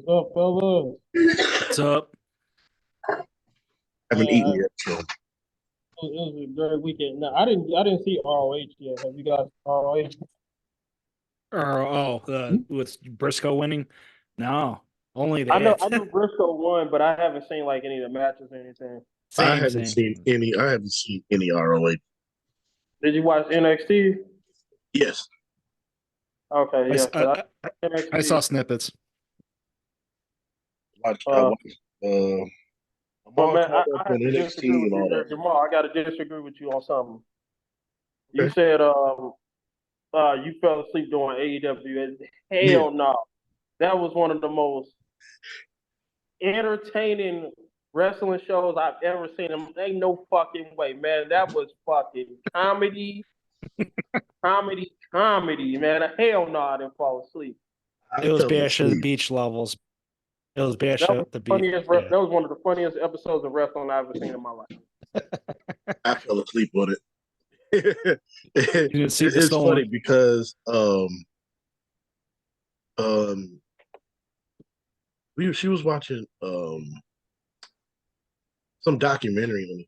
What's up, fellas? What's up? Haven't Man, eaten yet, so it was a great weekend. No, I didn't see ROH yet. Have you guys ROH? With Briscoe winning? No, only I know that. Briscoe won, but I haven't seen like any of the matches or anything. I Same, haven't same. seen any. I haven't seen any ROH. Did you watch NXT? Yes, Okay, I, yeah. s- So I saw NXT. snippets. I Uh, watched. I'm but all man, caught up I on have to NXT disagree with and you, all that. Jamal. I got to disagree with you on something. You Okay. said you fell asleep during AEW. And Yeah, hell no, that was one of the most entertaining wrestling shows I've ever seen. Ain't no fucking way, man. That was fucking comedy, comedy, man. Hell no, I didn't fall asleep. I It was fell Bash at the asleep. Beach levels. It was Bash That was at the Beach. that Yeah. was one of the funniest episodes of wrestling I've ever seen in my life. I fell asleep on it. You didn't see the It's funny stolen. because um she was watching some documentary and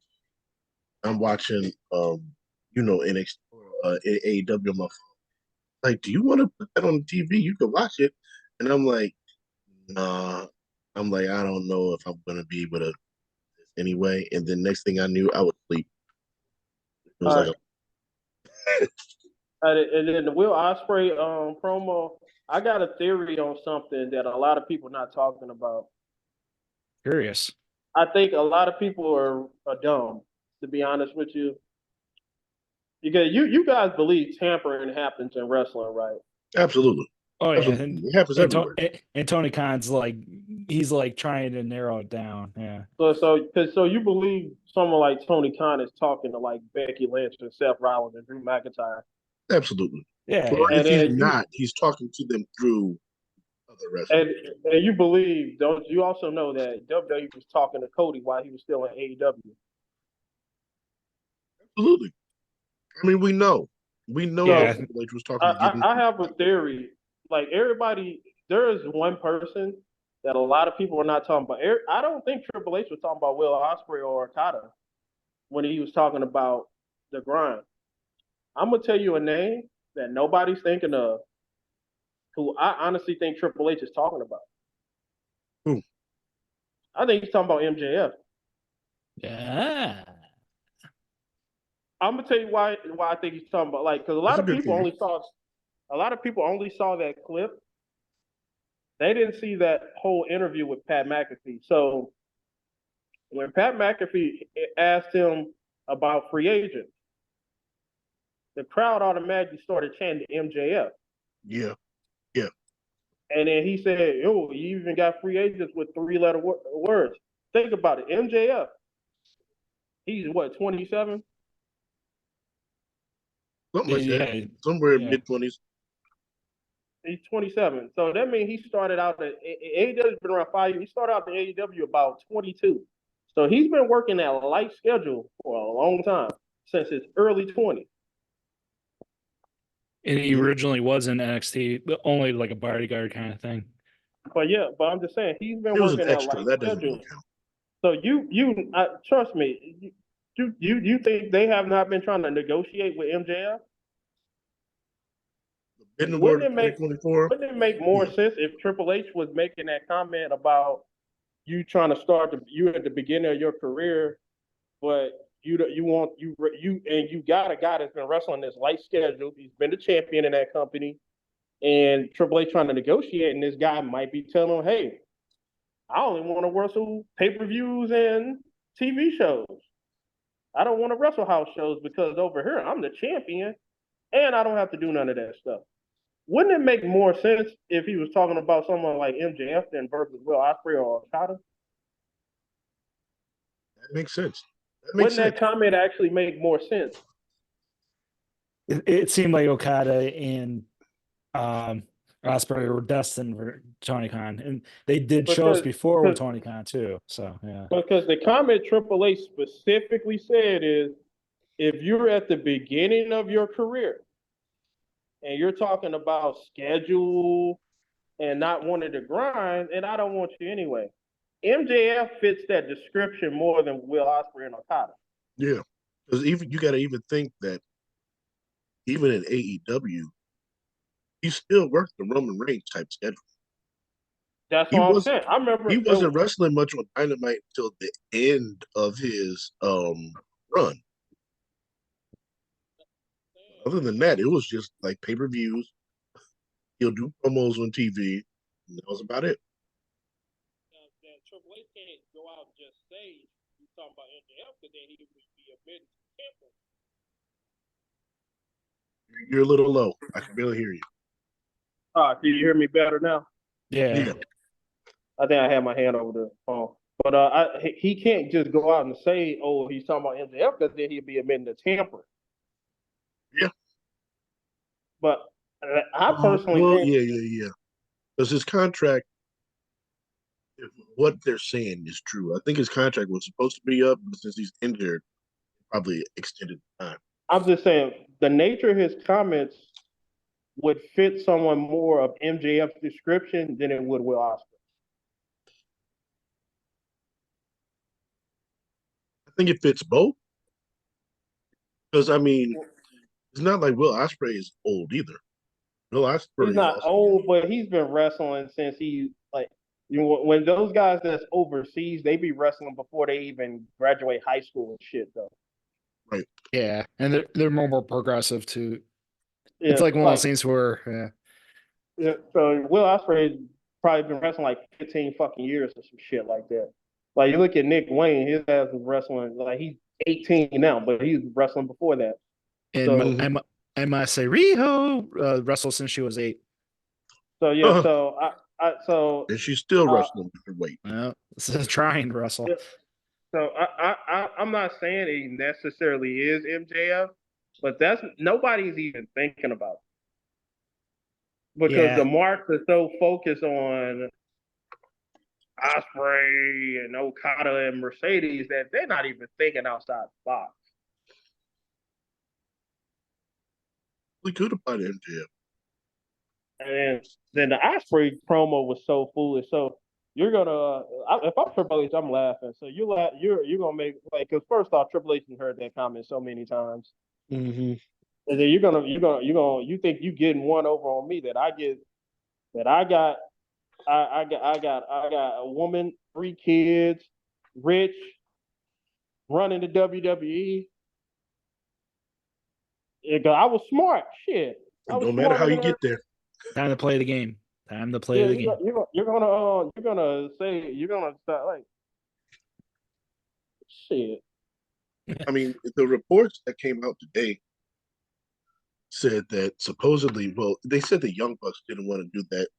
I'm watching NXT AEW on my phone. Like, do you want to put that on TV? You can watch it. And I'm like, nah. I'm like, I don't know if I'm gonna be able to anyway. And then next thing I knew, I was asleep. It was All like, right. And then the Will Ospreay promo, I got a theory on something that a lot of people not talking about. Curious. I think a lot of people are dumb, to be honest with you. Because you guys believe tampering happens in wrestling, right? absolutely, Oh yeah, absolutely, it happens everywhere. And Tony Khan's like he's like trying to narrow it down. Yeah. So you believe someone like Tony Khan is talking to like Becky Lynch and Seth Rollins and Drew McIntyre, Absolutely. Yeah, Or yeah. if and he's then you not, he's talking to them through other and wrestlers. and you believe, don't you also know that WWE was talking to Cody while he was still in AEW? Absolutely. I mean, we know that Yeah. So Triple H was talking to I, give him. I have a theory. Like everybody, there is one person that a lot of people are not talking about. I don't think Triple H was talking about Will Ospreay or Okada when he was talking about the grind. I'm gonna tell you a name that nobody's thinking of, who I honestly think Triple H is talking about. Ooh, I think he's talking about MJF. Yeah. I'm gonna tell you why I think he's talking about, like, because that's a good theory. a lot of people only saw that clip. They didn't see that whole interview with Pat McAfee. So when Pat McAfee asked him about free agents, the crowd automatically started chanting MJF. Yeah, yeah. And then he said, "Oh, you even got free agents with three-letter words." Think about it, MJF. He's what, 27? Something like that. Yeah. Somewhere Yeah. mid-20s. He's 27. So that means he started out at AEW's been around 5 years. He started out in AEW about 22. So he's been working that light schedule for a long time, since his early 20s. And he originally was in NXT, but only like a bodyguard kind of thing. But yeah, but I'm just saying he's been It was an working that extra. light That doesn't schedule. really count. So trust me. You think they have not been trying to negotiate with MJF? The bidding award Wouldn't of it make 2024. wouldn't it make more Yeah, sense if Triple H was making that comment about you trying to you at the beginning of your career, but you got a guy that's been wrestling this light schedule. He's been the champion in that company, and Triple H trying to negotiate, and this guy might be telling him, "Hey, I only want to wrestle pay-per-views and TV shows. I don't want to wrestle house shows because over here I'm the champion, and I don't have to do none of that stuff." Wouldn't it make more sense if he was talking about someone like MJF than versus Will Ospreay or Okada? that makes sense. That makes Wouldn't sense. that comment actually make more sense? It seemed like Okada and Ospreay were destined for Tony Khan, and they did shows Because before with because Tony Khan too. So yeah. because the comment Triple H specifically said is, if you're at the beginning of your career and you're talking about schedule and not wanting to grind, and I don't want you anyway. MJF fits that description more than Will Ospreay and Okada. Yeah, because even you got to even think that even in AEW, he still worked the Roman Reigns type schedule. That's He what I'm was saying. I remember he wasn't wrestling much on Dynamite until the end of his run. Other than that, it was just like pay-per-views. He'll do promos on TV, and that was about it. that Triple H can't go out and just say he's talking about MJF because then he would be admitted to Tampa. You're a little low. I can barely hear you. Can you hear me better now? Yeah. I think I had my hand over the phone. But he can't just go out and say, oh, he's talking about MJF because then he'd be admitting to Tampa. Yeah. But I personally think... Yeah. Because his contract, if what they're saying is true, I think his contract was supposed to be up, but since he's injured, probably extended time. I'm just saying the nature of his comments would fit someone more of MJF's description than it would Will Ospreay. I think it fits both. Because, I mean, it's not like Will Ospreay is old either. Will Ospreay He's not old, but he's been wrestling since he, like, you know, when those guys that's overseas, they be wrestling before they even graduate high school and shit, though. Right. Yeah, and they're more progressive too. Yeah, it's like one of those things where, yeah. So Will Ospreay probably been wrestling like 15 fucking years or some shit like that. Like you look at Nick Wayne, his ass was wrestling like he's 18 now, but he was wrestling before that. and I must say, Riho wrestled since she was 8. So yeah, so and she's still wrestling with her weight. Well, this is trying to wrestle. Yeah. So I'm not saying he necessarily is MJF, but that's nobody's even thinking about it. Because the marks are so focused on Ospreay and Okada and Mercedes that they're not even thinking outside the box. We could have put MJF. And then the Ospreay promo was so foolish. So you're gonna, if I'm Triple H, I'm laughing. So you're gonna make like, because first off, Triple H has heard that comment so many times, Mm-hmm. and then you think you getting one over on me that I got a woman, 3 kids, rich, running the WWE. Yeah, I was smart. Shit. No matter how you get there. Time to play the game. Time to play the game. You're gonna start like shit. I mean, the reports that came out today said that supposedly, well, they said the Young Bucks didn't want to do that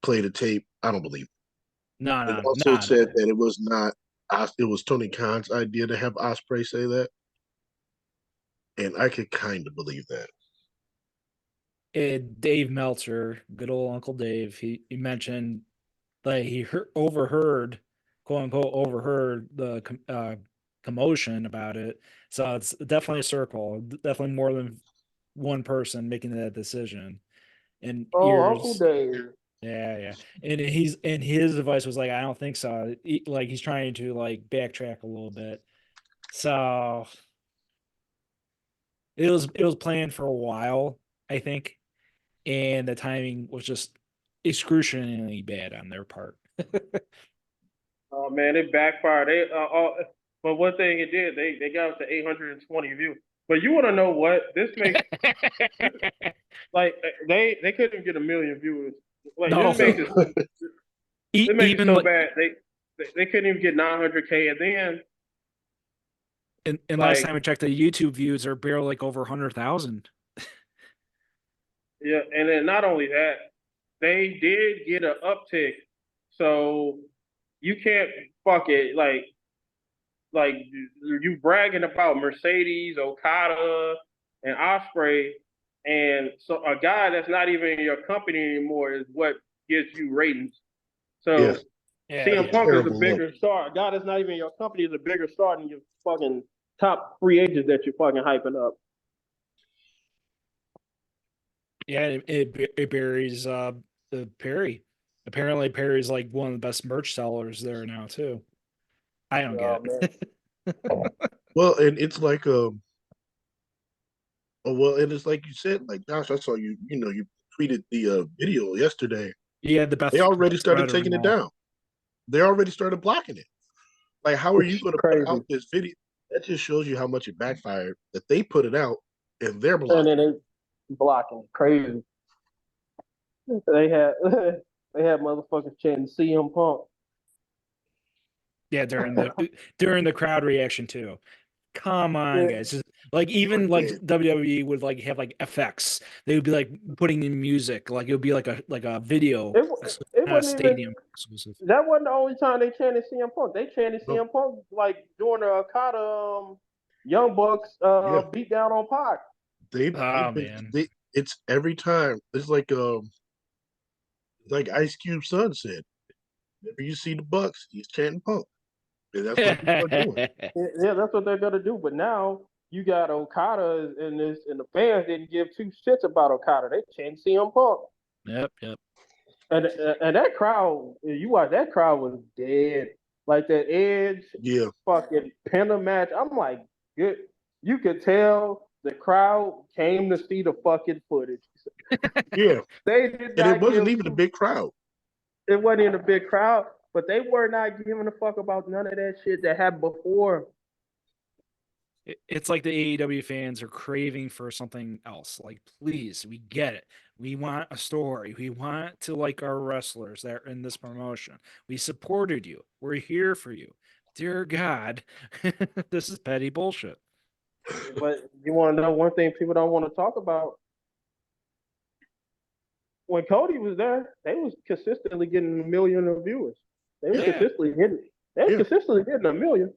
play the tape. I don't believe it. No. It also said that it was not, it was Tony Khan's idea to have Ospreay say that. And I could kind of believe that. Dave Meltzer, good old Uncle Dave, he mentioned like he overheard, quote unquote, overheard the commotion about it. So it's definitely a circle, definitely more than one person making that decision. And Uncle Dave. Yeah. And his advice was like, I don't think so. He's trying to like backtrack a little bit. So it was planned for a while, I think. And the timing was just excruciatingly bad on their part. Oh man, it backfired. But one thing it did, they got up to 820 views. But you want to know what? This makes like they couldn't even get 1 million viewers. Like No. this makes it so bad. They couldn't even get 900K, and then and last time I checked, the YouTube views are barely like over 100,000. Yeah, and then not only that, they did get an uptick. So you can't fuck it like you bragging about Mercedes, Okada, and Ospreay, and so a guy that's not even in your company anymore is what gets you ratings. So CM Punk is a bigger star. A guy that's not even in your company is a bigger star than your fucking top free agents that you're fucking hyping up. Yeah, it buries Perry. Apparently, Perry's like one of the best merch sellers there now too. I don't Oh get man. it. Well, and it's like and it's like you said, like Josh, I saw you tweeted the video yesterday. Yeah, the They already best started thread of taking them it all. down. They already started blocking it. Like, how are you It's going to put crazy. out this video? That just shows you how much it backfired. That they put it out and they're And then blocking. they blocking. Crazy. They had they had motherfuckers chanting CM Punk. Yeah, during the crowd reaction too. Come on, Yeah, guys. Just, like even like Man, WWE would like have like effects. They would be like putting in music. Like it would be like a video, it not a wasn't even stadium exclusive. that wasn't the only time they chanted CM Punk. They chanted no, CM Punk like during the Okada Young Bucks yeah, beat down on Pac. Oh they've been man. it's every time. It's like Ice Cube son said. Whenever you see the Bucks, he's chanting Punk, and that's what people are doing. Yeah, that's what they're gonna do. But now you got Okada in this, and the fans didn't give two shits about Okada. They chanted CM Punk. Yep. And that crowd, you watch that crowd was dead. Like that Edge Yeah, fucking Penta match. I'm like, good. You could tell the crowd came to see the fucking footage. yeah, They did and it not wasn't give even a two. big crowd. It wasn't in a big crowd, but they were not giving a fuck about none of that shit that happened before. It's like the AEW fans are craving for something else. Like, please, we get it. We want a story. We want to like our wrestlers that are in this promotion. We supported you. We're here for you. Dear God, this is petty bullshit. But you want to know one thing people don't want to talk about? When Cody was there, they was consistently getting 1 million of viewers. They was Yeah, Yeah, consistently hitting. They was yeah. consistently getting 1 million.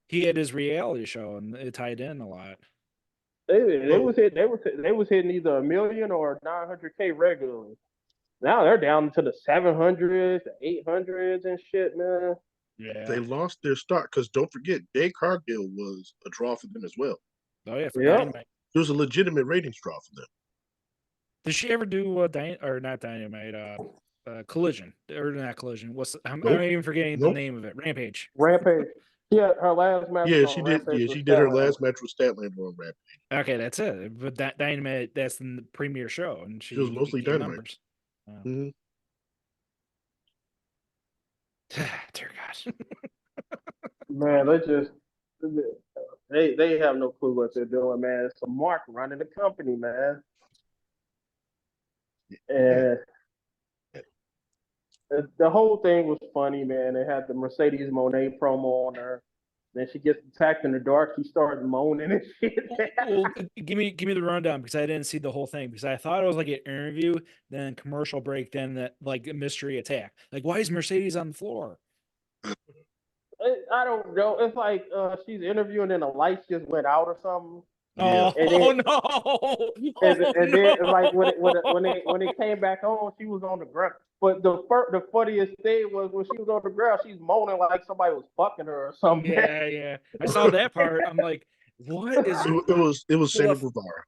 he had his reality show and it tied in a lot. They Well, was hit. They was hitting either 1 million or 900K regularly. Now they're down to the 700s, the 800s and shit, man. Yeah. they lost their start because don't forget, Jay Cargill was a draw for them as well. Oh yeah, for Yep. Dynamite. It was a legitimate ratings draw for them. Did she ever do or not Dynamite? Collision or not Collision? I'm Nope, even forgetting the nope. name of it. Rampage. Rampage. Yeah, her last match was Yeah, on she did. Rampage Yeah, with she did her Statlander. last match with Statlander on Rampage. Okay, that's it. But that Dynamite, that's the premier show, and She was she mostly gained Dynamite. numbers. Oh. Mm-hmm. Dear God. Man, they have no clue what they're doing, man. It's a Mark running the company, man. Yeah. And the whole thing was funny, man. They had the Mercedes Monet promo on her. Then she gets attacked in the dark. She starts moaning and shit. Well, give me the rundown because I didn't see the whole thing because I thought it was like an interview, then commercial break, then that like a mystery attack. Like, why is Mercedes on the floor? I don't know. It's like she's interviewing and the lights just went out or something. Yeah. Oh, And then no! Oh and then like no! when it came back on, she was on the ground. But the funniest thing was when she was on the ground, she's moaning like somebody was fucking her or something. Yeah. I saw that part. I'm like, what is It was Sammy the Guevara.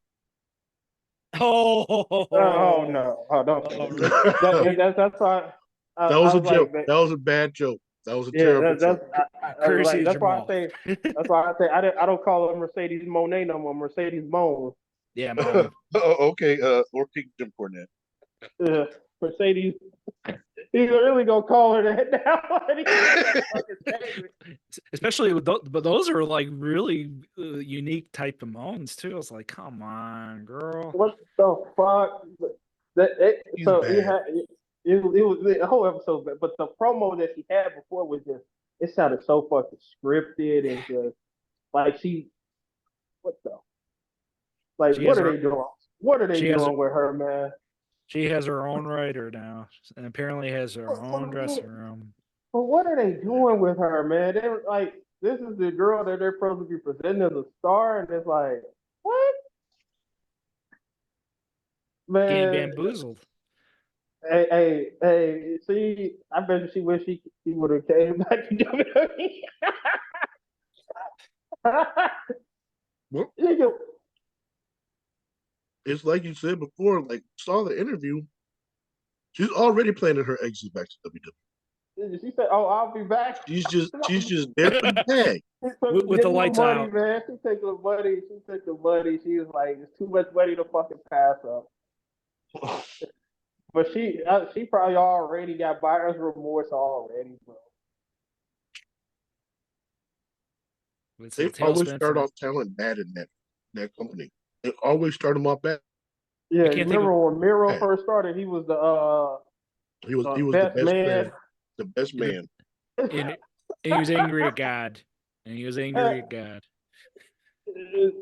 Oh oh no! Oh, don't say oh That that's why was I a was like, joke. That was a bad joke. That was a yeah, terrible joke. courtesy like of that's why I Jamaal. say I don't call her Mercedes Monet no more. Mercedes Moan. Yeah, Mom. Okay, or King Jim Cornette. Mercedes. He's really gonna call her that now. Especially with those, but those are like really unique type of moans too. It's like, come on, girl. What the fuck? He's So bad. it was the whole episode, but the promo that she had before was just it sounded so fucking scripted and just like what the like She what has are her they doing? What are they she has doing with her, man? she has her own writer now, and apparently has her own dressing But room. what are they doing with her, man? They're like, this is the girl that they're supposed to be presenting as a star, and it's like, what, Getting man? bamboozled. Hey, see, I bet you she wish she would have came back to WWE. Well, You it's like you said before. Like saw the interview, she's already planning her exit back to WWE. She said, "Oh, I'll be back." She's just there for the bag. With the lights money, out. man. She take the money. She took the money. She was like, "It's too much money to fucking pass up." But she probably already got buyer's remorse already, bro. It's They a always tailspin start from. off talent bad in that company. They always start them off bad. Yeah, I you can't think of. remember when Miro bad. first started? He was He the was the best best man. man, the best And, man. and he was angry at God. And he was angry at God.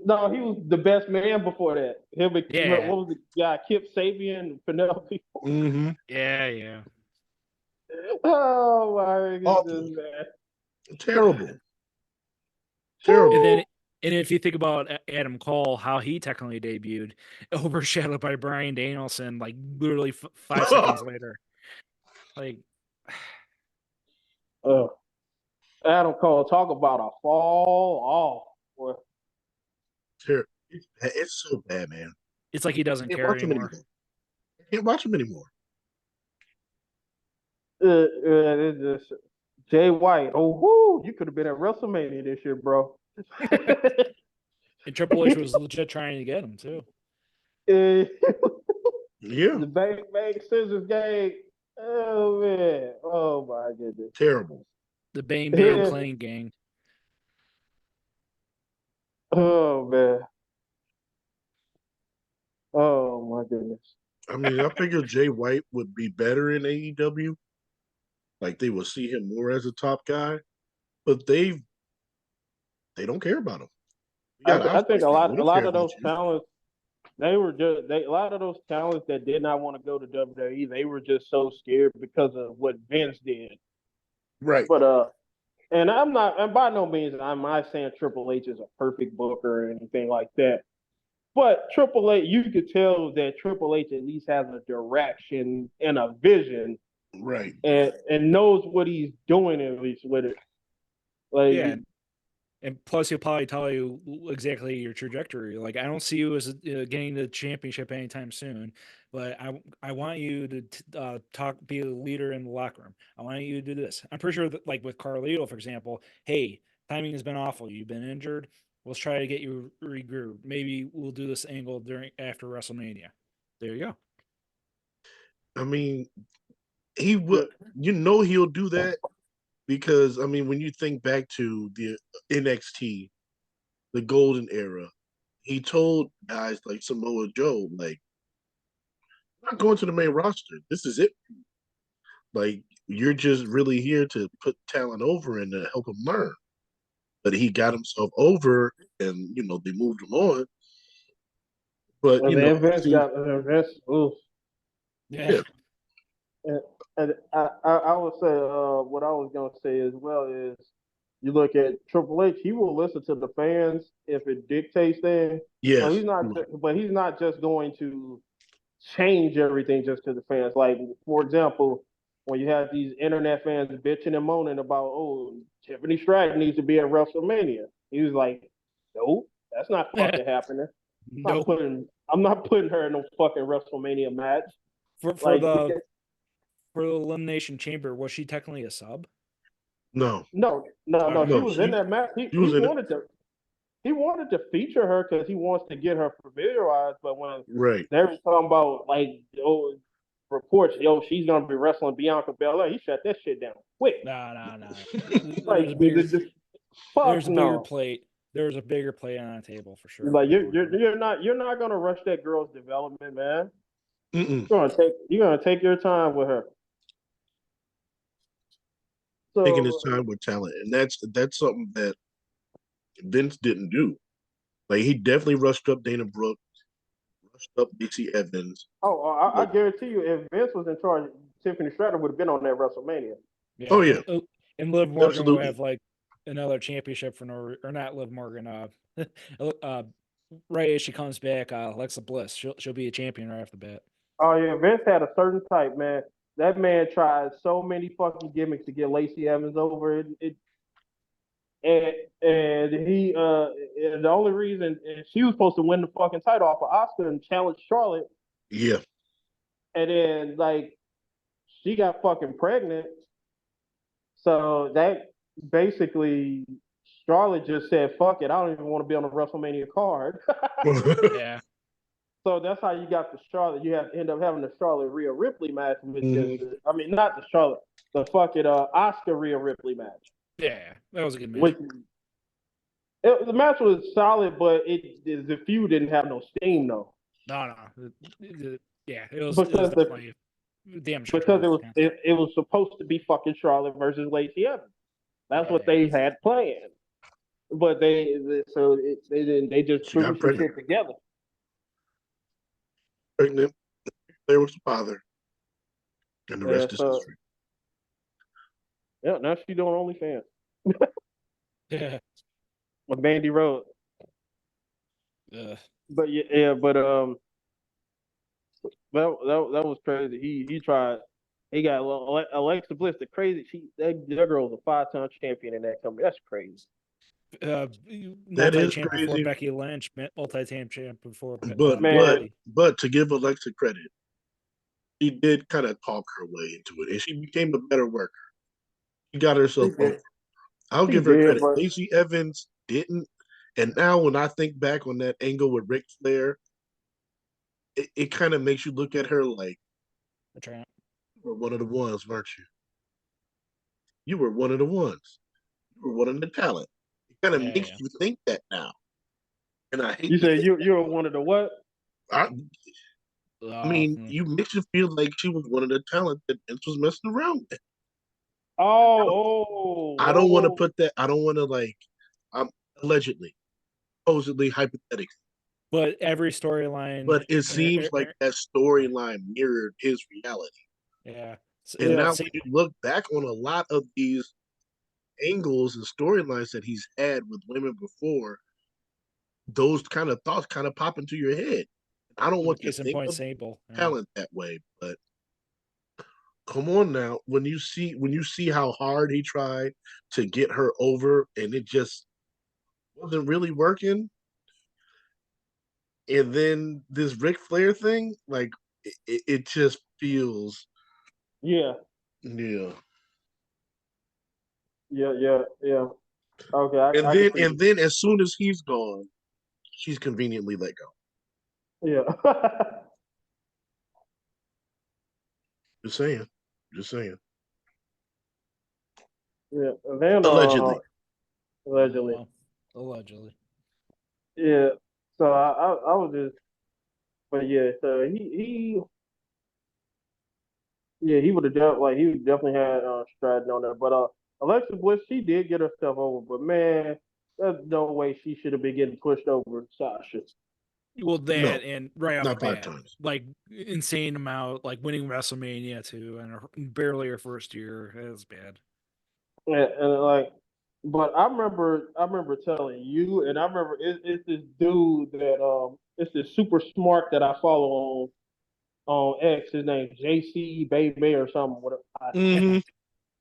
No, he was the best man before that. What Yeah. was the guy? Kip Sabian, Penelope. Mm-hmm. Yeah. Oh my Awful. goodness, man. Terrible. And Terrible. then, and if you think about Adam Cole, how he technically debuted, overshadowed by Bryan Danielson, like literally 5 seconds later. Like, Adam Cole, talk about a fall off. Boy. Terrible. It's so bad, man. it's like he doesn't Can't care watch him anymore. anymore. Can't watch him anymore. It's just Jay White. Oh, whoo, you could have been at WrestleMania this year, bro. And Triple H was legit trying to get him too. Yeah. The bang scissors game. Oh man. Oh my goodness. Terrible. The Bang Clan gang. Oh man. Oh my goodness. I mean, I figured Jay White would be better in AEW. Like they will see him more as a top guy, but they don't care about him. I think a We lot don't care of about those you. talents a lot of those talents that did not want to go to WWE, they were just so scared because of what Vince did. Right. But and and by no means I'm not saying Triple H is a perfect booker or anything like that. But Triple H, you could tell that Triple H at least has a direction and a vision Right. and knows what he's doing at least with it. Like Yeah. And plus, he'll probably tell you exactly your trajectory. Like, I don't see you as getting the championship anytime soon, but I want you to be a leader in the locker room. I want you to do this. I'm pretty sure that, like with Carlito, for example, hey, timing has been awful. You've been injured. Let's try to get you regrouped. Maybe we'll do this angle after WrestleMania. There you go. I mean, he will. You know, he'll do that because I mean, when you think back to the NXT, the golden era, he told guys like Samoa Joe, like, I'm not going to the main roster. This is it. Like, you're just really here to put talent over and to help him learn. But he got himself over, and they moved him on. But and then Vince got Vince. Oof. Yeah. And I would say what I was gonna say as well is you look at Triple H, he will listen to the fans if it dictates things. yes, But he's not just going to change everything just to the fans. Like for example, when you have these internet fans bitching and moaning about, oh, Tiffany Stratton needs to be at WrestleMania. He was like, nope, that's not fucking happening. Nope. I'm not putting her in no fucking WrestleMania match. For the Elimination Chamber, was she technically a sub? no, No. She was in that match. He wanted to feature her because he wants to get her familiarized. But when right, they were talking about reports, she's gonna be wrestling Bianca Belair, he shut that shit down quick. Nah. Like There's a bigger no. plate. There's a bigger plate on the table for sure. Like you're not gonna rush that girl's development, man. Mm-mm. You're gonna take your time with her. Taking So his time with talent, and that's something that Vince didn't do. Like he definitely rushed up Dana Brooke, rushed up Lacey Evans. I guarantee you, if Vince was in charge, Tiffany Stratton would have been on that WrestleMania. Yeah. Oh yeah, and Liv Morgan absolutely. will have like another championship for or not Liv Morgan. Right as she comes back, Alexa Bliss, she'll be a champion right off the bat. Oh yeah, Vince had a certain type, man. That man tried so many fucking gimmicks to get Lacey Evans over. and and the only reason and she was supposed to win the fucking title off of Oscar and challenge Charlotte, Yeah. and then like she got fucking pregnant, so that basically Charlotte just said, "Fuck it, I don't even want to be on the WrestleMania card." Yeah. So that's how you got the Charlotte. You have to end up having the Charlotte Rhea Ripley match, which Mhm. is, I mean, not the Charlotte, the fucking Oscar Rhea Ripley match. Yeah. That was a good match. Which the match was solid, but the feud didn't have no steam though, No. Yeah, it was because definitely damn sure. because it was supposed to be fucking Charlotte versus Lacey Evans. That's what they had planned, but they didn't. They just She threw got some pregnant. shit together. Pregnant. There was the father. And the rest is So history. yeah, now she's doing OnlyFans Yeah. with Mandy Rose. But that was crazy. He tried. He got Alexa Bliss. The crazy. That girl was a 5-time champion in that company. That's crazy. That is Multi-champ before crazy. Becky Lynch, multi-champ champ before. But to give Alexa credit, she did kind of talk her way into it, and she became a better worker. She got herself over. I'll give her credit. Lacey Evans didn't, and now when I think back on that angle with Ric Flair, it kind of makes you look at her like, "You were one of the ones, weren't you? You were one of the ones. You were one of the talent." It kind of makes you think that now. And I hate you say you were one of the what? I mean, you makes you feel like she was one of the talent that Vince was messing around with. I don't want to put that. I don't want to like. Allegedly, supposedly, hypothetically. But every storyline. But it seems like that storyline mirrored his reality. Yeah. And now when you look back on a lot of these angles and storylines that he's had with women before, those kind of thoughts kind of pop into your head. I don't want to think of talent that way, but come on now. When you see how hard he tried to get her over and it just wasn't really working, and then this Ric Flair thing, like it just feels Yeah. Okay. And then as soon as he's gone, she's conveniently let go. Yeah. Just saying. Yeah. Then allegedly. Allegedly. Yeah. So I was just, but yeah. So he would have he definitely had Stratton on there. But Alexa Bliss, she did get herself over, but man, there's no way she should have been getting pushed over Sasha. Well, that and right off the bat, times. like insane amount, like winning WrestleMania too, and barely her first year. It was bad. Yeah, and but I remember telling you, and I remember it's this dude that it's this super smart that I follow on X. His name's JC Baby or something. Whatever.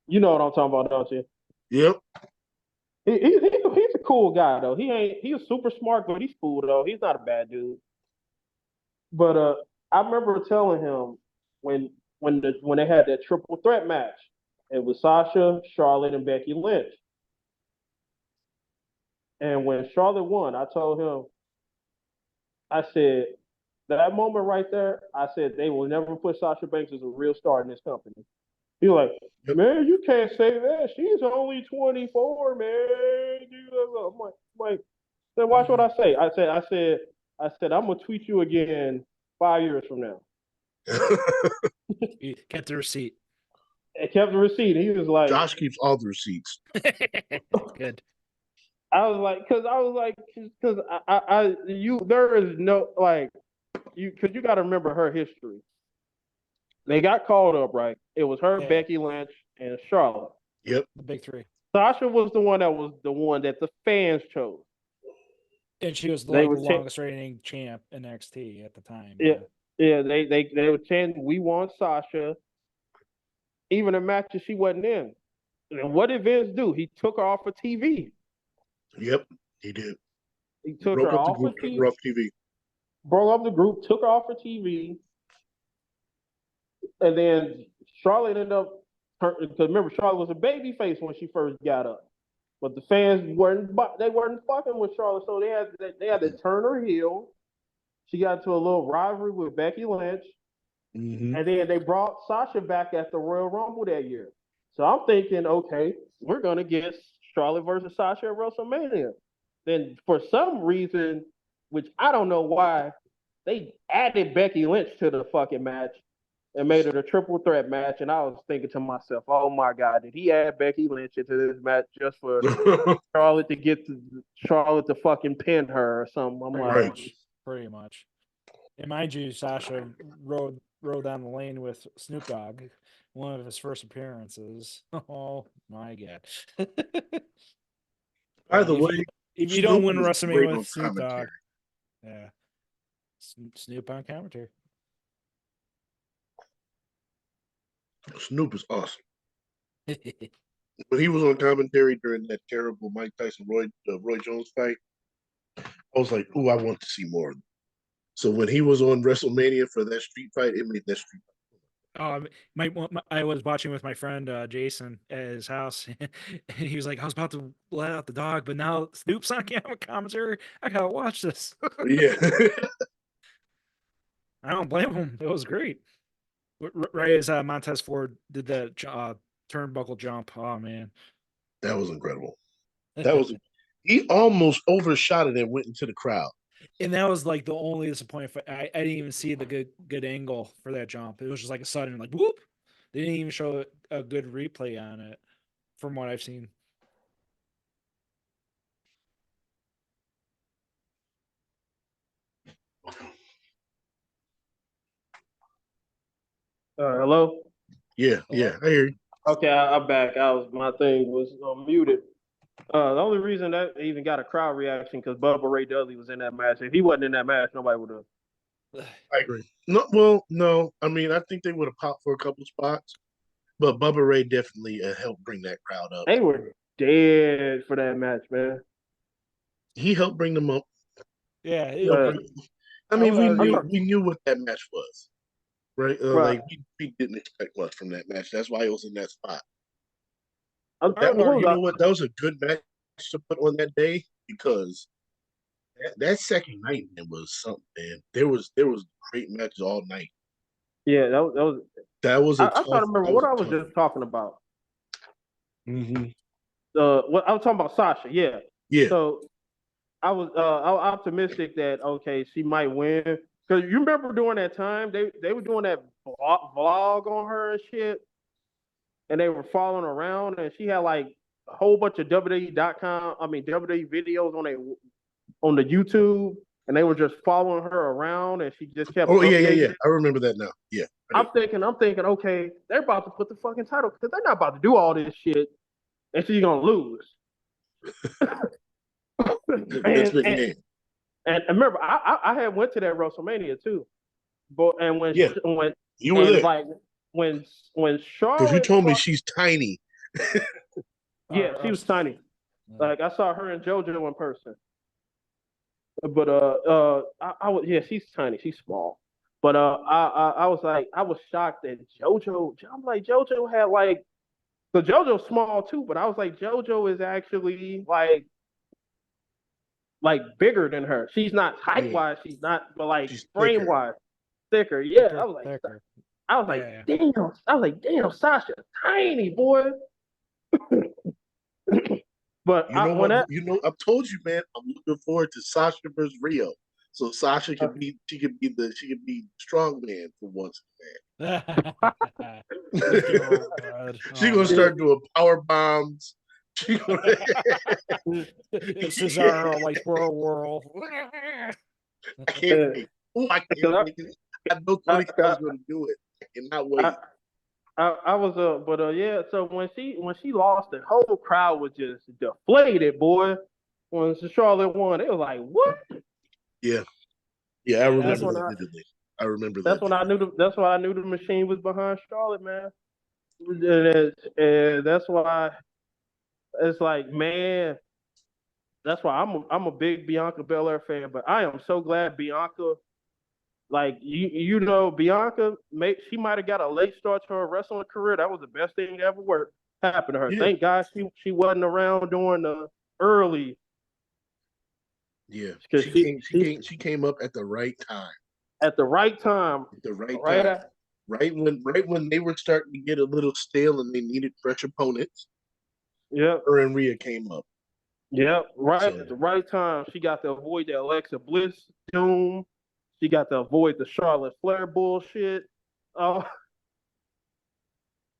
You know what I'm talking about, don't you? Yep. He's a cool guy though. He's super smart, but he's cool though. He's not a bad dude. But I remember telling him when they had that triple threat match, it was Sasha, Charlotte, and Becky Lynch. And when Charlotte won, I told him, I said, that moment right there, I said they will never put Sasha Banks as a real star in this company. He's like, man, you can't say that. She's only 24, man. I'm like, then watch what I say. I said, I'm gonna tweet you again 5 years from now. He kept the receipt. I kept the receipt. He was like, Josh keeps all the receipts. Good. I was like, because there is no because you got to remember her history. They got called up, right? It was her, Becky Lynch, and Charlotte. Yep. The big three. Sasha was the one that the fans chose. And she was the longest reigning champ in NXT at the time. Yeah. They were chanting, we want Sasha. Even in matches she wasn't in. And what did Vince do? He took her off of TV. Yep, he did. He took Broke her up the off group, of took TV, her off TV. broke up the group, took her off of TV, and then Charlotte ended up. Because remember, Charlotte was a baby face when she first got up, but the fans weren't fucking with Charlotte, so they had to turn her heel. She got into a little rivalry with Becky Lynch. Mm-hmm. And then they brought Sasha back at the Royal Rumble that year. So I'm thinking, okay, we're going to get Charlotte versus Sasha at WrestleMania. Then for some reason, which I don't know why, they added Becky Lynch to the fucking match and made it a triple threat match. And I was thinking to myself, oh my God, did he add Becky Lynch into this match just for Charlotte to fucking pin her or something? I'm like, Pretty much. And mind you, Sasha rode down the lane with Snoop Dogg, one of his first appearances. Oh my God! By the way, if you don't Snoop win was WrestleMania great with on Snoop Dogg, commentary. yeah, Snoop on commentary. Snoop is awesome. When he was on commentary during that terrible Mike Tyson Roy Jones fight, I was like, "Ooh, I want to see more." So when he was on WrestleMania for that street fight, it made that street fight. I was watching with my friend Jason at his house, and he was like, "I was about to let out the dog, but now Snoop's on camera commentary. I gotta watch this." Yeah. I don't blame him. It was great. Right as Montez Ford did that turnbuckle jump. Oh man, That was incredible. He almost overshot it and went into the crowd. And that was like the only disappointment. I didn't even see the good angle for that jump. It was just like a sudden like whoop. They didn't even show a good replay on it, from what I've seen. hello? Yeah, I hear you. Okay, I'm back. My thing was muted. The only reason that even got a crowd reaction because Bubba Ray Dudley was in that match. If he wasn't in that match, nobody would have. I agree. No. I mean, I think they would have popped for a couple spots, but Bubba Ray definitely helped bring that crowd up. They were dead for that match, man. He helped bring them up. Yeah, I mean, we knew what that match was, right? Right. Like we didn't expect much from that match. That's why it was in that spot. You know what? That was a good match to put on that day because that second night it was something. Man, there was great matches all night. Yeah, that was. I trying to remember what I was just talking about. Mm-hmm. What I was talking about, Sasha. Yeah. Yeah. So I was optimistic that okay, she might win because you remember during that time they were doing that vlog on her and shit, and they were following around, and she had like a whole bunch of WWE videos on the YouTube, and they were just following her around, and she just kept. Oh yeah. I remember that now. Yeah. I'm thinking, okay, they're about to put the fucking title because they're not about to do all this shit, and she's gonna lose. And remember, I had went to that WrestleMania too, but and when you were there, like when Charlotte, because you told me she's tiny. Yeah, she was tiny. Like I saw her and JoJo in person, but I was she's tiny, she's small, but I was like I was shocked that JoJo. I'm like JoJo had like, so JoJo's small too, but I was like JoJo is actually like bigger than her. She's not height wise, she's not, but like she's frame wise, thicker. Yeah, I was like, damn. I was like, damn, Sasha, tiny boy. But I've told you, man. I'm looking forward to Sasha versus Rio. So Sasha can be strong man for once, man. She's gonna start doing power bombs. Cesaro like whirl. I can't wait. I can't wait. I know Tony Khan's gonna do it. I cannot wait. I was yeah. So when she lost, the whole crowd was just deflated, boy. When Charlotte won, they was like, "What?" Yeah. I remember that vividly. I remember that. That's when I knew that's why I knew the machine was behind Charlotte, man. And that's why it's like, man, That's why I'm a big Bianca Belair fan, but I am so glad Bianca, like Bianca, she might have got a late start to her wrestling career. That was the best thing that ever happened to her. Yeah. Thank God she wasn't around during the early. Yeah, Because she came up at the right time. At the right time. At the right time. Right when they were starting to get a little stale and they needed fresh opponents. Yep. Her and Rhea came up. Yep, right at the right time. She got to avoid the Alexa Bliss doom. She got to avoid the Charlotte Flair bullshit.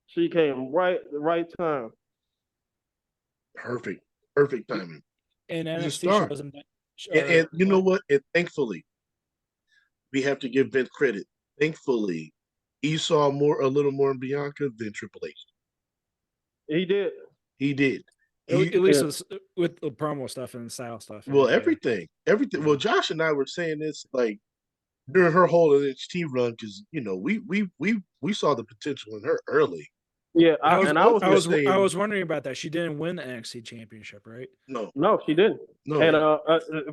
She came right at the right time. Perfect timing. And NXT shows them that. And you know what? And thankfully, we have to give Vince credit. Thankfully, he saw a little more in Bianca than Triple H. He did. At least with the promo stuff and style stuff. Well, everything. Well, Josh and I were saying this like during her whole NXT run because we saw the potential in her early. Yeah, I was wondering about that. She didn't win the NXT championship, right? No, she didn't. No,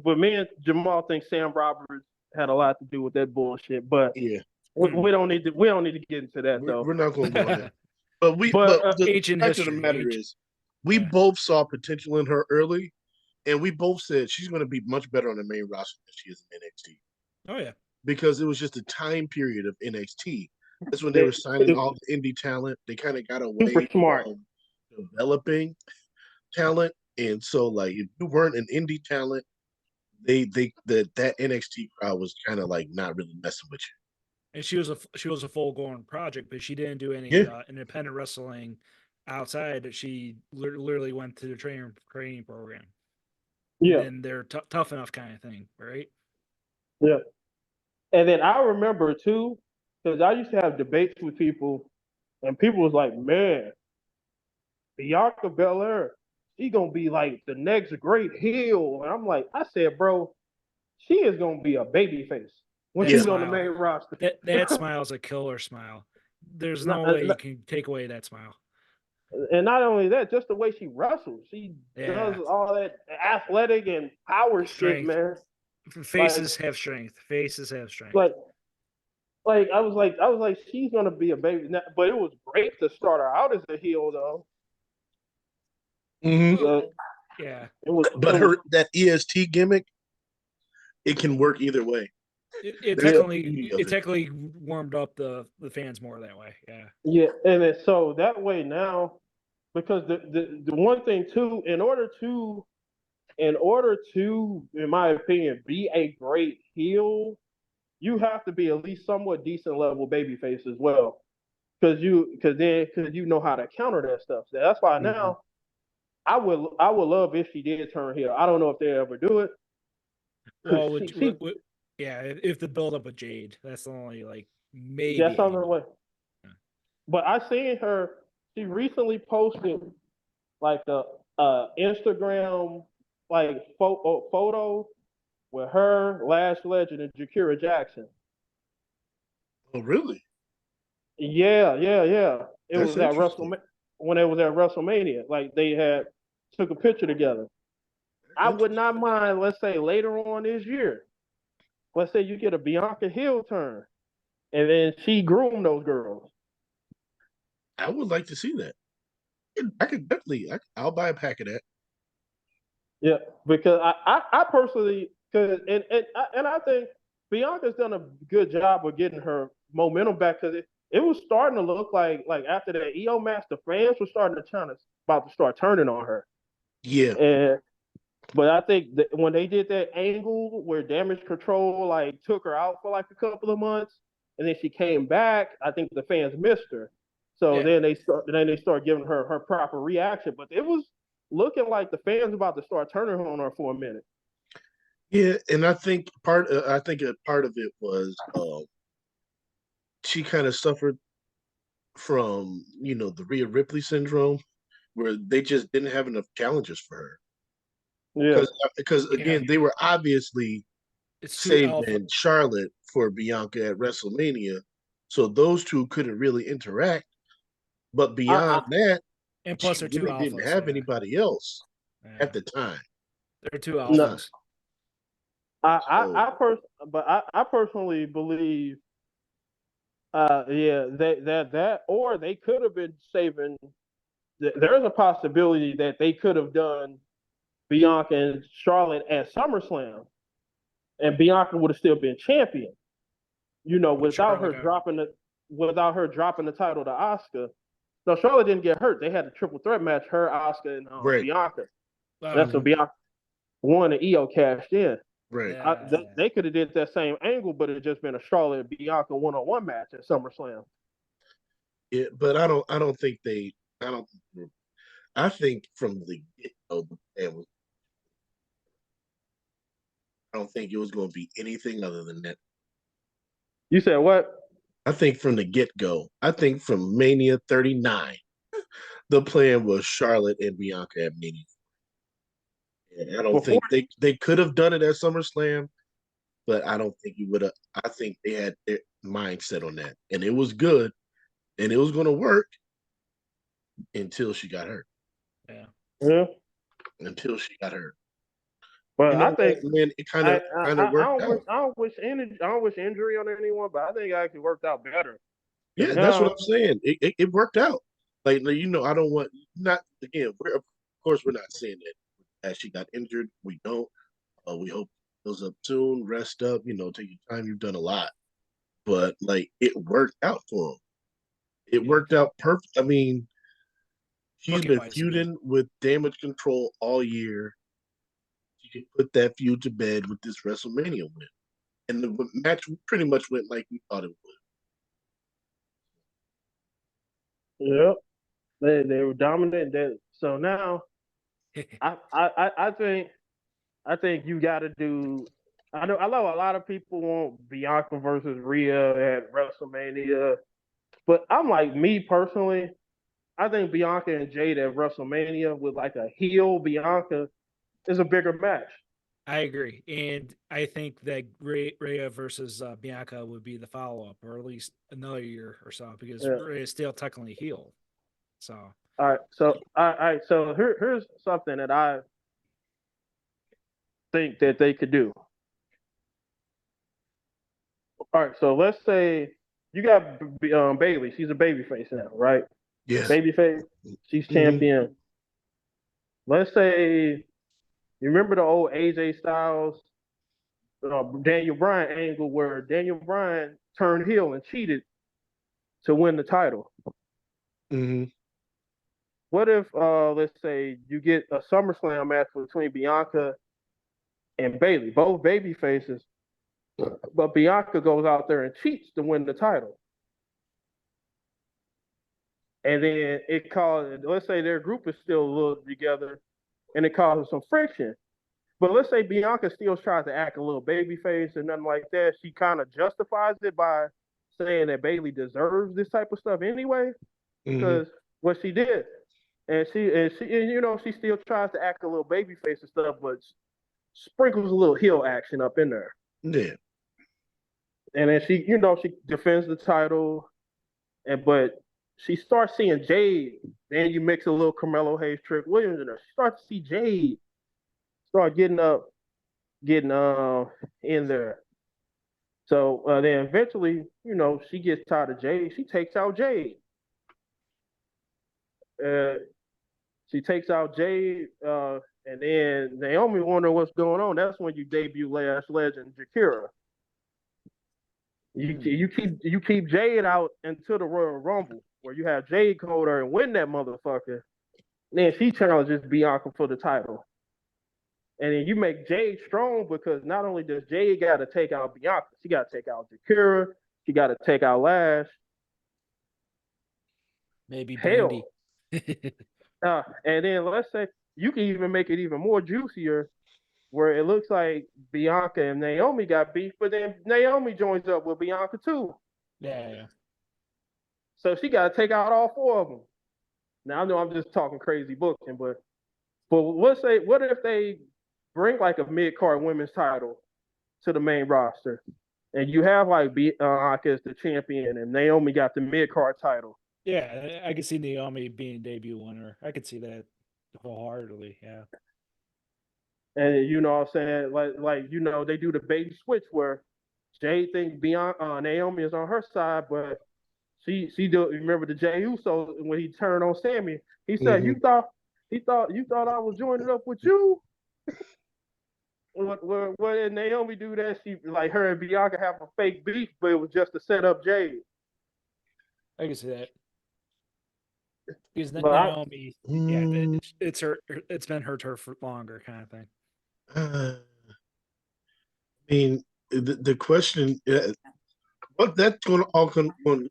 but me and Jamaal think Sam Roberts had a lot to do with that bullshit. But yeah, we don't need to get into that though. We're not going to go there. But the fact of the matter is, we both saw potential in her early, and we both said she's going to be much better on the main roster than she is in NXT. Oh yeah, because it was just a time period of NXT. That's when they were signing all the indie talent. They kind of got away from developing talent, and so like if you weren't an indie talent, that NXT crowd was kind of like not really messing with you. And she was a full blown project, but she didn't do any independent wrestling outside. She literally went to the training program. Yeah, and they're tough enough kind of thing, right? Yeah, and then I remember too, because I used to have debates with people, and people was like, "Man, Bianca Belair, she gonna be like the next great heel," and I'm like, I said, bro, she is gonna be a baby face when she's on the main roster. That smile is a killer smile. There's no way you can take away that smile. And not only that, just the way she wrestles, she does all that athletic and power shit, man. Faces have strength. Faces have strength. Like I was like, she's gonna be a baby. But it was great to start her out as a heel, though. Mm-hmm. That EST gimmick, it can work either way. It technically warmed up the fans more that way. Yeah, and then, so that way now, because the one thing too, in order to, in my opinion, be a great heel, you have to be at least somewhat decent level babyface as well, because you know how to counter that stuff. So that's why now I would love if she did turn heel. I don't know if they ever do it. Well, if the build up with Jade, that's the only maybe. That's on the way. Yeah. But I seen her. She recently posted like a Instagram photo with her, Lash Legend, and Jakira Jackson. Oh, really? Yeah. It was at WrestleMania. When it was at WrestleMania, like they had took a picture together. I would not mind, let's say later on this year, let's say you get a Bianca heel turn, and then she groomed those girls. I would like to see that. I could definitely. I'll buy a pack of that. Yeah, because I personally, and I think Bianca's done a good job of getting her momentum back, because it was starting to look like after that EO match, the fans were starting to about to start turning on her. Yeah. But I think that when they did that angle where Damage Control took her out for a couple of months, and then she came back, I think the fans missed her. So then they start giving her proper reaction. But it was looking like the fans about to start turning on her for a minute. Yeah, and I think a part of it was she kind of suffered from the Rhea Ripley syndrome, where they just didn't have enough challenges for her. Yeah, because again, they were obviously saving Charlotte for Bianca at WrestleMania, so those two couldn't really interact. But beyond that, and plus she really didn't have anybody else at the time. They're two No. alphas. I personally believe, that or they could have been saving. There's a possibility that they could have done Bianca and Charlotte at SummerSlam, and Bianca would have still been champion. Without her dropping the title to Asuka. No, Charlotte didn't get hurt. They had a triple threat match, her, Asuka, and Right. Bianca. That's what Bianca won, and Io cashed in. Right. They could have did that same angle, but it just been a Charlotte and Bianca one-on-one match at SummerSlam. Yeah, but I don't think they. I think from the get-go, I don't think it was going to be anything other than that. You said what? I think from the get-go, I think from Mania 39, the plan was Charlotte and Bianca at Mania. And I don't think they could have done it at SummerSlam, but I don't think you would have. I think they had their mindset on that, and it was good, and it was going to work until she got hurt. Yeah. Until she got hurt. But I think, man, it kind of worked out. I don't wish injury on anyone, but I think it actually worked out better. Yeah, that's what I'm saying. It worked out. Like, I don't want, not again. Of course, we're not saying that she got injured. We don't. We hope it goes up soon. Rest up. Take your time. You've done a lot, but like it worked out for him. It worked out perfect. I mean, she's been feuding with Damage Control all year. She could put that feud to bed with this WrestleMania win, and the match pretty much went like we thought it would. Yep, they were dominant. So now, I think you got to do. I know a lot of people want Bianca versus Rhea at WrestleMania, but I'm like, me personally, I think Bianca and Jade at WrestleMania with like a heel Bianca is a bigger match. I agree, and I think that Rhea versus Bianca would be the follow-up, or at least another year or so, because Rhea is still technically heel. So all right, so here's something that I think that they could do. All right, so let's say you got Bayley. She's a babyface now, right? Yes. Babyface. She's champion. Mm-hmm. Let's say you remember the old AJ Styles, Daniel Bryan angle where Daniel Bryan turned heel and cheated to win the title. Mm-hmm. What if, let's say, you get a SummerSlam match between Bianca and Bayley, both baby faces, but Bianca goes out there and cheats to win the title. And then let's say their group is still a little together, and it causes some friction. But let's say Bianca still tries to act a little babyface and nothing like that. She kind of justifies it by saying that Bayley deserves this type of stuff anyway, because what she did, and she still tries to act a little babyface and stuff, but sprinkles a little heel action up in there. Yeah. And then she defends the title, but she starts seeing Jade. Then you mix a little Carmelo Hayes, Trick Williams in there. She starts to see Jade start getting in there. So then eventually, she gets tired of Jade. She takes out Jade. She takes out Jade, and then Naomi wonder what's going on. That's when you debut Lash Legend Jakira. You keep Jade out until the Royal Rumble, where you have Jade go there and win that motherfucker. Then she challenges Bianca for the title. And then you make Jade strong, because not only does Jade got to take out Bianca, she got to take out Jakira, she got to take out Lash. Maybe Brandy. And then let's say you can even make it even more juicier, where it looks like Bianca and Naomi got beef, but then Naomi joins up with Bianca too. Yeah. So she got to take out all four of them. Now I know I'm just talking crazy booking, but let's say, what if they bring like a mid-card women's title to the main roster, and you have like Bianca as the champion, and Naomi got the mid-card title. Yeah, I could see Naomi being debut winner. I could see that wholeheartedly. Yeah. And you know what I'm saying? They do the bait and switch where Jade thinks Bianca Naomi is on her side, but she do remember the Jey Uso when he turned on Sammy. He said, Hmm. you thought I was joining up with you? When did Naomi do that? She like her and Bianca have a fake beef, but it was just to set up Jade. I can see that. Because But Naomi, yeah, Mm, it's been her turf for longer, kind of thing. I mean, the question, what that's going to all come on,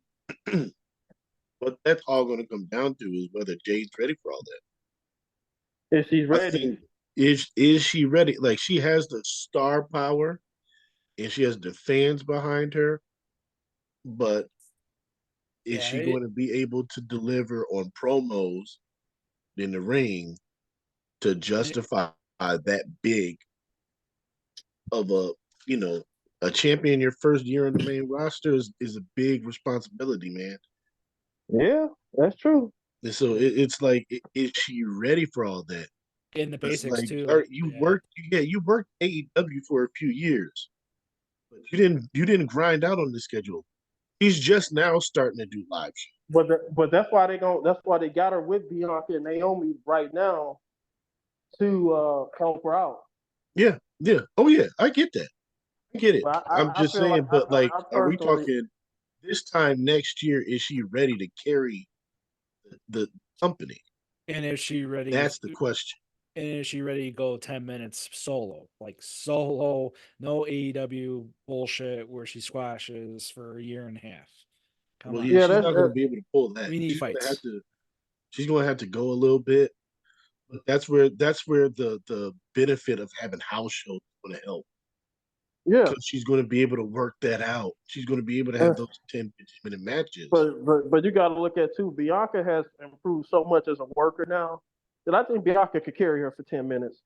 what that's all going to come down to is whether Jade's ready for all if she's that. I ready, think is she ready? Like she has the star power and she has the fans behind her, but is Yeah, she going to be able to deliver on promos in the ring to justify that big of a you know a champion your first year on the main roster is a big responsibility, man. yeah, that's true. And so it's like, is she ready for all that? in the It's basics like, too. you Yeah, worked, yeah, you worked AEW for a few years, but you didn't grind out on the schedule. He's just now starting to do live shows. But that's why they got her with Bianca and Naomi right now to help her out. Yeah, yeah, oh yeah, I get that, I get it. But I'm I just feel like saying, but like, I are we personally, talking this time next year? Is she ready to carry the company? and is she ready? That's the question. And is she ready to go 10 minutes solo, like solo, no AEW bullshit where she squashes for a year and a half? Come Well, on, yeah, yeah, she's that's not going to be able to pull that. we need She's going to have fights. to. She's going to have to go a little bit, but that's where the benefit of having house shows is going to help yeah. because she's going to be able to work that out. She's going to be able to Uh, have those 10-15 minute matches. but you got to look at too. Bianca has improved so much as a worker now that I think Bianca could carry her for 10 minutes.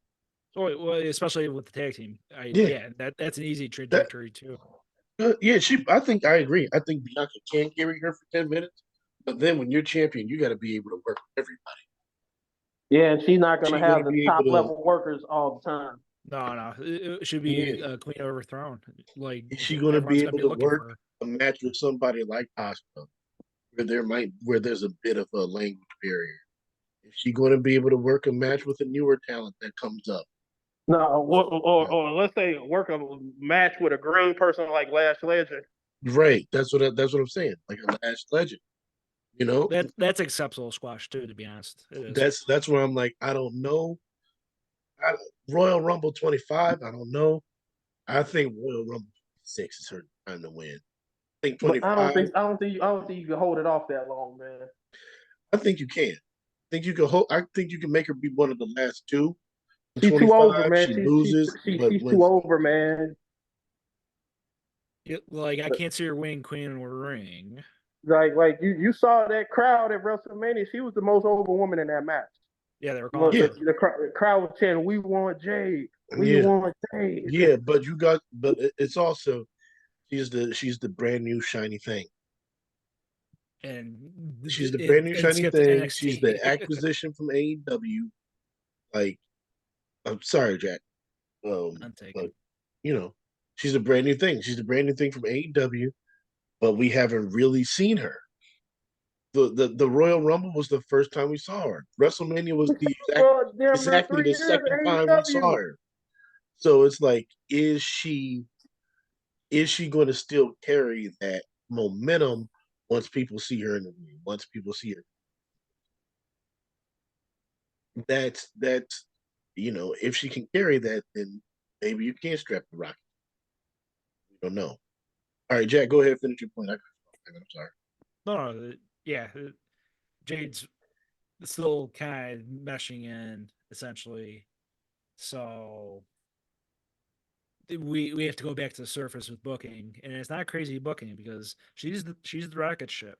Well, especially with the tag team. Yeah, Yeah, that's an easy that trajectory too. yeah. I think I agree. I think Bianca can carry her for 10 minutes, but then when you're champion, you got to be able to work with everybody. Yeah, and she's not going to She's going to have the be able top to. level workers all the time. No, it should be Yeah, a queen overthrown. Like is she going to everyone's be gonna able be to looking work for her. a match with somebody like Asuka, where there's a bit of a language barrier? Is she going to be able to work a match with a newer talent that comes up? No, or let's say work a match with a green person like Lash Legend. Right. That's what I'm saying. Like a Lash Legend. You know, That's acceptable squash too, to be honest. It is. that's where I'm like, I don't know. I, Royal Rumble 25. I don't know. I think Royal Rumble 6 is her time to win. I think But 25. I don't think you can hold it off that long, man. I think you can. I think you can make her be one of the last two. In She's too over, 25, man. she loses, but She's too wins. over, man. Like I can't see her winning Queen in a ring. Like you saw that crowd at WrestleMania. She was the most over woman in that match. Yeah, they were calling Look, Yeah, for the crowd was chanting, "We want Jade. We yeah, want Jade." yeah. But it's also she's the brand new shiny thing. She's the brand new and shiny skipped to thing. She's the NXT. acquisition from AEW. Like, I'm sorry, Jack. I'm But taking. you know, she's a brand new thing. She's a brand new thing from AEW, but we haven't really seen her. The Royal Rumble was the first time we saw her. WrestleMania was Well, damn near exactly 3 the years second at time we saw AEW. her. So it's like, is she going to still carry that momentum once people see her in the ring? Once people see her, that's if she can carry that, then maybe you can strap the rocket. We don't know. All right, Jack, go ahead, finish your point. I'm sorry. No, yeah, Jade's still kind of meshing in essentially. So we have to go back to the surface with booking, and it's not crazy booking because she's the rocket ship.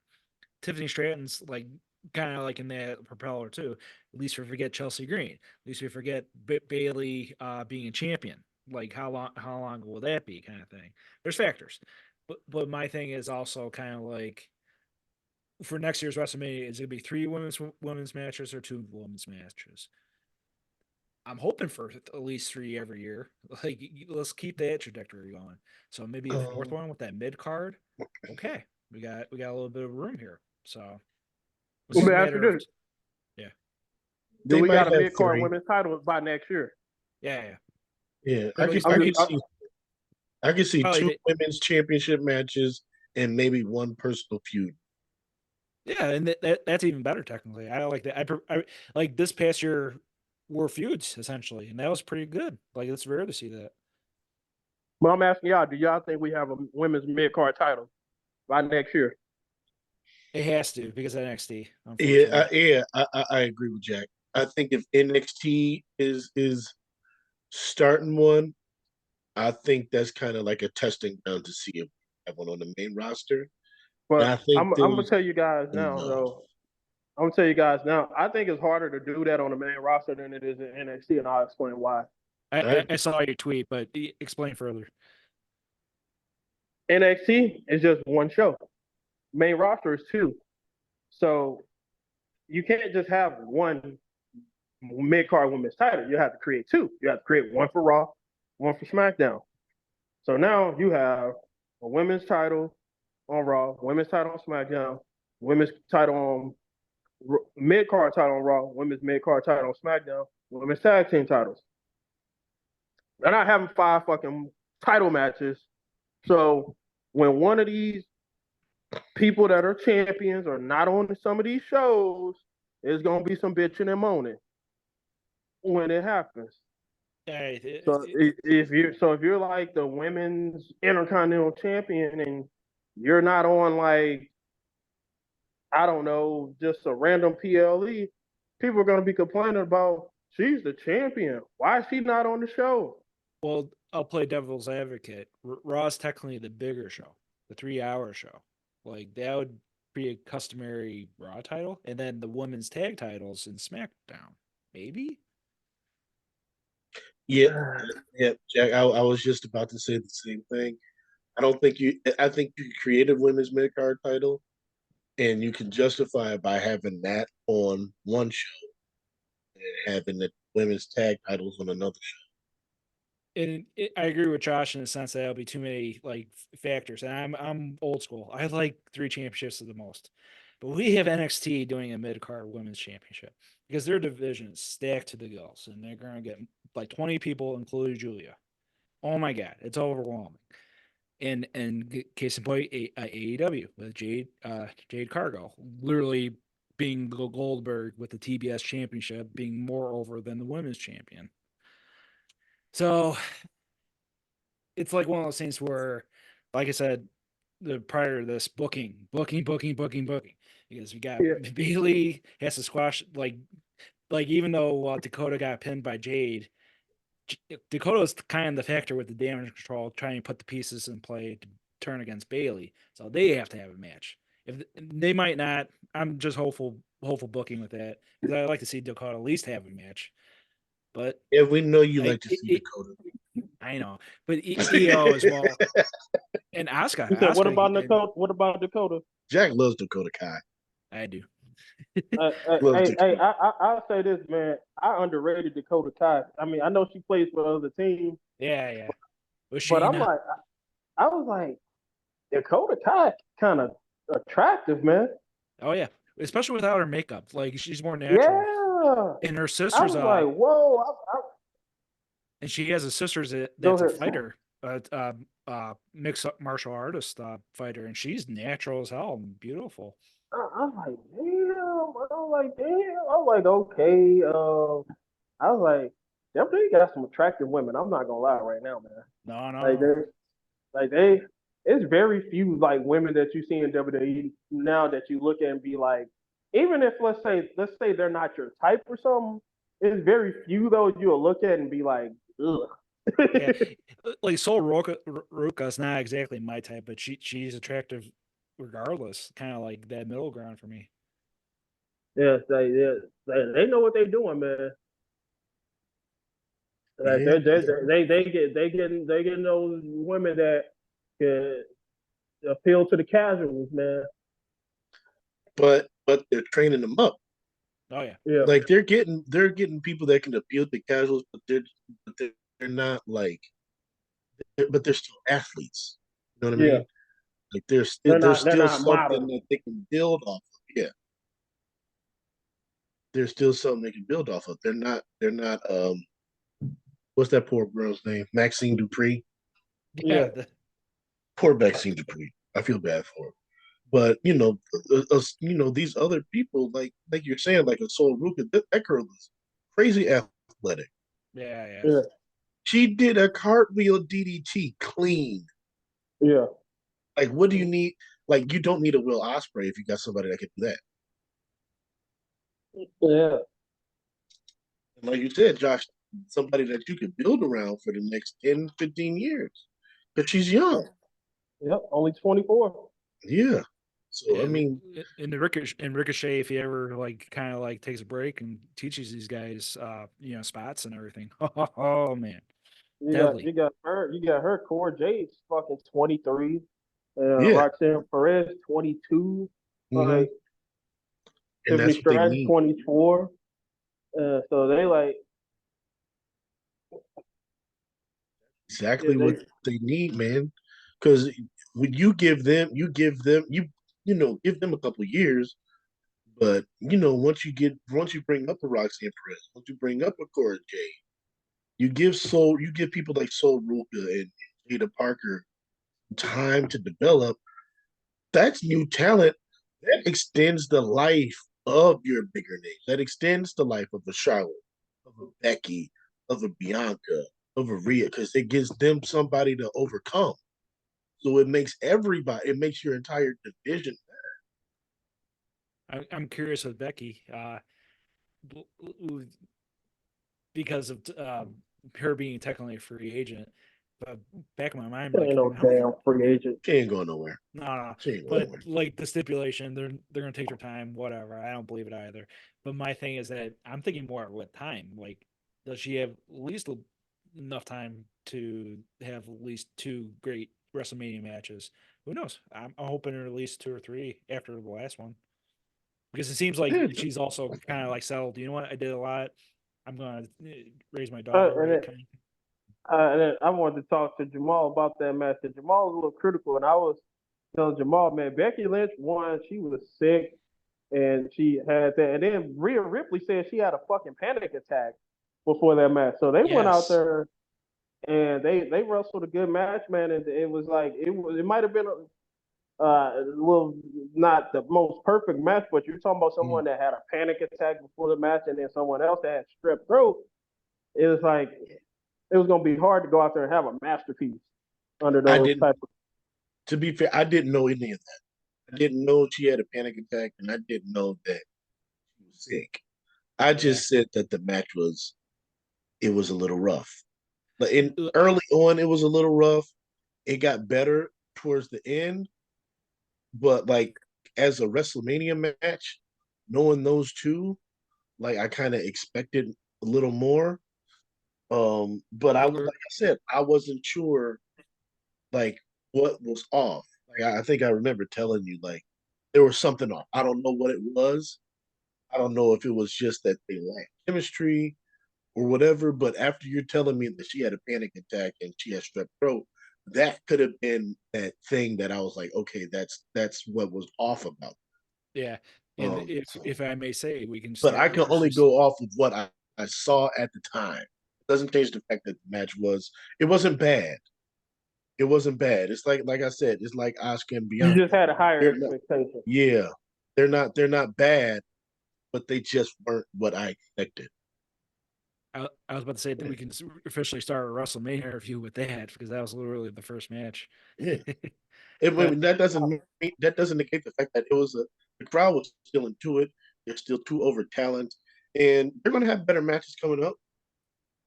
Tiffany Stratton's like kind of like in that propeller too. At least we forget Chelsea Green. At least we forget Bailey being a champion. Like how long will that be? Kind of thing. There's factors, but my thing is also kind of like for next year's WrestleMania, is it gonna be three women's matches or two women's matches? I'm hoping for at least 3 every year. Like, let's keep that trajectory going. So maybe a fourth one with that mid card. Okay, we got a little bit of room here. So it's Let just me a ask you matter of this: yeah, do They we might got a have mid card 3. women's title by next year? yeah. Yeah, Or at least I can see probably 2 women's championship matches and maybe 1 personal feud. yeah, and that's even better technically. I like that. I like this past year were feuds essentially, and that was pretty good. Like it's rare to see that. But I'm asking y'all: do y'all think we have a women's mid card title by next year? It has to because of NXT, Yeah, unfortunately. I agree with Jack. I think if NXT is starting one, I think that's kind of like a testing ground to see if we have one on the main roster. And But I think I'm gonna tell you guys now, no. though. I'm gonna tell you guys now. I think it's harder to do that on the main roster than it is in NXT, and I'll explain why. I saw your tweet, but explain further. NXT is just one show. Main roster is 2. So you can't just have one mid card women's title. You have to create 2. You have to create one for Raw, one for SmackDown. So now you have a women's title on Raw, women's title on SmackDown, women's title on mid card title on Raw, women's mid card title on SmackDown, women's tag team titles. They're not having 5 fucking title matches. So when one of these people that are champions are not on some of these shows, there's gonna be some bitching and moaning when it happens. So if you're like the women's intercontinental champion and you're not on, like, I don't know, just a random PLE, people are gonna be complaining about, she's the champion. Why is she not on the show? Well, I'll play devil's advocate. Raw is technically the bigger show, the 3 hour show. Like that would be a customary Raw title, and then the women's tag titles in SmackDown, maybe. Yeah, yeah, Jack. I was just about to say the same thing. I think you create a women's mid card title, and you can justify it by having that on one show and having the women's tag titles on another show. And I agree with Josh in the sense that there'll be too many like factors. And I'm old school. I like 3 championships the most, but we have NXT doing a mid card women's championship because their division is stacked to the gills, and they're going to get like 20 people, including Julia. Oh my god, it's overwhelming. And case in point, AEW with Jade Cargill, literally being Goldberg with the TBS championship, being more over than the women's champion. So it's like one of those things where, like I said, the prior to this, booking, because we got Yeah. Bailey has to squash like even though Dakota got pinned by Jade, Dakota's kind of the factor with the damage control, trying to put the pieces in play to turn against Bailey. So they have to have a match. If they might not, I'm just hopeful booking with that because I like to see Dakota at least have a match. But Yeah, we know you like to see it, Dakota. I know, but EO as well, and Asuka. You said, what Asuka, about Dakota? What about Dakota? Jack loves Dakota Kai. I do. Loves Hey, Dakota. I'll say this, man. I underrated Dakota Kai. I mean, I know she plays for other teams, Yeah. Was but she I'm not? like, I was like, Dakota Kai kind of attractive, man. Oh yeah, especially without her makeup. Like she's more natural. Yeah. And her I sister's was like, whoa. and she has a sister's Go that's a ahead. fighter, mixed up martial artist fighter, and she's natural as hell and beautiful. I'm like, damn. I'm like, damn. I'm like, okay. I was like, them they got some attractive women. I'm not gonna lie right now, man. Like No. they, it's very few like women that you see in WWE now that you look at and be like, even if let's say they're not your type or something, it's very few though you'll look at and be like, ugh. Yeah, like Sol Ruka is not exactly my type, but she's attractive regardless. Kind of like that middle ground for me. Yeah, they know what they're doing, man. Like Yeah, they getting those women that can appeal to the casuals, man. but they're training them up. Oh yeah. Yeah. Like they're getting people that can appeal to casuals, but they're not like, but they're still athletes. You know what I Yeah. mean? Like there's They're still not something models. that they can build off of. Yeah, there's still something they can build off of. They're not what's that poor girl's name? Maxine Dupree. Yeah. Yeah. Poor Maxine Dupree. I feel bad for her. But these other people, like you're saying, like a Soul Ruka, that girl is crazy athletic. Yeah. Yeah. She did a cartwheel DDT clean. Yeah. Like, what do you need? Like, you don't need a Will Ospreay if you got somebody that can do that. Yeah. And like you said, Josh, somebody that you can build around for the next 10, 15 years. Because she's young. Yep. Only 24. Yeah. So, I Yeah, mean, Ricochet, if he ever like kind of like takes a break and teaches these guys, spots and everything. Oh man, deadly. You got her. Cora Jade's fucking 23. yeah. Roxanne Perez 22. Hmm. Like And Tiffany that's what they Stratton need. 24. So they like yeah Exactly they what they need, man. Because when give them a couple years. But once you bring up a Roxanne Perez, once you bring up a Cora Jade, you give people like Soul Ruka and Jada Parker time to develop. That's new talent. That extends the life of your bigger names. That extends the life of a Charlotte, of a Becky, of a Bianca, of a Rhea, because it gives them somebody to overcome. So it makes your entire division. I'm curious with Becky, because of her being technically a free agent. But back in my mind, ain't like, no damn free agent. She ain't going nowhere. no. She ain't going But nowhere. like the stipulation, they're gonna take their time, whatever. I don't believe it either. But my thing is that I'm thinking more with time. Like, does she have at least enough time to have at least two great WrestleMania matches? Who knows? I'm hoping at least two or three after the last one, because it seems like Yeah, she's also kind of like settled. You know what? I did a lot. I'm gonna raise my Uh, daughter and right. then, Kind of. and then I wanted to talk to Jamal about that match. And Jamal was a little critical, and I was telling Jamal, man, Becky Lynch won. She was sick, and she had that. And then Rhea Ripley said she had a fucking panic attack before that match. So they went out Yes. there and they wrestled a good match, man. And it was like it might have been a little not the most perfect match, but you're talking about mm, someone that had a panic attack before the match, and then someone else that had strep throat. It was like it was gonna be hard to go out there and have a masterpiece under I those didn't. type of. To be fair, I didn't know any of that. I didn't know she had a panic attack, and I didn't know that she was sick. I Yeah. just said that the match was a little rough. But in Uh, early on, it was a little rough. It got better towards the end, but like as a WrestleMania match, knowing those two, like I kind of expected a little more. But like I said, I wasn't sure like what was off. Like I think I remember telling you like there was something off. I don't know what it was. I don't know if it was just that they lacked chemistry or whatever. But after you're telling me that she had a panic attack and she had strep throat, that could have been that thing that I was like, okay, that's what was off about. Yeah, and So, if I may say, we can but start I can only officially. go off of what I saw at the time. It doesn't change the fact that the match it wasn't bad. It wasn't bad. It's like I said, it's like Oscar and You Bianca. just had a higher They're not, expectation. yeah, they're not bad, but they just weren't what I expected. I was about to say that we can officially start a WrestleMania review with that, because that was literally the first match. Yeah. I But mean, that doesn't negate the fact that the crowd was still into it. They're still two over talent, and they're going to have better matches coming up.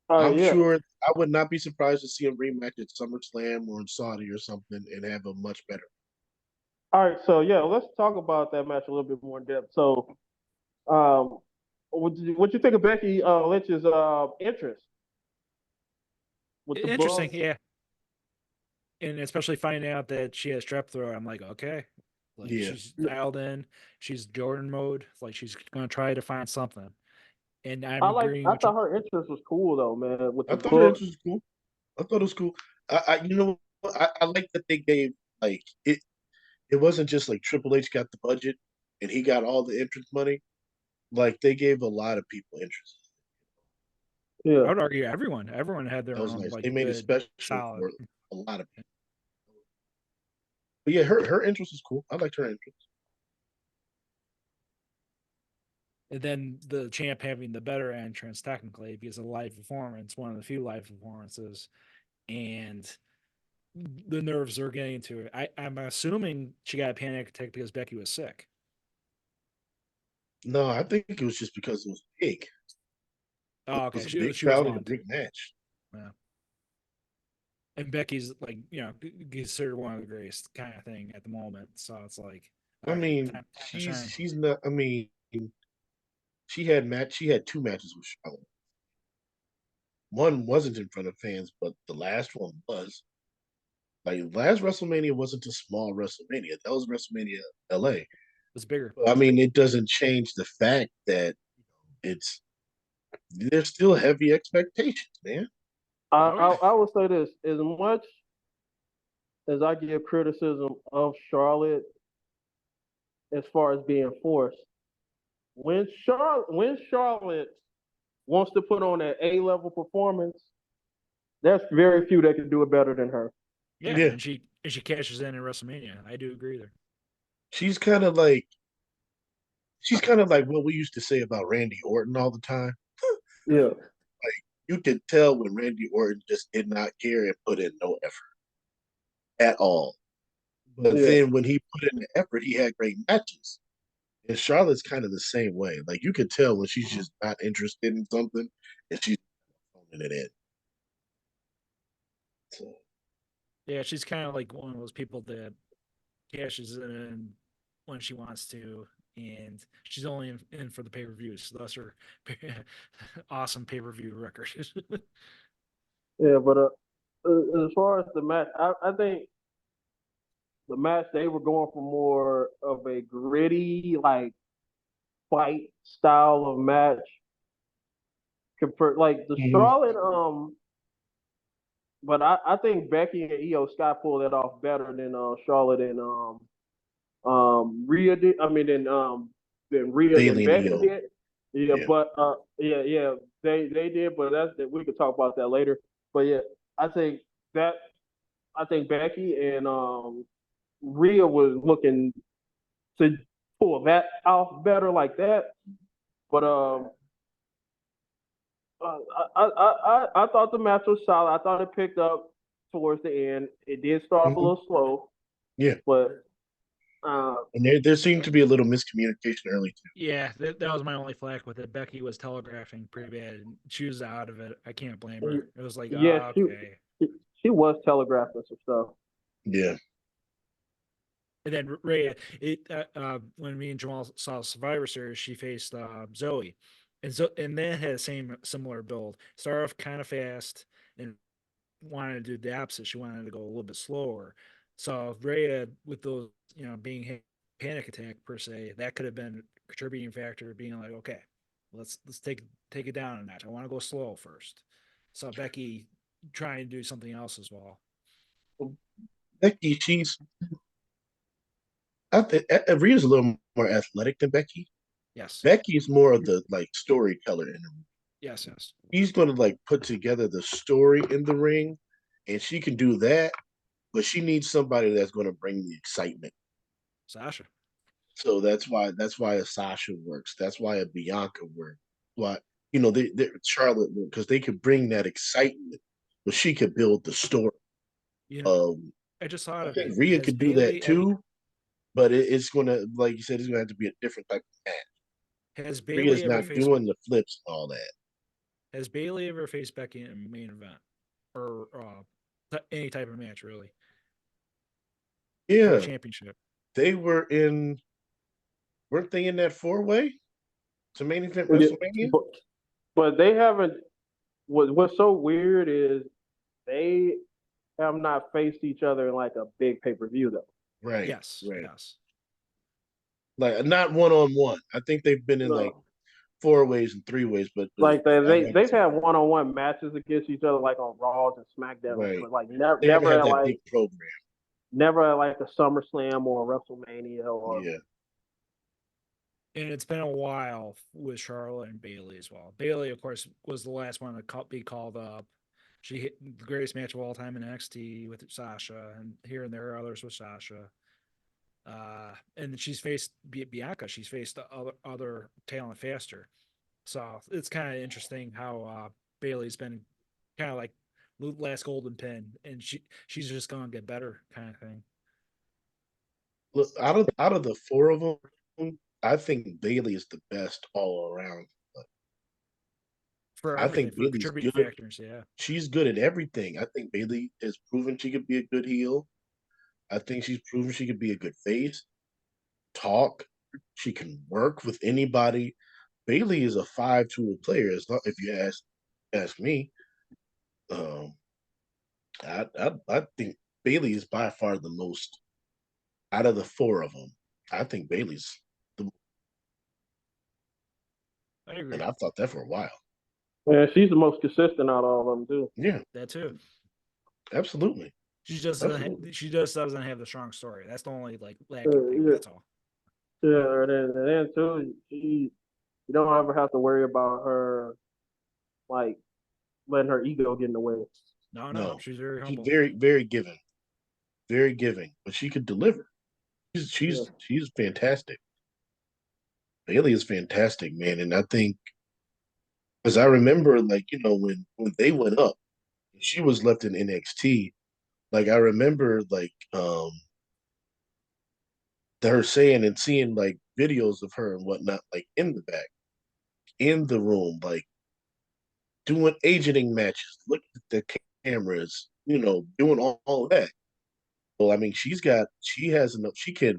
I'm Yeah. sure. I would not be surprised to see a rematch at SummerSlam or in Saudi or something, and have a much better. All right. So yeah, let's talk about that match a little bit more in depth. So, um, what you think of Becky Lynch's interest with the interesting, book? yeah. And especially finding out that she has strep throat, I'm like, okay, Like Yeah. she's dialed in. She's Jordan mode. Like she's gonna try to find something. And I'm agreeing I with you. thought her interest was cool though, man. With I the thought her book, interest was cool. I thought it was cool. You know, I like that they gave like it. It wasn't just like Triple H got the budget and he got all the entrance money. Like they gave a lot of people interest. I yeah. would argue everyone had That their was own nice. like They made it good special solid. for a lot of people. But yeah, her interest was cool. I liked her interest. And then the champ having the better entrance technically because of live performance, one of the few live performances, and the nerves are getting to it. I'm assuming she got a panic attack because Becky was sick. No, I think it was just because it was big. Oh, It okay. was a She big was crowd and a lumped. big match. Yeah. And Becky's like, considered one of the greatest kind of thing at the moment. So it's like, I all right, mean, time to shine. she's not. I mean, she had two matches with Charlotte. One wasn't in front of fans, but the last one was. Like last WrestleMania wasn't a small WrestleMania. That was WrestleMania LA. It's bigger. I mean, it doesn't change the fact that it's there's still heavy expectations, man. Oh, yeah. I would say this: as much as I give criticism of Charlotte as far as being forced, when Charlotte wants to put on an A level performance, there's very few that can do it better than her. Yeah, Yeah. and she cashes in WrestleMania. I do agree there. She's kind of like what we used to say about Randy Orton all the time. Yeah, Like you could tell when Randy Orton just did not care and put in no effort at all. But yeah. then when he put in the effort, he had great matches. And Charlotte's kind of the same way. Like you could tell when she's just not interested in something and she's phoning it in. So Yeah, she's kind of like one of those people that cashes in when she wants to, and she's only in for the pay per views. So that's her awesome pay per view record. Yeah, but as far as the match, I think the match they were going for more of a gritty, like fight style of match compared like the Mhm. Charlotte. But I think Becky and Io Sky pulled that off better than Charlotte and Rhea did. I mean, than Rhea and Bailey and Becky Io. did. Yeah, Yeah. but yeah, they did. But we could talk about that later. But yeah, I think that I think Becky and Rhea was looking to pull that off better like that. But I thought the match was solid. I thought it picked up towards the end. It did start off a Mhm. little slow, Yeah. but And there seemed to be a little miscommunication early too. Yeah, that was my only flack with it. Becky was telegraphing pretty bad, and she was out of it. I can't blame her. It was like, yeah, okay. she was telegraphing some stuff. Yeah. And then Rhea, when me and Jamal saw Survivor Series, she faced Zoe, and that had the same similar build. Started off kind of fast and wanted to do the opposite. She wanted to go a little bit slower. So Rhea, with those, being panic attack per se, that could have been a contributing factor. Being like, okay, let's take it down a notch. I want to go slow first. So Becky trying to do something else as well. Becky, I think Rhea's a little more athletic than Becky. Yes, Becky's more of the like storyteller in the ring. yes, yes. She's gonna like put together the story in the ring, and she can do that, but she needs somebody that's gonna bring the excitement. Sasha. So that's why a Sasha works. That's why a Bianca works. Why they Charlotte because they could bring that excitement, but she could build the story. You know, Um, I just thought I of think it. Rhea Has could do that Bailey ever too, but it's gonna, like you said, it's gonna have to be a different type of match. has Bailey Rhea's ever not faced doing the flips and all that. has Bailey ever faced Becky in a main event or any type of match really for the Yeah, championship? they weren't they in that 4-way to main event Yeah, WrestleMania? but they haven't. What's so weird is they have not faced each other in like a big pay per view though. Right, Yes, right. yes. Like not 1-on-1. I think they've been in like No. 4 ways and 3 ways, but Like I they've haven't seen had one-on-one matches against each other, like on Raws and SmackDown, right. but like They haven't never had at that like big program. never at like a SummerSlam or a WrestleMania or Yeah. And it's been a while with Charlotte and Bailey as well. Bailey, of course, was the last one to be called up. She hit the greatest match of all time in NXT with Sasha, and here and there others with Sasha. And she's faced Bianca. She's faced the other talent faster. So it's kind of interesting how Bailey's been kind of like last golden pin, and she's just gonna get better, kind of thing. Look, out of the 4 of them, I think Bailey is the best all around. For I everything, think for Bailey's contributing good. factors, yeah. She's good at everything. I think Bailey has proven she could be a good heel. I think she's proven she could be a good face, talk. She can work with anybody. Bailey is a 5-tool player. As long, if you ask me, um, I think Bailey is by far the most out of the 4 of them. I think Bailey's the, I agree. and I've thought that for a while. yeah, she's the most consistent out of all of them too. Yeah, That too. absolutely. She just she just doesn't have the strong story. That's the only like lacking thing. Yeah, That's all. yeah, and then too, you don't ever have to worry about her like letting her ego get in the way. No, she's very She's humble. very giving, but she could deliver. Yeah. She's fantastic. Bailey is fantastic, man, and I think because I remember like when they went up, she was left in NXT. Like I remember like her saying and seeing like videos of her and whatnot, like in the back, in the room, like doing agenting matches, looking at the cameras, doing all of that. Well, I mean, she has enough. She can.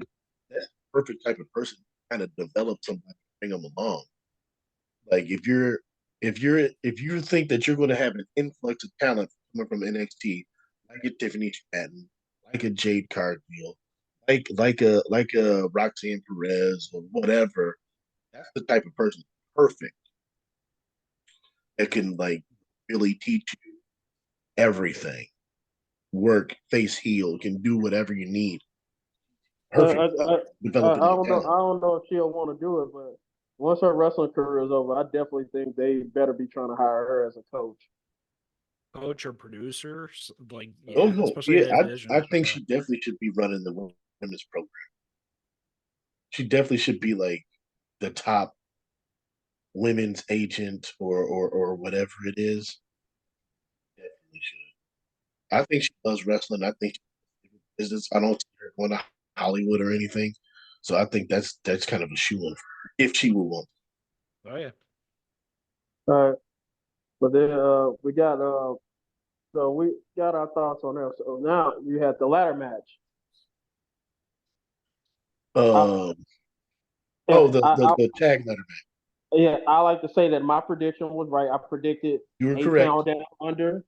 That's the perfect type of person to kind of develop somebody, bring them along. Like if you think that you're going to have an influx of talent coming from NXT, like a Tiffany Stratton, like a Jade Cargill, like a Roxanne Perez or whatever, that's the type of person perfect that can like really teach you everything. Work, face, heel, can do whatever you need. I, Perfect I, developing that I talent. don't know if she'll want to do it, but once her wrestling career is over, I definitely think they better be trying to hire her as a coach. Coach or producer, like Oh yeah, no, especially yeah, that I vision. think Yeah. she definitely should be running the women's program. She definitely should be like the top women's agent or whatever it is. Definitely should. I think she loves wrestling. I think business. I don't see her going to Hollywood or anything. So I think that's kind of a shoe in for her if she will want. Oh yeah. All right, but then we got our thoughts on that. So now you had the ladder match. I, Um. Oh, and the tag letter match. yeah, I like to say that my prediction was right. I predicted You were a correct. count down under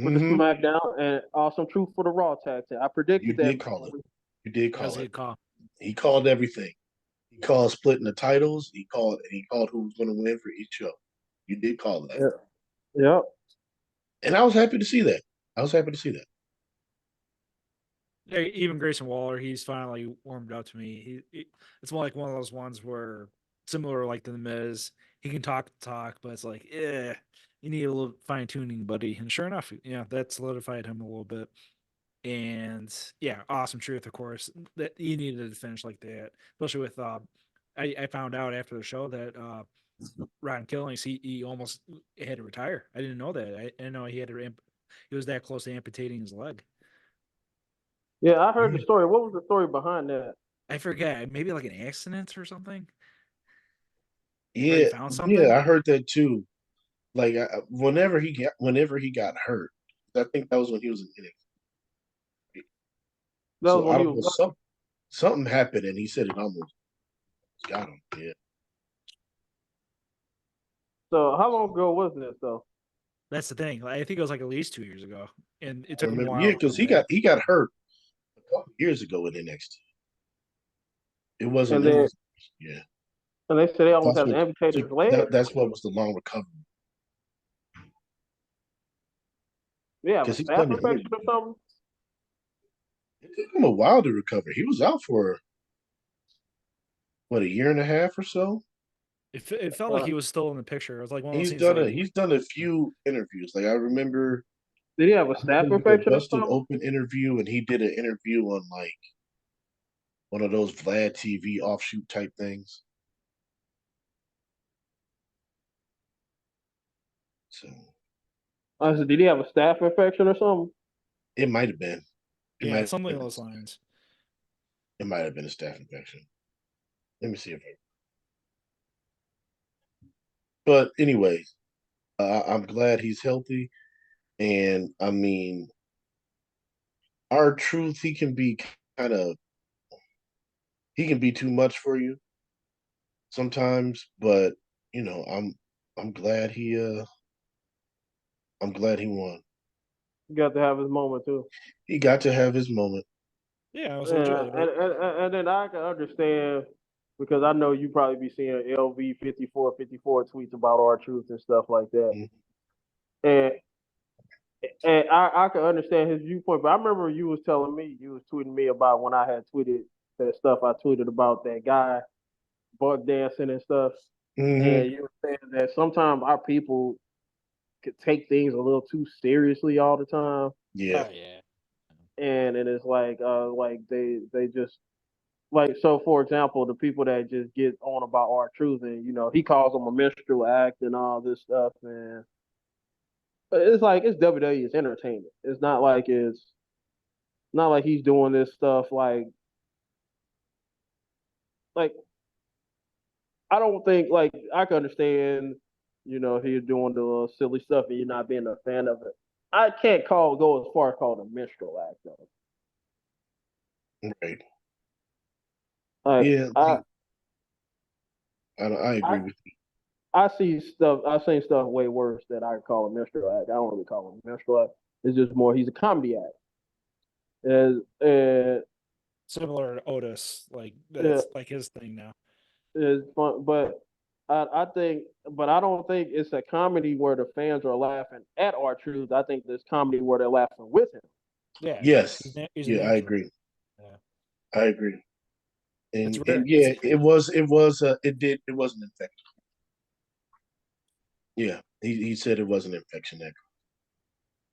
for the Hmm. SmackDown and Awesome Truth for the Raw tag team. I You predicted that did call before it. we. You did That was call a it. good call. He called everything. He called splitting the titles. He called who was going to win for each show. You did call that, Yeah. Yep. and I was happy to see that. I was happy to see that. Yeah, even Grayson Waller, he's finally warmed up to me. It's more like one of those ones where similar like to the Miz, he can talk the talk, but it's like, yeah, you need a little fine tuning, buddy. And sure enough, yeah, that solidified him a little bit. And yeah, awesome truth, of course, that he needed to finish like that, especially with I found out after the show that Ron Killings he almost had to retire. I didn't know that. I didn't know he had to he was that close to amputating his leg. Yeah, I heard the story. What was the story behind that? I forget, maybe like an accident or something. Or they Yeah, found yeah, something. I heard that too. Like whenever he got hurt, I think that was when he was in NXT. That was So when I he don't know was. something happened, and he said it almost got him. Yeah, So how long ago was this though? That's the thing. I think it was like at least 2 years ago, and it I took him a remember. Yeah, while to because come back. he got hurt a couple years ago in NXT. It wasn't. And It then was. Yeah. And they said they almost That's had to what amputate his leg. that's what was the long recovery. Yeah, a Because he's staph done it. infection or something. It took him a while to recover. He was out for what, a year and a half or so. It felt like he was still in the picture. It was like one of those He's things. done Like, he's done a few interviews. Like I remember Did he have a he staph did the infection or Busted something? Open interview, and he did an interview on like one of those Vlad TV offshoot type things. So I said, did he have a staph infection or something? it might have been. yeah, something along those lines. It might have been a staph infection. Let me see if I. But anyway, I'm glad he's healthy, and I mean, R-Truth, he can be kind of he can be too much for you sometimes, but you know, I'm glad I'm glad he won. He got to have his moment too. He got to have his moment. Yeah, it was Yeah, legit. and then I can understand because I know you probably be seeing LV 54 tweets about R-Truth and stuff like that. Mhm. And I can understand his viewpoint, but I remember you was telling me, you was tweeting me about when I had tweeted that stuff I tweeted about that guy bug dancing and stuff. Mhm. And you were saying that sometimes our people could take things a little too seriously all the time. Yeah. Oh yeah. And it's like they just like, so for example, the people that just get on about R-Truth and he calls them a minstrel act and all this stuff, and it's like it's WWE, it's entertainment. It's not like he's doing this stuff like I don't think like I can understand, he's doing the silly stuff and you're not being a fan of it. I can't go as far as call it a minstrel act though. Right. Like Yeah. I I agree I with you. I've seen stuff way worse that I call a minstrel act. I don't really call him a minstrel act. It's just more he's a comedy act. And Similar to Otis, like yeah, that's like his thing now. it's fun, but I don't think it's a comedy where the fans are laughing at R-Truth. I think there's comedy where they're laughing with him. Yeah, Yes. he's a Yeah, I natural. agree. Yeah, I agree. it's And rare. yeah, it was it was an infection. Yeah, he said it was an infection. That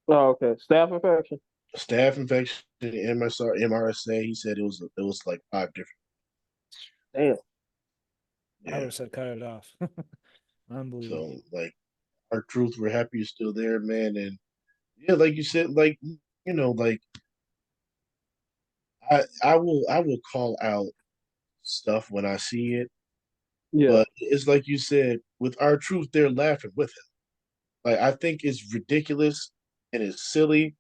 Oh, okay. Staph infection. staph infection, MRSA. He said it was like 5 different. Damn. I would Yeah. have said cut it off. Unbelievable. So like R-Truth, we're happy you're still there, man. And yeah, like you said, like like I will call out stuff when I see it, Yeah. but it's like you said, with R-Truth, they're laughing with him. Like I think it's ridiculous and it's silly,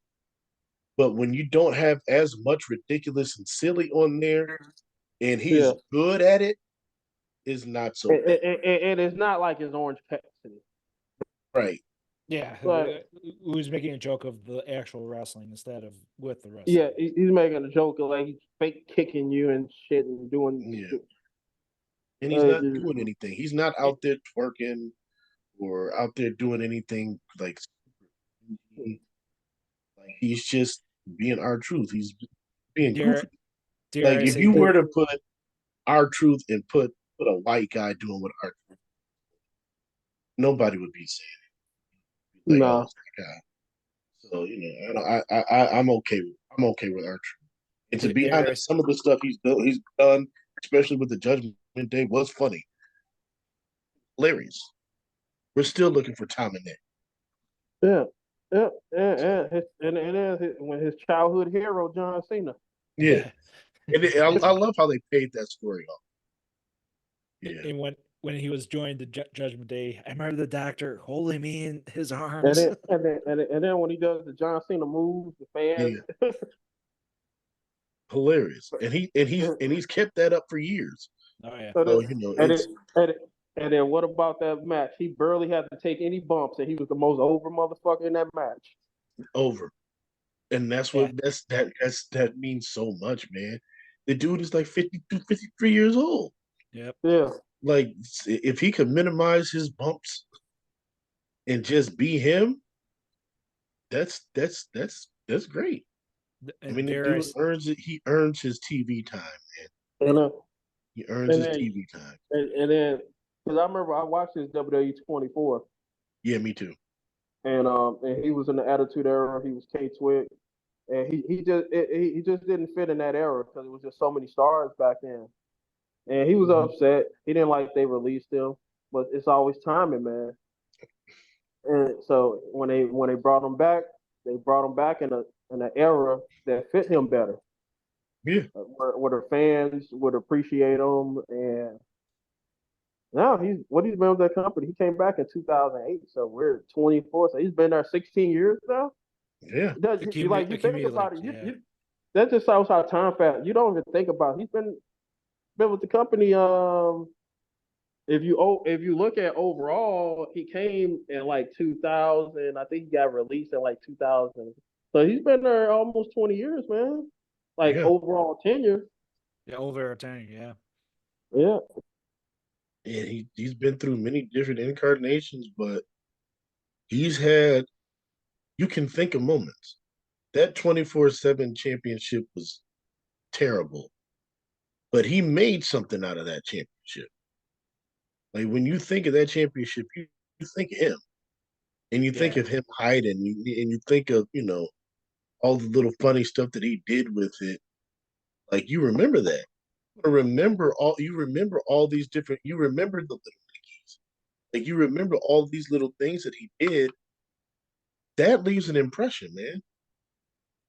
but when you don't have as much ridiculous and silly on there, and Yeah. he's good at it, is not so bad. And it's not like it's Orange Cassidy. Right. Yeah, But who's making a joke of the actual wrestling instead of with the wrestling. yeah, he's making a joke of like he's fake kicking you and shit and doing. Yeah. And he's not Just, doing anything. He's not out there twerking or out there doing anything like he's just being R-Truth. He's being Dare goofy. dare Like I if say you were to put R-Truth and put a white guy doing what R-Truth, nobody would be saying it. Like, oh, nah. it's that guy. So I'm okay with R-Truth. And to be dare I honest, some of the stuff he's done, especially with the Judgment Day, was funny, hilarious. We're still looking for Tom and Nick. Yeah. Yeah. When his childhood hero John Cena. Yeah, and I love how they paid that story off. Yeah, and when he was joined the Judgment Day, I remember the doctor holding me in his And arms. then when he does the John Cena moves, the fans. yeah, hilarious. And he's kept that up for years. Oh yeah. So and, it's it, and, it, and then what about that match? He barely had to take any bumps, and he was the most over motherfucker in that match. over. And that's Yeah. that means so much, man. The dude is like 52, 53 years old. Yep. Yeah. Like if he could minimize his bumps and just be him, that's great. I And mean, the dare I, dude earns it. He earns his TV time, man. And He earns and his then TV time. and then because I remember I watched his WWE 24, Yeah, me too. and he was in the Attitude Era. He was K Twig, and he just didn't fit in that era because it was just so many stars back then. And he was upset. He didn't like they released him, but it's always timing, man. And so when they brought him back in an era that fit him better, Yeah, where the fans would appreciate him. And now he's been with that company. He came back in 2008, so we're 24. So he's been there 16 years now. yeah, You think Accumulate, about it, yeah. that just shows how time fast. You don't even think about it. He's been with the company. If you look at overall, he came in like 2000. I think he got released in like 2000. So he's been there almost 20 years, man. Like yeah. overall tenure. Yeah, over 10, yeah. Yeah. Yeah, he's been through many different incarnations, but he's had. You can think of moments. That 24/7 championship was terrible, but he made something out of that championship. Like when you think of that championship, you think of him, and you think Yeah. of him hiding, and you think of all the little funny stuff that he did with it. Like you remember that. You remember all these different. You remember the little Nickies. Like you remember all these little things that he did. That leaves an impression, man.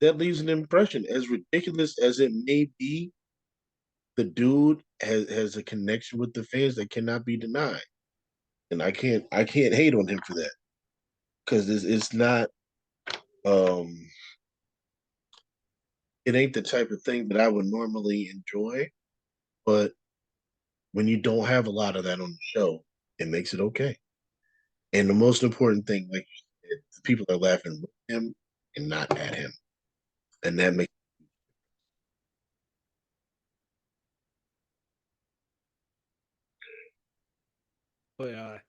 That leaves an impression. As ridiculous as it may be, the dude has a connection with the fans that cannot be denied, and I can't hate on him for that because it's not um it ain't the type of thing that I would normally enjoy, but when you don't have a lot of that on the show, it makes it okay. And the most important thing, like you said, the people are laughing with him and not at him, and that makes. But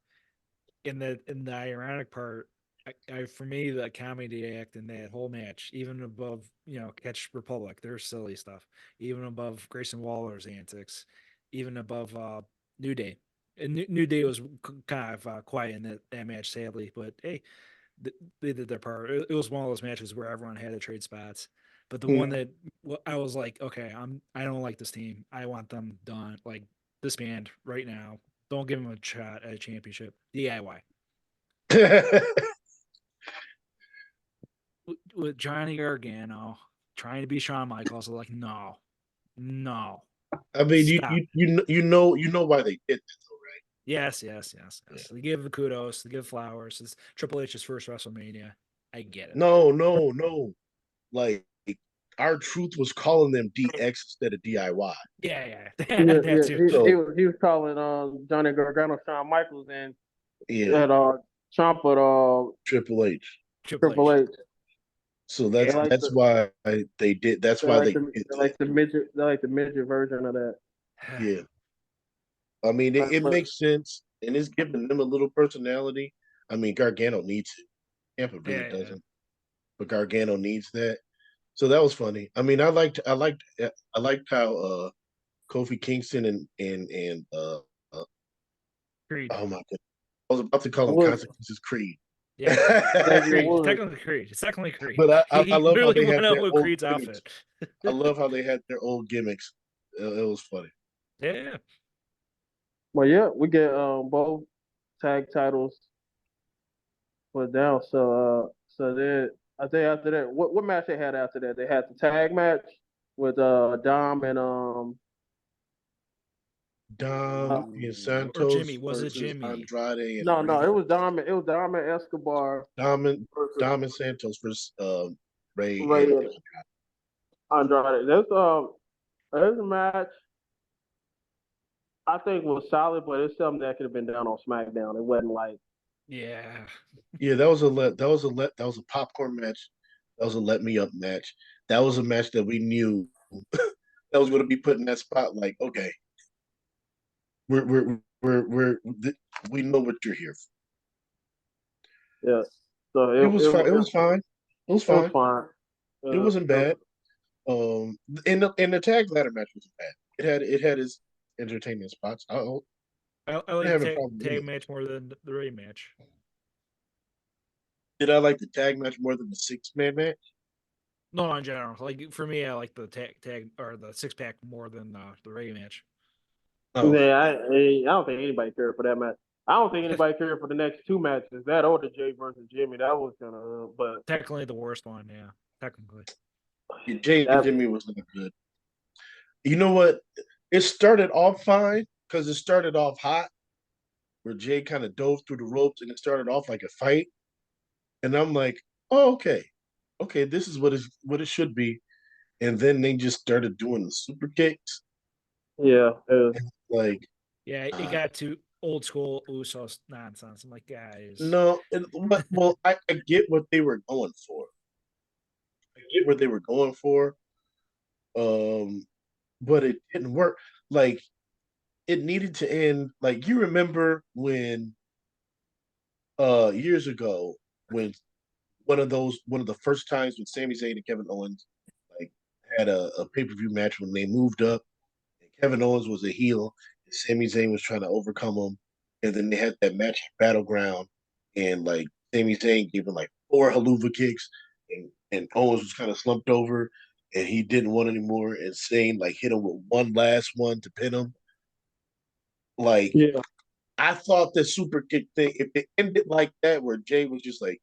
in the ironic part, for me, the comedy act in that whole match, even above Catch Republic, their silly stuff, even above Grayson Waller's antics, even above New Day. And New Day was kind of quiet in that match, sadly. But hey, they did their part. It was one of those matches where everyone had to trade spots. But the one that I was like, okay, I don't like this team. I want them done. Like this band right now. Don't give them a shot at a championship. DIY. With Johnny Gargano trying to be Shawn Michaels, like no, I mean, stop. you know why they did that, though, right? Yes. Yeah. They give the kudos, they give flowers. It's Triple H's first WrestleMania. I get it. No. Like our truth was calling them DX instead of DIY. Yeah, Yeah, that too. So he was calling Johnny Gargano Shawn Michaels and yeah, had Ciampa Triple H. Triple Triple H. H. So They like that's why they did. That's why they did that. they like the midget version of that. Yeah, I mean it But makes sense, and it's giving them a little personality. I mean Gargano needs it. Tampa really Yeah. doesn't, but Gargano needs that. So that was funny. I mean, I liked how Kofi Kingston and Creed. oh my god, I was about to call him Wood, Consequences Creed. Yeah. Xavier Creed. Woods. Technically Creed. It's technically Creed. But I He love how literally they went had out their with old Creed's gimmicks. outfit. I love how they had their old gimmicks. It was funny. Yeah. Well, yeah, we get both tag titles put down. So then I think after that, what match they had after that? They had the tag match with Dom and uh, Dom and Or Jimmy. Santos Was it versus Jimmy? Andrade and no, Ray. It was Dom and Escobar Dom and, versus Dom and Santos versus Ray Ray and and Andrade. There's a match I think was solid, but it's something that could have been done on SmackDown. It wasn't like Yeah. yeah, that was a popcorn match. That was a let me up match. That was a match that we knew that was going to be put in that spot. Like, okay, we know what you're here for. Yeah. So It was fine. It was fine. It was it was fine. fine. It wasn't bad. And the tag ladder match wasn't bad. It had its entertainment spots. I I like have a the problem with tag it. match more than the Ray match. Did I like the tag match more than the 6-man match? No, in general. Like for me, I like the tag or the 6-pack more than the Ray match. Oh, Yeah, I don't think anybody cared for that match. I don't think anybody cared for the next two matches. That or the Jay versus Jimmy. That was gonna, but Technically the worst one, yeah. Technically. Jay and that, Jimmy was not good. You know what? It started off fine because it started off hot, where Jay kind of dove through the ropes and it started off like a fight. And I'm like, oh, okay, this is what it should be. And then they just started doing the super kicks. yeah, Like, Yeah, it got too old school Usos nonsense. I'm like, guys. no, I get what they were going for. I get what they were going for. But it didn't work. Like, it needed to end. Like, you remember when years ago when one of the first times when Sami Zayn and Kevin Owens like had a pay-per-view match when they moved up and Kevin Owens was a heel and Sami Zayn was trying to overcome him, and then they had that match at Battleground, and like Sami Zayn gave him like 4 haluva kicks, and Owens was kind of slumped over and he didn't want anymore, and Zayn like hit him with one last one to pin him. Like, yeah. I thought the super kick thing, if it ended like that, where Jay was just like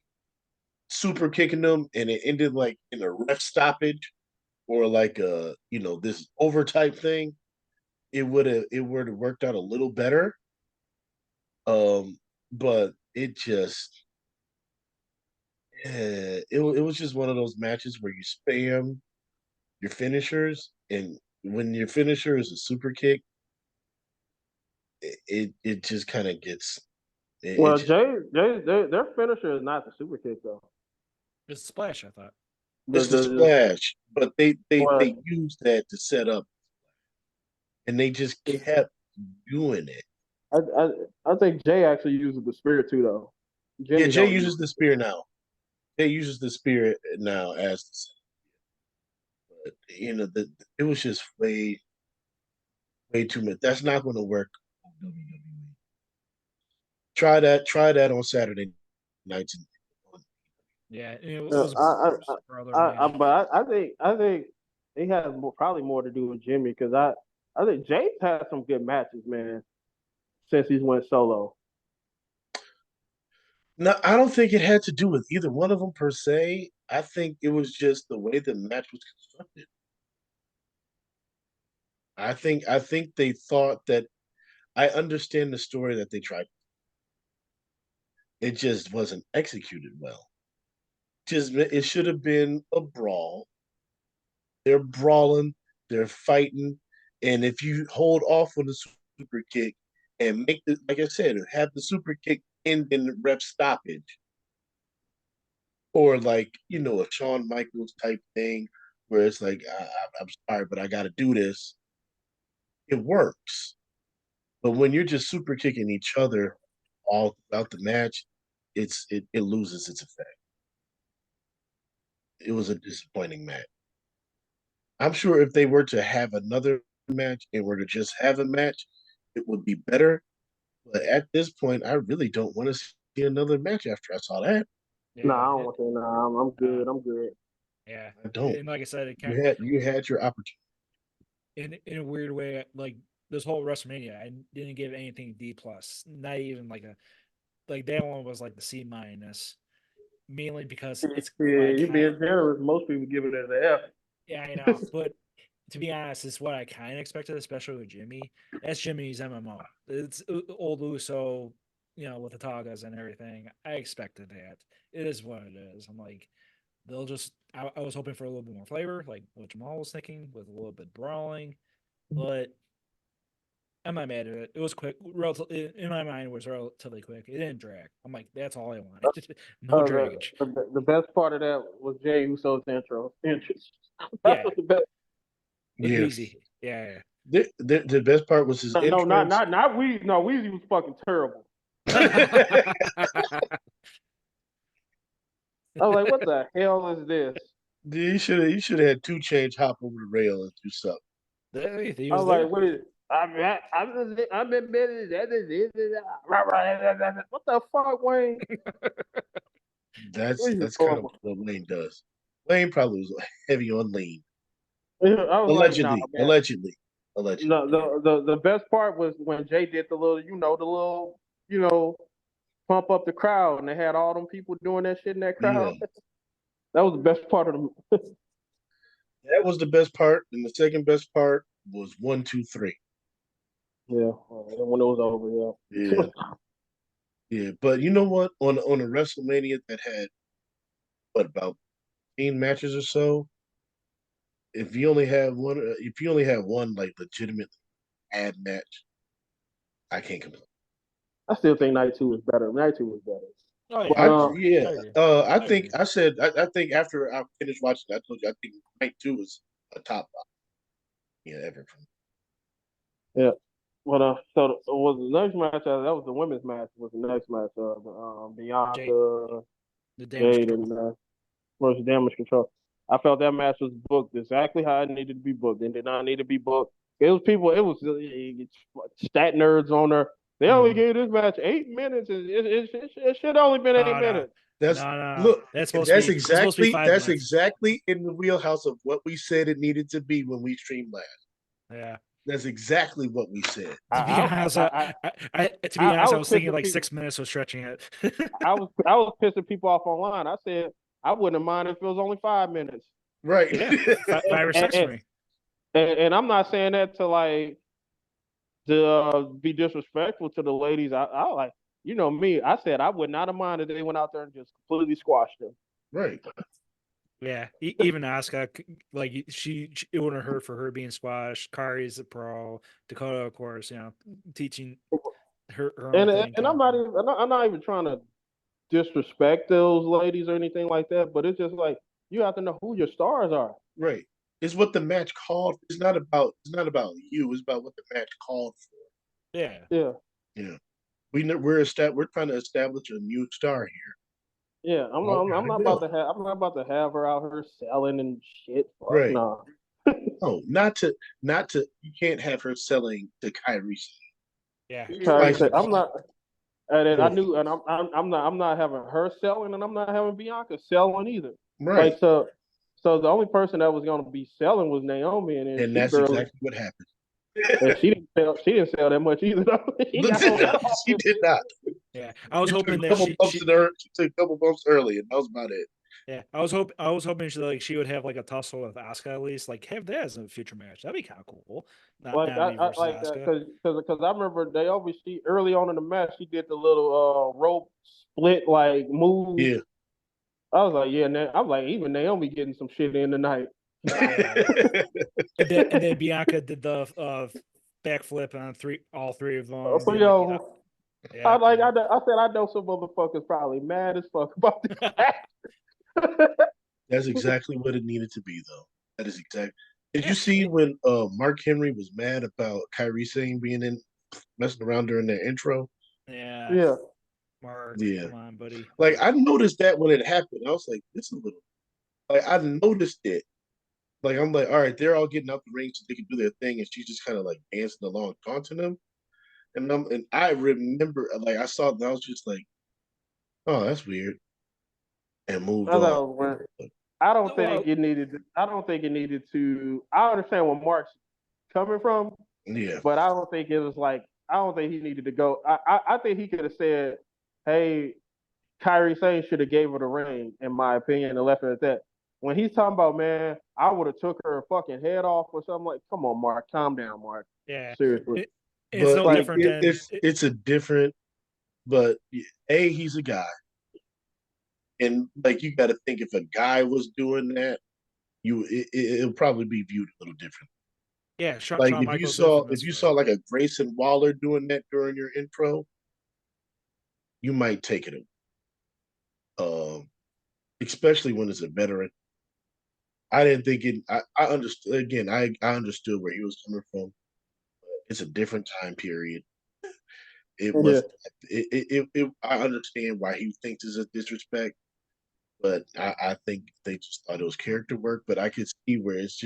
super kicking them and it ended like in a ref stoppage or like a this over type thing, it would have worked out a little better. But it just it was just one of those matches where you spam your finishers, and when your finisher is a super kick, it just kind of gets it Well, just their finisher is not the super kick though. It's a splash, I thought. it's the splash, but they Well, used that to set up, and they just kept doing it. I think Jay actually uses the spear too though. Yeah, Jimmy Jay don't uses use the spear now. Jay uses the spear now as the, but it was just way too much. That's not going to work on WWE. Try that on Saturday nights. Yeah, it Uh, was I, worse for other matches. but I think it has probably more to do with Jimmy because I think Jay's had some good matches, man, since he's went solo. No, I don't think it had to do with either one of them per se. I think it was just the way the match was constructed. I think they thought that I understand the story that they tried. It just wasn't executed well. Just it should have been a brawl. They're brawling, they're fighting, and if you hold off on the super kick and make the like I said, have the super kick end in the ref stoppage, or like a Shawn Michaels type thing where it's like I'm sorry, but I got to do this. It works, but when you're just super kicking each other all throughout the match, it loses its effect. It was a disappointing match. I'm sure if they were to have another match and were to just have a match, it would be better. But at this point, I really don't want to see another match after I saw that. No, I Yeah, don't want to. No, I'm good. I'm good. yeah. I don't. And like I said, it kind You had your opportunity. in a weird way, like this whole WrestleMania, I didn't give anything D plus. Not even like that one was like the C minus, mainly because it's Yeah, what I you kind. being generous. Most people give it as an F. Yeah, I know, but to be honest, it's what I kind of expected, especially with Jimmy. That's Jimmy's MMO. It's old Uso, with the Tagas and everything. I expected that. It is what it is. I'm like, they'll just. I was hoping for a little bit more flavor, like what Jamaal was thinking, with a little bit brawling, but I'm not mad at it. It was quick. In my mind, it was relatively quick. It didn't drag. I'm like, that's all I wanted. No dragage. The best part of that was Jay Uso's intro. That Yeah, was the best. it was Yeah, easy. Yeah, yeah. The best part was his No, entrance. not Weezy. No, Weezy was fucking terrible. I was like, what the hell is this? You should have had 2 Chainz hop over the rail and do something. He I was was there. like, what is? I'm admitted what the fuck, Wayne? That's kind of what Wayne does. Wayne probably was heavy on lean. I was Allegedly, like, nah, man. allegedly. No, the best part was when Jay did the little, pump up the crowd, and they had all them people doing that shit in that crowd. Yeah. That was the best part of the. That was the best part, and the second best part was 1, 2, 3. Yeah, when it was over, Yeah, yeah. But you know what? On a WrestleMania that had about 10 matches or so, if you only have one like legitimate ad match, I can't complain. I still think night 2 was better. Night 2 was better. Oh Well, yeah. I I think agree. I think after I finished watching, I told you I think night 2 was a top 5 ever. Yeah. But so was the next match? That was the women's match. Was the next match? Bianca, The damage Jade, control. and versus Damage Control. I felt that match was booked exactly how it needed to be booked. It did not need to be booked. It was people. It was stat nerds on there. They only gave this match 8 minutes. It should only been 8 minutes. That's No. look. That's supposed to be 5 That's minutes. exactly in the wheelhouse of what we said it needed to be when we streamed last. Yeah. That's exactly what we said. To be honest, I was thinking like 6 minutes was stretching it. I was pissing people off online. I said I wouldn't have minded if it was only 5 minutes. Right. Yeah, 5 or 6 for me. And I'm not saying that to be disrespectful to the ladies. I like, me. I said I would not have minded if they went out there and just completely squashed them. Right. Yeah, even Asuka, like it wouldn't hurt for her being squashed. Kari's a pro. Dakota, of course, teaching her own thing. And I'm not even trying to disrespect those ladies or anything like that. But it's just like you have to know who your stars are. Right. It's what the match called. It's not about you. It's about what the match called for. Yeah. Yeah. Yeah. We're trying to establish a new star here. Yeah, I'm not about to have her out here selling and shit. Fuck, right. Nah. No, not to. You can't have her selling to Kyrie. Yeah. I'm not. And I knew, and I'm not having her selling, and I'm not having Bianca selling either. Right. Like so the only person that was going to be selling was Naomi, and that's exactly what happened. And she didn't sell that much either. She did not. Yeah, I was hoping that she took a couple bumps early, and that was about it. Yeah, I was hoping she would have like a tussle with Asuka at least, like have that as a future match. That'd be kind of cool. I like that because I remember she early on in the match she did the little rope split like move. Yeah, I was like, I'm like even Naomi getting some shit in tonight. and then Bianca did the backflip on all three of them. I said I know some motherfuckers probably mad as fuck about this. That's exactly what it needed to be, though. That is exactly. Did you see when Mark Henry was mad about Kyrie Sane being in messing around during their intro? Yeah. Mark, yeah. Come on, buddy. Like I noticed that when it happened, I was like, "This is a little." Like I noticed it. Like I'm like, all right, they're all getting out the ring so they can do their thing, and she's just kind of like dancing along, taunting them. And I remember, like I saw, and I was just like, "Oh, that's weird," and moved on. I don't think it needed to. I understand where Mark's coming from. Yeah. But I don't think it was like. I don't think he needed to go. I think he could have said, "Hey, Kyrie Sane should have gave her the ring, in my opinion, and left it at that." When he's talking about, man, I would have took her fucking head off or something, like, come on, Mark, calm down, Mark. Yeah, seriously. It's no different than it's a different. But he's a guy, and like you got to think if a guy was doing that, it'll probably be viewed a little different. Yeah, like if you saw like a Grayson Waller doing that during your intro, you might take it. Especially when it's a veteran. I didn't think it. I understood again. I understood where he was coming from, It's a different time period. It Yeah. was. I understand why he thinks it's a disrespect, but I think they just thought it was character work. But I could see where I, it's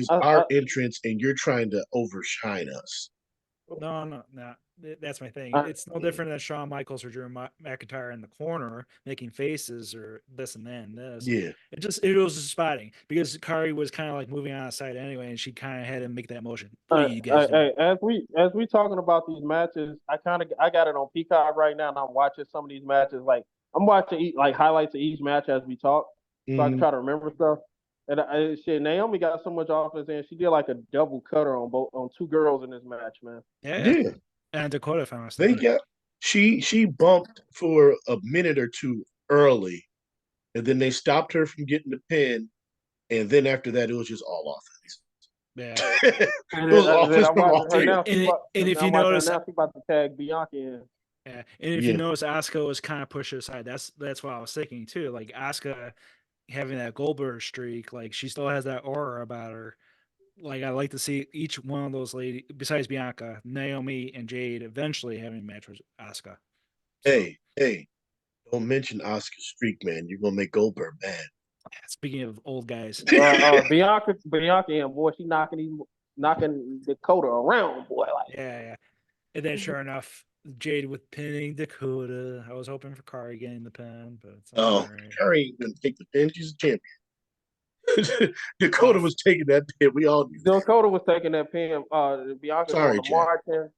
I, our I, entrance, and you're trying to overshine us. No. That's my thing. I, It's no different than Shawn Michaels or Drew McIntyre in the corner making faces or this and that and this. Yeah. It was just spotting because Kari was kind of like moving on the side anyway, and she kind of had to make that motion. What are you guys doing? as we talking about these matches, I got it on Peacock right now, and I'm watching some of these matches. Like I'm watching like highlights of each match as we talk, so I can Mhm. try to remember stuff. And shit, Naomi got so much offense, and she did like a double cutter on two girls in this match, man. Yeah, Yeah. and Dakota found us They there. got she bumped for a minute or two early, and then they stopped her from getting the pin, and then after that it was just all offense. Yeah, It And was then offense I'm from all watching her three of now. them. and if you I'm watching her notice, now. She's about to tag Bianca in. yeah, and if you Yeah. notice, Asuka was kind of pushed aside. That's what I was thinking too. Like Asuka having that Goldberg streak, like she still has that aura about her. Like I like to see each one of those ladies, besides Bianca, Naomi, and Jade, eventually having a match with Asuka. So Hey, don't mention Oscar streak, man. You're gonna make Goldberg mad. speaking of old guys, Bianca, and boy, she knocking Dakota around, boy. Like, yeah. And then sure enough, Jade with pinning Dakota. I was hoping for Kari getting the pin, but it's all Oh, right. Curry ain't gonna take the pin. She's a champion. Well, Dakota was taking that pin. We all knew that. Dakota was taking that pin. Bianca doing Sorry, the Jay. marching.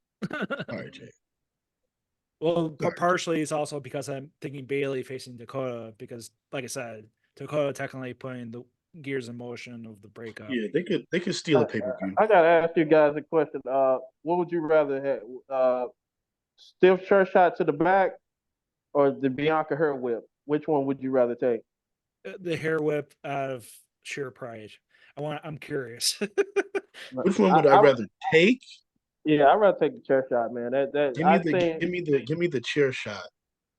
Sorry, Jay. well, Sorry. partially it's also because I'm thinking Bailey facing Dakota because, like I said, Dakota technically putting the gears in motion of the breakup. Yeah, they could steal a pay-per-view. I gotta ask you guys a question. What would you rather have? Stiff chair shot to the back or the Bianca hair whip? Which one would you rather take? The hair whip out of sheer pride. I'm curious. Which one I, would I I rather take? yeah, I'd rather take the chair shot, man. That Give me the chair shot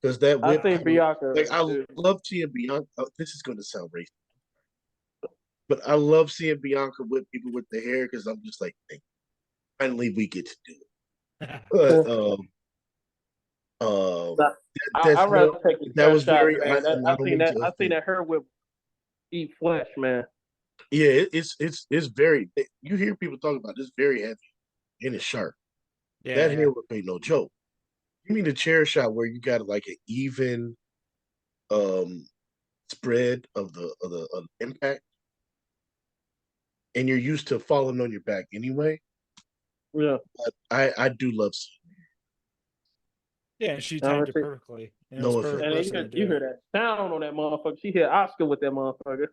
because that I whip. think Bianca. Like I love seeing Bianca. Oh, this is going to sound racist, but I love seeing Bianca whip people with the hair because I'm just like, hey, finally we get to do it. But um, that's I'd rather take the that chair was shot, very man. I don't mean to I seen offend. that hair whip eat flesh, man. Yeah, it's very. You hear people talk about this very heavy and it's sharp. That Yeah. hair whip ain't no joke. You mean the chair shot where you got like an even um spread of the impact, and you're used to falling on your back anyway. Yeah. But I do love Yeah, she I timed it see. perfectly. And it was no perfect offense. And person to you do hear it. that sound on that motherfucker. She hit Oscar with that motherfucker.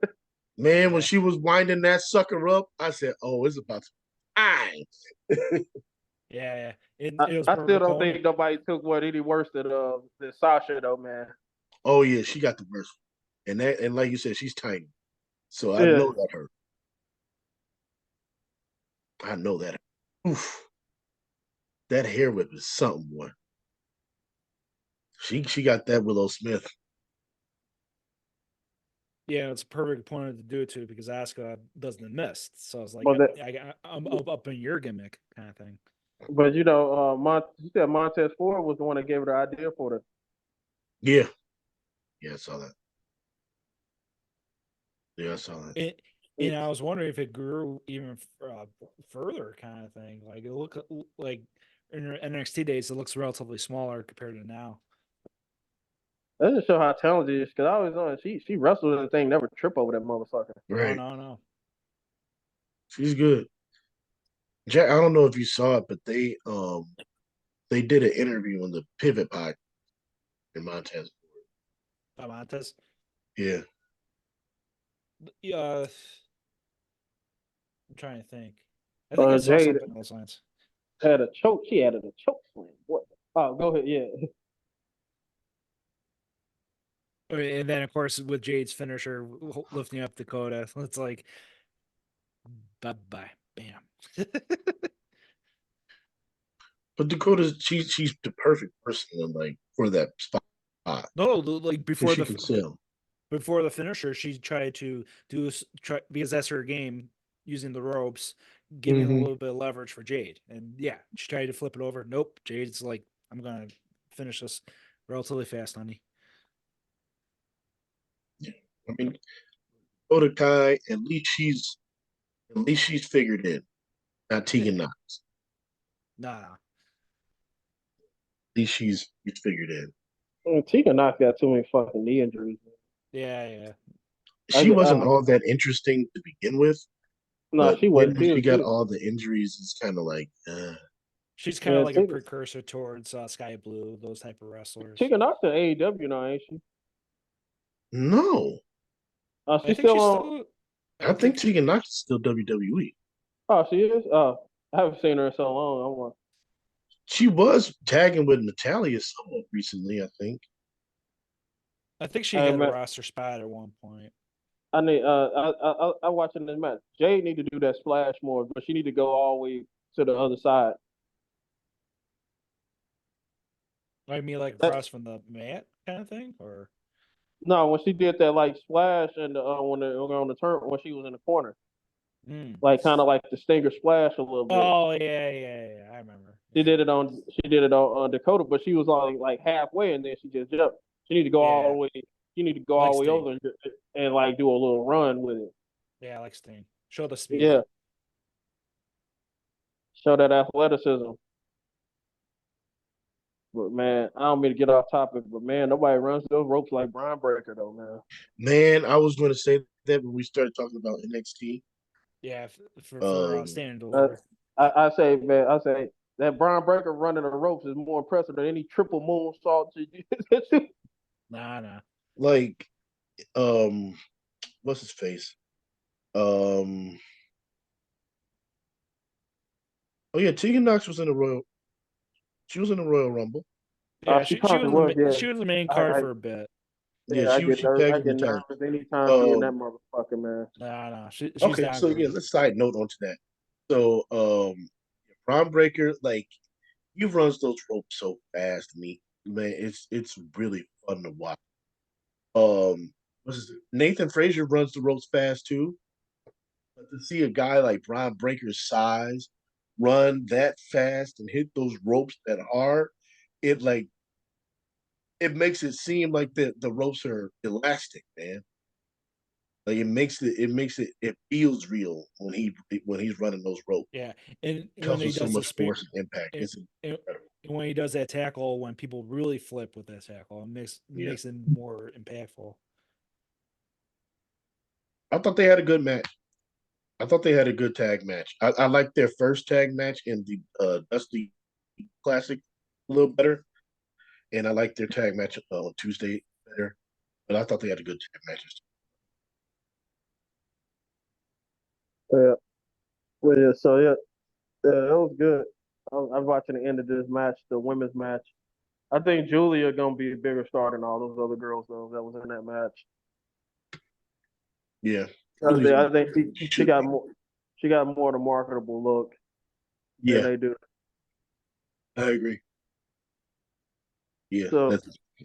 Man, when Yeah. she was winding that sucker up, I said, "Oh, it's about to time." Yeah. It was I still perfect don't tone. think nobody took what any worse than Sasha though, man. Oh yeah, she got the worst one. And like you said, she's tiny, so I Yeah. know that hurt. I know that. Oof, that hair whip is something, boy. She got that Willow Smith. Yeah, it's a perfect opponent to do it to because Asuka doesn't miss. So I was like, But that, I'm up in your gimmick kind of thing. but you said Montez Ford was the one that gave her the idea for the. Yeah, yeah, I saw that. Yeah, I saw that. And I was wondering if it grew even further kind of thing. Like it look like in her NXT days, it looks relatively smaller compared to now. That just show how talented she is. Because I always know she wrestled in the thing, never trip over that motherfucker. Right, No. she's good. Jack, I don't know if you saw it, but they did an interview on the Pivot Pod in Montez. Montez. Yeah, Yeah, I'm trying to think. I think I saw Jade something else lines. had a choke. She added a choke slam. What? Oh, go ahead. Yeah. And then, of course, with Jade's finisher lifting up Dakota, it's like, bye, bam. but Dakota's she's the perfect person like for that spot No, like because she can sell. before the finisher, she tried to do because that's her game using the ropes. giving a little bit of leverage for Jade. And yeah, she tried to flip it over. Nope. Jade's like, I'm gonna finish this relatively fast, honey. Yeah. I mean, Dakota Kai, at least she's figured in. Not Tegan Yeah. Knox. Nah. At least she's figured in. Tegan Knox got too many fucking knee injuries. Yeah. She wasn't all that interesting to begin with, No, but she then wasn't. when she got all the injuries, it's kind of like, She's kind of like a precursor towards Sky Blue, those type of wrestlers. Tegan Knox in AEW now, ain't she? no. She's still on. I think Tegan Knox is still WWE. Oh, she is. Oh, I haven't seen her in so long. She was tagging with Natalia somewhat recently, I think. I think she had a roster spot at one point. I need. I watching this match. Jade need to do that splash more, but she need to go all the way to the other side. I mean, like across from the mat kind of thing, or no, when she did that like splash and when they were on the turn when she was in the corner, like kind of like the Stinger splash a little bit. Oh yeah, I remember. She did it on Dakota, but she was like halfway, and then she just jumped. She need to go all the way. You need to go all the way over and like do a little run with it. Yeah, like Sting. Show the speed. Yeah. Show that athleticism. But man, I don't mean to get off topic, but man, nobody runs those ropes like Brian Breaker though, man. Man, I was going to say that when we started talking about NXT. Yeah, for standing delivery. I say that Brian Breaker running the ropes is more impressive than any triple moonsault. Nah. Like, what's his face? Oh yeah, Tegan Knox was in the Royal. She was in the Royal Rumble. Yeah, she was the main card for a bit. Yeah, I get nervous anytime seeing that motherfucker, man. Nah. She's okay, so yeah, let's side note onto that. So, Braun Breaker, like, he runs those ropes so fast, man. It's really fun to watch. Nathan Frazier runs the ropes fast too. But to see a guy like Braun Breaker's size run that fast and hit those ropes that hard, it makes it seem like the ropes are elastic, man. Like it feels real when he's running those ropes. Yeah, and when he does so much force and impact, it's incredible. And when he does that tackle, when people really flip with that tackle, it makes it more impactful. I thought they had a good match. I thought they had a good tag match. I liked their first tag match in the Dusty Classic a little better, and I liked their tag match on Tuesday better. But I thought they had a good tag matches. Yeah. Well, yeah. So yeah, that was good. I'm watching the end of this match, the women's match. I think Julia gonna be a bigger star than all those other girls though that was in that match. Yeah, I think she got more. She got more of the marketable look than they do. I agree. Yeah, so,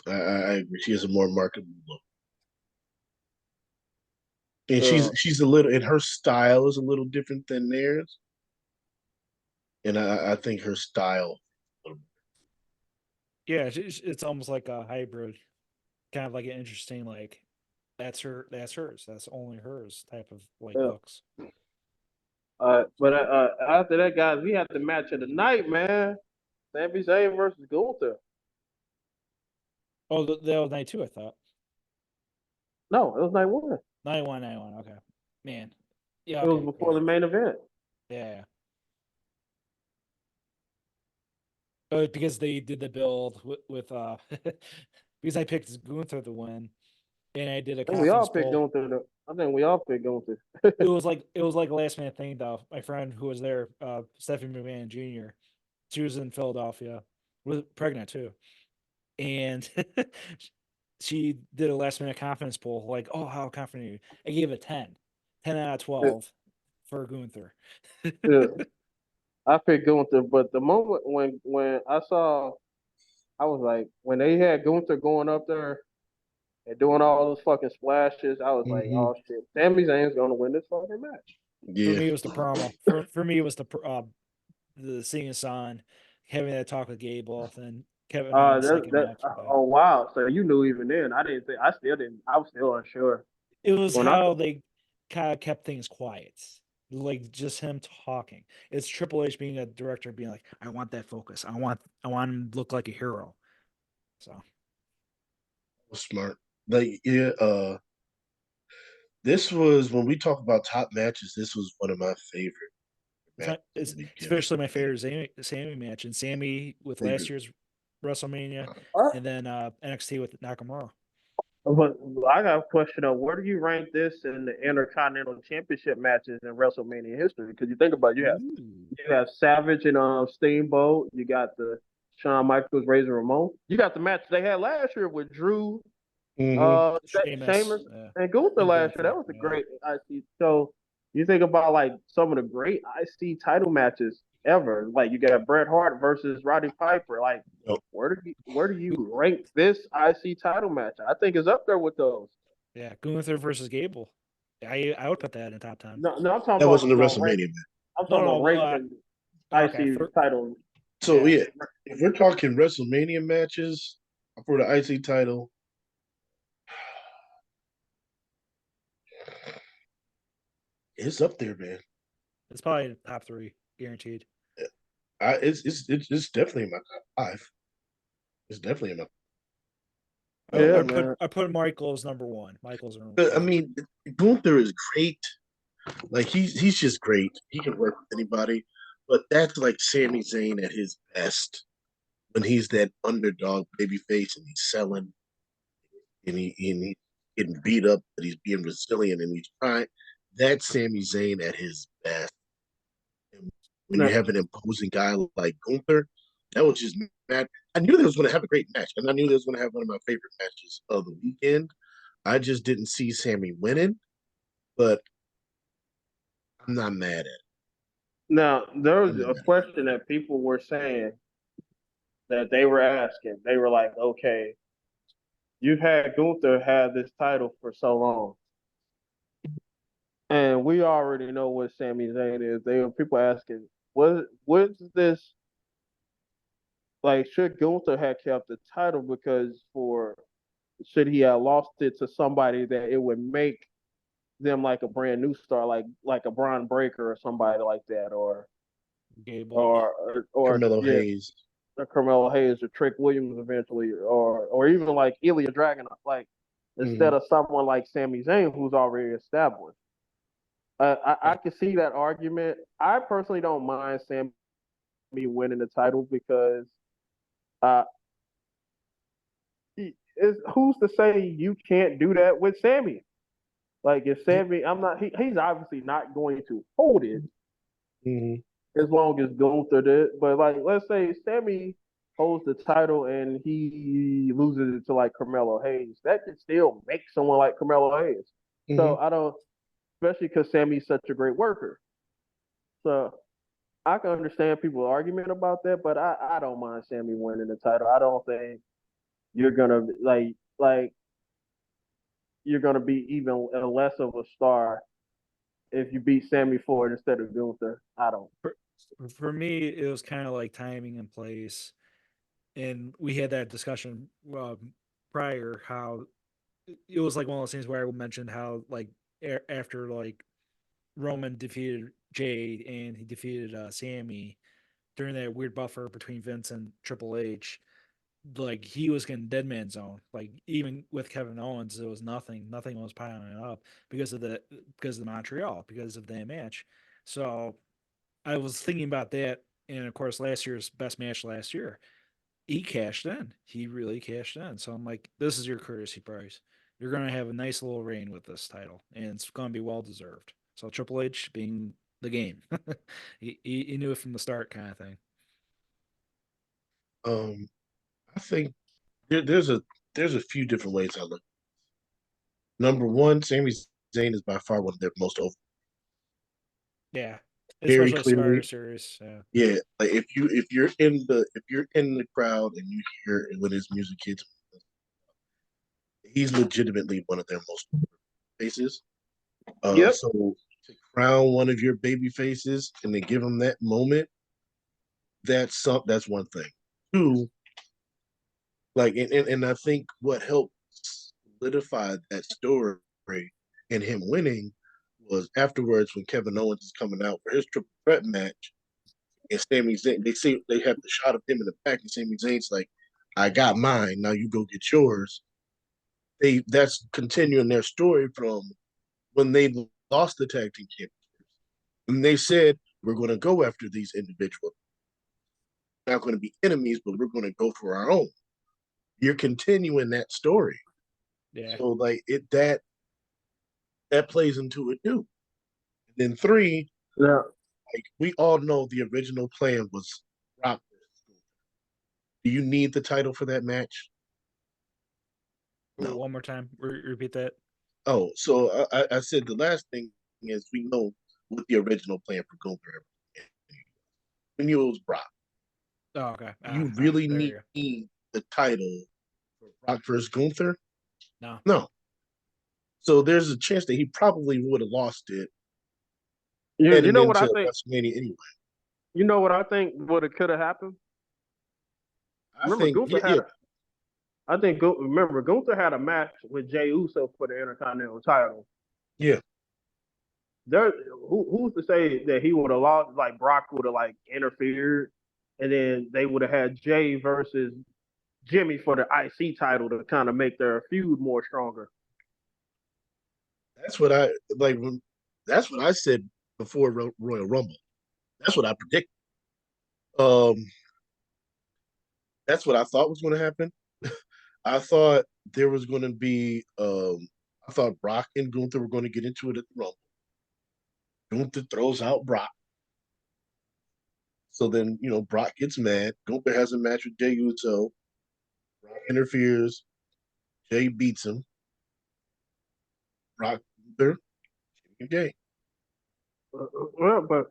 I agree. She has a more marketable look, and she's a little, and her style is a little different than theirs. And I think her style. Yeah, it's almost like a hybrid, kind of like an interesting like that's hers, that's only hers type of like looks. But after that, guys, we had the match of the night, man. Sami Zayn versus Gunther. Oh, that was night 2, I thought. No, it was night 1. Night one. Okay, man. Yeah, it was before the main event. Yeah. Because they did the build with because I picked Gunther to win, and I did a confidence we all picked poll. Gunther. I think we all picked Gunther. it was like a last minute thing though. My friend who was there, Stephanie McMahon Jr., she was in Philadelphia, was pregnant too, and she did a last minute confidence poll. Like, oh, how confident are you? I gave it 10 out of 12 for Gunther. Yeah. I picked Gunther, but the moment when I saw, I was like, when they had Gunther going up there and doing all those fucking splashes, I was like, oh shit, Sami Zayn's gonna win this fucking match. Yeah. For me, it was the promo. For me, it was the singing song, having that talk with Gable, and Kevin Owens taking him out. Oh wow! So you knew even then. I didn't think. I still didn't. I was still unsure. It was When how they kind of kept things quiet, like just him talking. It's Triple H being a director, being like, "I want that focus. I want him to look like a hero." So Smart. Like, yeah, this was when we talk about top matches, this was one of my favorite matches of it's the weekend. especially my favorite Sammy match, and Sammy with last year's WrestleMania, and then NXT with Nakamura. But I got a question of where do you rank this in the Intercontinental Championship matches in WrestleMania history? Because you think about it, you have Savage and Steamboat, you got the Shawn Michaels, Razor Ramon, you got the match they had last year with Drew, Sheamus, and Gunther last year. That was a great IC. So you think about like some of the great IC title matches ever. Like you got Bret Hart versus Roddy Piper. Like where do you rank this IC title match? I think it's up there with those. Yeah, Gunther versus Gable. I would put that in top 10. No, I'm talking about that wasn't the WrestleMania match. I'm talking about ranking IC title. So yeah, if we're talking WrestleMania matches for the IC title, it's up there, man. It's probably top 3, guaranteed. It's definitely in my top 5. It's definitely in my. I put Michaels number 1. Michaels number 1. I mean, Gunther is great. Like he's just great. He can work with anybody. But that's like Sami Zayn at his best when he's that underdog babyface and he's selling and he's getting beat up, but he's being resilient and he's trying. That's Sami Zayn at his best. And when you have an imposing guy like Gunther, that was just mad. I knew they was going to have a great match, and I knew they was going to have one of my favorite matches of the weekend. I just didn't see Sami winning, but I'm not mad at it. Now, there was a question that people were saying that they were asking. They were like, okay, you've had Gunther have this title for so long. And we already know what Sami Zayn is. People asking, what's this like? Should Gunther have kept the title should he have lost it to somebody that it would make them like a brand new star, like a Braun Breaker or somebody like that, or Gable, or Carmelo Hayes, or Carmelo Hayes, or Trick Williams eventually, or even like Ilya Dragunov, like instead of someone like Sami Zayn who's already established. I can see that argument. I personally don't mind Sami winning the title because who's to say you can't do that with Sami? Like if Sami, he's obviously not going to hold it as long as Gunther did. But like, let's say Sami holds the title and he loses it to like Carmelo Hayes, that could still make someone like Carmelo Hayes. So I don't, especially because Sami's such a great worker. So I can understand people's argument about that, but I don't mind Sami winning the title. I don't think you're gonna you're gonna be even less of a star if you beat Sami Ford instead of Gunther. I don't. For me, it was kind of like timing in place, and we had that discussion prior. How it was like one of those things where I mentioned how like after like Roman defeated Jade and he defeated Sami during that weird buffer between Vince and Triple H, like he was getting dead man zone. Like even with Kevin Owens, there was nothing was piling up because of the Montreal, because of that match. So I was thinking about that, and of course, last year's best match last year, he cashed in. He really cashed in. So I'm like, this is your courtesy prize. You're going to have a nice little reign with this title, and it's going to be well deserved. So Triple H being the game, he knew it from the start, kind of thing. I think there's a few different ways I look. Number one, Sami Zayn is by far one of their most over. Yeah, very especially clearly. Survivor Series. Yeah, like if you're in the crowd and you hear when his music hits, he's legitimately one of their most faces. So to crown one of your baby faces and then give them that moment, that's one thing. Two, like, and I think what helped solidify that story and him winning was afterwards when Kevin Owens is coming out for his triple threat match, and Sami Zayn, they have the shot of him in the back, and Sami Zayn's like, "I got mine, now you go get yours." That's continuing their story from when they lost the tag team championships, and they said, "We're going to go after these individuals. We're not going to be enemies, but we're going to go for our own." You're continuing that story, Yeah. so like that plays into it too. And then three, Yeah. like we all know, the original plan was Rock. Do you need the title for that match? No. One more time. Repeat that. Oh, so I said the last thing is we know what the original plan for Gunther. We knew it was Brock. Oh, okay. You really there need the title for Brock versus Gunther? No. No. So there's a chance that he probably would have lost it. You know what I think? WrestleMania anyway. You know what I think would have could have happened? Remember, Gunther had a match with Jey Uso for the Intercontinental title. Yeah. Who's to say that he would have lost? Like Brock would have like interfered, and then they would have had Jey versus Jimmy for the IC title to kind of make their feud more stronger. That's what I like. That's what I said before Royal Rumble. That's what I predicted. That's what I thought was going to happen. I thought there was going to be. I thought Brock and Gunther were going to get into it at the Rumble. Gunther throws out Brock. So then, Brock gets mad. Gunther has a match with Jey Uso. Brock interferes. Jey beats him. Brock, Gunther, Jey. Well, but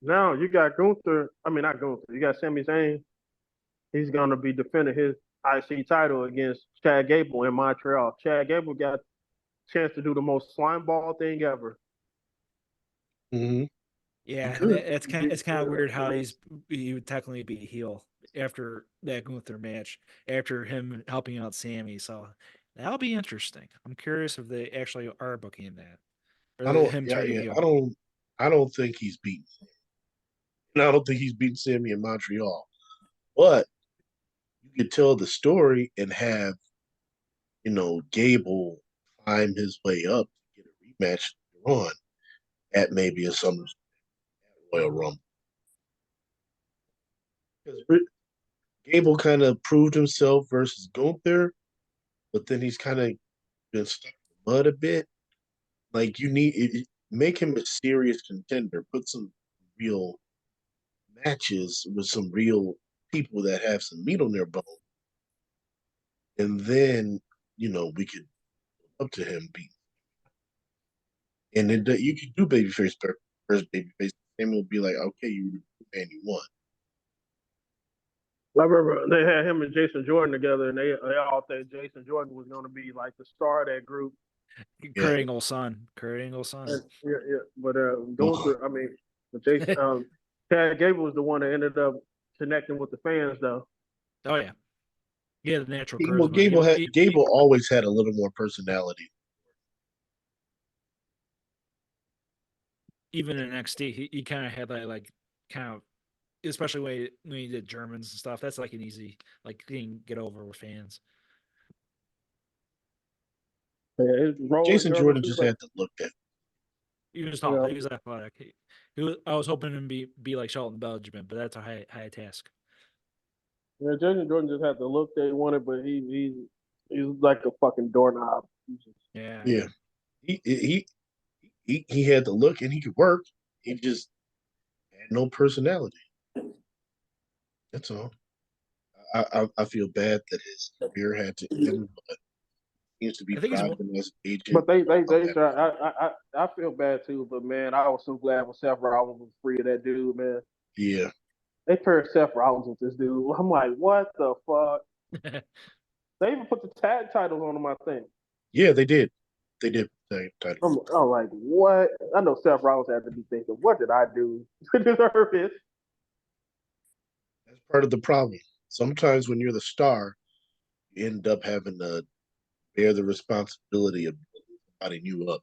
now you got Gunther. I mean, not Gunther. You got Sami Zayn. He's going to be defending his IC title against Chad Gable in Montreal. Chad Gable got a chance to do the most slime ball thing ever. Mm-hmm. Yeah, it's kind of weird how he would technically be a heel after that Gunther match, after him helping out Sammy. So that'll be interesting. I'm curious if they actually are booking that. I don't think he's beaten. And I don't think he's beaten Sammy in Montreal. But you could tell the story and have, Gable climb his way up to get a rematch later on at maybe a SummerSlam Royal Rumble. Because Gable kind of proved himself versus Gunther, but then he's kind of been stuck in the mud a bit. Like make him a serious contender. Put some real matches with some real people that have some meat on their bone, and then we could up to him beat. And then you could do babyface first babyface, and will be like, okay, you and you won. I remember they had him and Jason Jordan together, and they all thought Jason Jordan was going to be like the star of that group. Kurt Angle's son. Yeah. But Gunther, I mean, Jason, Chad Gable was the one that ended up connecting with the fans, though. Oh yeah, the natural charisma. Well, Gable always had a little more personality. Even in NXT, he kind of had that kind of, especially when he did Germans and stuff. That's like an easy thing get over with fans. Yeah, Jason Jordan just had to look at. He was tall. He was athletic. I was hoping him to be like Shelton Benjamin, but that's a high task. Yeah, Jason Jordan just had the look they wanted, but he's like a fucking doorknob. Yeah. He had the look and he could work. He just had no personality. That's all. I feel bad that his career had to end, but he used to be thriving as an agent. But I feel bad too. But man, I was so glad when Seth Rollins was free of that dude, man. Yeah. They paired Seth Rollins with this dude. I'm like, what the fuck? They even put the tag titles on him, I think. Yeah, they did. They did. I'm like, what? I know Seth Rollins had to be thinking, what did I do to deserve this? That's part of the problem. Sometimes when you're the star, you end up having to bear the responsibility of somebody new up.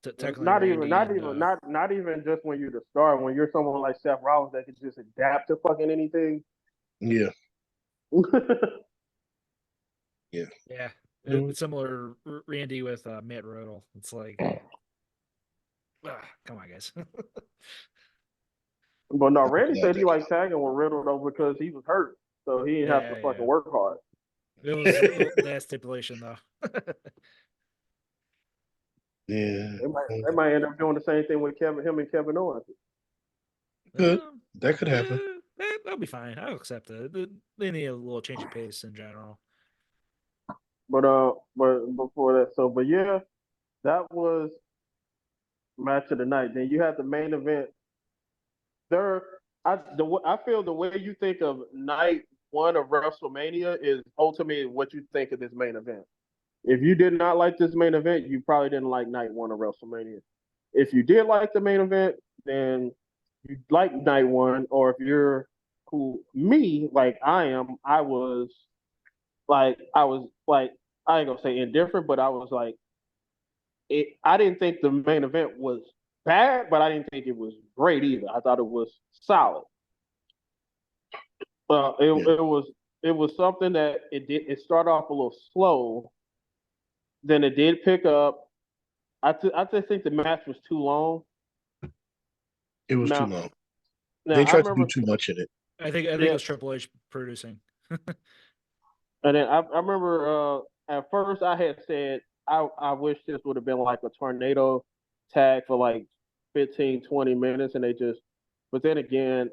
Technically, Not even, Randy not and even, not even just when you're the star. When you're someone like Seth Rollins that can just adapt to fucking anything. Yeah, yeah. yeah, Mhm. it's similar Randy with Matt Riddle. It's like, come on, guys. But no, I Randy forgot said he that. liked tagging with Riddle though because he was hurt, so he didn't have to fucking Yeah. work hard. It was that stipulation though. Yeah, They might end up doing the same thing with him and Kevin Owens. good. Um, That could happen. That'll be fine. I'll accept it. They need a little change of pace in general. But before that, but yeah, that was match of the night. Then you had the main event. I feel the way you think of night one of WrestleMania is ultimately what you think of this main event. If you did not like this main event, you probably didn't like night one of WrestleMania. If you did like the main event, then you like night one. Or if you're who me, like I am, I was like, I ain't gonna say indifferent, but I was like, I didn't think the main event was bad, but I didn't think it was great either. I thought it was solid. Yeah. It was something that it started off a little slow, then it did pick up. I just think the match was too long. It was too Now long. now They I tried to do remember too much in it. I think it yeah, was Triple H producing. and then I remember at first I had said I wish this would have been like a tornado tag for like 15, 20 minutes, and they just. But then again,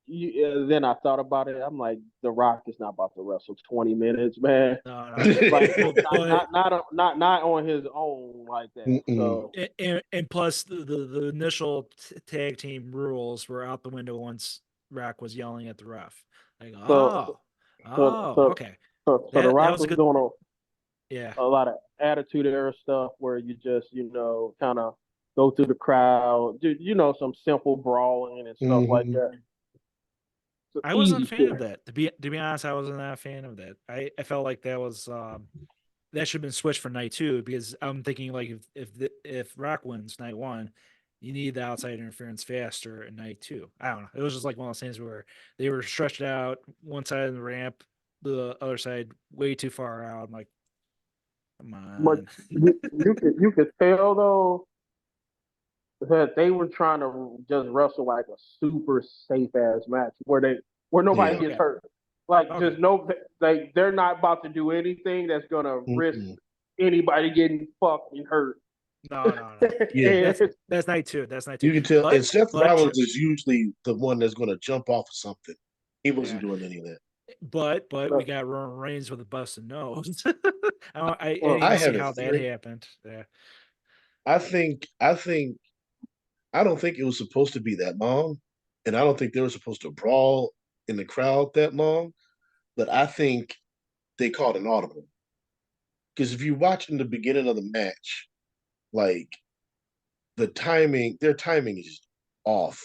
then I thought about it. I'm like, The Rock is not about to wrestle 20 minutes, man. No. Like But not on his own like that. Mm-mm. So and plus the initial tag team rules were out the window once Rock was yelling at the ref. Like, so so okay. The That Rock was a was good. doing Yeah. a lot of attitude era stuff where you just kind of go through the crowd, do some simple brawling and stuff like Mm-hmm. that. So I wasn't a easy fan shit. of that. To be honest, I wasn't a fan of that. I felt like that was that should have been switched for night two because I'm thinking like if Rock wins night one, you need the outside interference faster in night two. I don't know. It was just like one of those things where they were stretched out one side of the ramp, the other side way too far out. I'm like, come But on. you could tell though that they were trying to just wrestle like a super safe ass match where nobody Yeah. gets Okay. hurt. Like Okay. just no, like they're not about to do anything that's gonna risk Mm-mm. anybody getting fucked and hurt. No. Yeah. And That's night two. That's night two. You can tell. And Seth But Rollins is usually the one that's going to jump off of something. He wasn't yeah. doing any of that. But we got Roman Reigns with a busted nose. I didn't well, I even see have a how that theory. happened. Yeah. I think. I don't think it was supposed to be that long, and I don't think they were supposed to brawl in the crowd that long. But I think they called an audible because if you watch in the beginning of the match, like their timing is just off.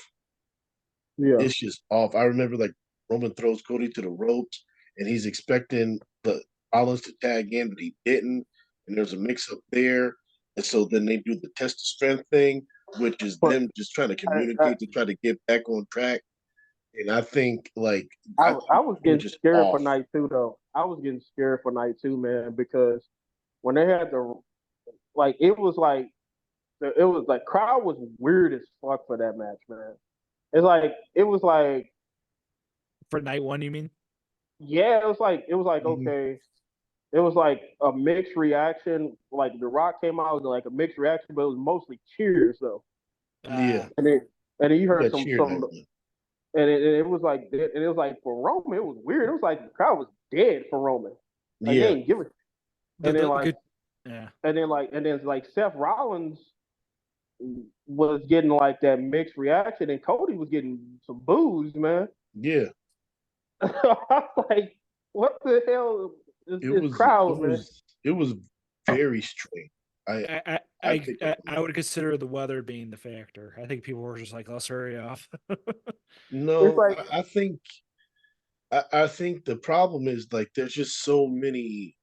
yeah. It's just off. I remember like Roman throws Cody to the ropes, and he's expecting the Rollins to tag in, but he didn't, and there's a mix up there, and so then they do the test of strength thing, which is But them just trying to I, I, communicate to try to get back on track. And I I think was they were getting just scared for off. night two though. I was getting scared for night two, man, because when they had the like, it was like crowd was weird as fuck for that match, man. It was like For night one, you mean? yeah, it was like Mhm. okay, it was like a mixed reaction. Like The Rock came out with like a mixed reaction, but it was mostly cheers though. Yeah, And then you you heard got cheer night one. and it was like for Roman, it was weird. It was like the crowd was dead for Roman. Like they Yeah, ain't giving. The, And then the like good. Yeah. Seth Rollins was getting like that mixed reaction, and Cody was getting some boos, man. yeah. I was like, what the hell is It this was it crowd, man? was it was very strange. I pick up. I would consider the weather being the factor. I think people were just like, let's hurry off. It's No, like I think the problem is like there's just so many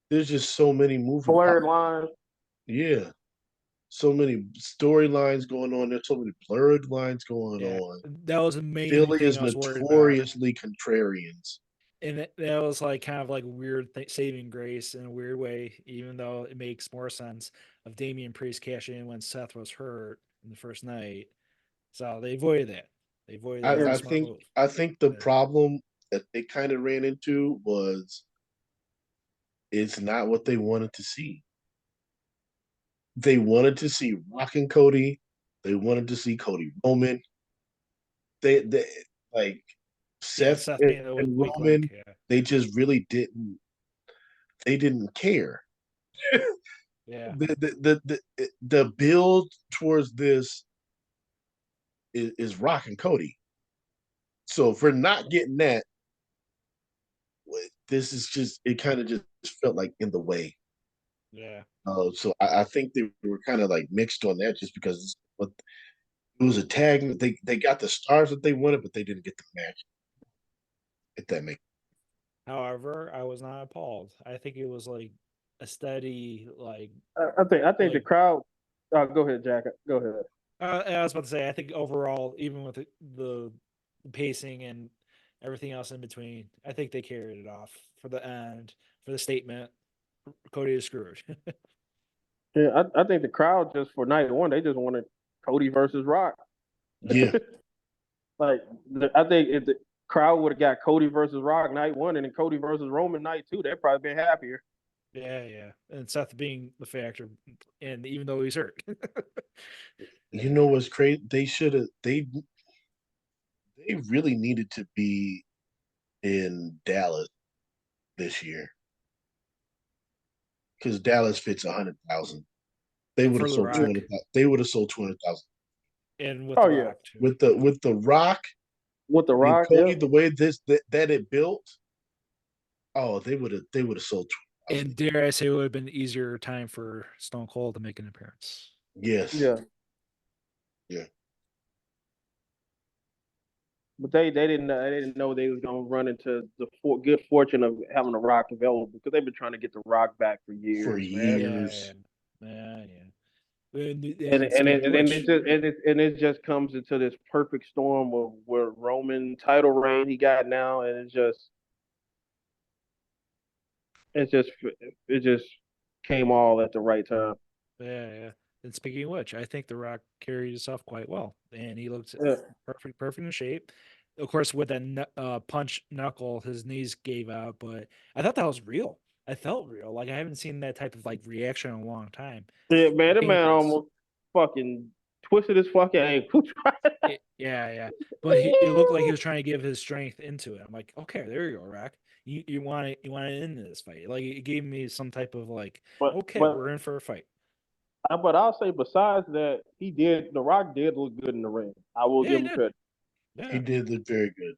moving blurred parts. lines. Yeah. So many storylines going on. There's so many blurred lines going Yeah, on. that was the main Philly thing is I was worried about. notoriously contrarians. And that was like kind of like weird saving grace in a weird way, even though it makes more sense of Damian Priest cashing in when Seth was hurt in the first night. So they avoided that. They avoided that. It was I a smart think move. I think the But, problem that they kind of ran into was it's not what they wanted to see. They wanted to see Rock and Cody. They wanted to see Cody Roman. They like yeah, Seth Seth and, being the and weak link. Roman. Yeah, They just really didn't. They didn't care. yeah, The build towards this is Rock and Cody. So if we're not getting that, this is just it kind of just felt like in the way. yeah. So I think they were kind of like mixed on that just because but it was a tag. They got the stars that they wanted, but they didn't get the match. If that makes However, I was not appalled. I think it was like a steady, I think the like crowd. Go ahead, Jack. Go ahead. I was about to say, I think overall, even with the pacing and everything else in between, I think they carried it off for the end, for the statement. Cody is screwed. Yeah, I think the crowd just for night one, they just wanted Cody versus Rock. yeah, Like I think if the crowd would have got Cody versus Rock night one and then Cody versus Roman night two, they'd probably been happier. Yeah. And Seth being the factor, and even though he's hurt. you know what's crazy? They really needed to be in Dallas this year because Dallas fits 100,000. They would For have The sold Rock 200,000. They would have sold 200,000 and with Oh The yeah, Rock too. with the Rock with the and Rock, yeah. Cody. The way that it built, oh, they would have sold 200,000. And dare I say, it would have been an easier time for Stone Cold to make an appearance. Yes, Yeah. yeah, But they didn't know they was gonna run into the good fortune of having the Rock available because they've been trying to get the Rock back for for years, man. Yeah. years. And speaking of which, And it just comes into this perfect storm of where Roman title reign he got now, and it just it just came all at the right time. yeah. And speaking of which, I think The Rock carried himself quite well, and he looked Yeah. perfect in shape. Of course, with that punch knuckle, his knees gave out, but I thought that was real. I felt real. Like I haven't seen that type of like reaction in a long time. Yeah, man, the man Painless. almost fucking twisted his fucking ankle. Yeah. But it looked like he was trying to give his strength into it. I'm like, okay, there you go, Rock. You want to end this fight. Like it gave me some type of like, but okay, but we're in for a fight. but I'll say besides that, The Rock did look good in the ring. I will Yeah, give he him did. credit. He Yeah. did look very good.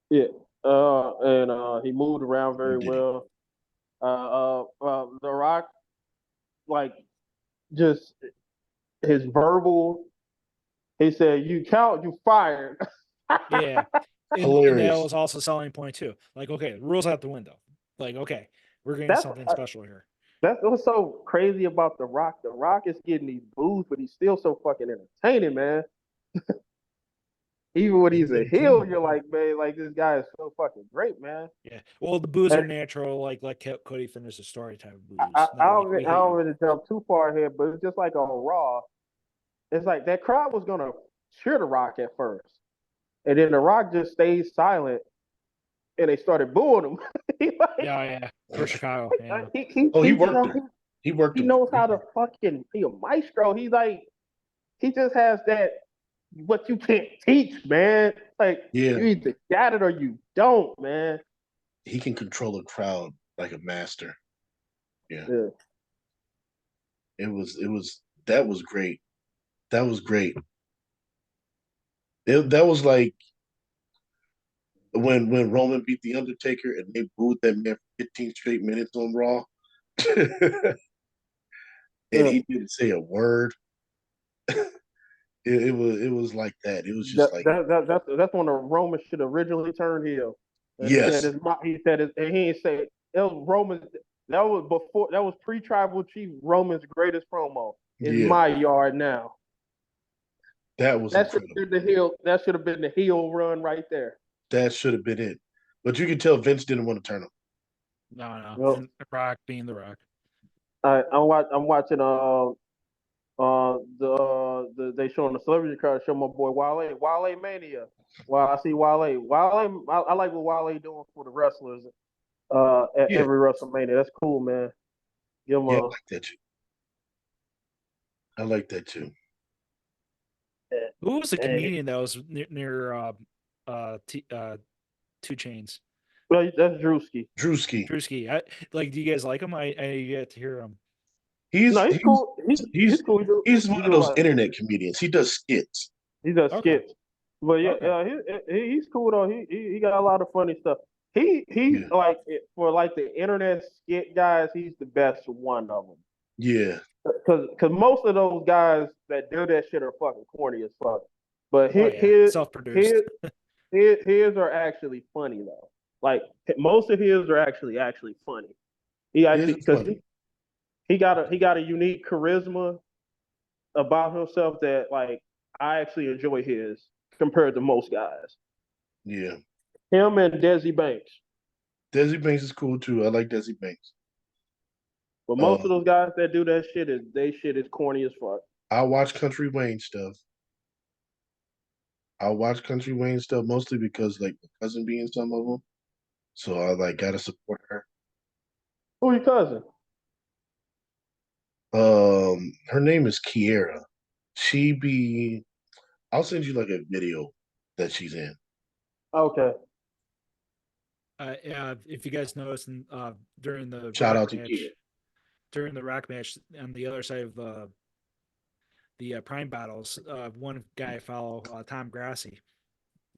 Yeah. And he moved around Oh, very did he? well. The Rock, like, just his verbal. He said, "You count, you fired." Yeah. And that Hilarious. was also a selling point too. Like, okay, rules out the window. Like, okay, we're getting That's something special here. that's what's so crazy about The Rock. The Rock is getting these boos, but he's still so fucking entertaining, man. Even when He's he's a heel, entertaining. you're like, man, like this guy is so fucking great, man. Yeah. Well, the boos are And natural, like let Cody finish the story type of I, boos. I Not like don't, we I hate don't you. really jump too far ahead, but it's just like on Raw. It's like that crowd was gonna cheer The Rock at first, and then The Rock just stayed silent, and they started booing him. he like, Yeah. For Chicago. Yeah. Oh, he he, you worked know, him. He worked he him. knows how to fucking be a maestro. He just has that what you can't teach, man. Like Yeah, you either got it or you don't, man. he can control a crowd like a master. Yeah, Yeah. it was that was great. That was great. That was like when Roman beat the Undertaker and they booed that man for 15 straight minutes on Raw. and he didn't say a word. It was like that. It was just like that's when the Roman should originally turn heel. And yes, he said it, and he didn't say it was Roman's. That was pre-tribal chief Roman's greatest promo. It's yeah, my yard now. that was That should have incredible. been the heel. That should have been the heel run right there. That should have been it. But you can tell Vince didn't want to turn him. No. Well, And The Rock being The Rock. I'm watching they showing the celebrity card. Show my boy Wale Mania. Well, I see Wale. I like what Wale doing for the wrestlers. At Yeah, every WrestleMania. That's cool, man. Give him yeah, I a like that too. I like that too. Who was the and comedian that was near Two Chains? well, that's Drewski. Drewski. Drewski. Do you guys like him? I get to hear him. He's No, he's cool. He's cool. he's He one of do those like internet comedians. He does skits. he does Okay. skits, but yeah, Okay. he's cool though. He got a lot of funny stuff. He's Yeah. like for like the internet skit guys. He's the best one of them. Yeah. Because most of those guys that do that shit are fucking corny as fuck. But Self-produced. his are actually funny though. Like most of his are actually funny. He actually because he got a unique charisma about himself that like I actually enjoy his compared to most guys. Yeah. Him and Desi Banks. Desi Banks is cool too. I like Desi Banks. But most of those guys that do that shit is corny as fuck. I watch Country Wayne stuff. I watch Country Wayne stuff mostly because like my cousin be in some of them. So I like gotta support her. Who your cousin? Her name is Kiera. I'll send you like a video that she's in. Okay. If you guys noticed during the Shout Rock out to match, Kiera. during the Rock match on the other side of the Prime battles, one guy I follow, Tom Grassi,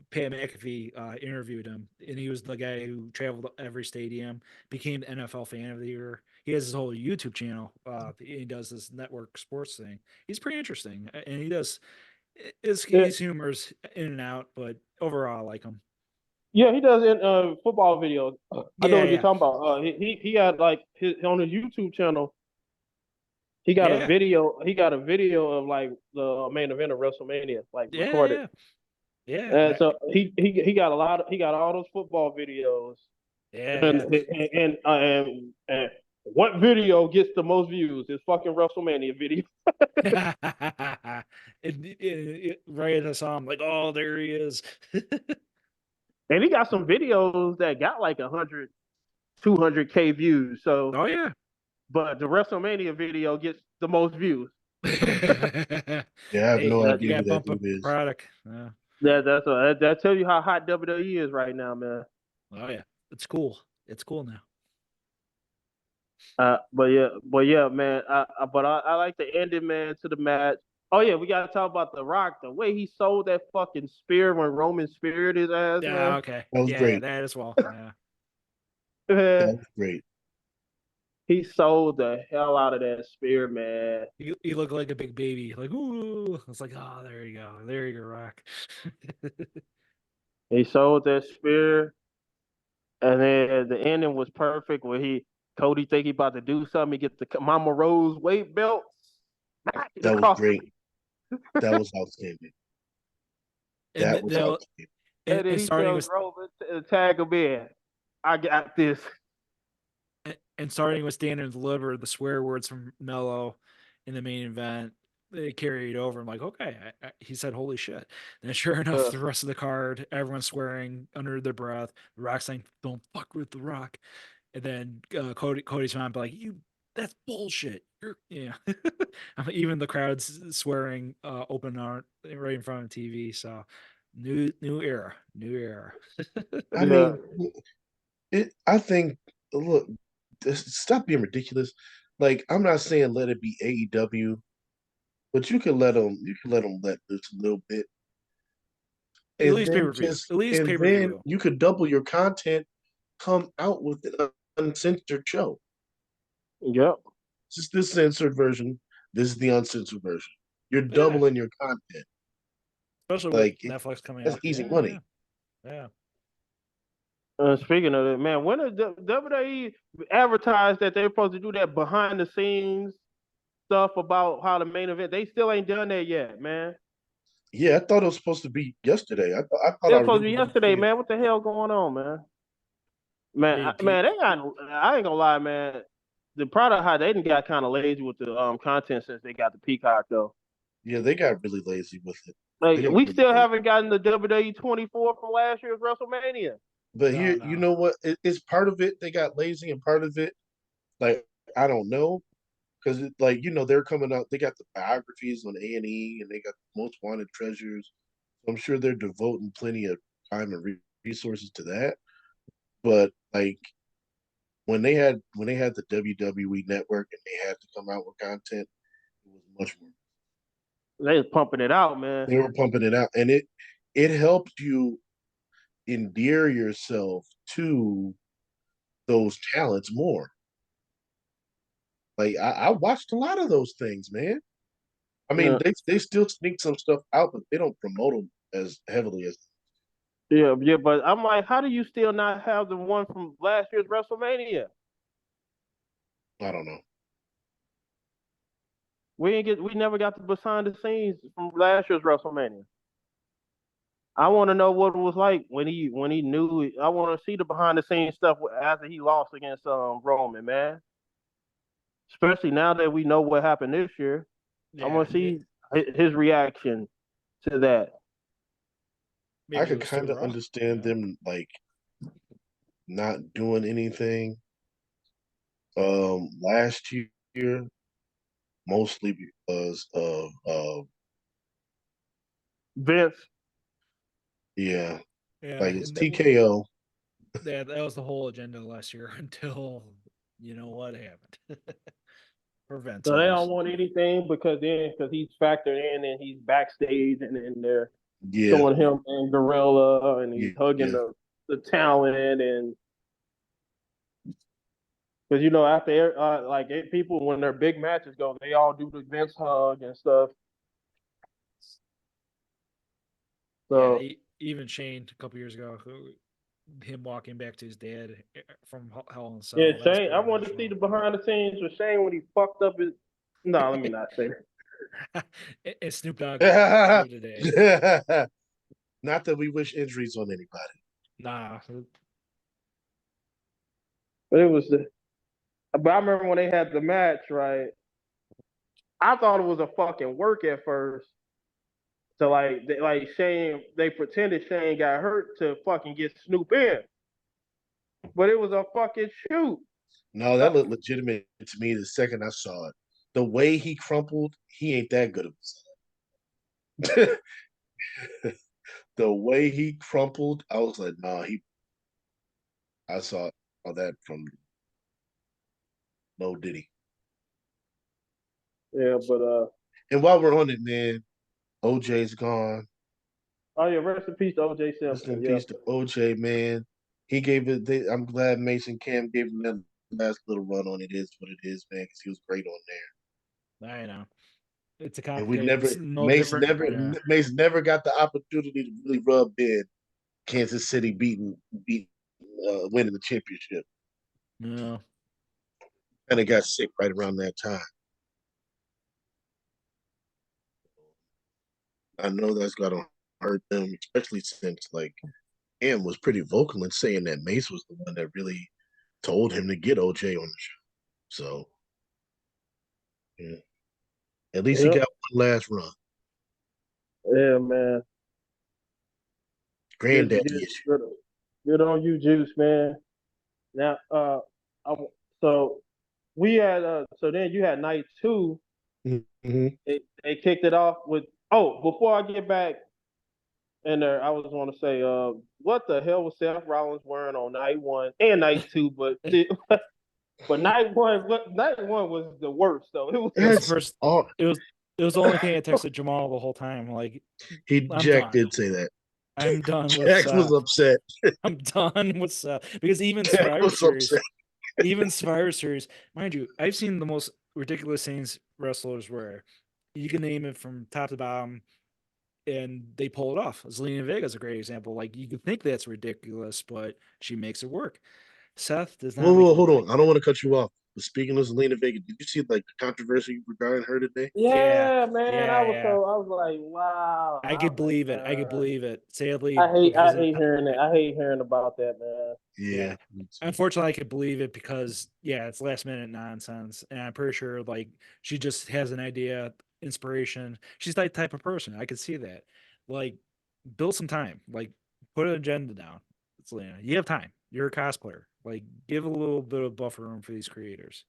Pat McAfee interviewed him, and he was the guy who traveled to every stadium, became the NFL Fan of the Year. He has his whole YouTube channel. He does this network sports thing. He's pretty interesting, and he does his humor's in and out, but overall, I like him. Yeah, he does in football videos. I know what you're Yeah. talking about. He had like on his YouTube channel. He got a Yeah. video. He got a video of like the main event of WrestleMania, like recorded. Yeah. And so he got he got all those football videos. Yeah. And what video gets the most views? His fucking WrestleMania video. Right as I saw him, like, oh, there he is. And he got some videos that got like 100, 200K views. So, oh yeah. But the WrestleMania video gets the most views. Yeah, I have no idea who that dude is. Product. That tells you how hot WWE is right now, man. Oh yeah, it's cool. It's cool now. But yeah, man. I like the ending, man, to the match. Oh yeah, we gotta talk about The Rock. The way he sold that fucking spear when Roman speared his ass. Yeah, man. okay. That was great. That as well. Yeah. That was great. He sold the hell out of that spear, man. He looked like a big baby. Like, ooh. I was like, oh, there you go. There you go, Rock. He sold that spear. And then the ending was perfect where Cody think he about to do something. He gets the Mama Rose weight belt. That was great. That was outstanding. That was outstanding. And then he tells Roman to tag him in. I got this. And starting with Standard and Deliver, the swear words from Mello in the main event, they carried over. I'm like, okay. He said, holy shit. And sure enough, the rest of the card, everyone's swearing under their breath. The Rock saying, don't fuck with The Rock. And then Cody's mom be like, that's bullshit. Even the crowd's swearing open art right in front of TV. So new era. I mean, I think, look, stop being ridiculous. Like, I'm not saying let it be AEW, but you can let them let this a little bit. At least pay-per-view. You could double your content, come out with an uncensored show. Yep. This is the censored version. This is the uncensored version. You're Yeah. doubling your content. Especially Like, with Netflix coming that's out. easy Yeah, money. Yeah. Speaking of it, man, when did WWE advertise that they're supposed to do that behind the scenes stuff about how the main event? They still ain't done that yet, man. Yeah, I thought it was supposed to be yesterday. I thought It I was supposed to be remember yesterday, seeing. man. What the hell going on, man? Man, Big man, they got. I ain't gonna lie, man. The product how they done got kind of lazy with the content since they got the Peacock though. Yeah, they got really lazy with it. They Like got we really still lazy. haven't gotten the WWE 24 from last year's WrestleMania. But No, here, no. you know what? It's part of it. They got lazy, and part of it, like I don't know, because like they're coming out. They got the biographies on A&E, and they got the Most Wanted Treasures. I'm sure they're devoting plenty of time and resources to that. But like when they had the WWE Network and they had to come out with content, it was much more. They was pumping it out, man. They were pumping it out, and it helped you endear yourself to those talents more. Like I watched a lot of those things, man. I mean, Yeah, they still sneak some stuff out, but they don't promote them as heavily as. yeah. But I'm like, how do you still not have the one from last year's WrestleMania? I don't know. We never got the behind the scenes from last year's WrestleMania. I want to know what it was like when he knew it. I want to see the behind the scenes stuff after he lost against Roman, man. Especially now that we know what happened this year. I Yeah. want to see his reaction to that. I Maybe it could was too kind of rough. understand them like not doing anything last year, mostly because of Vince, yeah, Yeah, like it's and that, TKO. that was the whole agenda last year until you know what happened. Prevent so they us. don't want anything because he's factored in and he's backstage and they're Yeah, showing him and Gorilla and he's hugging yeah, the talent and because after people when their big matches go they all do the Vince hug and stuff. Yeah, So even Shane a couple years ago, him walking back to his dad from Hell in a Cell. yeah, That was Shane, I pretty wanted to see emotional. the behind the scenes with Shane when he fucked up his. No, let me not say that. And Snoop Dogg saved today. Not that we wish injuries on anybody. Nah, But it was but I remember when they had the match, right? I thought it was a fucking work at first. So like Shane, they pretended Shane got hurt to fucking get Snoop in, but it was a fucking shoot. No, that looked legitimate to me the second I saw it. The way he crumpled, he ain't that good of a The way he crumpled, I was like, nah, I saw all that from Mo Diddy. Yeah, but And while we're on it, man, OJ's gone. oh yeah, rest in peace to OJ Rest in Simpson. Yeah, peace to OJ, man. He gave it. I'm glad Mason Cam gave him that last little run on it. Is what it is, man, because he was great on there. I know. It's a And we complicated. never, It's no different. Yeah. Mace never got the opportunity to really rub in Kansas City winning the championship. No. And it got sick right around that time. I know that's gonna hurt them, especially since like Cam was pretty vocal in saying that Mace was the one that really told him to get OJ on the show. So yeah. At least he yep, got one last run. yeah, man. Granddaddy issue. Good on you, Juice, man. Now, I, so we had so then you had night two. Mm-hmm. They kicked it off with before I get back in there, I was want to say what the hell was Seth Rollins wearing on night one and night two, but but night one was the worst though. It was It was the That's first. all. It was the only thing I texted Jamal the whole time. Like, I'm Jack done. did say that. I'm done with Jack was Seth. upset. I'm done with Seth because even Jack Survivor was Series, upset. even Survivor Series, mind you, I've seen the most ridiculous things wrestlers wear. You can name it from top to bottom, and they pull it off. Zelina Vega is a great example. Like you could think that's ridiculous, but she makes it work. Seth does not make Whoa, it hold look on. like I don't that. want to cut you off. But speaking of Zelina Vega, did you see like the controversy regarding her today? Yeah, Yeah, man. yeah, yeah. I was like, wow. I could believe it. I could believe it. Sadly, I because of hate hearing it. I hate hearing about that, man. Yeah, yeah. me too. Unfortunately, I could believe it because yeah, it's last minute nonsense, and I'm pretty sure like she just has an idea, inspiration. She's that type of person. I could see that. Like, build some time. Like, put an agenda down. It's Lena. You have time. You're a cosplayer. Like, give a little bit of buffer room for these creators.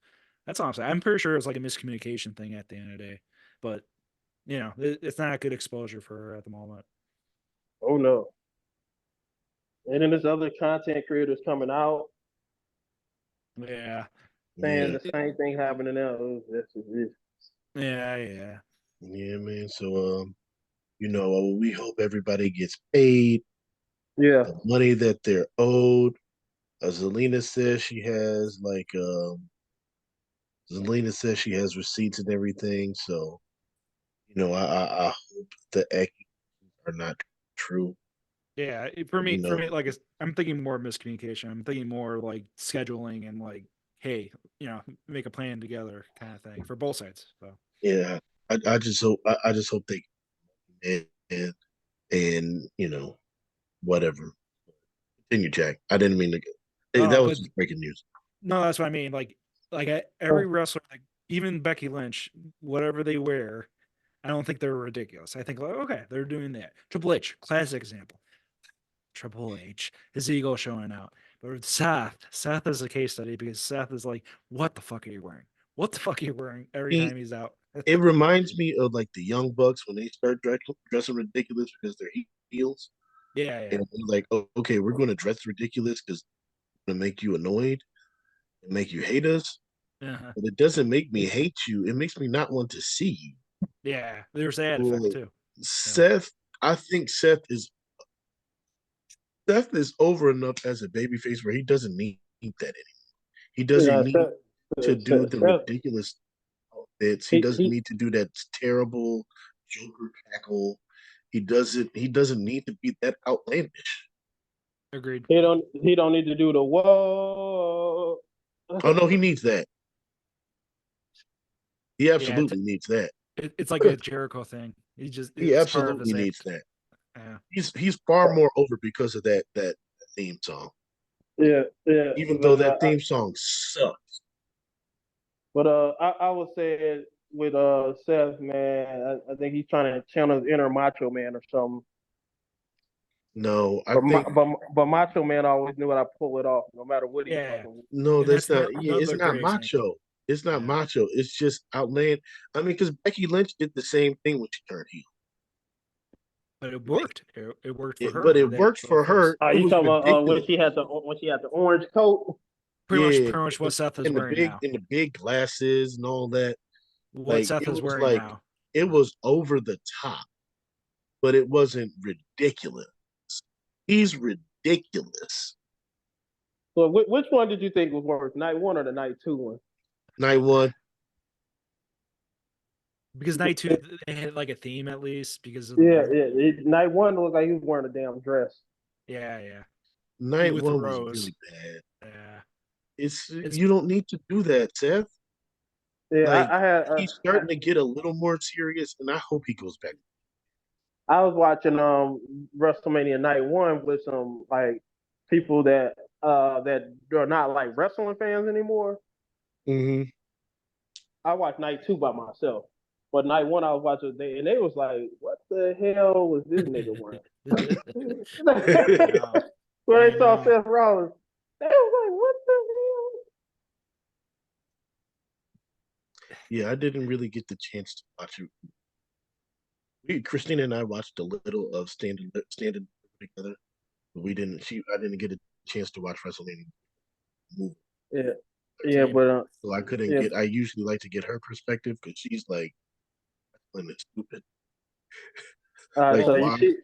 That's all I'm saying. I'm pretty sure it's like a miscommunication thing at the end of the day, but it's not good exposure for her at the moment. Oh no. And then there's other content creators coming out Yeah, saying Yeah, the same thing happening now. yeah, yeah. yeah, man. So, we hope everybody gets paid Yeah. the money that they're owed. Zelina says she has receipts and everything. So, I hope the accusations are not true. Yeah, You for know, me, like I'm thinking more miscommunication. I'm thinking more like scheduling and like, hey, make a plan together kind of thing for both sides. So yeah. I just hope they and whatever. Continue, Jack. I didn't mean to. Hey, no, that was but just breaking news. no, that's what I mean. Every wrestler, like even Becky Lynch, whatever they wear, I don't think they're ridiculous. I think like okay, they're doing that. Triple H, classic example. Triple H, his ego showing out. But with Seth is a case study because Seth is like, what the fuck are you wearing? What the fuck are you wearing every He, time he's out? it reminds me of like the Young Bucks when they start dressing ridiculous because they're heels. Yeah, yeah. And they're like, oh, okay, we're going to dress ridiculous because it's going to make you annoyed and make you hate us. Uh-huh. But it doesn't make me hate you. It makes me not want to see you. Yeah, there's that effect Well, too. Yeah. Seth, I think Seth is over enough as a babyface where he doesn't need that anymore. He doesn't Yeah. need to do the Seth, ridiculous outfits. He he, doesn't he need to do that terrible Joker cackle. He doesn't need to be that outlandish. Agreed. he don't need to do the whoa. Oh no, he needs that. He Yeah, absolutely needs that. it's like a Jericho thing. He It's part of his absolutely needs act. that. Yeah. He's far more over because of that theme song. Yeah, yeah. Even though that theme song sucks. But I would say with Seth, man, I think he's trying to channel his inner Macho Man or something. No, I But think but Macho Man always knew how to pull it off, no matter what he Yeah. fucking. no, And that's that's not. Yeah, it's another not great example. macho. It's not Yeah. macho. It's just outland. I mean, because Becky Lynch did the same thing when she turned heel. But it Like, worked. It worked for but her. it That worked for face. her. Oh, It you was talking about ridiculous. when she had the orange coat? Yeah, Pretty much what Seth is and the wearing big now. and the big glasses and all that. What Like Seth it is was wearing like now. it was over the top, but it wasn't ridiculous. He's ridiculous. So which one did you think was worse, night one or the night two one? Night one. Because night two they had like a theme at least because of the Yeah, music. night one looked like he was wearing a damn dress. Yeah, yeah. Night With the one was rose. really bad. Yeah. It's It's you don't need to do that, Seth. Yeah, Like I had he's starting to get a little more serious, and I hope he goes back. I was watching WrestleMania night one with some like people that are not like wrestling fans anymore. Mm-hmm. I watched night two by myself. But night one I was watching and they was like, what the hell was this nigga wearing? I know. When I they saw know. Seth Rollins, they was like, what the hell? Yeah, I didn't really get the chance to watch it. Christina and I watched a little of standing together. But we didn't. I didn't get a chance to watch WrestleMania movie. Yeah, yeah, Same. but So I couldn't yeah. get. I usually like to get her perspective because she's like, it's stupid. All right, Like so Well, you why? see,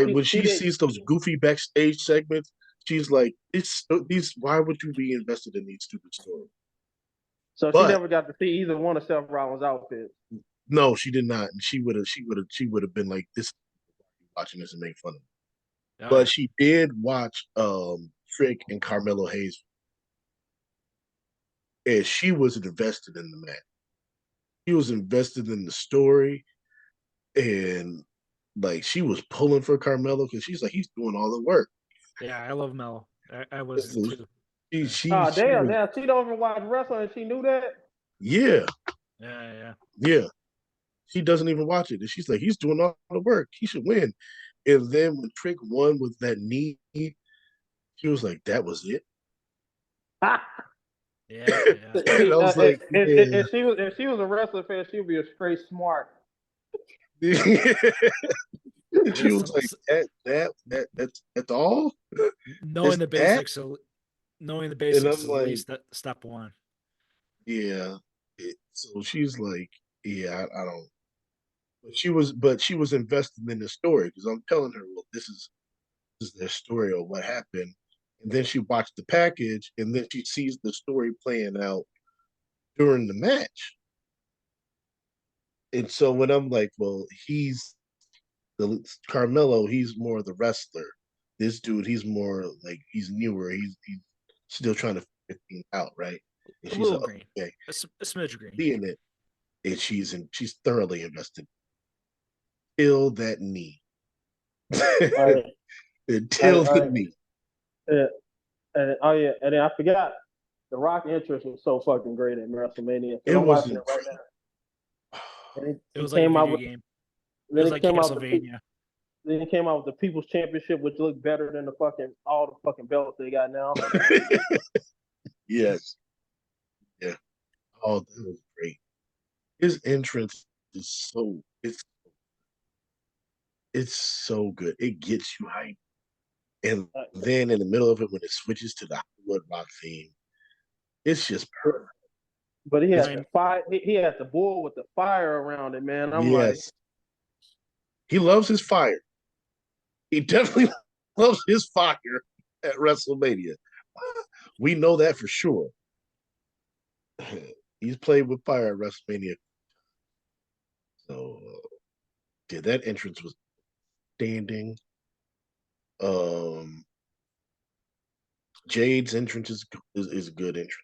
Like when she she did. sees those goofy backstage segments, she's like, "It's these. Why would you be invested in these stupid stories?" So she never got to see either one of Seth Rollins' outfits. No, she did not. And she would have been like, this watching this and make fun of me. Oh, But she did watch Trick and Carmelo Hayes. And she was invested in the match. She was invested in the story, and like she was pulling for Carmelo because she's like, he's doing all the work. yeah, I love Melo. I was So too. she damn, was, damn, she don't even watch wrestling and she knew that? yeah. Yeah. She doesn't even watch it. And she's like, he's doing all the work. He should win. And then when Trick won with that knee, she was like, that was it. Yeah. And I was like, if she was a wrestling fan, she would be a straight smart. She was like, that's all? Knowing the basics is at least step one. Yeah. So she's like, yeah, I don't. But she was invested in the story because I'm telling her, well, this is their story of what happened. And then she watched the package, and then she sees the story playing out during the match. And so when I'm like, well, he's the Carmelo, he's more the wrestler. This dude, he's more like he's newer. He's still trying to figure things out, right? And she's like, green. okay, A smidge green. seeing it, and she's thoroughly invested. Till that knee. Until the knee. And then I forgot the Rock interest was so fucking great in WrestleMania. It I'm was watching it right now. And it was like a video game. It was like Castlevania. Then it came out with the People's Championship, which looked better than all the fucking belts they got now. Yes. Yeah. Oh, that was great. His entrance is it's so good. It gets you hyped. And then in the middle of it, when it switches to the Hollywood Rock theme, it's just perfect. But he has the fire. He has the bull with the fire around it, man. I'm like, he loves his fire. He definitely loves his fire at WrestleMania. We know that for sure. He's played with fire at WrestleMania. So, yeah, that entrance was standing. Jade's entrance is a good entrance.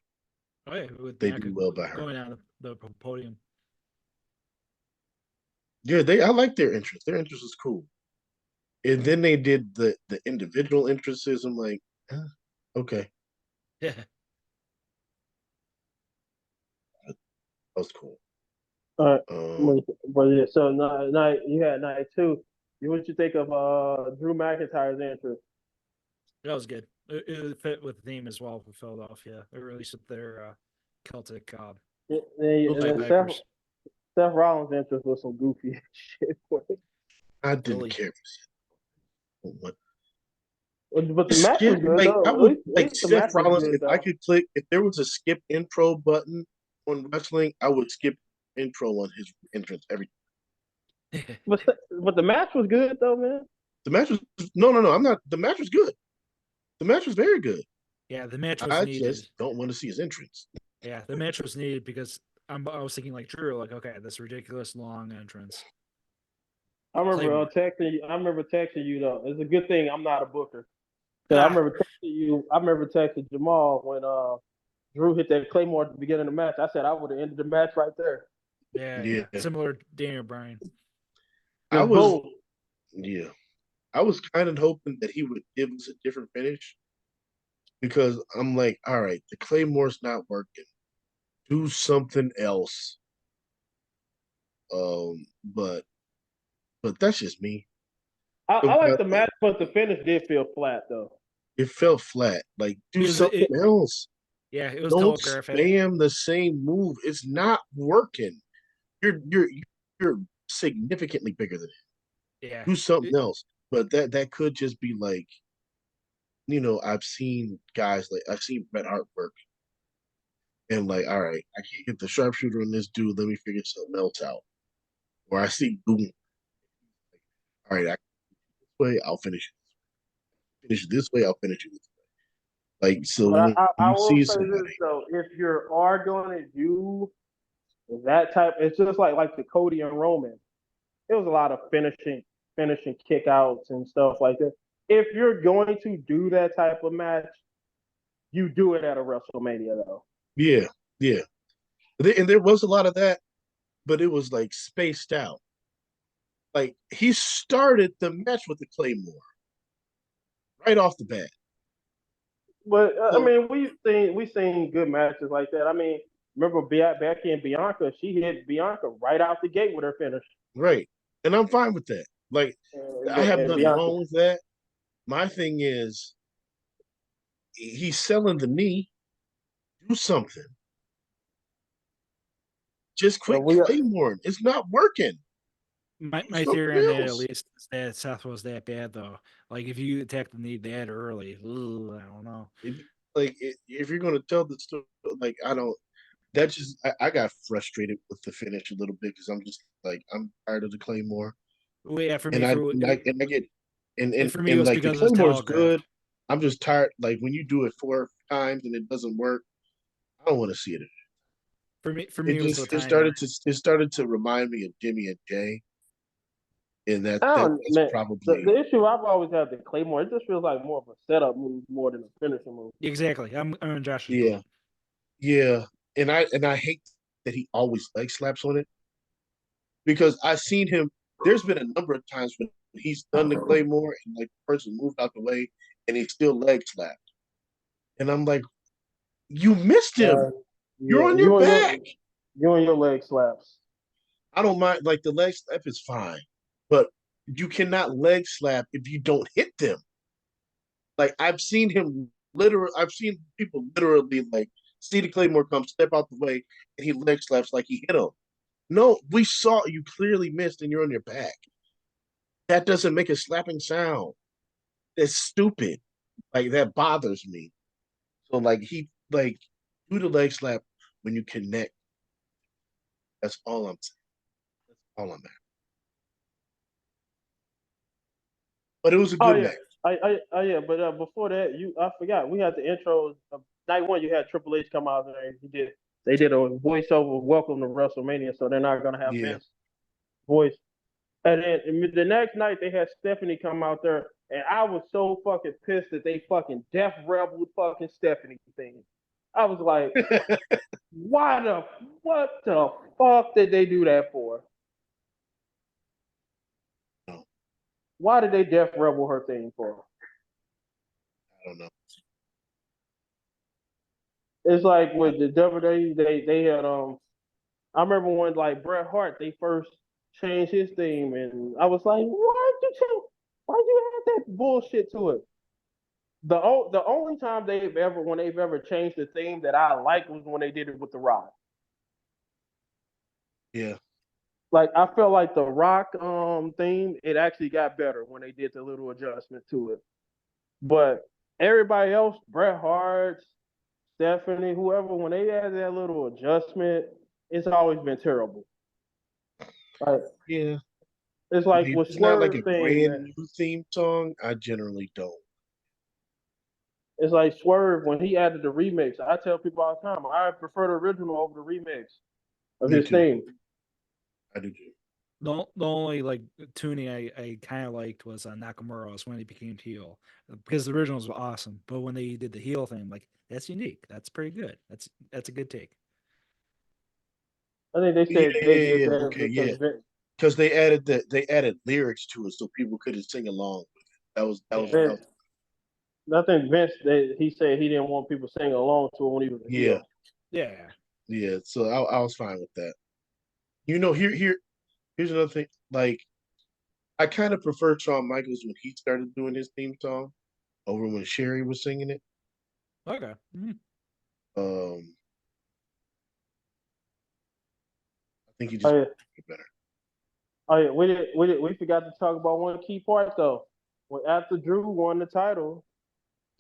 Oh yeah, with they do well by her going down the podium. Yeah, I like their entrance. Their entrance was cool. And then they did the individual entrances. I'm like, okay. Yeah. That was cool. All right. But yeah, so night you had night two. What you think of Drew McIntyre's entrance? That was good. It fit with the theme as well for Philadelphia. They released with their Celtic Seth Rollins' entrance was some goofy shit. I didn't care for what. But the match was good. I would like Seth Rollins. If I could click, if there was a skip intro button on wrestling, I would skip intro on his entrance every time. But the match was good though, man. The match was no. I'm not. The match was good. The match was very good. Yeah, the match was needed. I just don't want to see his entrance. Yeah, the match was needed because I was thinking like Drew, like, okay, this ridiculous long entrance. I remember texting you though. It's a good thing I'm not a booker. I remember texting you. I remember texting Jamaal when Drew hit that Claymore at the beginning of the match. I said I would have ended the match right there. Yeah. Similar to Daniel Bryan. I was kind of hoping that he would give us a different finish because I'm like, all right, the Claymore's not working. Do something else. But that's just me. I like the match, but the finish did feel flat though. It felt flat. Like do something else. Yeah, it was don't spam the same move. It's not working. You're significantly bigger than him. Yeah. Do something else. But that could just be like, I've seen guys I've seen Bret Hart work. And like, all right, I can't get the sharpshooter on this dude. Let me figure something else out. Or I see boom. All right, this way, I'll finish it. Finish it this way, I'll finish it this way. Like, so But when I you will see say this somebody, though: if you are going to do that type, it's just like the Cody and Roman. It was a lot of finishing kickouts and stuff like that. If you're going to do that type of match, you do it at a WrestleMania though. yeah, yeah, and there was a lot of that, but it was like spaced out. Like he started the match with the Claymore right off the bat. But I So mean, we seen good matches like that. I mean, remember Becky and Bianca? She hit Bianca right out the gate with her finish. right, and I'm fine with that. Like I have And nothing Bianca, wrong with that. My thing is he's selling the knee. Do something. Just and quit we Claymore. It's not working. Do My theory something on that at else. least is that Seth was that bad though. Like if you attack the knee that early, ooh, I don't know. If you're going to tell the story, like I don't. That just I got frustrated with the finish a little bit because I'm just like I'm tired of the Claymore, Well, yeah, for and me, I get for me, it and was like the because it was Claymore's telegraphed. good. I'm just tired. Like when you do it 4 times and it doesn't work, I don't want to see it. For me, it was the It timing. started to remind me of Jimmy and Jay, and I don't that's man. probably The issue I've always had with Claymore, it just feels like more of a setup move more than a finishing move. Exactly. I'm in Josh's yeah boat. yeah, and I hate that he always leg slaps on it because I've seen him. There's been a number of times when he's done the Claymore and like the person moved out the way and he still leg slapped. And I'm like, you missed him. Uh, You're yeah, on your back. you and your leg slaps. I don't mind. Like the leg slap is fine, but you cannot leg slap if you don't hit them. Like I've seen him literally. I've seen people literally like see the Claymore come, step out the way, and he leg slaps like he hit him. No, we saw you clearly missed, and you're on your back. That doesn't make a slapping sound. That's stupid. Like that bothers me. So like he like do the leg slap when you connect. That's all I'm saying. That's all I'm at. But it was a Oh good yeah, match. yeah. But before that, I forgot we had the intro. Night one, you had Triple H come out there. They did a voiceover welcome to WrestleMania, so they're not gonna have Yeah. Vince voice. And then the next night they had Stephanie come out there, and I was so fucking pissed that they fucking Def Rebel fucking Stephanie thing. I was like, what the fuck did they do that for? No, Why did they Def Rebel her thing for? I don't know. It's like with the WWE, they had I remember when like Bret Hart they first changed his theme, and I was like, why you add that bullshit to it? The only time they've ever changed the theme that I like was when they did it with The Rock. Yeah. Like I felt like the Rock theme it actually got better when they did the little adjustment to it. But everybody else, Bret Hart, Stephanie, whoever, when they add that little adjustment, it's always been terrible. Like Yeah. it's like If with it's not like Swerve a thing, brand man. new theme song, I generally don't. It's like Swerve when he added the remix. I tell people all the time, I prefer the original over the remix of Me his too. theme. I do too. The only like tuning I kind of liked was Nakamura's when he became heel because the originals were awesome, but when they did the heel thing, like that's unique. That's pretty good. That's a good take. I think they Yeah, said yeah, they did yeah. that Okay, yeah. because Because they added lyrics to it so people couldn't sing along with it. Yeah, I think Vince he said he didn't want people singing along to it when he was a yeah, heel. yeah. yeah. So I was fine with that. You know, here's another thing. Like I kind of prefer Shawn Michaels when he started doing his theme song over when Sherry was singing it. Okay. Um, I think he Oh just yeah, better. we forgot to talk about one key part though. When after Drew won the title,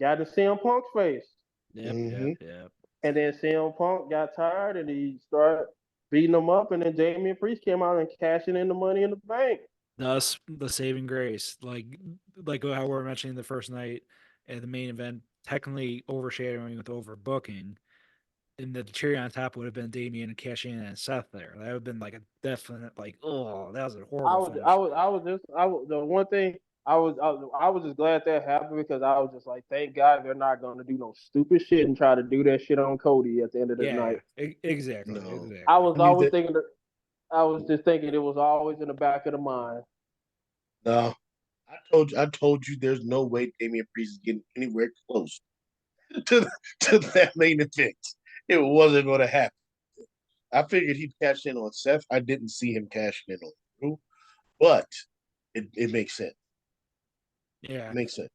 got to CM Punk's face, Yep. Yep. Hmm. Yep. and then CM Punk got tired and he started beating him up, and then Damian Priest came out and cashing in the Money in the Bank. Thus, the saving grace, like how we were mentioning the first night at the main event, technically overshadowing with overbooking. And the cherry on top would have been Damian and cashing in and Seth there. That would have been like a definite, like, oh, that was a horrible finish. The one thing I was just glad that happened because I was just like, thank God they're not going to do no stupid shit and try to do that shit on Cody at the end of the night. Exactly. No. Exactly. I was always thinking that. I was just thinking it was always in the back of the mind. No. I told you there's no way Damian Priest is getting anywhere close to that main event. It wasn't going to happen. I figured he'd cash in on Seth. I didn't see him cashing in on Drew, but it makes sense. Yeah. It makes sense.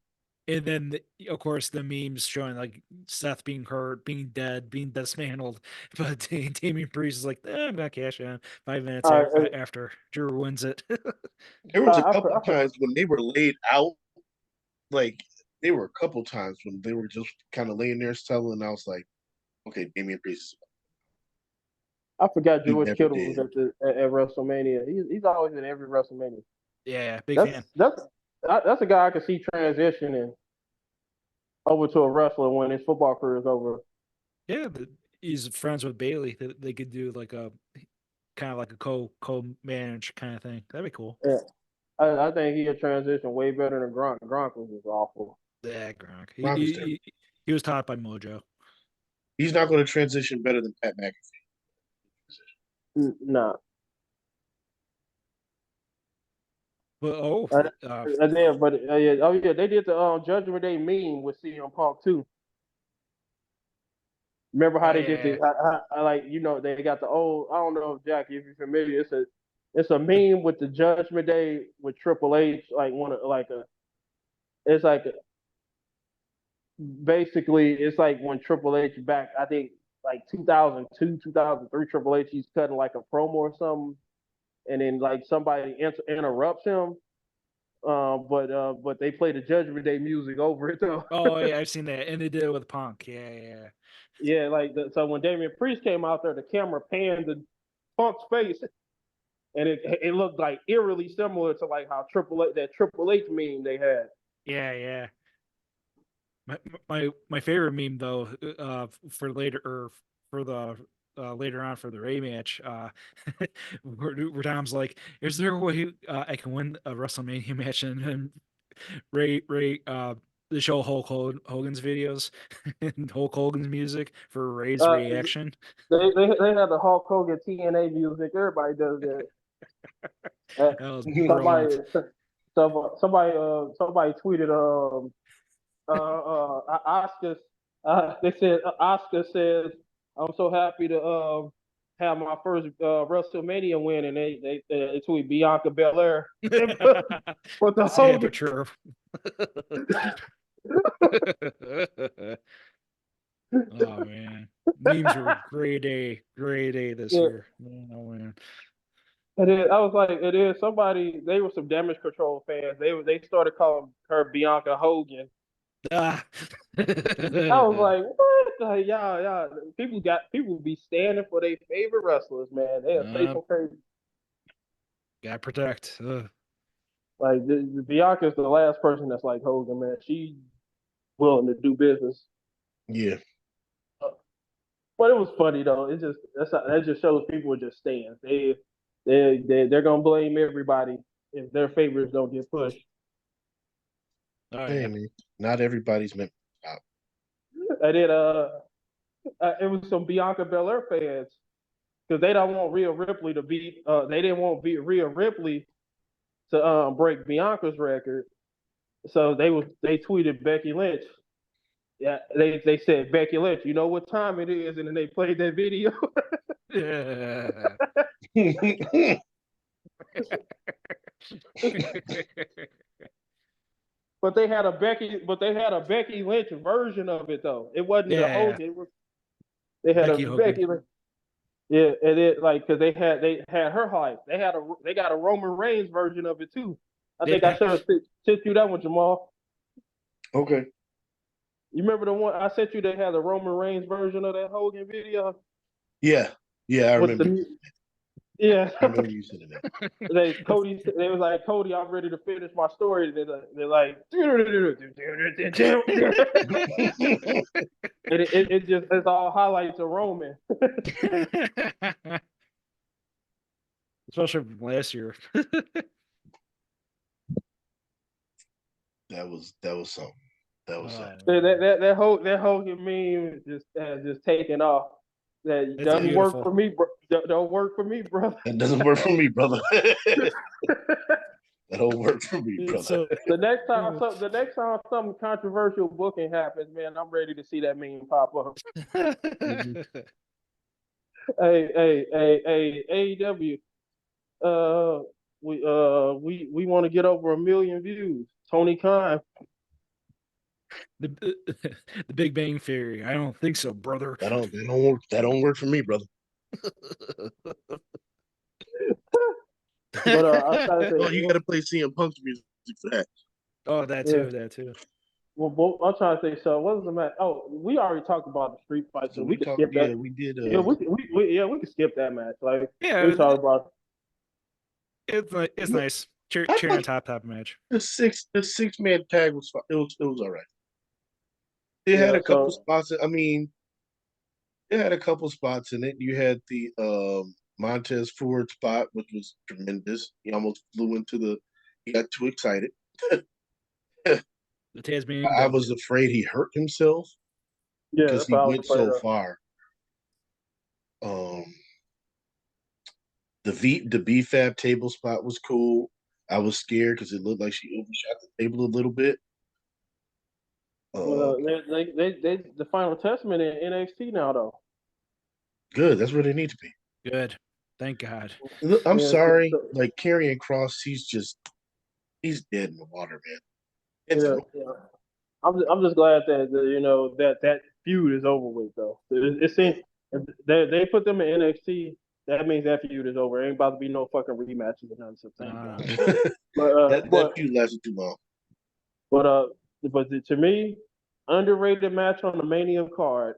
And then, of course, the memes showing like Seth being hurt, being dead, being dismantled. But Damian Priest is like, I'm going to cash in 5 minutes after Drew wins it. There was a couple of times when they were laid out, like, there were a couple of times when they were just kind of laying there selling, and I was like, okay, Damian Priest. I forgot George Kittle was at WrestleMania. He's always in every WrestleMania. Yeah, big fan. That's a guy I could see transitioning over to a wrestler when his football career is over. Yeah, but he's friends with Bailey. They could do like a kind of like a co-manage kind of thing. That'd be cool. Yeah, I think he'll transition way better than Gronk. Gronk was just awful. Yeah, Gronk. He was taught by Mojo. He's not going to transition better than Pat McAfee. Nah. But they did the Judgment Day meme with CM Punk too. Remember how they did the they got the old. I don't know, Jackie, if you're familiar. It's a meme with the Judgment Day with Triple H, basically it's like when Triple H back, I think like 2002, 2003, Triple H, he's cutting like a promo or something, and then like somebody interrupts him. But they play the Judgment Day music over it though. Oh yeah, I've seen that, and they did it with Punk. Yeah. So when Damian Priest came out there, the camera panned the Punk's face, and it looked like eerily similar to like how Triple H meme they had. Yeah. My favorite meme though, for later or for the later on for the rematch, where Dom's like, "Is there a way I can win a WrestleMania match?" And Ray they show Hulk Hogan's videos and Hulk Hogan's music for Ray's reaction. They had the Hulk Hogan TNA music. Everybody does that. That was brilliant. Somebody tweeted Oscar. They said Oscar says, "I'm so happy to have my first WrestleMania win," and they tweet Bianca Belair with the Hogan. True. Oh man, memes were a great day this year. Oh man. And then I was like, it is somebody. They were some Damage Control fans. They started calling her Bianca Hogan. I was like, what? Y'all, people be standing for their favorite wrestlers, man. They'll say some crazy. Gotta protect. Like the Bianca's the last person that's like Hogan, man. She's willing to do business. Yeah. But it was funny though. That just shows people are just stands. They're gonna blame everybody if their favorites don't get pushed. Oh, yeah. Not everybody's meant to stop. And then it was some Bianca Belair fans because they don't want Rhea Ripley to beat. They didn't want Rhea Ripley to break Bianca's record, so they tweeted Becky Lynch. Yeah, they said, Becky Lynch, you know what time it is, and then they played that video. But they had a Becky Lynch version of it though. It wasn't the Hogan. They had Becky Lynch. Yeah, and it because they had her hype. They got a Roman Reigns version of it too. I think I should have sent you that one, Jamaal. Okay. You remember the one I sent you that had the Roman Reigns version of that Hogan video? Yeah, I remember. Yeah. I remember you saying that. They was like, Cody, I'm ready to finish my story. They're like, and it's all highlights of Roman. Especially from last year. That was something. That was something. That Hogan meme just taking off. That It's doesn't beautiful. work for me, bro. Don't work for me, brother. That doesn't work for me, brother. That don't work for me, brother. So the next time something controversial booking happens, man, I'm ready to see that meme pop up. Hey, AEW. We want to get over 1 million views. Tony Khan. the Big Bang Theory. I don't think so, brother. That don't work for me, brother. But I'm trying to say, you got to play CM Punk's music for that. Oh, that too. Well, I'm trying to say. So, what was the match? Oh, we already talked about the street fight, so we can skip that. Yeah, we did. We can skip that match. Like, Yeah, we talked about. It's nice. Cheering on top match. The six man tag was fine. It was all right. It had a couple spots. I mean, it had a couple spots in it. You had the Montez Ford spot, which was tremendous. He almost flew into he got too excited. The Tasmanian. I was afraid he hurt himself. Yeah, because he went so far. The BFAB table spot was cool. I was scared because it looked like she overshot the table a little bit. The Final Testament in NXT now, though. Good. That's where they need to be. Good. Thank God. I'm sorry. Like Karrion Kross, he's dead in the water, man. I'm just glad that that feud is over with, though. It seems they put them in NXT. That means that feud is over. Ain't about to be no fucking rematches or nothing. That feud lasted too long. But to me, underrated match on the Mania card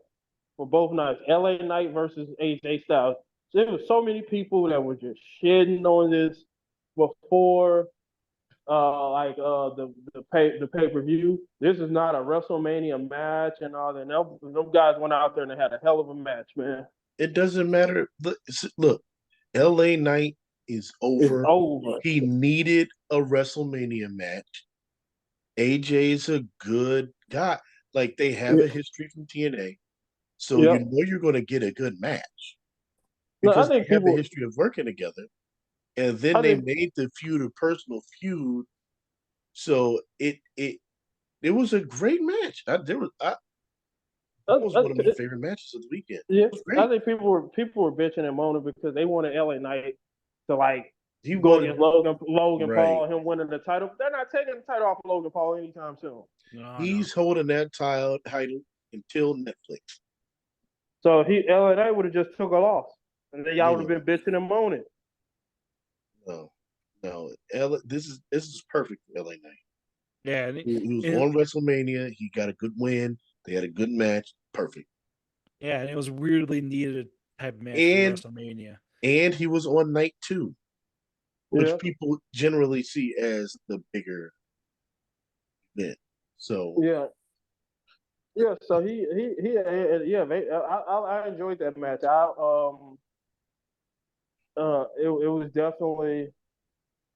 for both nights: LA Knight versus AJ Styles. There were so many people that were just shitting on this before, the pay-per-view. This is not a WrestleMania match and all that. Them guys went out there and they had a hell of a match, man. It doesn't matter. Look, LA Knight is over. It's over. He needed a WrestleMania match. AJ's a good guy. Like, they have a history from TNA. So you know you're going to get a good match. Because they have a history of working together. And then they made the feud a personal feud. So it was a great match. That was one of my favorite matches of the weekend. Yeah, I think people were bitching and moaning because they wanted LA Knight to go against Logan Paul, him winning the title. They're not taking the title off of Logan Paul anytime soon. He's holding that title until Netflix. So LA Knight would have just took a loss, and then y'all would have been bitching and moaning. No, this is perfect for LA Knight. Yeah, he was on WrestleMania. He got a good win. They had a good match. Perfect. Yeah, and it was weirdly needed type of match for WrestleMania. And he was on night 2, which people generally see as the bigger event. So So I enjoyed that match. It was definitely,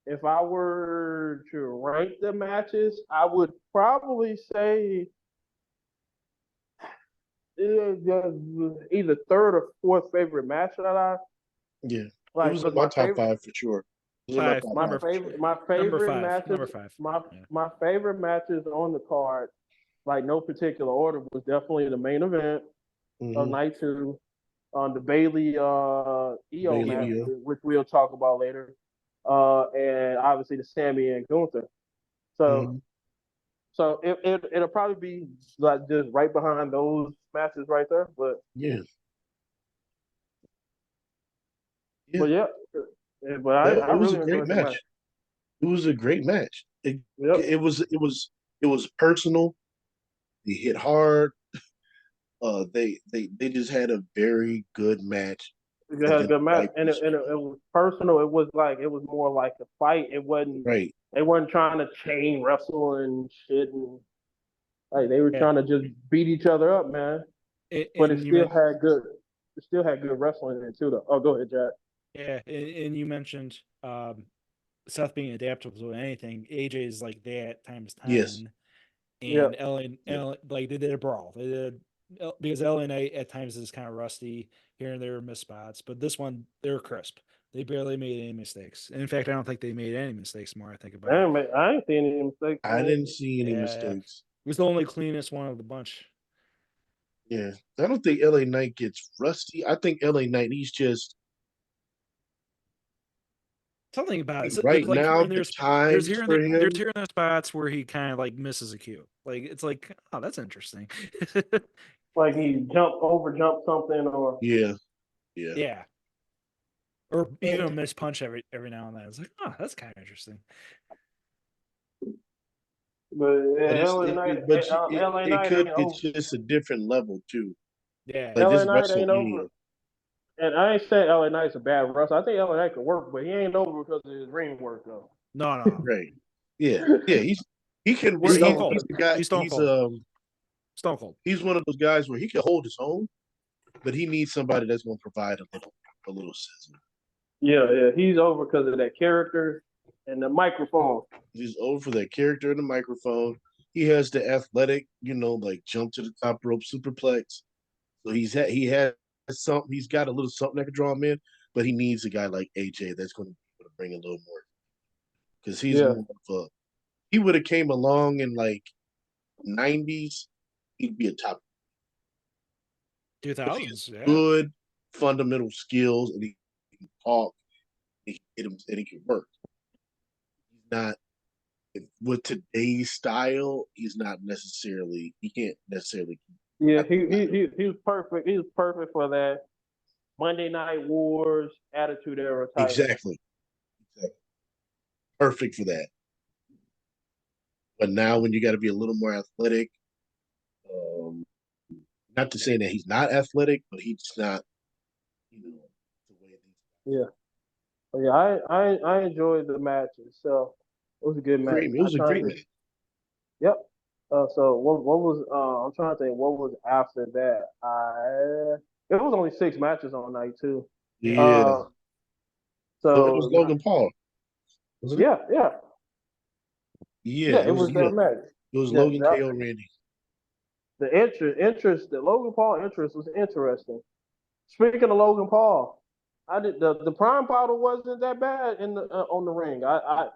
if I were to rank the matches, I would probably say either third or fourth favorite match that I. Yeah, it was in my top 5 for sure. My favorite matches. My favorite matches on the card, like no particular order, was definitely the main event of night 2, on the Bailey EO match, which we'll talk about later, and obviously the Sammy and Gunther. So it'll probably be like just right behind those matches right there. But it was a great match. It was a great match. It was personal. They hit hard. They just had a very good match. It and had a then good match, fight and was it was personal. It was more like a fight. It wasn't. right. They weren't trying to chain wrestle and shit, and like they were Yeah. trying to just beat each other up, man. But And you meant, it still had good wrestling in it too. Though. Oh, go ahead, Jack. yeah, and you mentioned Seth being adaptable to anything. AJ is like that times 10. Yes. Yeah. And Ellen, like they did a brawl. They did because LA Knight at times is kind of rusty here and there, miss spots, but this one they were crisp. They barely made any mistakes. And in fact, I don't think they made any mistakes. More I think about it. I ain't seen any mistakes. I didn't see any Yeah, mistakes. it was the only cleanest one of the bunch. Yeah. I don't think LA Knight gets rusty. I think LA Knight, he's just Something about it. So right there's like here now and the there's times here and for there's him. here and there spots where he kind of like misses a cue. Like it's like, oh, that's interesting. Like he over jumped something, or Yeah. Yeah. Yeah. Or even a missed punch every now and then. It's like, oh, that's kind of interesting. but But yeah, it's LA it, Knight, it, but LA it Knight could ain't over. it's just a different level too. Yeah. Like LA this Knight ain't WrestleMania. over. And I ain't saying LA Knight's a bad wrestler. I think LA Knight could work, but he ain't over because of his ring work though. No. Right. Yeah. Yeah. He can He's work. Stone He's Cold. the guy. He's Stone Cold. Stone Cold. He's one of those guys where he can hold his own, but he needs somebody that's going to provide a little sizzle. Yeah. He's over because of that character and the microphone. He's over for that character and the microphone. He has the athletic, like jump to the top rope superplex. So he has something. He's got a little something that can draw him in, but he needs a guy like AJ that's going to be able to bring a little more. Because he's more of a. He would have came along in like 90s. He'd be a top 2000s. Yeah. good fundamental skills, and he can talk, and he can work. He's not with today's style. He's not necessarily. He can't necessarily. Yeah, he was perfect. He was perfect for that Monday Night Wars Attitude Era type. Exactly. Perfect for that. But now, when you got to be a little more athletic, not to say that he's not athletic, but he's not, the way these. Yeah. I enjoyed the match itself. It was a good match. It was a great match. Yep. So what was I'm trying to think what was after that. It was only 6 matches on night 2. Yeah. So it was Logan Paul. Wasn't it? Yeah. Yeah, it was that match. It was Logan KO Randy. The the Logan Paul interest was interesting. Speaking of Logan Paul, I did the prime bottle wasn't that bad in the on the ring. I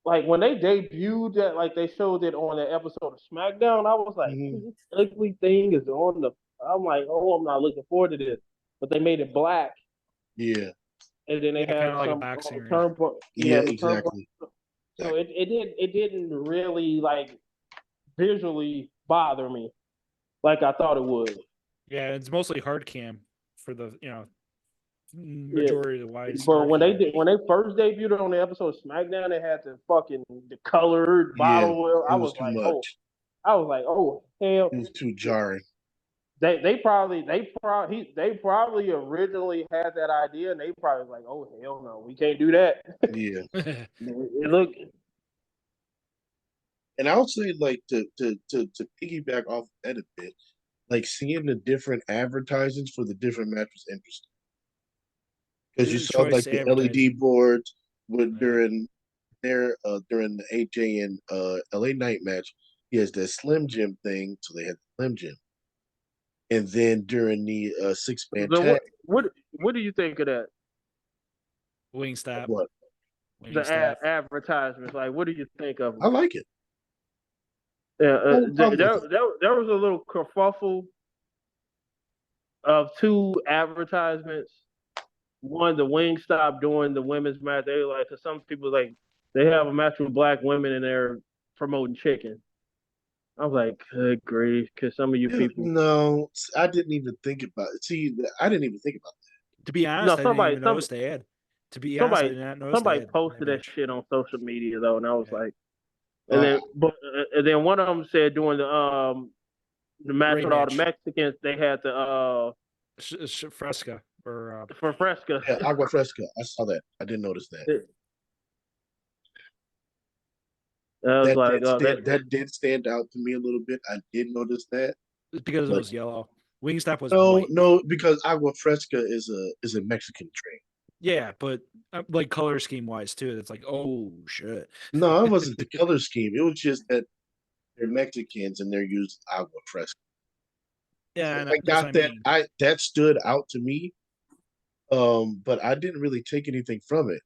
like when they debuted that, like they showed it on that episode of SmackDown. I was like, this ugly thing is on the. I'm like, oh, I'm not looking forward to this. But they made it black. Yeah. And then they had kind of like some a boxing ring. Turnbuckle. Yeah, exactly. So it didn't really like visually bother me like I thought it would. Yeah, it's mostly hard cam for the majority of the wide. But when they first debuted on the episode of SmackDown, they had the colored bottle. I was too much. I was like, oh hell, it was too jarring. They probably originally had that idea, and they probably was like, oh hell no, we can't do that. Yeah. It looked. And I would say, like, to piggyback off that a bit, like seeing the different advertisements for the different matches interesting. Because you saw like the LED boards during the AJ and LA Knight match, he has that Slim Jim thing, so they had the Slim Jim. And then during the 6-man tag, what do you think of that? Wingstop. What? The advertisements, like, what do you think of them? I like it. Yeah, there was a little kerfuffle of 2 advertisements. One, the Wingstop doing the women's match. They were like, to some people, like, they have a match with black women and they're promoting chicken. I was like, good grief, because some of you people. No, I didn't even think about it. See, I didn't even think about that. To be honest, I didn't even notice the ad. To be honest, I did not notice somebody posted that shit on social media though, and I was like, and then one of them said during the match with all the Mexicans, they had the Fresca. or for Fresca. Yeah, Agua Fresca. I saw that. I didn't notice that. That did stand out to me a little bit. I did notice that. because it was yellow. Wingstop was No, white. no, because Agua Fresca is a Mexican drink. Yeah, but like color scheme wise too, it's like, oh shit. No, it wasn't the color scheme. It was just that they're Mexicans and they're using Agua Fresca. Yeah, So I got that. That stood out to me. But I didn't really take anything from it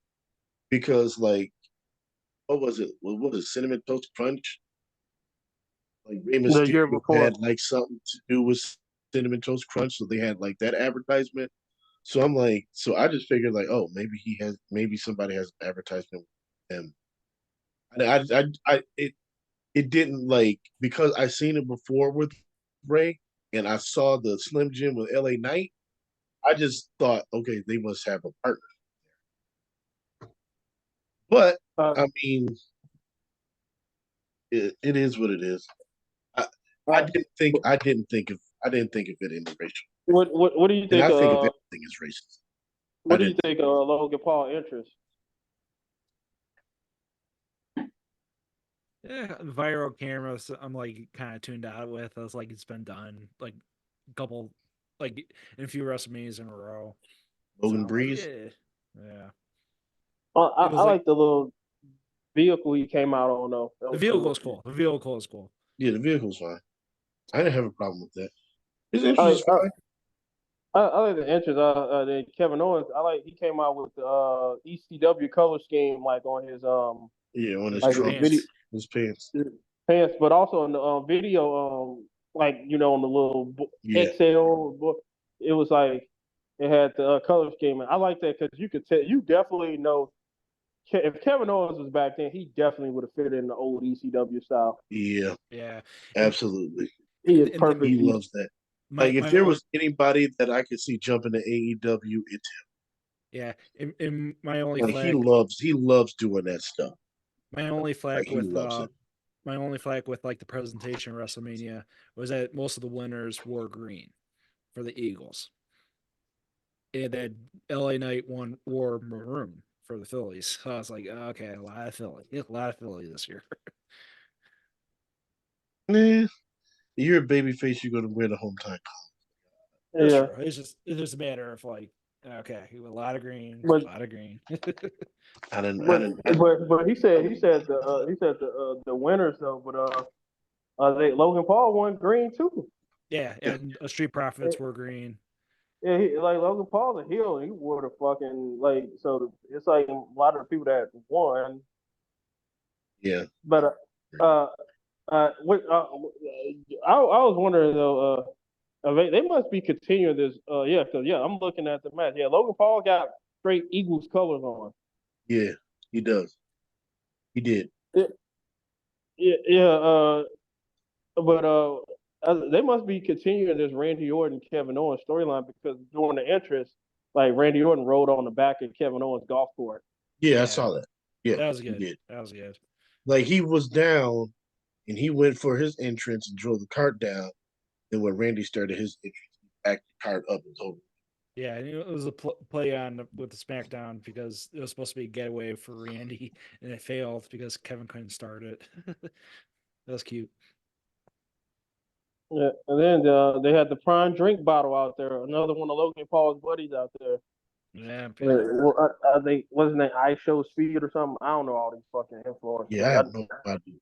because, like, what was it? What was it? Cinnamon Toast Crunch? Like Rey The year Mysterio before. had like something to do with Cinnamon Toast Crunch, so they had like that advertisement. So I'm like, so I just figured like, oh, maybe somebody has an advertisement with them. It didn't like because I seen it before with Ray, and I saw the Slim Jim with LA Knight. I just thought, okay, they must have a partner. But I mean, it is what it is. I didn't think of it in the racial. What do you think? And I think of everything as racist. What do you think of Logan Paul interest? Yeah, viral cameras. I'm like kind of tuned out with. I was like, it's been done like a couple, like in a few WrestleManias in a row. Logan Breeze. Yeah. I like the little vehicle he came out on though. The vehicle is cool. The vehicle is cool. Yeah, the vehicle's fine. I didn't have a problem with that. His interest is fine. I like the entrance. The Kevin Owens. I like he came out with the ECW color scheme like on his on his like his pants, but also in the video like on the little XL. It was like it had the color scheme. And I like that because you could tell you definitely know if Kevin Owens was back then, he definitely would have fit in the old ECW style. Yeah, absolutely. He is perfect. He loves that. Like if there was anybody that I could see jumping to AEW, it's him. Yeah, in my only like flag, he loves doing that stuff. My only flag with like the presentation of WrestleMania was that most of the winners wore green for the Eagles, and that LA Knight wore maroon for the Phillies. So I was like, okay, a lot of Philly this year. You're a babyface. You're going to wear the hometown color. That's true. It's just a matter of like, okay, a lot of green, a lot of green. But he said the winners though. But Logan Paul won green too. Yeah, and Street Profits were green. Yeah, like Logan Paul's a heel. He wore the fucking it's like a lot of the people that won. Yeah. But I was wondering though. They must be continuing this. I'm looking at the match. Yeah, Logan Paul got straight Eagles colors on. Yeah, he does. He did. But they must be continuing this Randy Orton Kevin Owens storyline because during the entrance, like Randy Orton rode on the back of Kevin Owens' golf court. Yeah, I saw that. Yeah, that was good. That was good. Like he was down, and he went for his entrance and drove the cart down. Then when Randy started his entrance, he backed the cart up and told him. Yeah, it was a play on with the SmackDown because it was supposed to be a getaway for Randy, and it failed because Kevin couldn't start it. That was cute. Yeah, and then they had the prime drink bottle out there. Another one of Logan Paul's buddies out there. Yeah, I think wasn't it I Show Speed or something? I don't know all these fucking influencers. Yeah, I have no idea.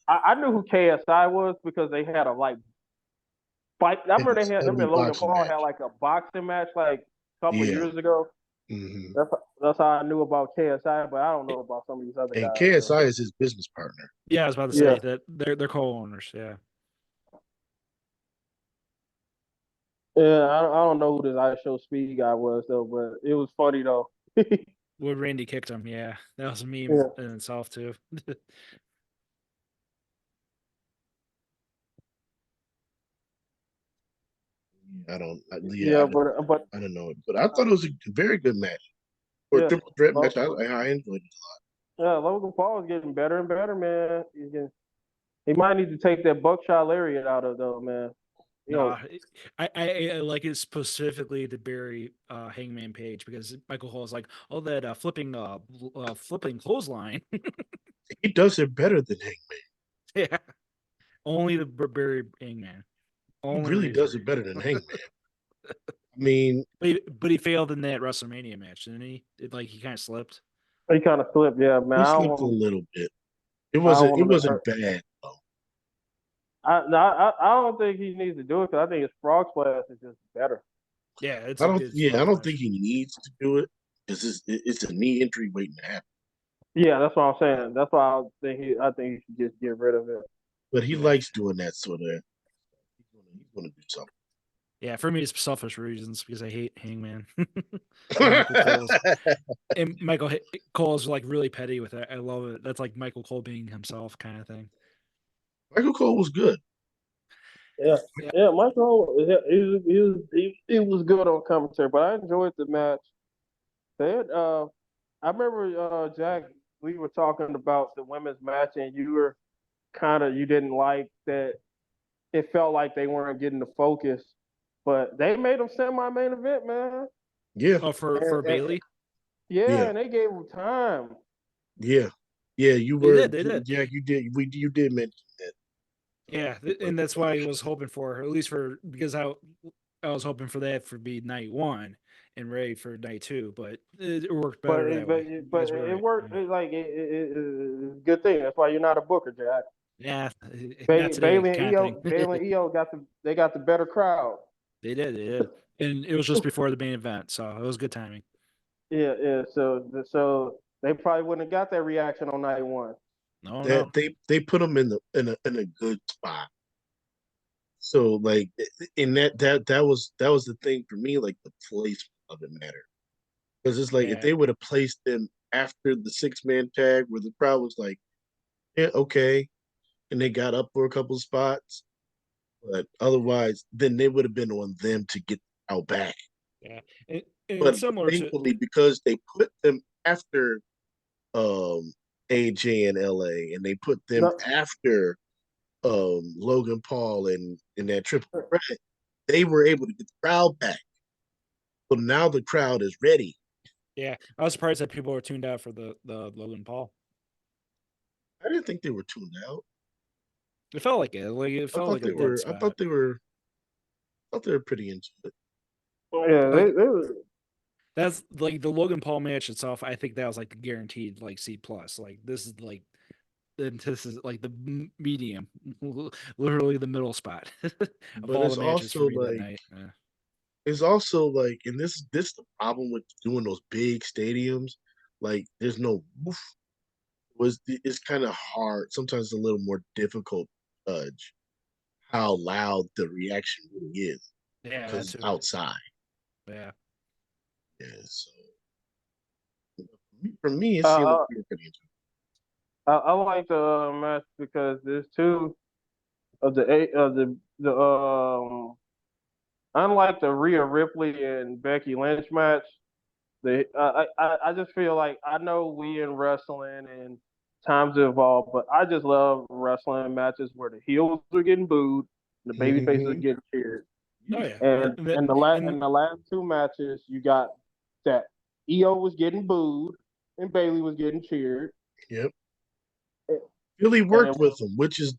I knew who KSI was because they had a fight. I remember they had Logan Paul had like a boxing match like a couple years ago. Mm-hmm. That's how I knew about KSI, but I don't know about some of these other guys. And KSI is his business partner. Yeah, I was about to say that they're co-owners. Yeah. Yeah, I don't know who this I Show Speed guy was though, but it was funny though. When Randy kicked him, yeah, that was a meme in itself too. I don't know it, but I thought it was a very good match. For a triple threat match, I enjoyed it a lot. Yeah, Logan Paul is getting better and better, man. He might need to take that buckshot lariat out of though, man. You know, I like it specifically to bury Hangman Page because Michael Cole is like, oh, that flipping clothesline. He does it better than Hangman. Yeah, only the bury Hangman. He Only really does reason. it better than Hangman. I mean, But he failed in that WrestleMania match, didn't he? He kind of slipped. he kind of slipped. Yeah, man. he I don't slipped a want. little bit. It I don't wasn't. want It him to wasn't hurt. bad though. I don't think he needs to do it because I think his frog splash is just better. Yeah, it's I a don't. good Yeah, frog I don't splash. think he needs to do it because it's a knee injury waiting to happen. Yeah, that's what I'm saying. That's why I think he should just get rid of it. But he Yeah. likes doing that sort of. He's gonna do something. Yeah, for me, it's selfish reasons because I hate Hangman. And Michael Cole's like really petty with it. I love it. That's like Michael Cole being himself kind of thing. Michael Cole was good. Yeah, Yeah. yeah. Michael, he was good on commentary, but I enjoyed the match. They had, I remember Jack. We were talking about the women's match, and you didn't like that. It felt like they weren't getting the focus, but they made them semi-main event, man. Yeah, Oh, for And, Bailey, yeah, yeah, and they gave him time. yeah, yeah. You they were did. They did. Jack. You did mention that. Yeah, and that's why I was hoping for at least for because I was hoping for that for be night one and Ray for night two, but it worked But better that way. You guys were it right. worked. Yeah. It's a good thing. That's why you're not a booker, Jack. Yeah, not today Bailey and kind of EO, thing. Bailey and EO got the better crowd. They did, and it was just before the main event, so it was good timing. Yeah, yeah. So they probably wouldn't have got that reaction on night one. No. They put him in a good spot. So like in that was the thing for me, like the placement of it mattered. Because it's like if Yeah, they would have placed them after the 6-man tag where the crowd was like, yeah, okay, and they got up for a couple spots, but otherwise then they would have been on them to get out back. yeah, and But similar to thankfully, because they put them after um AJ and LA and they put them No, after Logan Paul and that triple threat, they were able to get the crowd back. So now the crowd is ready. yeah, I was surprised that people were tuned out for the Logan Paul. I didn't think they were tuned out. It felt like it. Like it I felt thought like a they dead were. I spot. thought they were. I thought they were pretty into it. yeah, Like they were. that's like the Logan Paul match itself. I think that was like guaranteed like C plus. Like this is like the medium, literally the middle spot of But all the matches for me that night. Yeah. it's also like, and this the problem with doing those big stadiums. Like, there's no roof. It's kind of hard. Sometimes it's a little more difficult to judge how loud the reaction really is Yeah, that because it's too. outside. Yeah. Yeah, so for me, it seemed like Uh, we were pretty into I like the match because there's two of the unlike the Rhea Ripley and Becky Lynch match. I just feel like I know we in wrestling and times evolve, but I just love wrestling matches where the heels are getting booed and the baby faces are it. getting cheered. Oh yeah. And And, that, in and the last two matches, you got that EO was getting booed and Bailey was getting cheered. Yep. And Really it worked with them, which is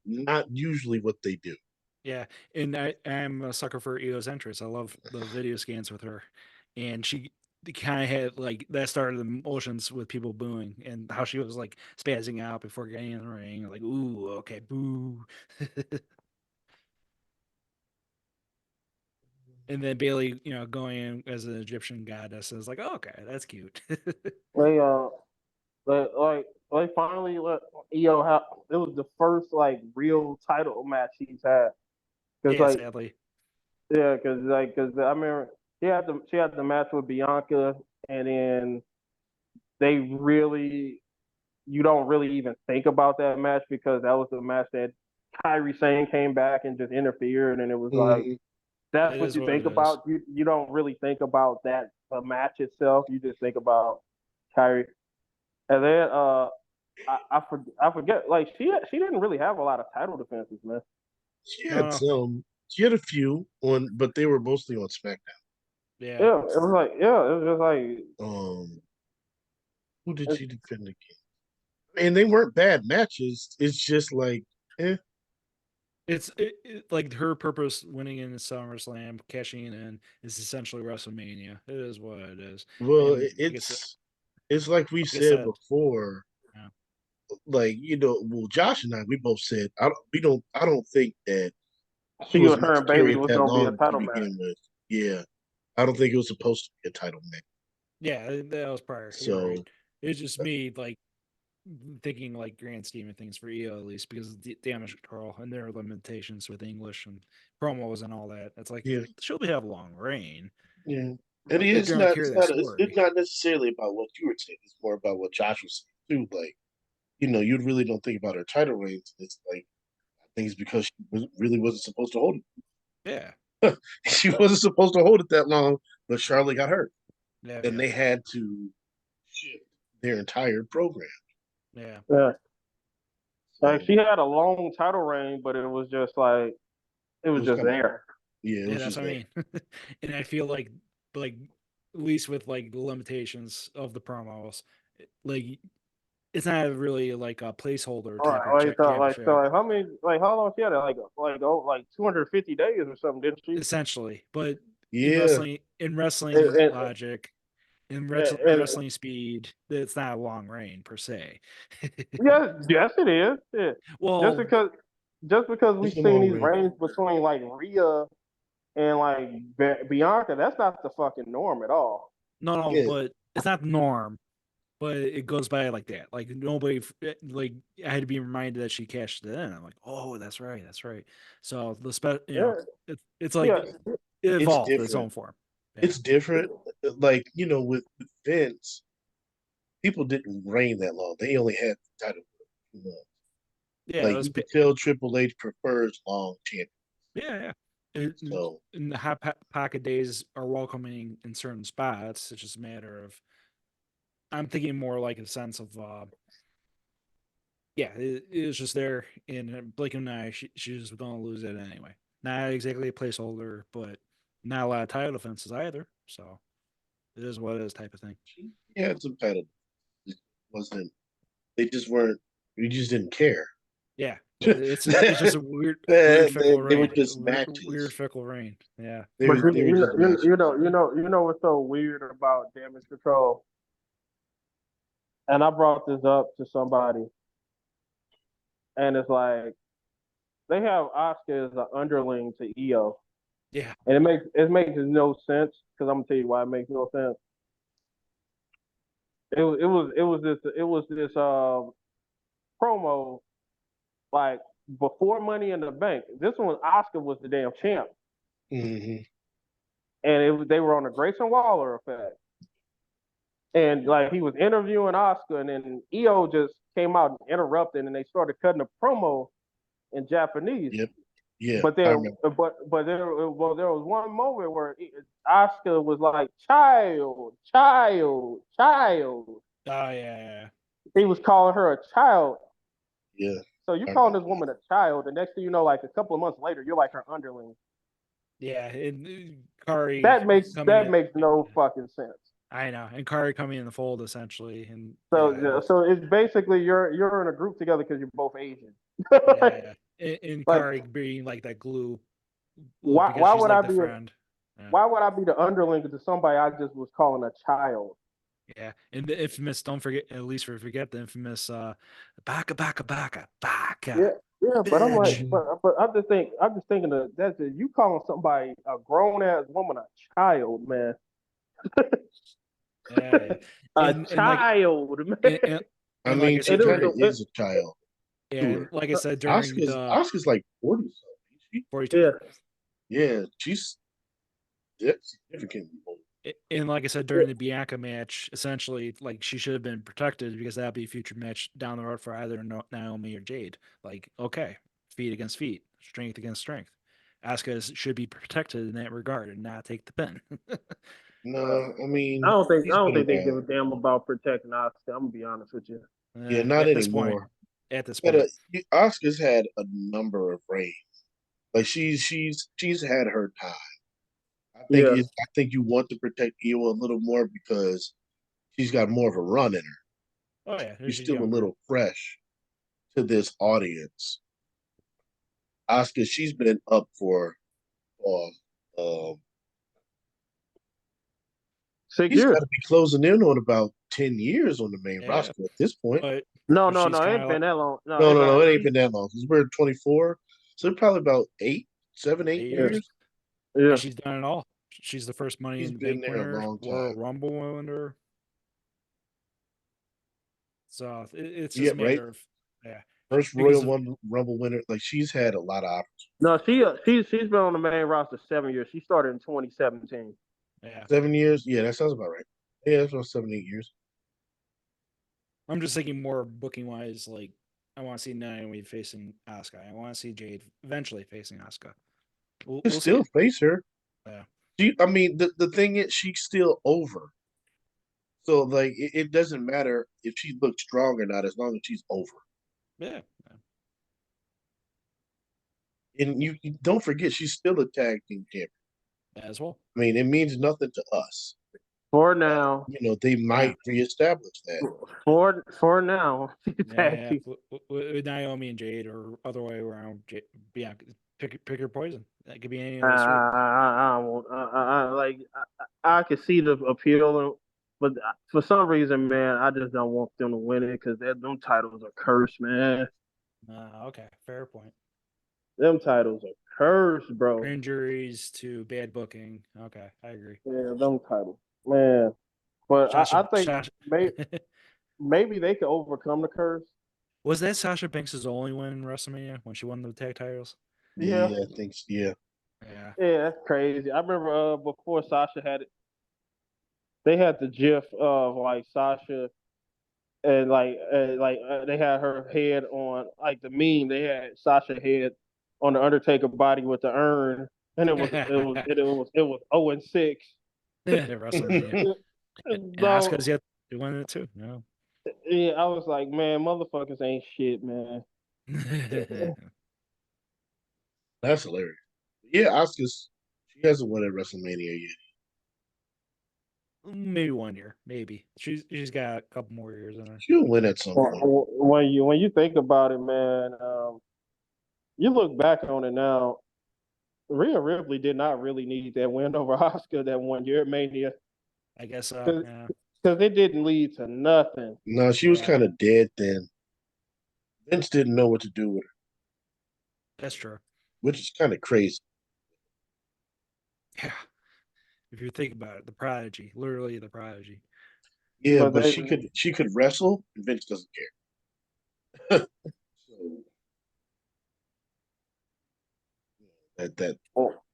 not usually what they do. yeah, and I'm a sucker for Eo's entrance. I love the video scans with her, and she kind of had like that started the motions with people booing and how she was like spazzing out before getting in the ring. Like, ooh, okay, boo. And then Bailey, going in as an Egyptian goddess is like, oh, okay, that's cute. they they finally let EO have it was the first like real title match he's had. Cause Yeah, like sadly. yeah, cause I remember she had the match with Bianca and then they really you don't really even think about that match because that was the match that Kyrie Sane came back and just interfered and it was like Mhm. that's It what is you what think it is. about. You don't really think about that the match itself. You just think about Kyrie. And then I forget like she didn't really have a lot of title defenses, man. She No, had no. some. she had a few but they were mostly on SmackDown. Yeah. Yeah, it was just like Who did she defend against? And they weren't bad matches. It's just like, It's like her purpose winning in SummerSlam, cashing in is essentially WrestleMania. It is what it is. Well, And it's like we like I said said, before. yeah. Like, well, Josh and I, we both said I don't think that she see was what meant her to and Bailey carry it was that gonna be a long to title match. begin with. Yeah, I don't think it was supposed to be a title match. Yeah, that was prior. You're So right. It's just me like thinking like grand scheme of things for EO at least because of the damage control and their limitations with English and promos and all that. It's like yeah, she'll have a long reign. yeah. And But they're it's gonna not carry it's that not it's, story. it's not necessarily about what you were saying. It's more about what Josh was saying too. Like, you really don't think about her title reigns. It's like I think it's because really wasn't supposed to hold Yeah. it. She wasn't supposed to hold it that long, but Charlotte got hurt, Yeah. and they had to shift their entire program. Yeah. Yeah, like So, she had a long title reign, but it was just like it was just kinda, there. yeah, it Yeah, was that's just what I mean. And I feel like at least with like the limitations of the promos, like it's not really like a placeholder type of championship. Like how many like how long she had it? Like 250 days or something, didn't she? Essentially. But yeah. in wrestling And, logic, in and wrestling speed, it's not a long reign per se. yes, it is. Yeah. Just Well, because just because we've It's a seen long these reign. reigns between like Rhea and like Bianca, that's not the fucking norm at all. no, Yeah, but it's not the norm. But it goes by like that. Like nobody, like I had to be reminded that she cashed it in. I'm like, oh, that's right, that's right. So Yeah, it's like yeah, it it's evolved its different. own form. Yeah, It's different. Like, with Vince, people didn't reign that long. They only had the title for 2 months. yeah, it Like, was, you could tell Triple H prefers long champions. yeah. So, And the hot pocket days are welcoming in certain spots. It's just a matter of I'm thinking more like a sense of yeah, it was just there, and Blake and I, she was going to lose it anyway. Not exactly a placeholder, but not a lot of title defenses either. So it is what it is, type of thing. she had some title. It wasn't, they just weren't, we just didn't care. Yeah, it's just a weird fickle They were reign. just Weird matches. fickle reign. Yeah, but They were just matches. you know what's so weird about damage control? And I brought this up to somebody, and it's like they have Oscar as an underling to EO, yeah, and it makes no sense because I'm gonna tell you why it makes no sense. It was this promo like before Money in the Bank. This one Oscar was the damn champ, Hmm. and they were on the Grayson Waller effect. And like he was interviewing Oscar, and then EO just came out and interrupted, and they started cutting a promo in Japanese. Yep. Yeah, But I then, remember. there was one moment where Oscar was like, "Child, child, child." oh yeah. He was calling her a child. Yeah, So you I calling remember this woman a child, the next thing you know, like a couple of months later, you're like her underling. Yeah, and Kari coming That in. makes no fucking sense. I know, and Kari coming in the fold essentially, and So it's basically you're in a group together because you're both Asian. yeah, and Like Kari being like that glue, because why she's would I like the be friend. Yeah. why would I be the underling to somebody I just was calling a child? Yeah, and the infamous, don't forget, at least forget the infamous baka baka baka baka Yeah, yeah, but I'm like, bitch. Mhm. but I'm just thinking of that's it. You calling somebody a grown ass woman a child, man. Yeah, A and like child, man. and, I and like I mean, she And said it was kind of during is a child yeah, to and her. like I said during Oscar's the Oscar's like 40 something. 42. yeah, Yeah, she's significantly older. And like I said during the Bianca match, essentially, like she should have been protected because that'd be a future match down the road for either Naomi or Jade. Like, okay, feet against feet, strength against strength. Asuka should be protected in that regard and not take the pin. No, I I mean, don't think I he's don't been think they give around. a damn about protecting Oscar. I'm gonna be honest with you. Yeah, not At this point, anymore. at this But point, Oscar's had a number of reigns. Like she's had her time. Yeah. I think you want to protect Io a little more because she's got more of a run in her. Oh yeah, She's she's still a younger. little fresh to this audience. Asuka, she's been up for um, um, she's years. got to be closing in on about 10 years on the main Yeah, roster at this point. but No, but no, she's no. It kind ain't of been like that long. No, No, it's no, no, not. it ain't been that long because we're 24. So probably about 8, 7, 8 8 years. years, Yeah. and she's done it all. She's the first Money She's in the been Bank there a winner, long Royal time. Rumble winner. So it's Yeah, just a right. matter of First because Royal of Rumble winner. Like she's had a lot of opportunities. No, she's been on the main roster 7 years. She started in 2017. yeah. 7 years. Yeah, that sounds about right. Yeah, that's about 7, 8 years. I'm just thinking more booking wise. Like I want to see Naomi facing Asuka. I want to see Jade eventually facing Asuka. You We'll see. still face her. Yeah. I mean, the thing is, she's still over. So like, it doesn't matter if she looks strong or not, as long as she's over. Yeah. And you don't forget, she's still a tag team champion. As well. I mean, it means nothing to us. For now. They might reestablish that. For now. Yeah. With Naomi and Jade or other way around. Yeah. Pick your poison. That could be any of the three. I can see the appeal, but for some reason, man, I just don't want them to win it because them titles are cursed, man. Okay. Fair point. Them titles are cursed, bro. Injuries to bad booking. Okay. I agree. Yeah, them titles, man. But I think Sasha. maybe they could overcome the curse. Was that Sasha Banks' only win in WrestleMania when she won the tag titles? Yeah, Yeah, I think yeah. Yeah. yeah, that's crazy. I remember before Sasha had it, they had the GIF of like Sasha and they had her head on like the meme. They had Sasha head on the Undertaker body with the urn, and it was 0-6. WrestleMania. And So Asuka's yet to win it too. No. yeah, I was like, man, motherfuckers ain't shit, man. That's hilarious. Yeah, Asuka's she hasn't won at WrestleMania yet. Maybe 1 year. Maybe. She's got a couple more years in her. She'll win at some point. When you think about it, man, you look back on it now. Rhea Ripley did not really need that win over Oscar that 1 year at Mania I guess so. because Yeah. it didn't lead to nothing. No, she was kind of dead then. Vince didn't know what to do with her, That's true. which is kind of crazy. Yeah. If you think about it, the prodigy, literally the prodigy. Yeah, But but they, she could wrestle, and Vince doesn't care. So that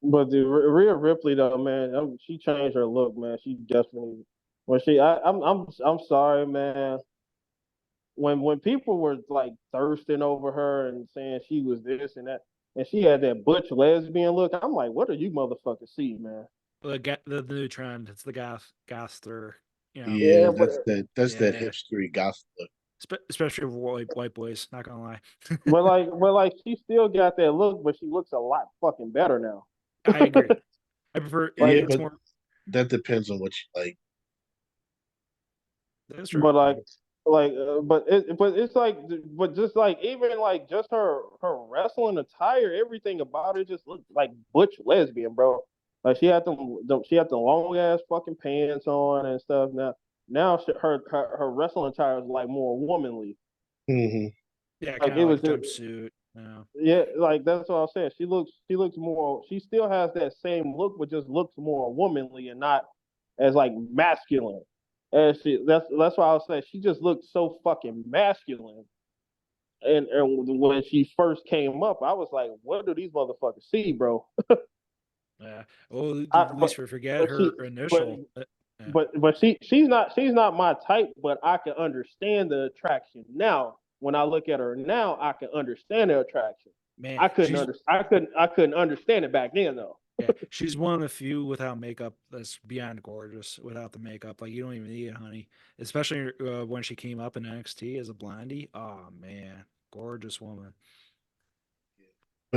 but the Rhea Ripley though, man, she changed her look, man. She definitely I'm sorry, man. When people were like thirsting over her and saying she was this and that, and she had that butch lesbian look, I'm like, what do you motherfuckers see, man? The new trend. It's the gothster. yeah, Yeah, but that's that Yeah. hipstery gospel look. Especially for white boys. Not gonna lie. but she still got that look, but she looks a lot fucking better now. I agree. I prefer. Like, Yeah, It's but more. that depends on what you like. That's true. but but it's like, but just like even like just her wrestling attire, everything about it just looked like butch lesbian, bro. Like she had the long ass fucking pants on and stuff. Now her wrestling attire is like more womanly. Hmm. Yeah, Like kind it of like was a just, jumpsuit. yeah, like that's what I was saying. She looks more. She still has that same look, but just looks more womanly and not as like masculine. And that's why I was saying she just looks so fucking masculine. And when she first came up, I was like, "What do these motherfuckers see, bro?" Yeah. Well, I, at but least we forget but she her but initial. Yeah. but she's not my type. But I can understand the attraction now. When I look at her now, I can understand the attraction. Man, I couldn't understand it back then though. yeah, she's one of the few without makeup that's beyond gorgeous. Without the makeup, like you don't even need it, honey. Especially when she came up in NXT as a blondie. Oh man, gorgeous woman.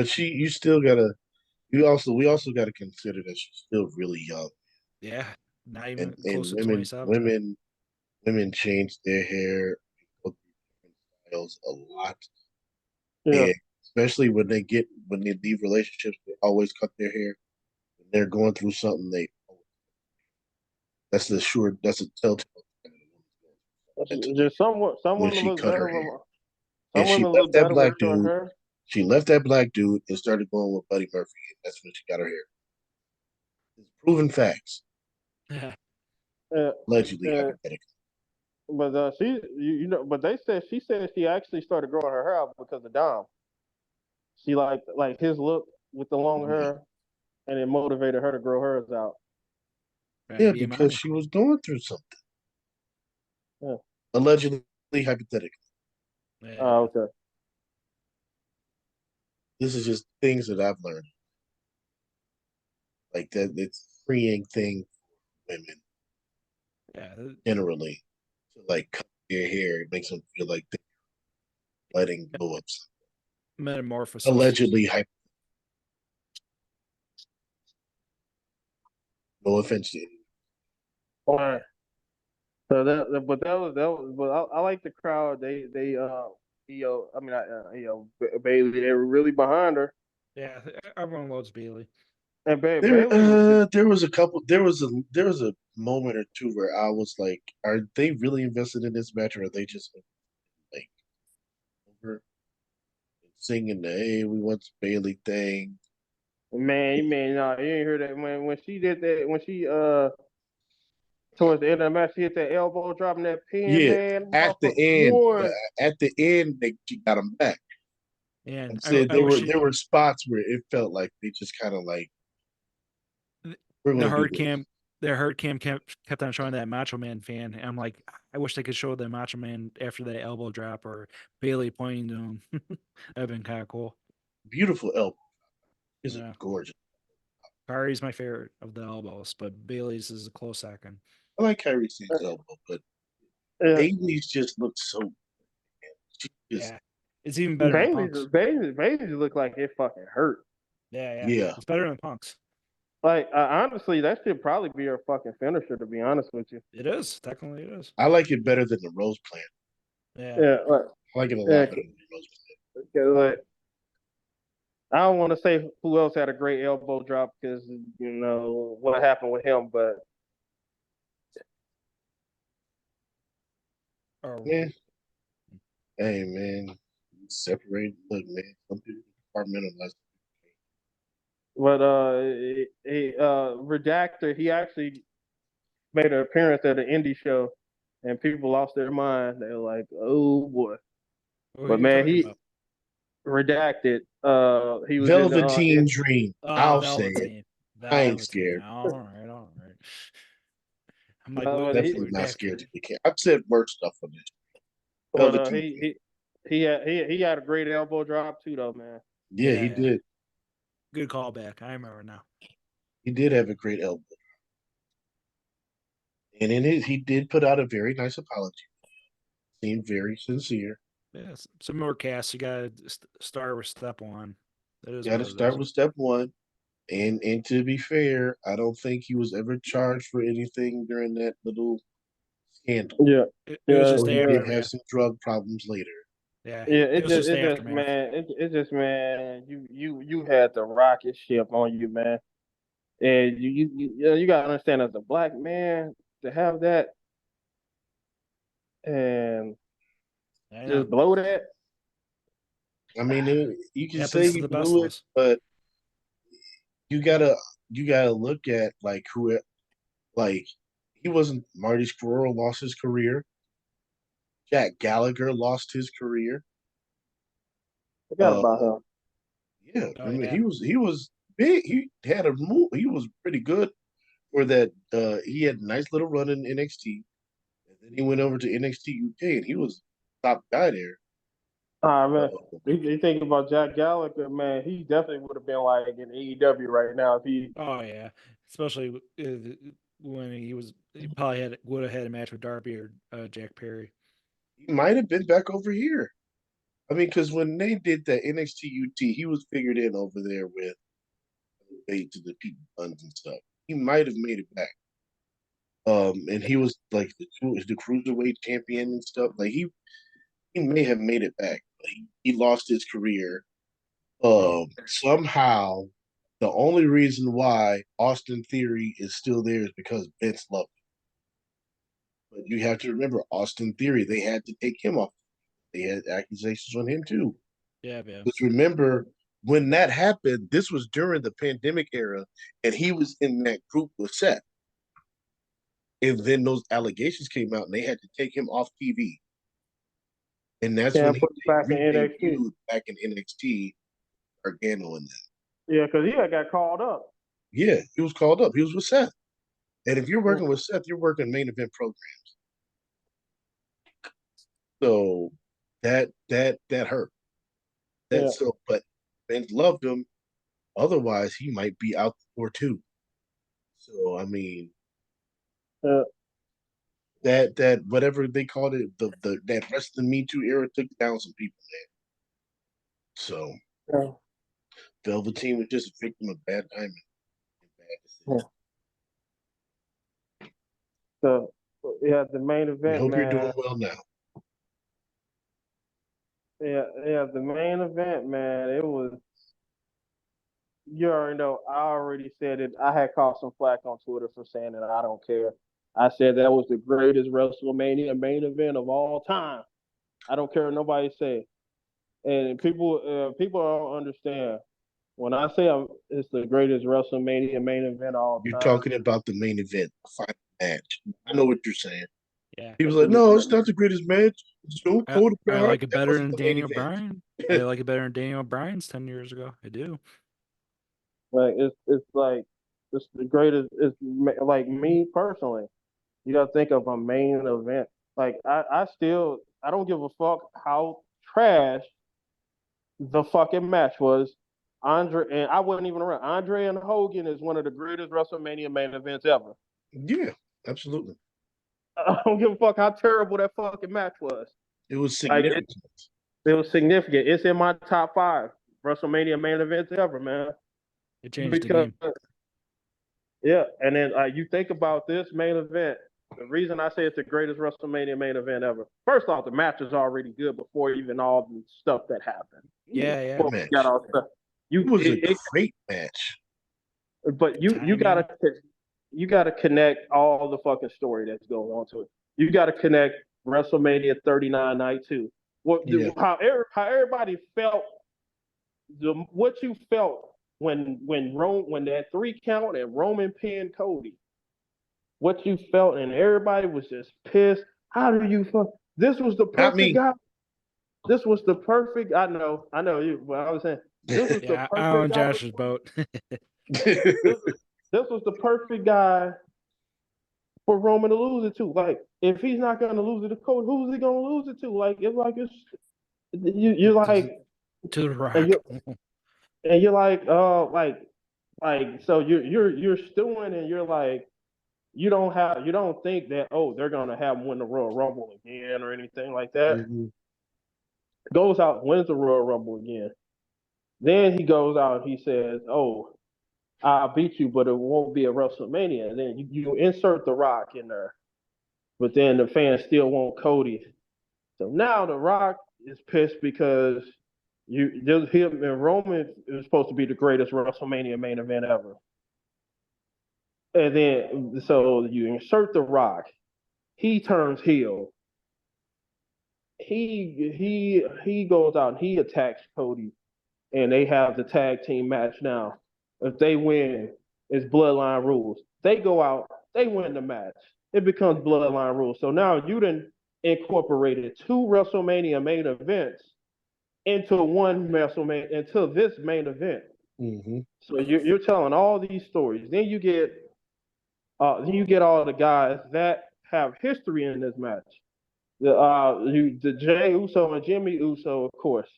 But you still gotta. We also got to consider that she's still really young, Yeah, not even close and to 27. women change their hair, go through different styles a lot, Yeah. and especially when they leave relationships, they always cut their hair. When they're going through something, that's a telltale sign mentally Just some when women she look cut better her hair. with some And she women left look that better with black short dude. hair. She left that black dude and started going with Buddy Murphy, and that's when she got her hair. It's proven facts, Yeah, Uh, allegedly, uh, hypothetically. but but they said she actually started growing her hair out because of Dom. She like his look with the long Yeah, hair, and it motivated her to grow hers out. yeah, be because money. she was going through something, Yeah. allegedly, hypothetically. Yeah, Okay. This is just things that I've learned. Like that, it's a freeing thing for women yeah, generally to like cut their hair. It makes them feel like they're letting go of something. metamorphosis. Allegedly, no offense to anyone. All right. But but I like the crowd. Bailey, they were really behind her, Yeah, everyone loves Bailey. and There, Bailey was just there was a couple. There was a moment or two where I was like, "Are they really invested in this match, or are they just like over singing the Hey, we want this Bailey thing?" man, no, you ain't heard that when she did that when she towards the end of the match she hit that elbow dropping that pin, Yeah, man, at the motherfucker, end, boy, they she got him back. I And said I wish there were spots where it felt like they just kind of like we're the gonna do hard this. cam, the hard cam kept on showing that Macho Man fan. And I'm like, I wish they could show the Macho Man after that elbow drop or Bailey pointing to him. That'd been kind of cool. Beautiful elbow, is it Yeah, gorgeous? Kari's my favorite of the elbows, but Bailey's is a close second. I like Kyrie Sane's elbow, but yeah. Bailey's just looks so. She just Yeah, it's even better than Punk's. Bailey's look like it fucking hurt. Yeah, yeah. it's better than Punk's. Like honestly, that should probably be her fucking finisher. To be honest with you, It is technically it is. I like it better than the Rose Plant. Yeah, yeah, like, I like it a yeah, lot better than the Rose Plant. like I don't want to say who else had a great elbow drop because you know what happened with him, but or Yeah. Hey man, separate. Look, man, some people compartmentalize. Redactor he actually made an appearance at an indie show, and people lost their mind. They were like, "Oh boy!" what are But you man, talking he about? redacted. He was in Velveteen Dream. Oh, I'll say it. Velveteen. I ain't Velveteen. scared. All right, all right. I'm like, what but was he Definitely not scared redacted? to be can't. I've said worse stuff on this. but Velveteen Dream. he had a great elbow drop too, though, man. Yeah, he Yeah, did. good callback. I remember now. He did have a great elbow. And in his, he did put out a very nice apology. Seemed very sincere. Yeah, some more casts. You got to start with step one. That is Got what to it start is. with step one. And to be fair, I don't think he was ever charged for anything during that little scandal. Yeah, It was yeah, So just the he did have aftermath. some drug problems later. Yeah, yeah. it was just the It just aftermath. man, it just man. You had the rocket ship on you, man, and you gotta understand as a black man to have that and I know. just blow that. I mean, you can say Happens to he the best blew of it, us. but you gotta you gotta look at like who like he wasn't Marty Scurll lost his career. Jack Gallagher lost his career. Forgot Uh, about him. yeah, I Oh mean yeah. he was big. He had a move. He was pretty good for that. He had a nice little run in NXT, and then he went over to NXT UK, and he was top guy there. Ah man, Uh, you think about Jack Gallagher, man, he definitely would have been like in AEW right now if he. Oh yeah. Especially when he probably would have had a match with Darby or Jack Perry. he might have been back over here. I mean, because when they did that NXT UT, he was figured in over there with to the people guns and stuff. He might have made it back. And he was like the cruiserweight champion and stuff. Like he may have made it back. He lost his career. Somehow, the only reason why Austin Theory is still there is because Vince loved him. But you have to remember, Austin Theory, they had to take him off. They had accusations on him too. Yeah, man. Because remember, when that happened, this was during the pandemic era, and he was in that group with Seth. And then those allegations came out, and they had to take him off TV. And that's when he debuted back in NXT, Gargano and them. Yeah, because he had got called up. Yeah, he was called up. He was with Seth. And if you're working with Seth, you're working main event programs. So that hurt. But Vince loved him. Otherwise, he might be out the door too. So I mean, that whatever they called it, that rest of the Me Too era took down some people, man. So Velveteen was just a victim of bad timing. So the main event. I hope you're doing well now. Yeah, the main event, man. It was. You already know. I already said it. I had caught some flack on Twitter for saying that. I don't care. I said that was the greatest WrestleMania main event of all time. I don't care what nobody say. And people don't understand. When I say it's the greatest WrestleMania main event of all you're time. You're talking about the main event, final match. I know what you're saying. Yeah. He was like, no, it's not the greatest match. So I like it better than Daniel Bryan. I like it better than Daniel Bryan's 10 years ago. I do. Like it's like it's the greatest. It's like me personally. You got to think of a main event. Like I don't give a fuck how trash the fucking match was. Andre and I wasn't even around. Andre and Hogan is one of the greatest WrestleMania main events ever. Yeah, absolutely. I don't give a fuck how terrible that fucking match was. It was significant. It was significant. It's in my top 5 WrestleMania main events ever, man. It changed the game. Yeah, and then you think about this main event. The reason I say it's the greatest WrestleMania main event ever. First off, the match is already good before even all the stuff that happened. Yeah. It was a great match. But you gotta connect all the fucking story that's going on to it. You gotta connect WrestleMania 39 night 2. How everybody felt, what you felt when that 3 count and Roman pinned Cody. What you felt, and everybody was just pissed. How do you fuck? This was the perfect guy. This was the perfect. I know you. What I was saying. This was the perfect. I'm on Josh's boat. This was the perfect guy for Roman to lose it to. Like, if he's not going to lose it to Cody, who's he going to lose it to? Like, it's you're like to the Rock, and you're like, so you're stewing, and you're like, you don't think that they're gonna have him win the Royal Rumble again or anything like that. Mm-hmm. Goes out, wins the Royal Rumble again. Then he goes out, he says, I'll beat you, but it won't be a WrestleMania. And then you insert The Rock in there, but then the fans still want Cody. So now The Rock is pissed because him and Roman is supposed to be the greatest WrestleMania main event ever. And then, so you insert The Rock. He turns heel. He goes out and he attacks Cody, and they have the tag team match now. If they win, it's Bloodline rules. They go out, they win the match. It becomes Bloodline rules. So now you done incorporated 2 WrestleMania main events into this main event. Mm-hmm. So you're telling all these stories. Then you get all the guys that have history in this match. The Jey Uso and Jimmy Uso, of course.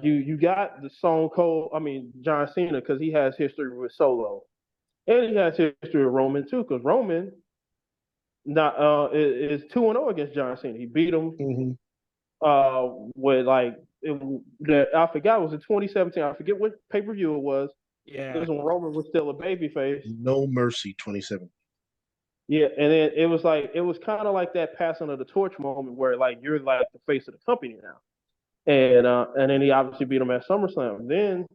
You got the John Cena, because he has history with Solo, and he has history with Roman too, because Roman is 2-0 against John Cena. He beat him. Mm-hmm. with like I forgot, it was in 2017. I forget what pay-per-view it was. Yeah. It was when Roman was still a babyface. No Mercy 27. Yeah, and then it was kind of like that passing of the torch moment where like you're like the face of the company now. And then he obviously beat him at SummerSlam. Then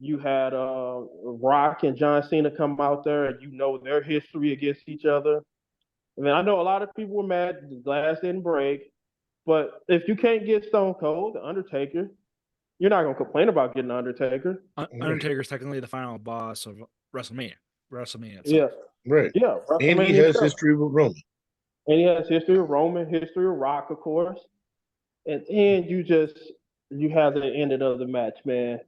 you had Rock and John Cena come out there, and you know their history against each other. I mean, I know a lot of people were mad the glass didn't break, but if you can't get Stone Cold, The Undertaker, you're not gonna complain about getting The Undertaker. Undertaker's technically the final boss of WrestleMania. WrestleMania Yeah, itself. Right. yeah. And he WrestleMania has itself. history with Roman. And he has history of Roman, history of Rock, of course. And then you have the ending of the match, man.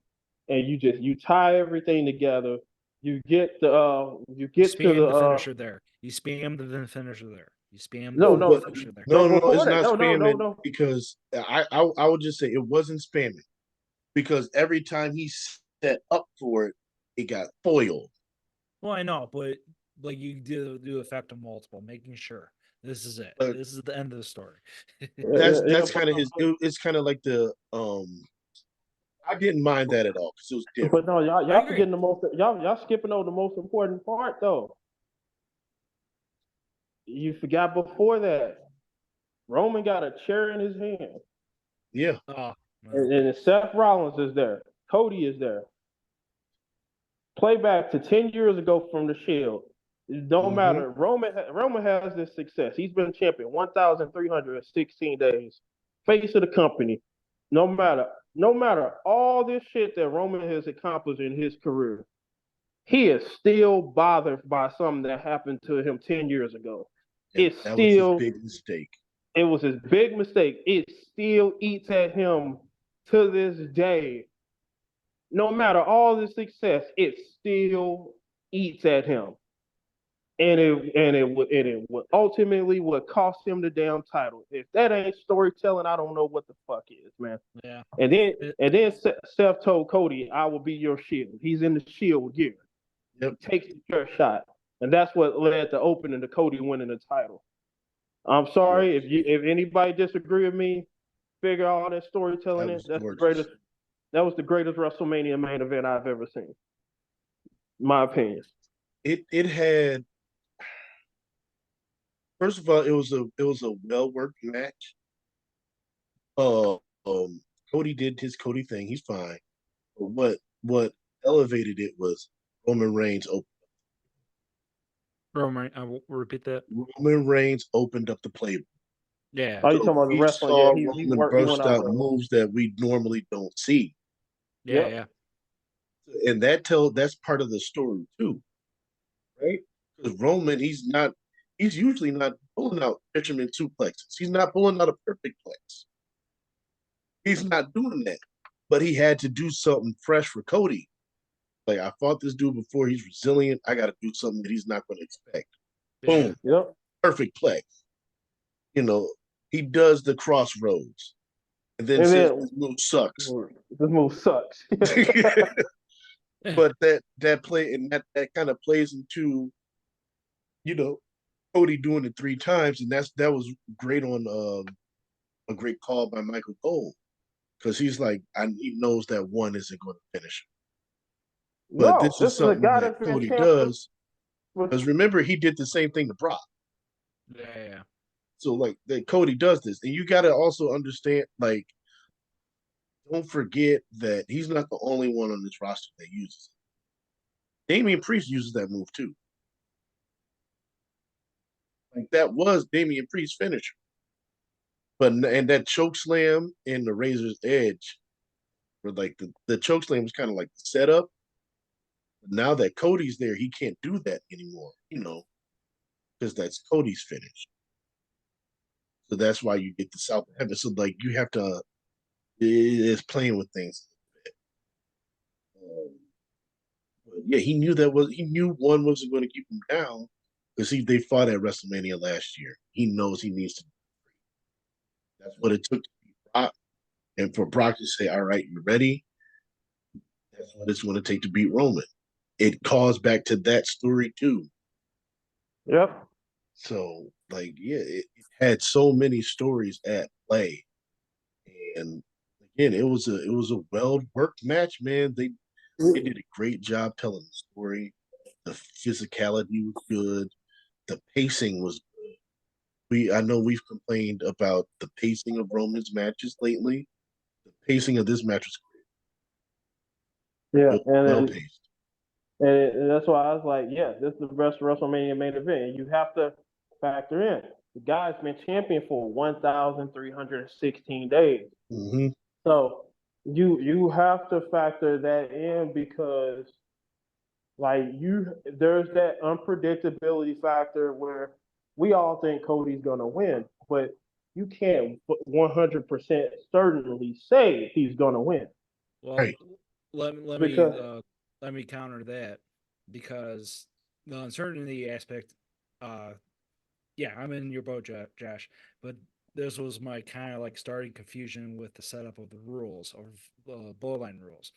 And you tie everything together. You get to Spam the the finisher there. You spam the finisher there. You spam No, the no, finisher there. No, before it's that. not No, spamming no. because I would just say it wasn't spamming because every time he set up for it, it got foiled. Well, I know, but like you do effect of multiple, making sure this is it. But This is the end of the story. that's kind of his. It's kind of like the I didn't mind that at all because it was different. But no, I y'all agree. forgetting the most. Y'all skipping over the most important part though. You forgot before that, Roman got a chair in his hand, Yeah, Oh, no. and Seth Rollins is there. Cody is there. Play back to 10 years ago from the Shield. It don't matter. Roman has this success. He's been champion 1,316 days. Face of the company. No matter all this shit that Roman has accomplished in his career, he is still bothered by something that happened to him 10 years ago. that was his big mistake. It was his big mistake. It still eats at him to this day. No matter all the success, it still eats at him. And it would ultimately would cost him the damn title. If that ain't storytelling, I don't know what the fuck is, man. Yeah. And then Seth told Cody, "I will be your shield." He's in the shield gear. Yep. He takes the chair shot, and that's what led to opening to Cody winning the title. I'm sorry if anybody disagree with me. Figure all that storytelling in. That's the greatest. That was the greatest WrestleMania main event I've ever seen. My opinion. It had. First of all, it was a well worked match. Uh, Cody did his Cody thing. He's fine. But what elevated it was Roman Reigns opened. Roman, I will repeat that. Roman Reigns opened up the playbook. Yeah. Oh, you talking about the We wrestling? saw Yeah, he Roman went burst out out there. moves that we normally don't see, Yeah. Yep. Yeah. and that's part of the story too, right? Because Roman, he's usually not pulling out fisherman suplexes. He's not pulling out a perfect plex. He's not doing that, but he had to do something fresh for Cody. Like, I fought this dude before. He's resilient. I got to do something that he's not going to expect. Yeah. Boom, Yep. perfect plex. He does the crossroads, and then And says then this move sucks. this move sucks. But that play and that kind of plays into, Cody doing it 3 times, and that was great on a great call by Michael Cole because he's like, he knows that one isn't going to finish him. But No, this this is is a something guy that that's been Cody champ does for because remember he did the same thing to Brock. Yeah. So like that Cody does this, and you got to also understand, like, don't forget that he's not the only one on this roster that uses it. Damian Priest uses that move too. Like that was Damian Priest's finisher. And that choke slam in the Razor's Edge, where like the choke slam was kind of like the setup. But now that Cody's there, he can't do that anymore, because that's Cody's finish. So that's why you get the South Heaven. So like you have to, it's playing with things. But yeah, he knew one wasn't going to keep him down because they fought at WrestleMania last year. He knows he needs to. That's what it took to beat Brock, and for Brock to say, "All right, you ready?" That's what it's going to take to beat Roman. It calls back to that story too. Yep. So, like, yeah, it had so many stories at play And again, it was a well worked match, man. They did a great job telling the story. The physicality was good. The pacing was good. I know we've complained about the pacing of Roman's matches lately. The pacing of this match was Yeah, great. Well and paced. and that's why I was like, yeah, this is the best WrestleMania main event. And you have to factor in the guy's been champion for 1,316 days. Mm-hmm. So you have to factor that in because there's that unpredictability factor where we all think Cody's gonna win, but you can't 100% certainly say he's gonna win. Well, Right. let Because let me counter that because the uncertainty aspect. Yeah, I'm in your boat, Josh. But this was my kind of like starting confusion with the setup of the rules of the bloodline rules.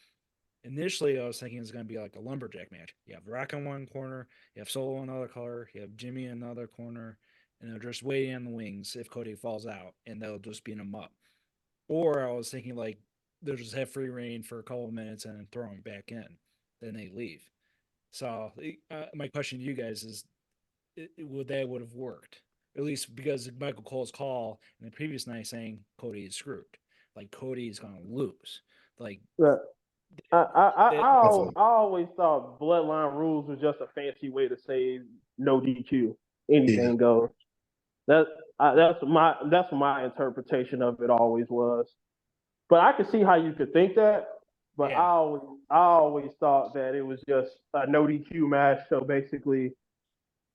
Initially, I was thinking it's going to be like a lumberjack match. You have Rock in one corner, you have Solo in another corner, you have Jimmy in another corner, and they're just waiting in the wings if Cody falls out, and they'll just beat him up. Or I was thinking like they'll just have free reign for a couple of minutes and then throw him back in, then they leave. So my question to you guys is, would have worked? At least because Michael Cole's call in the previous night saying Cody is screwed, like Cody is going to lose, like uh, that. I always thought bloodline rules was just a fancy way to say no DQ, Yeah. anything goes. That that's my interpretation of it always was. But I could see how you could think that. But Yeah, I always thought that it was just a no DQ match, so basically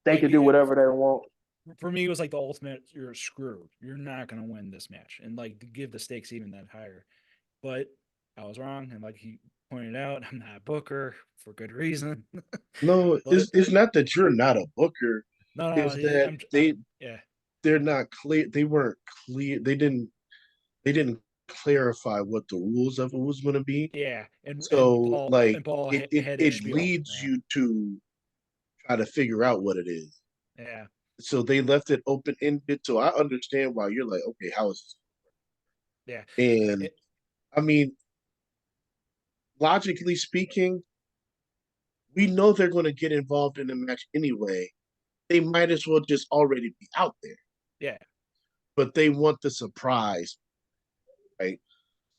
they like could do whatever they want. for me, it was like the ultimate. You're screwed. You're not going to win this match, and like to give the stakes even that higher. But I was wrong, and like he pointed out, I'm not a booker for good reason. No, But it's not that you're not a booker. no, It's that yeah, they're not clear. They weren't clear. They didn't clarify what the rules of it was going to be. yeah, So like and Paul it had his it spiel. leads Yeah, you to try to figure out what it is. yeah, So they left it open ended. So I understand why you're like, okay, how is yeah. this? And It, I mean, logically speaking, we know they're going to get involved in the match anyway. They might as well just already be out there. yeah. But they want the surprise, right?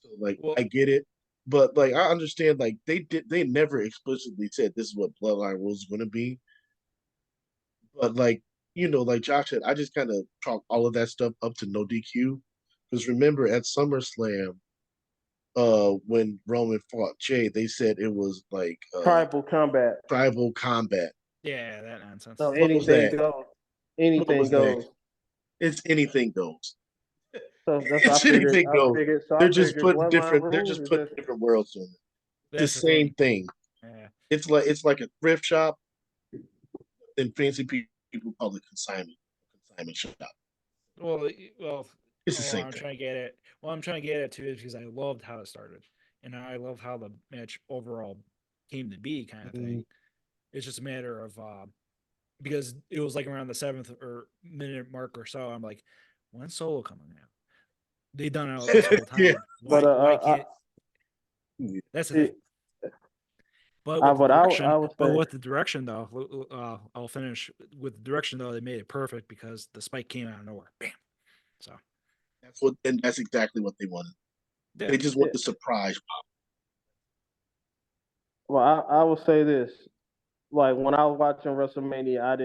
So like Well, I get it, but like I understand like they never explicitly said this is what bloodline rules is gonna be. But like, like Josh said, I just kind of chalk all of that stuff up to no DQ. Because remember at SummerSlam, when Roman fought Jay, they said it was like Tribal combat. tribal combat. yeah, that nonsense. So What was anything that? goes. What Anything was that? goes. It's anything goes. So that's It's anything goes. I figured bloodline They're rules just is putting just different worlds in it. The That's the same thing. thing. Yeah. It's like a thrift shop, and fancy people call it consignment shop. Well, well, It's the same I'm thing. trying to get at. Well, I'm trying to get at too is because I loved how it started, and I love how the match overall came to be, kind of Mm-hmm. thing. It's just a matter of because it was like around the seventh or minute mark or so. I'm like, when's Solo coming out? They done it this whole Yeah. time. but Why can't? That's the thing. it, But with the I would say though, I'll finish with the direction though. They made it perfect because the spike came out of nowhere. Bam. So That's exactly what they wanted. yeah, They just want the surprise pop. well I would say this. Like when I was watching WrestleMania, I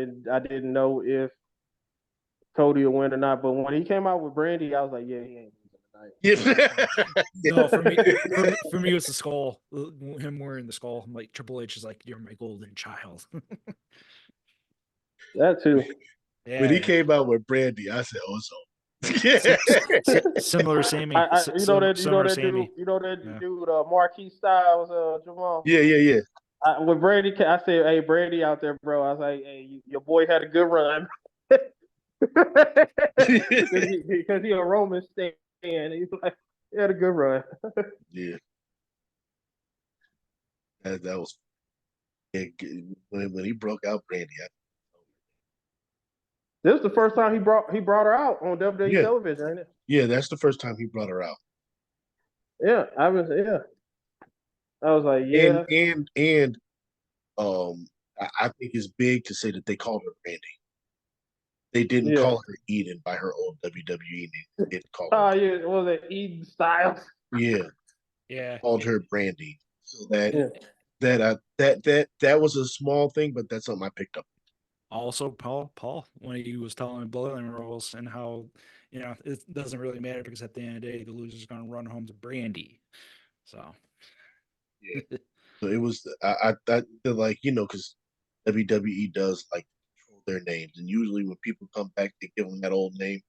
didn't know if Cody would win or not. But when he came out with Brandy, I was like, yeah, he ain't losing Yeah. no, for me, it's the skull. Him wearing the skull. I'm like Triple H is like, you're my golden child. That too. When he Yeah, came out with Brandy, I said, "Oh, so." Yeah. similar Sammy. You know Similar that dude. Sammy. You know that Yeah. dude. Marquis Styles. Jamaal. Yeah. Yeah. When Brady, I said, "Hey, Brady out there, bro." I was like, "Hey, your boy had a good run." Because he a Roman stan. He's like, he had a good run. Yeah. That was when he broke out Brandy. This is the first time he brought her out on WWE Yeah. television, ain't it? Yeah, that's the first time he brought her out. Yeah, I was like, yeah. And I think it's big to say that they called her Brandy. They didn't Yeah. call her Eden by her old WWE name. They didn't call her. Oh yeah, was it Eden Styles? Yeah, Yeah. called her Brandy. So that Yeah. that was a small thing, but that's something I picked up. Also, Paul, when he was telling Boiling rules and how, it doesn't really matter because at the end of the day, the loser's going to run home to Brandy. So, Yeah. So it was I feel like, because WWE does like control their names, and usually when people come back, they give them that old name.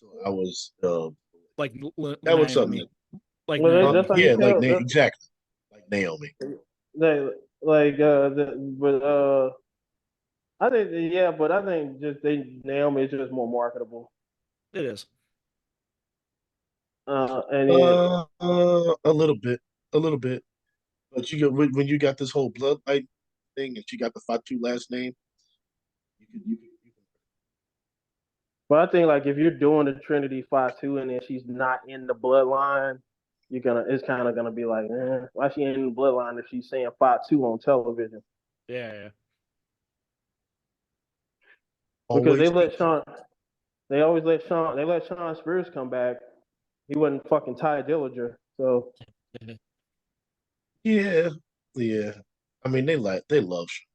So I was like that was something. Naomi. Like Well, Naomi. that's how you tell. Exactly like Naomi. They like but I think yeah, but I think just Naomi is just more marketable. It is. And then A little bit. But you got when you got this whole bloodline thing, and she got the Fatu last name, you can. but I think like if you're doing the Trinity 5-2 and then she's not in the bloodline, it's kind of gonna be like, why she ain't in the bloodline if she's saying 5-2 on television? Yeah. Because Always be. they let Sean Spears come back. He wasn't fucking Ty Dillinger, so Yeah, yeah. I mean, they love Sean.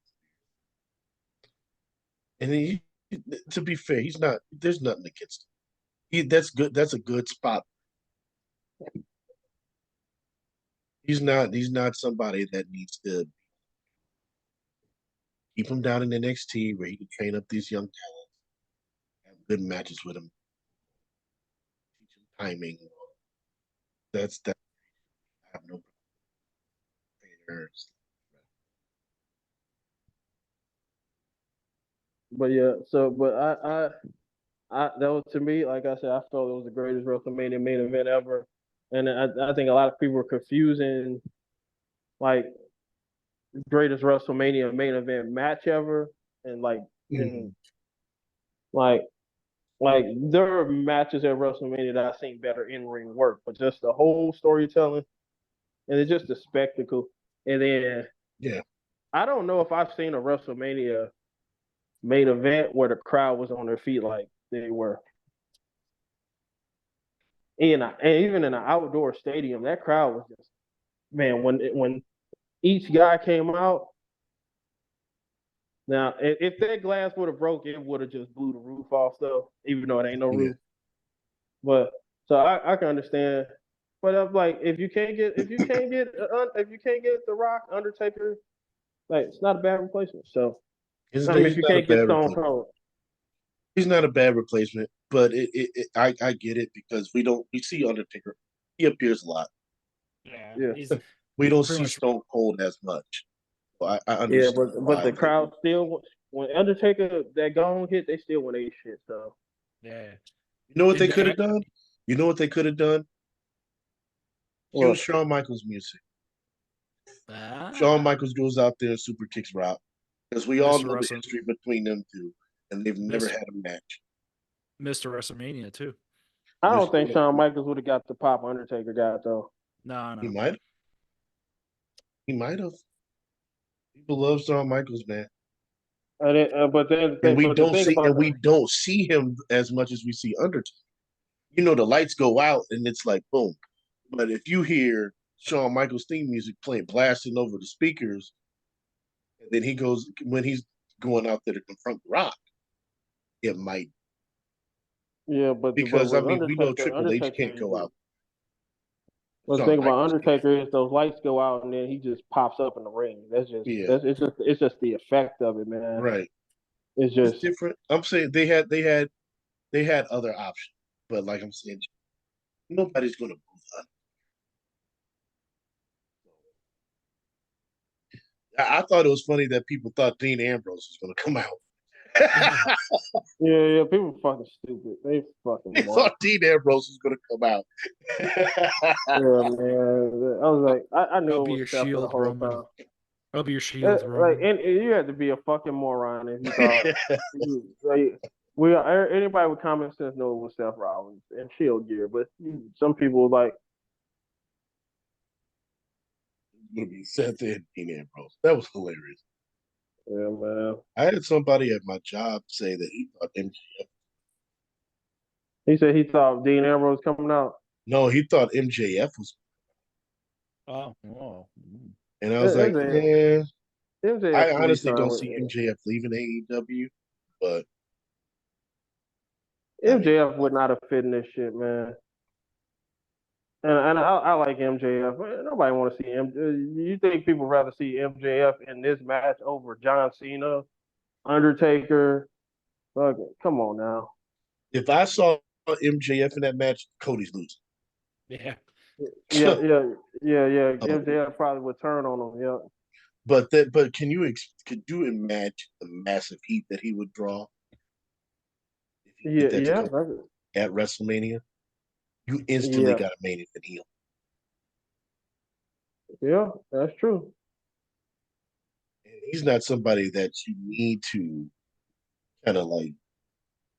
And to be fair, he's not. There's nothing against him. That's good. That's a good spot. He's not. He's not somebody that needs to keep him down in NXT where he can train up these young talents, have good matches with him, teach him timing. That's that. I have no problem. but yeah, so but that was to me, like I said, I felt it was the greatest WrestleMania main event ever, and I think a lot of people were confusing like greatest WrestleMania main event match ever, and and like like there are matches at WrestleMania that I've seen better in ring work, but just the whole storytelling and it's just a spectacle. And then Yeah. I don't know if I've seen a WrestleMania main event where the crowd was on their feet like they were. And even in an outdoor stadium, that crowd was just man. When each guy came out, now if that glass would have broke, it would have just blew the roof off though, even though it ain't no Yeah. roof. But so I can understand. But I'm like, if you can't get The Rock, Undertaker, like it's not a bad replacement. So He's, I mean, if he's you not a can't get bad Stone replacement. Cold, He's not a bad replacement, but I get it because we see Undertaker. He appears a lot. yeah, He's We don't pretty see much. Stone Cold as much. So I yeah, understand but why. the crowd still when Undertaker that gong hit, they still went ape shit. So Yeah. You know what they And, could have done? You know what they could have done? Cue well, Shawn Michaels music. Shawn ah, Michaels goes out there and super kicks Rock. Because we all Mr. know the Russell, history between them two. And they've never Mr. had a match. Mr. WrestleMania too. I don't think Mr. Shawn Michaels would have got the pop Undertaker got though. No, He no. might. He might have. People love Shawn Michaels, man. But then And we the don't thing see about and we don't see him as much as we see Undertaker. The lights go out and it's like boom. But if you hear Shawn Michaels theme music playing blasting over the speakers, and then he goes when he's going out there to confront Rock, it might but because I with mean we know Undertaker, Triple H can't go out. well, the Shawn thing about Michaels can. Undertaker is those lights go out and then he just pops up in the ring. Yeah, It's just the effect of it, man. right. It's It's just different. I'm saying they had other options, but like I'm saying, nobody's gonna move on. I thought it was funny that people thought Dean Ambrose was gonna come out. yeah. People fucking stupid. They fucking They mark. thought Dean Ambrose was gonna come out. Yeah, man. I was like, I knew That'll it be was your Steph the shield, whole Roman. time. That'll be your shield, Like, Roman. and you had to be a fucking moron if you thought like anybody with common sense know it was Seth Rollins and Shield gear, but some people like going to be Seth and Dean Ambrose. That was hilarious. Yeah, man. I had somebody at my job say that he thought MJF. He said he thought Dean Ambrose coming out. No, he thought MJF was. Oh. And I was like, yeah. MJF I should be honestly signed don't with see MJF leaving AEW, but MJF would not have fit in this shit, man. And I like MJF. Nobody want to see him. You think people rather see MJF in this match over John Cena, Undertaker? Fuck it. Come on now. if I saw MJF in that match, Cody's losing. Yeah. Yeah. MJF probably would turn on him. Yeah. But can you imagine the massive heat that he would draw if you did that to Cody at WrestleMania? You instantly got a main event heel. Yeah, that's true. And he's not somebody that you need to kind of like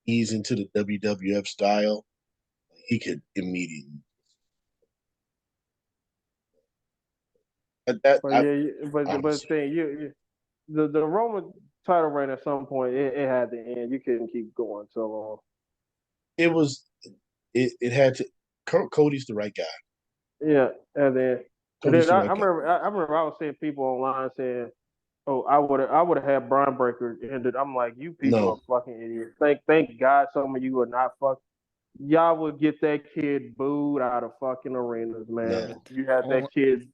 ease into the WWF style. He could immediately. But the Roman title reign at some point it had to end. You couldn't keep going so long. It had to. Cody's the right guy. Yeah, and then I remember I was seeing people online saying, "Oh, I would have had Braun Breaker ended." I'm like, you people are fucking idiots. Thank God some of you are not fucking. Y'all would get that kid booed out of fucking arenas, man. No. You had that kid.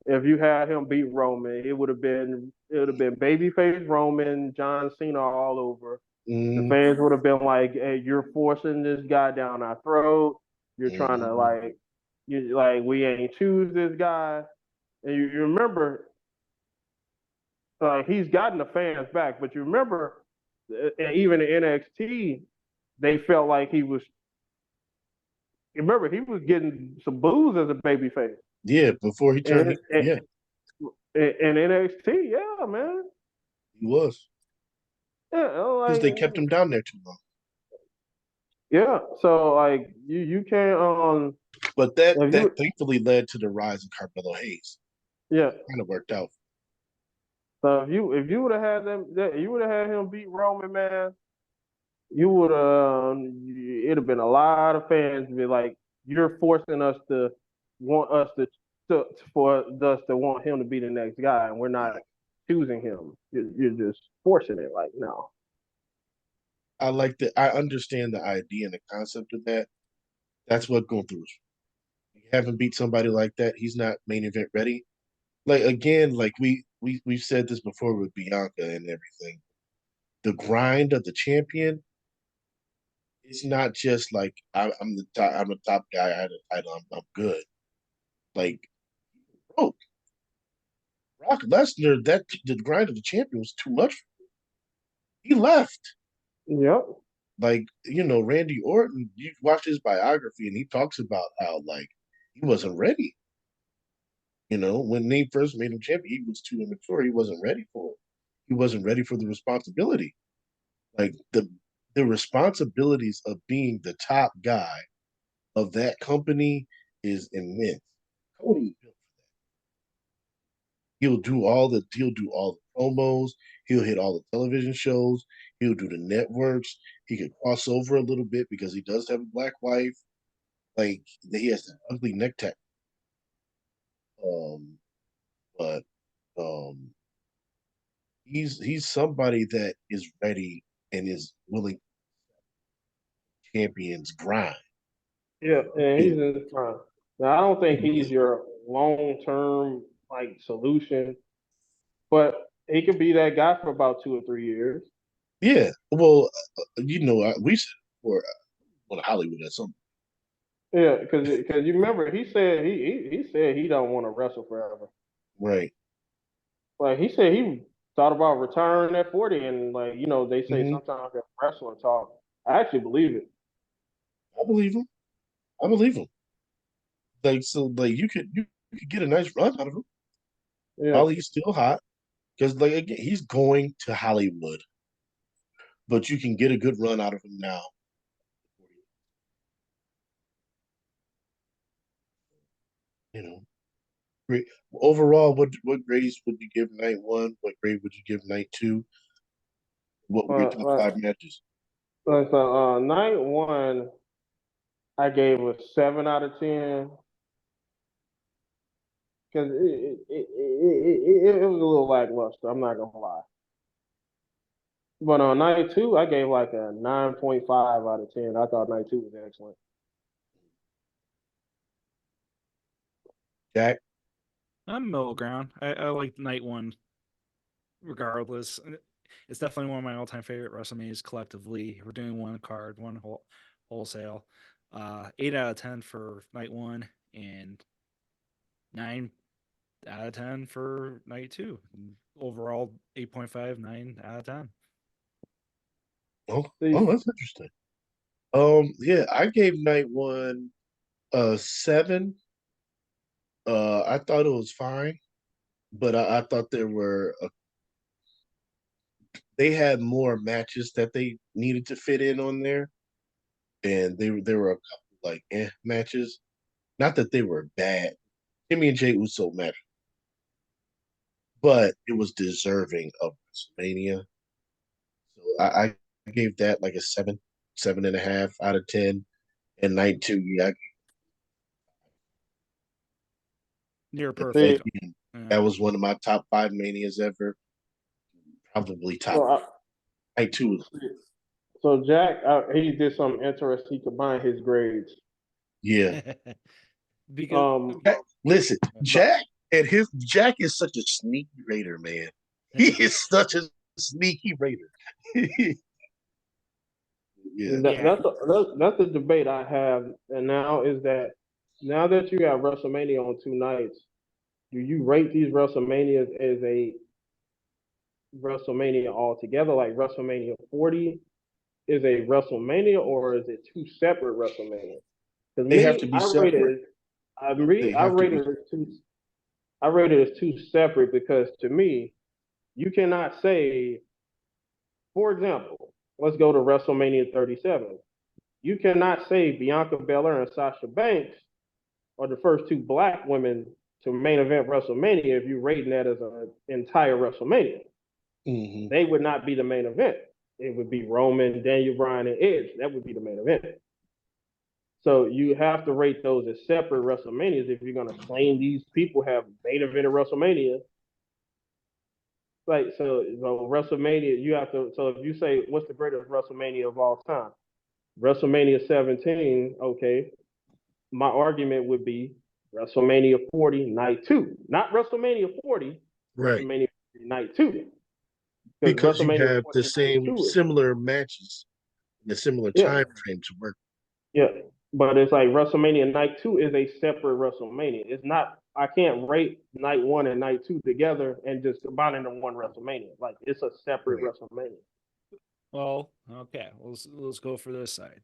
If you had him beat Roman, it would have been babyface Roman, John Cena all over. The fans would have been like, "Hey, you're forcing this guy down our throat. You're trying to we ain't choose this guy." And you remember, he's gotten the fans back, but you remember, even in NXT, they felt like he was. Remember, he was getting some boos as a babyface. Yeah, before he turned. In NXT, yeah, man. He was. Yeah, because they kept him down there too long. Yeah, so you can't. But that thankfully led to the rise of Carmelo Hayes. Yeah, kind of worked out. So if you would have had you would have had him beat Roman, man. You would it'd have been a lot of fans be like, you're forcing us to want us to want him to be the next guy, and we're not choosing him. You're just forcing it. Like, no. I like that. I understand the idea and the concept of that. That's what going through. You haven't beat somebody like that. He's not main event ready. Like again, like we've said this before with Bianca and everything. The grind of the champion. It's not just like I'm the top. I'm a top guy. I had a title. I'm good. Like, Brock Lesnar. That the grind of the champion was too much. He left. Yep. Like, Randy Orton, you watch his biography and he talks about how he wasn't ready. When they first made him champion, he was too immature. He wasn't ready for it. He wasn't ready for the responsibility. Like the responsibilities of being the top guy of that company is immense. Cody built for that. He'll do all the promos. He'll hit all the television shows. He'll do the networks. He could cross over a little bit because he does have a black wife. Like he has an ugly necktie. But he's somebody that is ready and is willing champions grind. Yeah, and he's in his prime. Now, I don't think he's your long-term solution, but he could be that guy for about 2 or 3 years. Yeah, well, we said before on Hollywood at some. Yeah, because you remember he said he don't want to wrestle forever. Right. Like he said he thought about retiring at 40, and they say sometimes that wrestling talk. I actually believe it. I believe him. You could get a nice run out of him while he's still hot, because again, he's going to Hollywood, but you can get a good run out of him now. Great. Overall, what grades would you give night one? What grade would you give night two? What were your top five matches? So night one, I gave a 7 out of 10 because it was a little lackluster. I'm not gonna lie. But on night two, I gave like a 9.5 out of 10. I thought night two was excellent. Jack? I'm middle ground. I like night one regardless. It's definitely one of my all-time favorite WrestleManias collectively. We're doing one card, one wholesale. 8 out of 10 for night one and 9 out of 10 for night two. Overall 8.5, 9 out of 10. Oh, that's interesting. Yeah, I gave night one 7. I thought it was fine, but I thought they had more matches that they needed to fit in on there, and there were a couple like matches. Not that they were bad. Jimmy and Jay Uso match, but it was deserving of WrestleMania. So I gave that like a 7.5 out of 10. And night two, yeah, You're perfect. that was one of my top 5 manias ever. Probably top. Night two. So Jack, he did something interesting. He combined his grades. Yeah. Because listen, Jack is such a sneaky raider, man. He is such a sneaky raider. That's the debate I have, and now that you have WrestleMania on 2 nights, do you rate these WrestleManias as a WrestleMania altogether, like WrestleMania 40 is a WrestleMania, or is it 2 separate WrestleManias? Because they have to be separate. I rated it as 2 separate because to me, you cannot say, for example, let's go to WrestleMania 37. You cannot say Bianca Belair and Sasha Banks are the first 2 black women to main event WrestleMania if you're rating that as an entire WrestleMania. Mm-hmm. They would not be the main event. It would be Roman, Daniel Bryan, and Edge. That would be the main event. So you have to rate those as separate WrestleManias if you're going to claim these people have main event of WrestleMania. Like so WrestleMania, you have to. So if you say what's the greatest WrestleMania of all time, WrestleMania 17. Okay, my argument would be WrestleMania 40 Night 2, not WrestleMania 40, right? WrestleMania Night 2. Because you have the same similar matches in a similar time frame to work. Yeah, but it's like WrestleMania Night 2 is a separate WrestleMania. It's not. I can't rate Night 1 and Night 2 together and just combine into one WrestleMania. Like it's a separate WrestleMania. Well, okay, let's go for this side.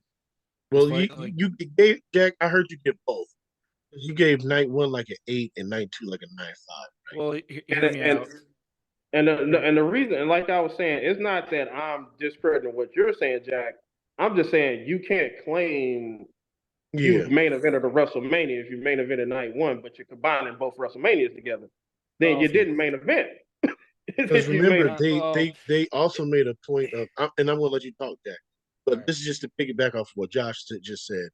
Well, you gave Jack. I heard you give both. You gave night 1 like an 8 and night 2 like a 9.5. Right? Well, hear me out. And the reason, and like I was saying, it's not that I'm discrediting what you're saying, Jack. I'm just saying you can't claim you've main evented a WrestleMania if you main evented night 1, but you're combining both WrestleManias together. Then you didn't main event. Because remember, they also made a point of, and I'm going to let you talk, Jack. But this is just to piggyback off what Josh just said.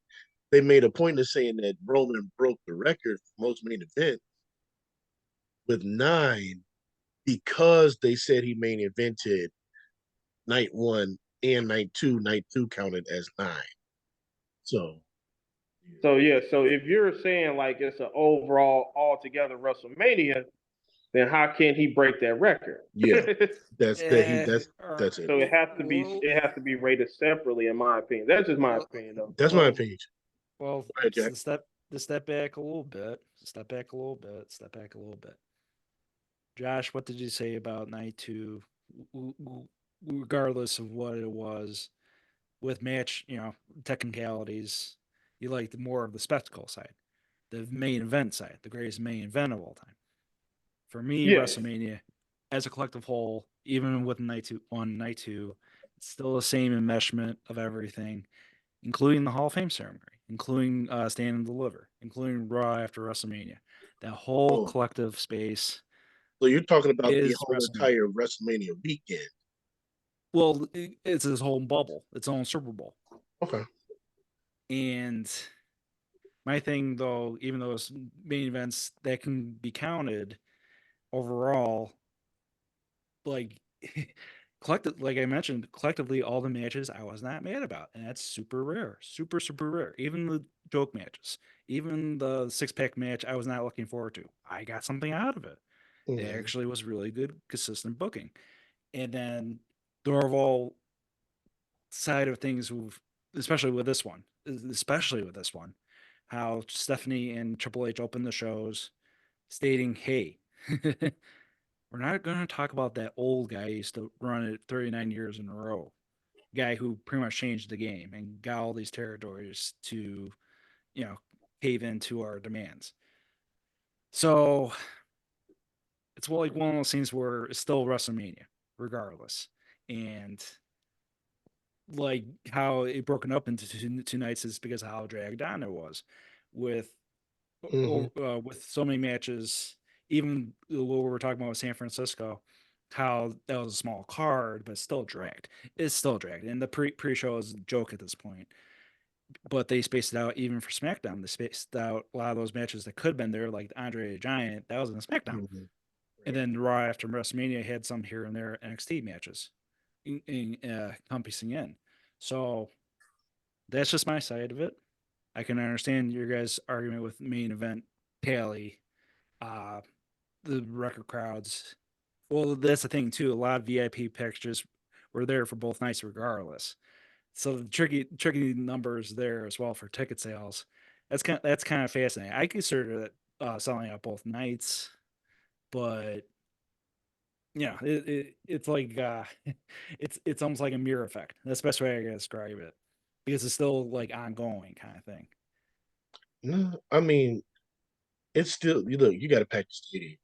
They made a point of saying that Roman broke the record for most main events with 9 because they said he main evented night 1 and night 2. Night 2 counted as 9. So if you're saying like it's an overall altogether WrestleMania, then how can he break that record? Yeah, that's it. So it has to be rated separately, in my opinion. That's just my opinion, though. That's my opinion. Well, to step back a little bit. Step back a little bit. Josh, what did you say about night 2? Regardless of what it was, with match, technicalities, you liked more of the spectacle side, the main event side, the greatest main event of all time. For me, WrestleMania, as a collective whole, even with night 2, it's still the same enmeshment of everything, including the Hall of Fame ceremony, including Stand and Deliver, including Raw after WrestleMania. That whole Oh. collective space So you're talking about the is whole WrestleMania. entire WrestleMania weekend. Well, it's his whole bubble, its own Super Bowl. Okay. And my thing, though, even though it's main events that can be counted overall, like like I mentioned, collectively, all the matches I was not mad about, and that's super rare, super rare. Even the joke matches, even the 6-pack match, I was not looking forward to. I got something out of it. It actually was really good, consistent booking. And then the overall side of things, especially with this one, how Stephanie and Triple H opened the shows, stating, "Hey, we're not going to talk about that old guy who used to run it 39 years in a row, guy who pretty much changed the game and got all these territories to, cave into our demands." So it's like one of those things where it's still WrestleMania, regardless. And like how it broken up into two nights is because of how dragged on it was, with with so many matches. Even what we were talking about with San Francisco, how that was a small card, but still dragged. It's still dragged, and the pre-show is a joke at this point. But they spaced it out even for SmackDown. They spaced out a lot of those matches that could have been there, like Andre the Giant. That was in SmackDown. And then Raw after WrestleMania had some here and there NXT matches encompassing in. So that's just my side of it. I can understand your guys' argument with main event tally, the record crowds. Well, that's the thing too. A lot of VIP packages were there for both nights, regardless. So the tricky numbers there as well for ticket sales. That's kind of fascinating. I consider that selling out both nights, but yeah, it's like it's almost like a mirror effect. That's the best way I can describe it, because it's still like ongoing kind of thing. No, I mean, it's still, you got to pack the stadium.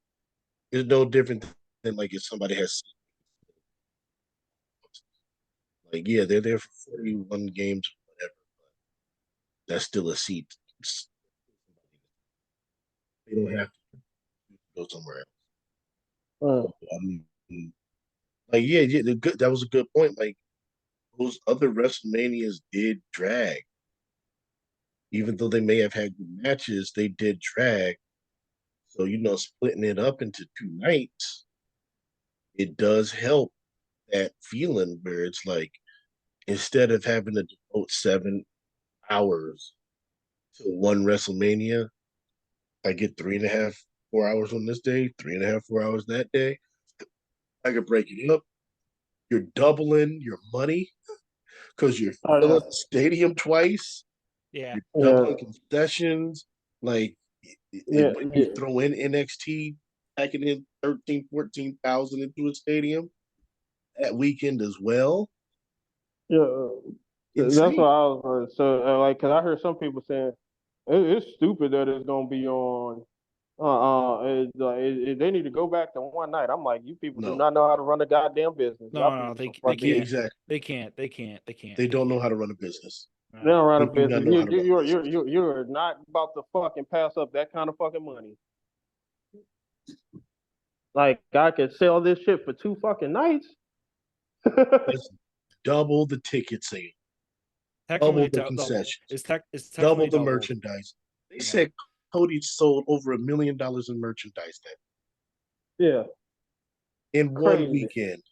It's no different than like if somebody has, like, yeah, they're there for 41 games, whatever, but that's still a seat. They don't have to go somewhere else. I mean, like, yeah, that was a good point. Like, those other WrestleManias did drag. Even though they may have had good matches, they did drag. So, splitting it up into two nights, it does help that feeling where it's like, instead of having to devote 7 hours to one WrestleMania, I get 3.5, 4 hours on this day, 3.5, 4 hours that day. I could break it up. You're doubling your money because you're filling the stadium twice. Yeah. You're doubling concessions. Like, when you throw in NXT, packing in 13, 14,000 into a stadium that weekend as well. Yeah, that's what I was. So, like, because I heard some people saying it's stupid that it's gonna be on. They need to go back to one night. I'm like, you people do not know how to run a goddamn business. No, they can't. Exactly. They can't. They can't. They can't. They don't know how to run a business. They don't run a business. You're not about to fucking pass up that kind of fucking money. Like, I could sell this shit for 2 fucking nights. That's double the ticket sale, double the concessions, double the merchandise. They said Cody sold over $1 million in merchandise then. Yeah. In one weekend.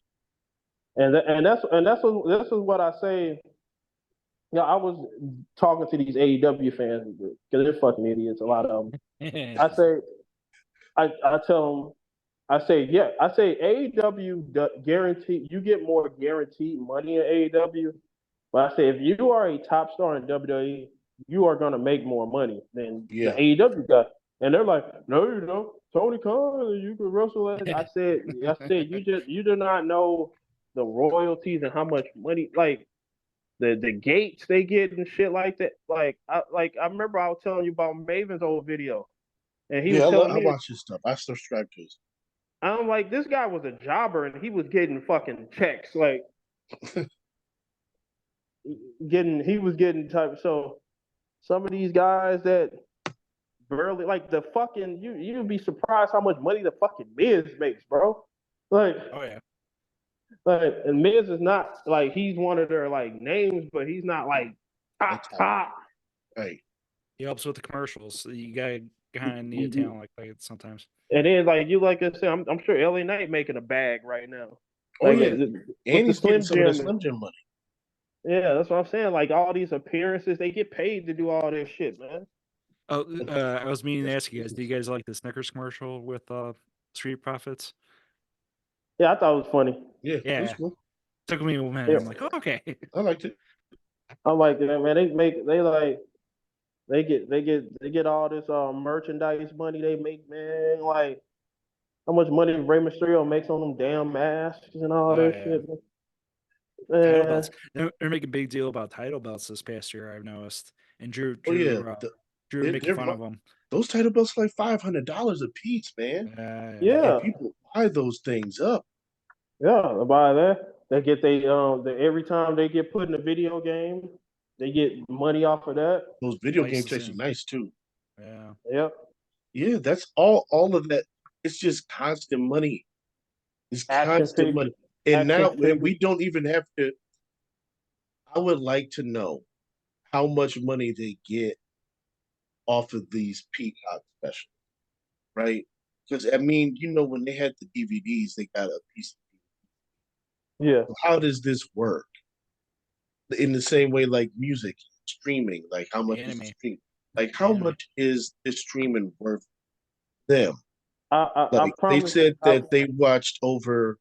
And that's what I say. Yeah, I was talking to these AEW fans because they're fucking idiots, a lot of them. I tell them, I say AEW guarantee you get more guaranteed money in AEW, but I say if you are a top star in WWE, you are gonna make more money than the AEW guy. And they're like, no, you don't. Tony Khan, you can wrestle. I said, you do not know the royalties and how much money, like the gates they get and shit like that. Like I remember I was telling you about Maven's old video, and he was telling me, I watch his stuff. I subscribe to his. I'm like, this guy was a jobber and he was getting fucking checks, like he was getting type. So some of these guys that barely like the fucking you'd be surprised how much money the fucking Miz makes, bro. Like, Oh yeah. and Miz is not like he's one of their like names, but he's not like top. Right. He helps with the commercials. So you gotta kind of need a talent like that sometimes. And then like you like I said, I'm sure LA Knight making a bag right now. Oh Like, yeah, with and the he's getting some of the Jim. Slim Jim money. Yeah, that's what I'm saying. Like all these appearances, they get paid to do all this shit, man. Oh, I was meaning to ask you guys. Do you guys like the Snickers commercial with Street Profits? Yeah, I thought it was funny. Yeah, it Yeah. was cool. Took me a minute. Yeah. I'm like, oh, okay. I liked it. I'm like, man, they get all this merchandise money they make, man. Like how much money Rey Mysterio makes on them damn masks and all Oh, this yeah. shit. Title Man. belts. They're making a big deal about title belts this past year. I've noticed, and Drew making fun of them. Those title belts are like $500 a piece, man. Yeah. And people buy those things up. Yeah, by that. They get every time they get put in a video game, they get money off of that. Those video game checks are Licensing. nice too. Yeah. Yep. Yeah, that's all of that. It's just constant money. It's Action constant figure. money. And Action now figure. we don't even have to. I would like to know how much money they get off of these Peacock specials, right? Because I mean, you know, when they had the DVDs, they got a piece. Yeah. How does this work? In the same way, like music streaming, like how much is Anime. the stream? Like how Anime. much is this streaming worth them? I Like they promise said that they watched over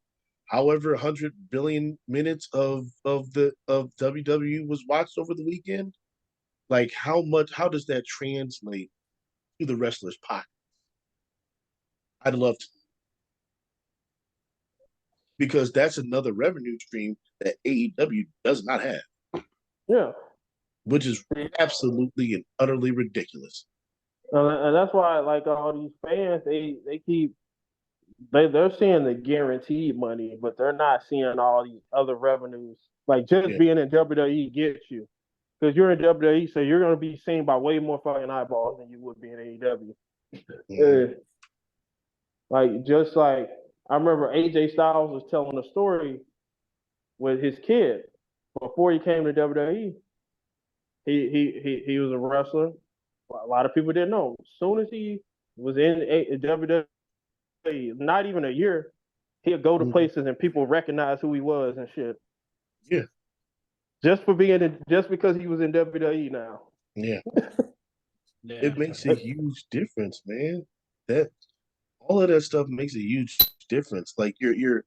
however 100 billion minutes of WWE was watched over the weekend. Like how does that translate to the wrestler's pocket? I'd love to, because that's another revenue stream that AEW does not have, yeah. which is absolutely and utterly ridiculous. And that's why like all these fans, they're seeing the guaranteed money, but they're not seeing all these other revenues. Like just being in WWE gets you. Because you're in WWE, so you're gonna be seen by way more fucking eyeballs than you would be in AEW. Mm-hmm. Like just like I remember AJ Styles was telling a story with his kid before he came to WWE. He was a wrestler. A lot of people didn't know. As soon as he was in WWE, not even a year, he'd go to places and people recognize who he was and shit. Yeah. Just because he was in WWE now. Yeah. Yeah. It makes a huge difference, man. That all of that stuff makes a huge difference. Like your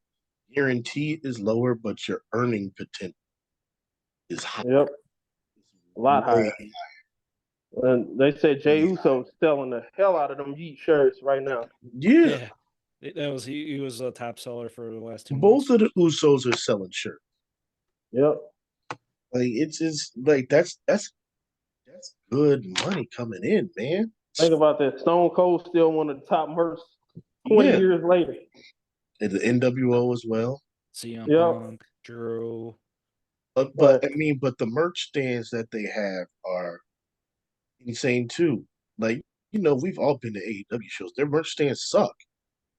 guarantee is lower, but your earning potential is high. Yep. A lot higher. And they said Jey Uso's selling the hell out of them Yeet shirts right now. Yeah. That was he was a top seller for the last 2 Both months. of the Usos are selling shirts. Yep. Like it's like that's good money coming in, man. Think about that. Stone Cold still one of the top merch 20 years later. And the NWO as well. CM Yep. Punk, Drew. But I mean, but the merch stands that they have are insane too. Like, you know, we've all been to AEW shows. Their merch stands suck.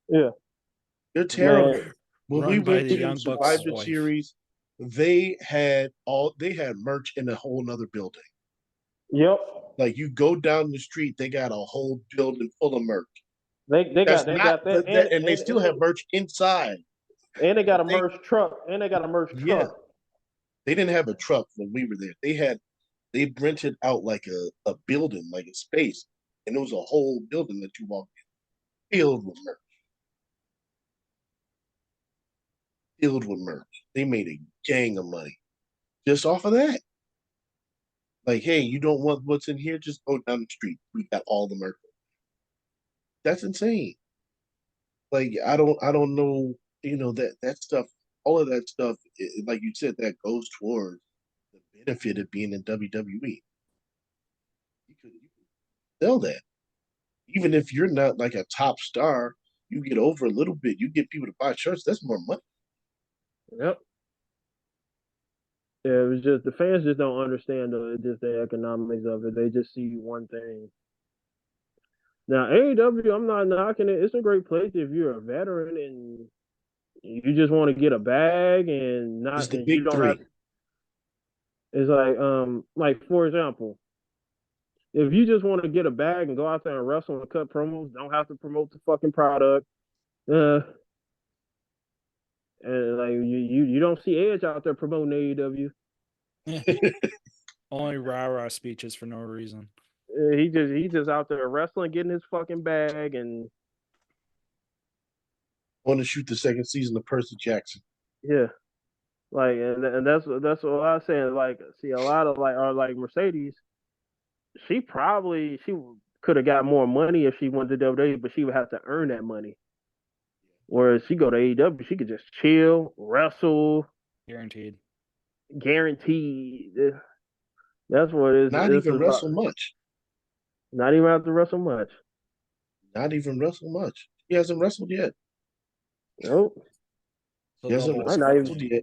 Yeah. They're terrible. Man. When Run we by went the to Young Bucks' Survivor wife. Series, they had merch in a whole nother building. Yep. Like you go down the street, they got a whole building full of merch. They got that, and they still have merch inside. And they got a merch truck. And they got a merch truck. They didn't have a truck when we were there. They rented out like a building, like a space, and it was a whole building that you walked in, filled with merch. Filled with merch. They made a gang of money just off of that. Like, hey, you don't want what's in here? Just go down the street. We got all the merch. That's insane. Like, I don't know, you know, that stuff, all of that stuff, like you said, that goes towards the benefit of being in WWE. You could sell that. Even if you're not like a top star, you get over a little bit, you get people to buy shirts, that's more money. Yep. Yeah, it was just the fans just don't understand just the economics of it. They just see one thing. Now AEW, I'm not knocking it. It's a great place if you're a veteran and you just want to get a bag and It's not the and you big don't have. three. It's like for example, if you just want to get a bag and go out there and wrestle and cut promos, don't have to promote the fucking product. Uh, and like you don't see Edge out there promoting AEW. Only rah-rah speeches for no reason. He just out there wrestling, getting his fucking bag, and Want to shoot the second season of Percy Jackson. yeah, like and that's what I was saying. Like, see, a lot of like Mercedes, she could have got more money if she went to WWE, but she would have to earn that money. Whereas she go to AEW, she could just chill, wrestle, Guaranteed. guaranteed. That's what it is. Not It's even about. wrestle much. Not even have to wrestle much. Not even wrestle much. He hasn't wrestled yet. Nope. He hasn't Double Might not even. wrestled yet.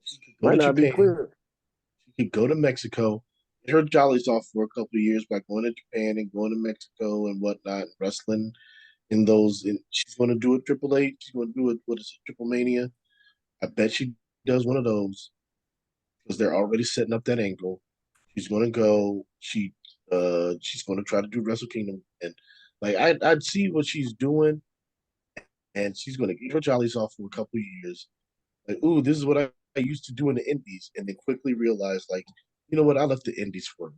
She could go Might to not be Japan. clear. She could go to Mexico. Get her jollies off for a couple of years by going to Japan and going to Mexico and whatnot, wrestling in those. And she's going to do a Triple H. She's going to do it. What is it? Triple Mania. I bet she does one of those because they're already setting up that angle. She's going to go. She's going to try to do Wrestle Kingdom, and like I'd see what she's doing, and she's going to get her jollies off for a couple of years. Like, ooh, this is what I used to do in the Indies, and then quickly realize, like, you know what? I left the Indies for me.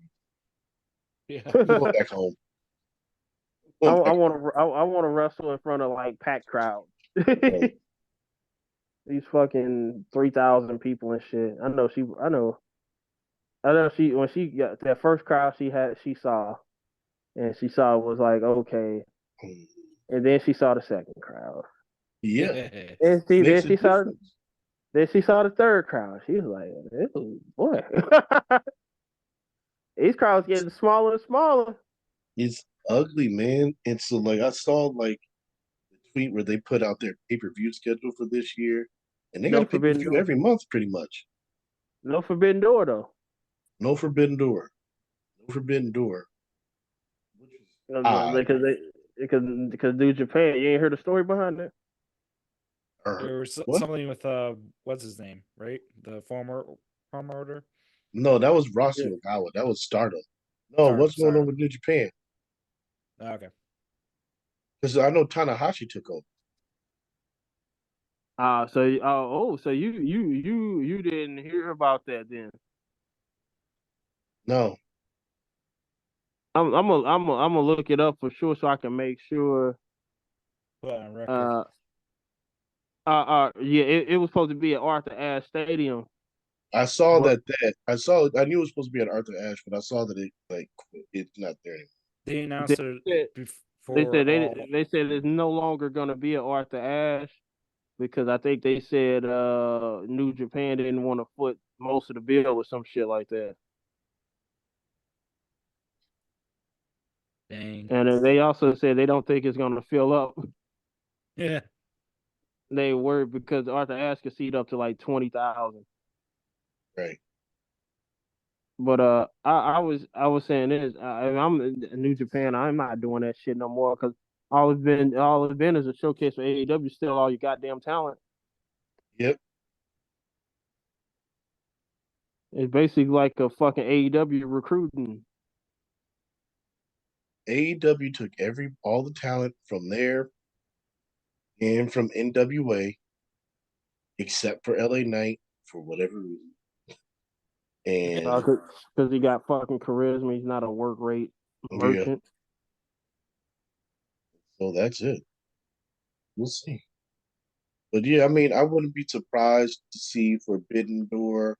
Yeah. I'm going back home. I I'm going back want to wrestle in front of like packed crowds. home. These fucking 3,000 people and shit. I know she when she got that first crowd she saw and she saw was like okay, and then she saw the second crowd. Yeah, And makes a difference. then she saw the third crowd. She was like, ew, boy. These crowds getting smaller and smaller. It's ugly, man. And so, like, I saw like the tweet where they put out their pay-per-view schedule for this year, and they got No a forbidden pay-per-view door. every month, pretty much. No forbidden door though. No Forbidden Door. No Forbidden Door. Which is odd. Because New Japan, you ain't heard the story behind that. There was What? something with what's his name, right? The former promoter. No, that was Rossy Yeah. Ogawa. That was Stardom. No, Stardom, what's going on Stardom. with New Japan? Okay. Because I know Tanahashi took over. So you didn't hear about that then. No, I'm gonna look it up for sure so I can make sure. Put it on record. Yeah, it was supposed to be at Arthur Ashe Stadium, I saw but that. I saw. I knew it was supposed to be at Arthur Ashe, but I saw that it's not there anymore. They they announced it said before all. they said it's no longer gonna be at Arthur Ashe because I think they said New Japan didn't want to foot most of the bill or some shit like that. Dang. And then they also said they don't think it's gonna fill up. Yeah. They were because Arthur Ashe could seat up to like 20,000. Right. But I was saying this. I'm in New Japan. I'm not doing that shit no more because all it's been is a showcase for AEW. Still all your goddamn talent. Yep. It's basically like a fucking AEW recruiting. AEW took all the talent from there and from NWA, except for LA Knight for whatever reason. And Because he got fucking charisma. He's not a work rate yeah, merchant. so that's it. We'll see. But yeah, I mean, I wouldn't be surprised to see Forbidden Door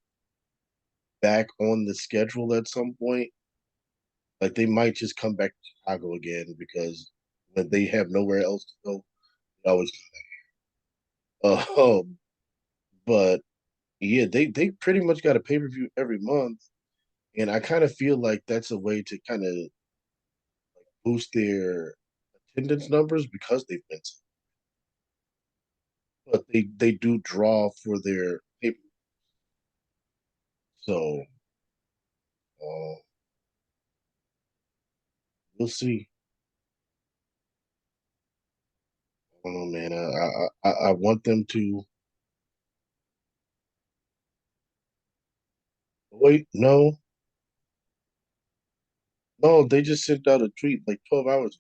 back on the schedule at some point. Like they might just come back to Chicago again because when they have nowhere else to go, they always come back. But yeah, they pretty much got a pay-per-view every month, and I kind of feel like that's a way to kind of boost their attendance numbers because they've been. But they do draw for their pay. So uh, we'll see. don't know, man. I want them to wait. No, no, they just sent out a tweet like 12 hours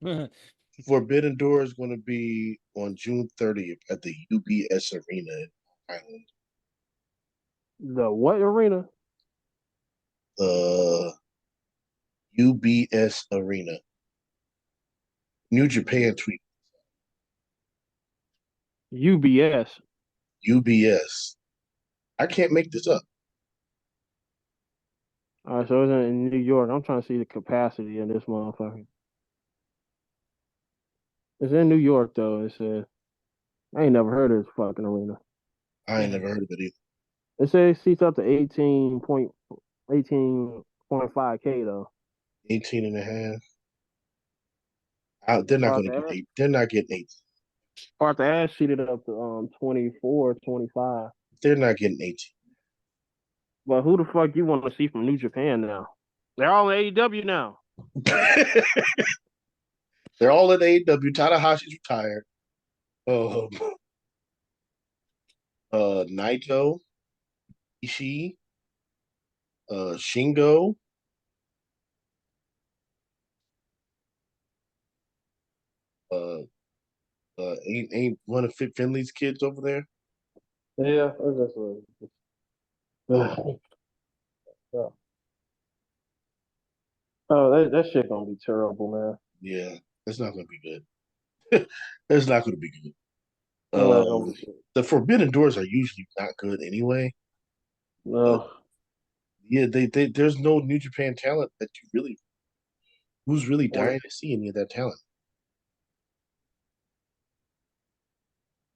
ago. Forbidden Door is going to be on June 30th at the UBS Arena in Ireland. The what arena? The UBS Arena. New Japan tweet. UBS. UBS. I can't make this up. All right, so it's in New York. I'm trying to see the capacity of this motherfucker. It's in New York though. It says I ain't never heard of this fucking arena. I ain't never heard of it either. It says seats up to 18.5K though. 18 and a half. They're not going to get 8. They're not getting 8. Arthur Ashe seated up to 24, 25. They're not getting 18. But who the fuck you want to see from New Japan now? They're all in AEW now. They're all in AEW. Tanahashi's retired. Naito, Ishii, Shingo, ain't one of Finley's kids over there? Yeah, that's what. Oh, that shit gonna be terrible, man. Yeah, that's not gonna be good. That's not gonna be good. The Forbidden Doors are usually not good anyway. No. Yeah, they there's no New Japan talent that you really who's really dying to see any of that talent.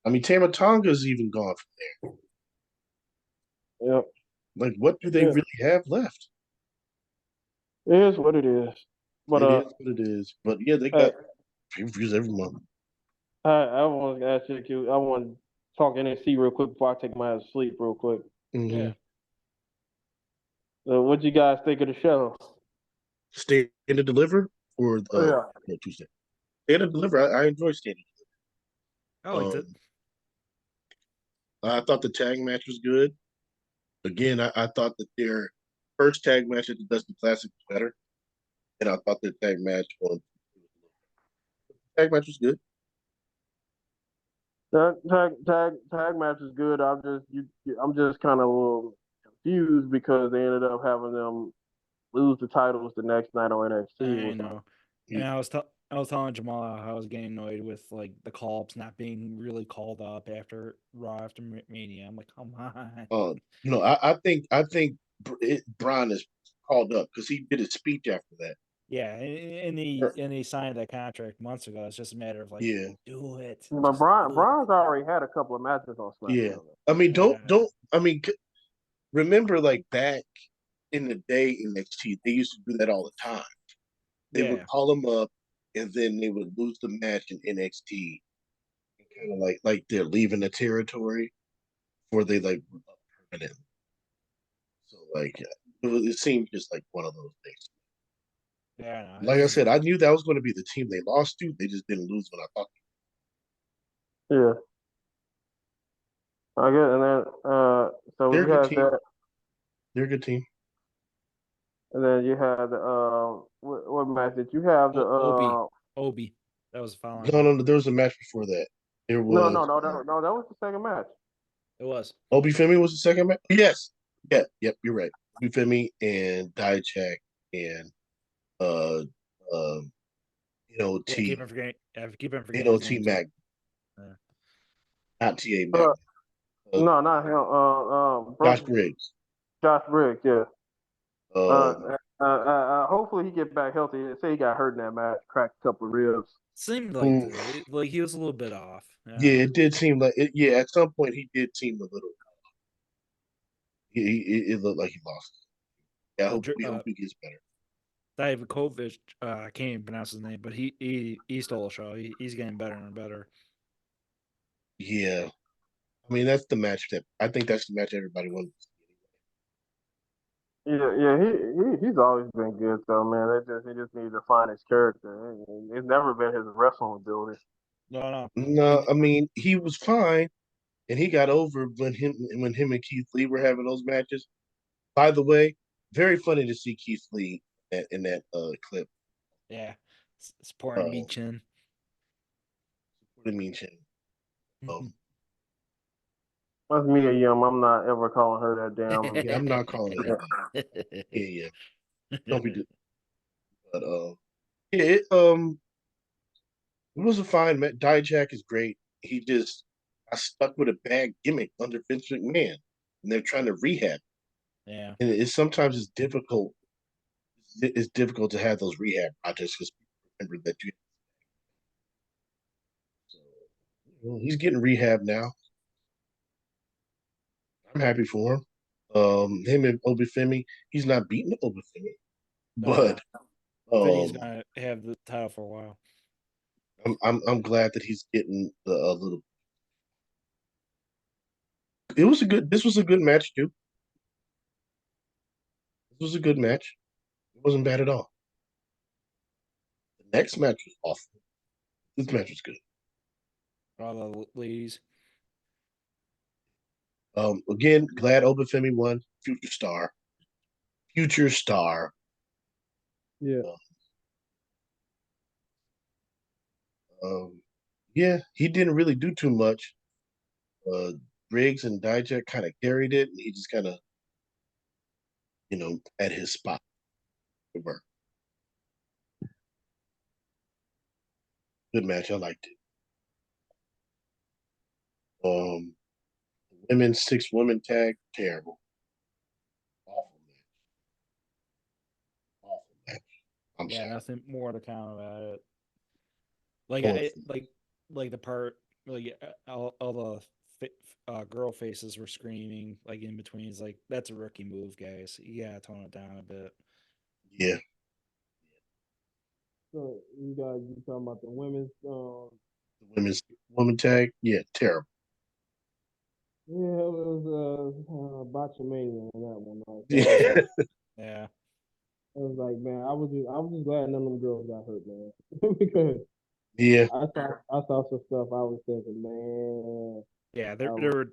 I mean, Tama Tonga's even gone from there. Yep. Like, what do they really have left? It is what it is. But it is what it is. But yeah, they got pay-per-views every month. I want to ask you. I want to talk NXT real quick before I take my ass to sleep real quick. Mm-hmm. Yeah. So, what you guys think of the show? Stand and Deliver or no, Tuesday? Stand and Deliver. I enjoy Stand and Deliver. I liked it. I thought the tag match was good. Again, I thought that their first tag match at the Dusty Classic was better, and I thought their tag match was good. That tag match is good. I'm just kind of a little confused because they ended up having them lose the titles the next night on NXT. I know. And I was telling Jamaal how I was getting annoyed with like the call-ups not being really called up after Raw after Mania. I'm like, come on. I think Brian is called up because he did a speech after that. Yeah, and he signed that contract months ago. It's just a matter of like, do it. But Brian's already had a couple of matches on SmackDown. Yeah, I mean, remember like back in the day in NXT, they used to do that all the time. They would call them up, and then they would lose the match in NXT, kind of like they're leaving the territory, or they like permanent. So like it seemed just like one of those things. Yeah, like I said, I knew that was going to be the team they lost to. They just didn't lose when I thought. Yeah. I get, and then so they're we had that. They're a good team. And then you had the what match did you have? The Obi. That was following. No. There was a match before that. There was no. That was the second match. It was. Obi Femi was the second match. Yes. Yeah. Yep. You're right. Obi Femi and Dijak and Keep on forgetting. T Mac. Not T.A. Mac. No, not him. Josh Briggs. Josh Briggs, yeah. Hopefully he get back healthy. They say he got hurt in that match, cracked a couple of ribs. Seemed like he was a little bit off. Yeah, it did seem like it. Yeah, at some point he did seem a little. It looked like he lost. Yeah, we hope he gets better. Divakovic, I can't even pronounce his name, but he stole a show. He's getting better and better. Yeah, I mean that's the match I think that's the match everybody wants. He's always been good though, man. He just needs to find his character. It's never been his wrestling ability. No. No, I mean he was fine, and he got over when him and Keith Lee were having those matches. By the way, very funny to see Keith Lee in that clip. Yeah. Supporting Uh, Michin. what I mean, Chin. Um, That's Mia Yum. I'm not ever calling her that damn. yeah, I'm not calling her that. Yeah, don't be. But yeah, it was a fine match. Dijak is great. He just got stuck with a bad gimmick under Vince McMahon, and they're trying to rehab. Yeah. And it's sometimes it's difficult. It's difficult to have those rehab projects because people remember that you. So, he's getting rehab now. I'm happy for him. Him and Obafemi, he's not beating Obafemi, No. but Finney's um, gonna have the title for a while. I'm glad that he's getting the little. It was a good. This was a good match too. This was a good match. It wasn't bad at all. The next match was awful. This match was good. All the ladies. Again, glad Obafemi won. Future star. Future star. Yeah. Um, yeah, he didn't really do too much. Uh, Briggs and Dijak kind of carried it, and he just kind of, at his spot to work. Good match. I liked it. Um, women's six women tag, terrible. Awful match. Awful match. I'm Yeah, sorry. nothing more to count about it. Like Awful. like the part like all the girl faces were screaming like in between. It's like that's a rookie move, guys. You gotta tone it down a bit. Yeah. So you talking about the women's? The women's woman tag, yeah, terrible. Yeah, it was Botchamania in that one. Yeah. Yeah. I was like, man, I was just glad none of them girls got hurt, man, because Yeah. I saw some stuff. I was thinking, man, Yeah, I was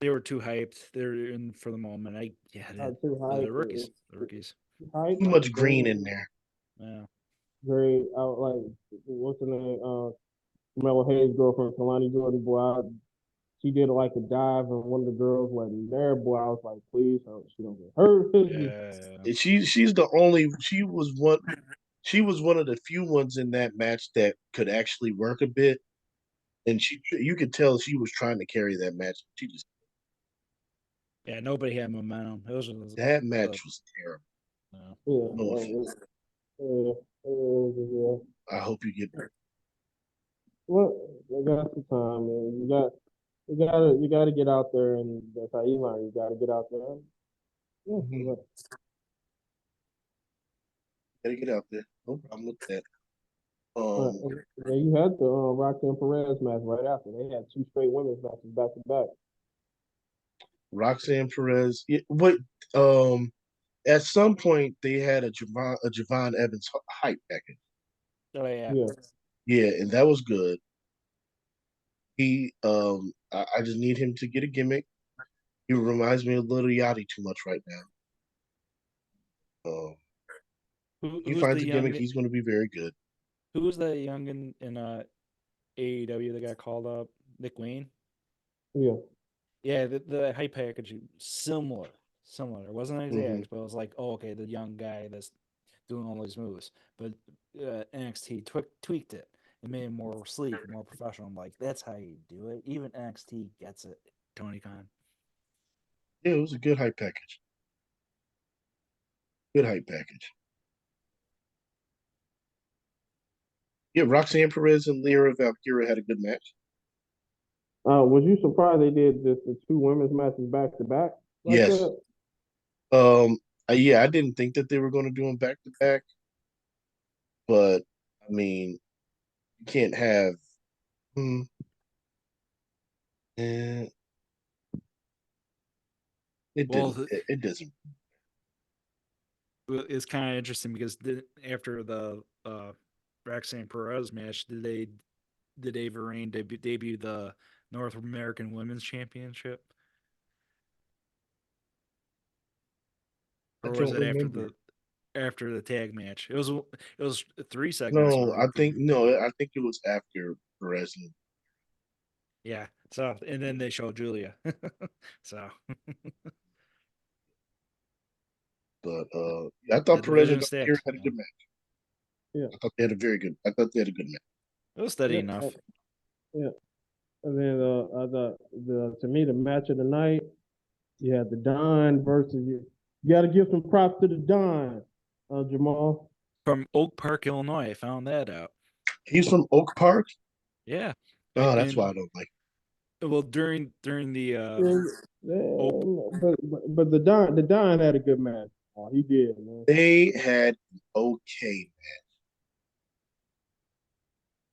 they were too hyped. They're in for the moment. I get it. too But the hyped. rookies. The rookies. Hype, Too much green great, in there. Yeah. great. I was like, what's her name? Melo Hayes' girlfriend, Kalani Jordan. Boy, she did like a dive, and one of the girls wasn't there. Boy, I was like, please, hope she don't get hurt. Yeah. She's the only she was one of the few ones in that match that could actually work a bit. And you could tell she was trying to carry that match. She just Yeah, nobody had momentum. It was that the match was terrible. no. No offense. Yeah, yeah. I hope you get better. Well, I got some time, man. You gotta get out there, and that's how you learn. You gotta get out there. Yeah, Mhm. Gotta get out there. No problem with that. but, Um, yeah, you had the Roxanne Perez match right after. They had two straight women's matches back to back. Roxanne Perez. Yeah, what? Um, at some point they had a Javon Evans hype package. Oh yeah. Yeah, Yeah, and that was good. I just need him to get a gimmick. He reminds me of Little Yachty too much right now. He Who's finds the a gimmick, young he's going to be very good. who's the young in AEW that got called up? Nick Wayne? yeah. Yeah, the hype package similar. Similar. It wasn't Hmm. exact, but it was like, oh, okay, the young guy that's doing all these moves. But NXT tweaked it and made it more sleek, more professional. I'm like, that's how you do it. Even NXT gets it, Tony Khan. Yeah, it was a good hype package. Good hype package. Yeah, Roxanne Perez and Lyra Valkyria had a good match. Was you surprised they did the two women's matches back to back like Yes. that? Um. Yeah, I didn't think that they were going to do them back to back, but I mean, you can't have. Hmm, eh, it Well, didn't. It doesn't. it's kind of interesting because after the Roxanne Perez match, did Ava Raine debut the North American Women's Championship, I or was don't it remember. after the tag match? It was 3 segments. No, I think it was after Perez. Yeah. So and then they showed Julia. So But yeah, I thought the Perez and division Garcia stacked. had a good match. Yeah. I thought they had a good match. It was steady Yeah. enough. Yeah. And then to me the match of the night, you had the Don versus you. You got to give some props to the Don, Jamaal. From Oak Park, Illinois. I found that out. He's from Oak Park. Yeah. Oh, that's And why I don't like. well, during the But the Don had a good match. Oh, he did, man. They had an okay match.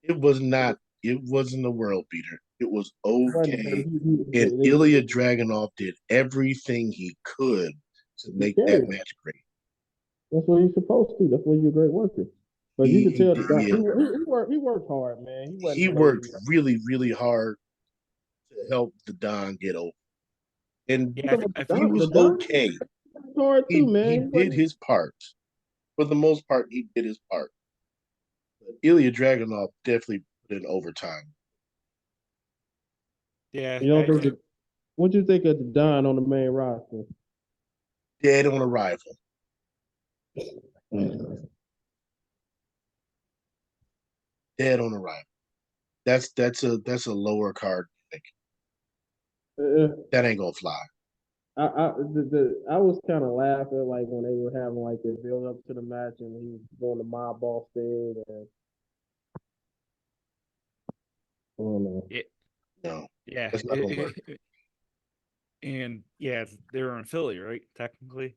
It was not. It wasn't a world beater. It was okay. And Ilya Dragunov did everything he could to make that match great. That's what he's supposed to. That's what you're a great worker. But you can tell the guy, he worked hard, man. He worked really, really hard to help the Don get over. And yeah, he was okay. Hard too, man. He did his part. For the most part, he did his part. But Ilya Dragunov definitely put in overtime. Yeah. What you think of the Don on the main roster? Dead on arrival. Dead on arrival. That's a lower card pick. That ain't gonna fly. I was kind of laughing like when they were having like the build up to the match and he was going to mob ball stage and I don't know. No. Yeah. That's not gonna work. And yeah, they were in Philly, right? Technically.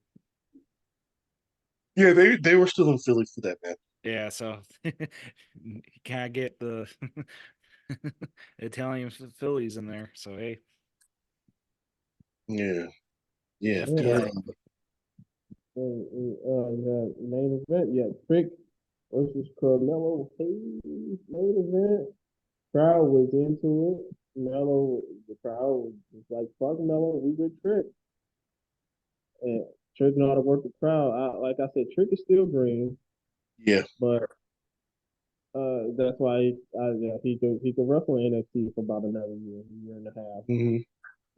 Yeah, they were still in Philly for that match. Yeah, so you can't get the Italian Phillies in there. So hey. Yeah. Main event, yeah, Trick versus Carmelo Hayes. Main event. Crowd was into it. The crowd was just like, fuck Mello, we with Trick. And Trick know how to work the crowd. Like I said, Trick is still green. Yeah. But that's why he could wrestle in NXT for about another year and a half. Mm-hmm.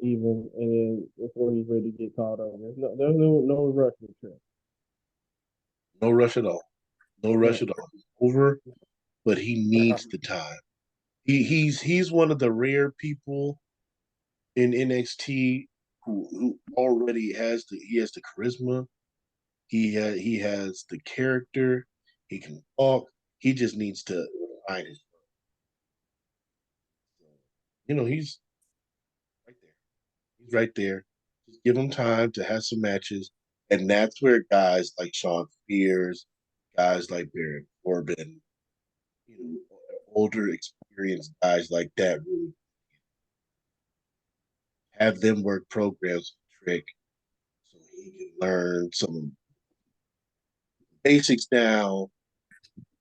Even, and then before he's ready to get caught up. There's no rush with Trick. No rush at all. No rush at all. Over, but he needs the time. He's one of the rare people in NXT who already has the charisma. He has the character. He can talk. He just needs to find his. He's right there. He's right there. Just give him time to have some matches, and that's where guys like Sean Spears, guys like Baron Corbin, older, experienced guys like that really have them work programs with Trick so he can learn some basics down,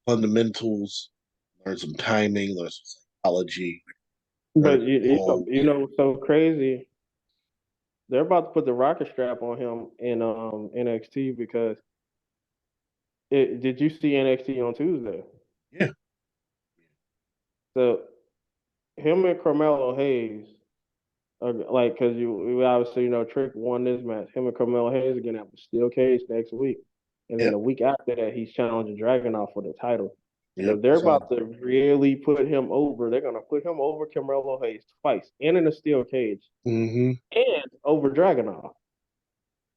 fundamentals, learn some timing, learn some psychology. But you know what's so crazy? They're about to put the rocket strap on him in NXT because did you see NXT on Tuesday? Yeah. So him and Carmelo Hayes are like because you obviously Trick won this match. Him and Carmelo Hayes are gonna have a steel cage next week. And then the week after that, he's challenging Dragunov for the title. So they're about to really put him over. They're going to put him over Carmelo Hayes twice and in a steel cage and over Dragunov.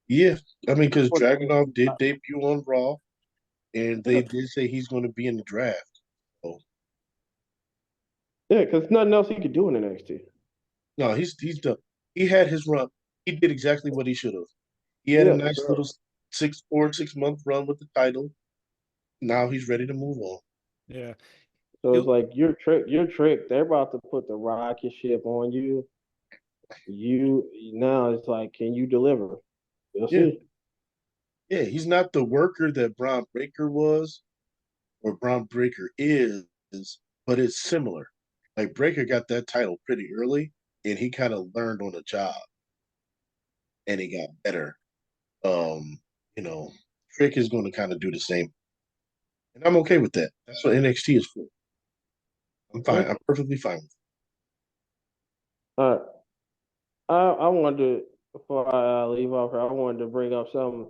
Yeah. I mean, because Dragunov did debut on Raw and they did say he's going to be in the draft. So. Yeah, because nothing else he could do in NXT. No, he's done. He had his run. He did exactly what he should have. He had a nice little 6 month run with the title. Now he's ready to move on. Yeah. So it's like you're tricked. They're about to put the rocket ship on you. You now it's like, can you deliver? We'll see. Yeah, he's not the worker that Braun Breaker was or Braun Breaker is, but it's similar. Like Breaker got that title pretty early, and he kind of learned on the job, and he got better. You know, Trick is going to kind of do the same, and I'm okay with that. That's what NXT is for. I'm fine. I'm perfectly fine with Uh, I wanted to, before I leave off here, I wanted to bring up something.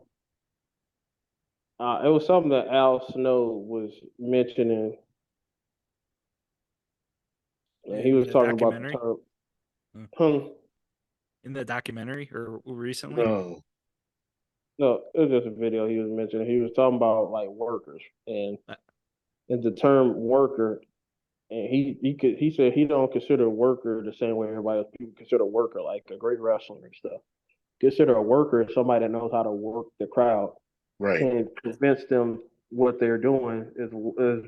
It was something that Al Snow was mentioning. And he In was the talking about the documentary? term. In the documentary or it. recently? No, it was just a video he was mentioning. He was talking about like workers and Uh, the term worker. And he said he don't consider a worker the same way everybody else people consider a worker, like a great wrestler and stuff. Consider a worker as somebody that knows how to work the crowd Right. and convince them what they're doing is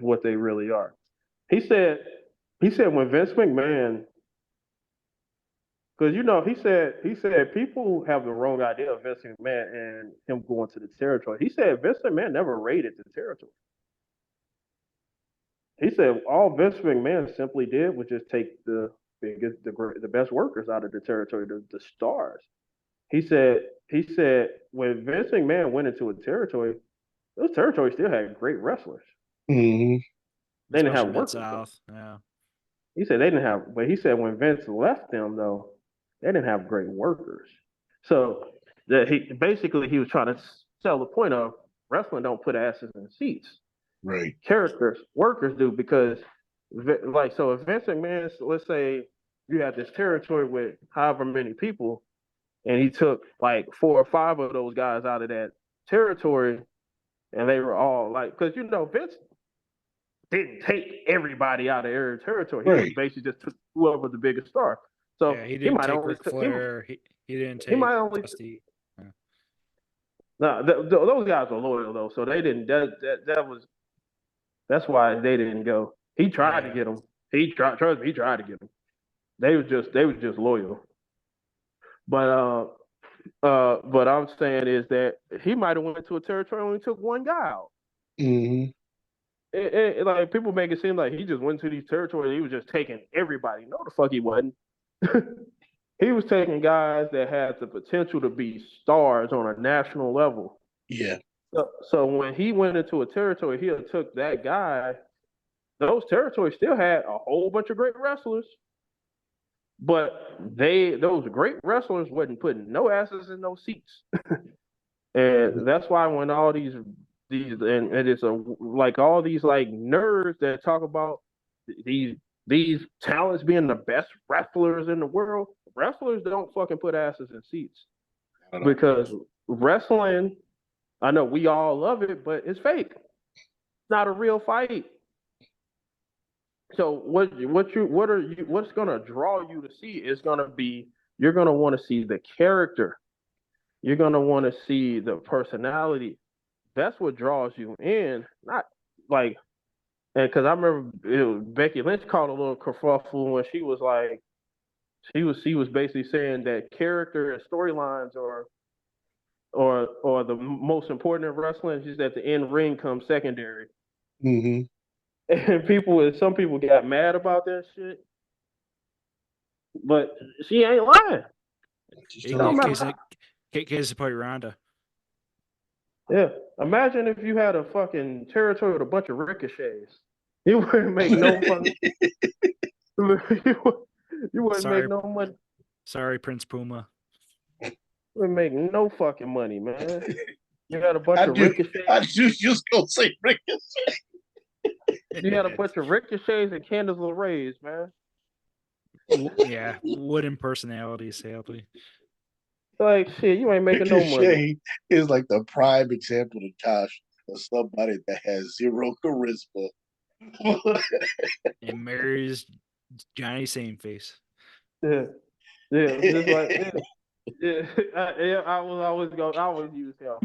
what they really are. He said when Vince McMahon, because he said people have the wrong idea of Vince McMahon and him going to the territory. He said Vince McMahon never raided the territory. He said all Vince McMahon simply did was just take the biggest, the best workers out of the territory, the stars. He said when Vince McMahon went into a territory, those territories still had great wrestlers. Mm-hmm. They didn't especially have workers. Mid-South. Yeah. He said they didn't have, but he said when Vince left them though, they didn't have great workers. So that he was trying to sell the point of wrestling don't put asses in seats. Right. Characters, workers do, because like, so if Vince McMahon, let's say you have this territory with however many people, and he took like 4 or 5 of those guys out of that territory, and they were all like, because Vince didn't take everybody out of every territory. He Right. basically just took whoever the biggest star. So Yeah, he didn't might take only Ric Flair. He didn't take might only Dusty. Yeah. no, those guys were loyal though, so they didn't. That's why they didn't go. He tried to get them. He tried. Trust me, he tried to get them. They was just loyal. But what I'm saying is that he might have went to a territory and only took one guy out. Mm-hmm. Like people make it seem like he just went to these territories. He was just taking everybody. No, the fuck he wasn't. He was taking guys that had the potential to be stars on a national level. Yeah. So when he went into a territory, he took that guy. Those territories still had a whole bunch of great wrestlers, but those great wrestlers wasn't putting no asses in those seats. And that's why when all these and it's like all these like nerds that talk about these talents being the best wrestlers in the world, wrestlers don't fucking put asses in seats, because wrestling, I know we all love it, but it's fake. It's not a real fight. So what's gonna draw you to see is gonna be, you're gonna want to see the character. You're gonna want to see the personality. That's what draws you in, not like, and because I remember Becky Lynch called a little kerfuffle when she was like, she was basically saying that character and storylines or the most important in wrestling. She's that the in ring comes secondary. Mm-hmm. And some people got mad about that shit, but she ain't lying. Case of Ronda. Yeah, imagine if you had a fucking territory with a bunch of ricochets. You wouldn't make no fucking. you wouldn't make no money. Sorry, Prince Puma. You wouldn't make no fucking money, man. You had a bunch of ricochets. I just gonna say ricochet. You had a bunch of ricochets and Candice LeRae's, man. Yeah, wooden personalities, sadly. Like shit, you ain't making no money. Ricochet is like the prime example to Josh of somebody that has zero charisma. And marries Johnny Sameface. Yeah, just like I always use him.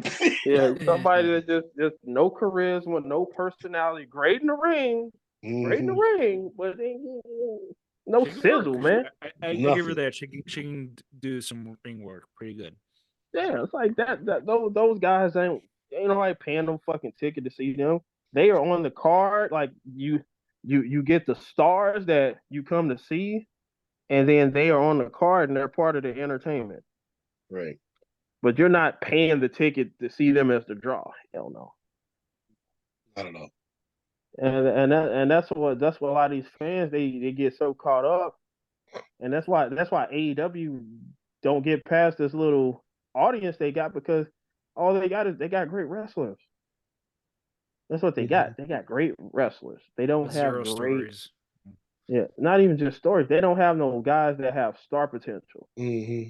Yeah, somebody that just no charisma, no personality, great in the ring, but no sizzle, man. I give her that. She can do some ring work pretty good. Yeah, it's like that those guys ain't ain't nobody paying no fucking ticket to see them. They are on the card. Like you get the stars that you come to see, and then they are on the card and they're part of the entertainment. Right. But you're not paying the ticket to see them as the draw. Hell no. I don't know. And that's what a lot of these fans they get so caught up, and that's why AEW don't get past this little audience they got, because all they got is they got great wrestlers. That's what they got. They got great wrestlers. They don't With have zero great, stories. yeah, not even just stories. They don't have no guys that have star potential. Mm-hmm.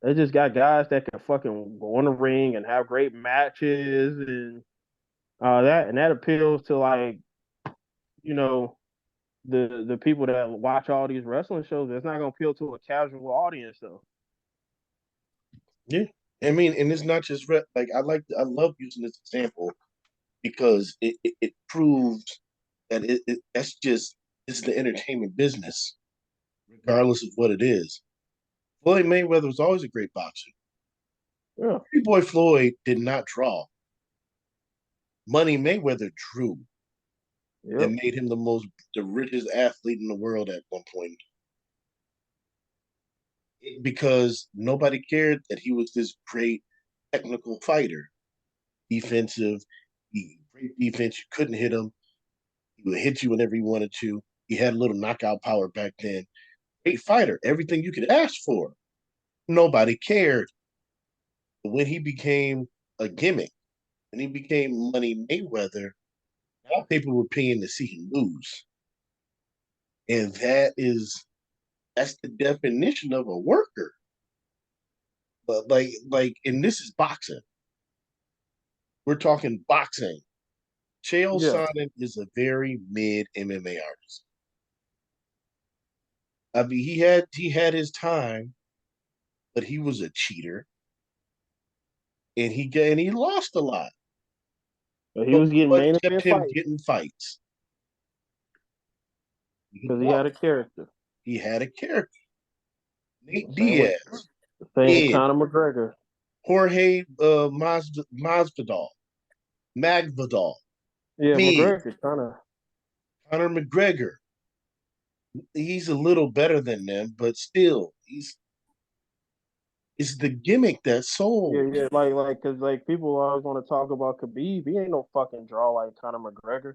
They just got guys that can fucking go in the ring and have great matches, and that appeals to, like, you know, the people that watch all these wrestling shows. It's not gonna appeal to a casual audience though. Yeah. I mean, and it's not just like I love using this example because it proves that that's just it's the entertainment business, regardless of what it is. Floyd Mayweather was always a great boxer. Yeah. Pretty Boy Floyd did not draw. Money Mayweather drew Yep. and made him the richest athlete in the world at one point. Because nobody cared that he was this great technical fighter, defensive, great defense. You couldn't hit him. He would hit you whenever he wanted to. He had a little knockout power back then. Great fighter, everything you could ask for. Nobody cared. But when he became a gimmick, when he became Money Mayweather, now people were paying to see him lose. And that's the definition of a worker. But and this is boxing. We're talking boxing. Chael Yeah. Sonnen is a very mid MMA artist. I mean, he had his time, but he was a cheater, and he lost a lot. But he But was getting what main kept event him fights getting fights? because he had a character. He had a character. Nate Same with Diaz, Mid, Conor McGregor. Jorge Masvidal, Magvidal, Yeah, Mid, McGregor kind of. Conor McGregor. He's a little better than them, but still, it's the gimmick that sold. Yeah, because people always want to talk about Khabib. He ain't no fucking draw like Conor McGregor.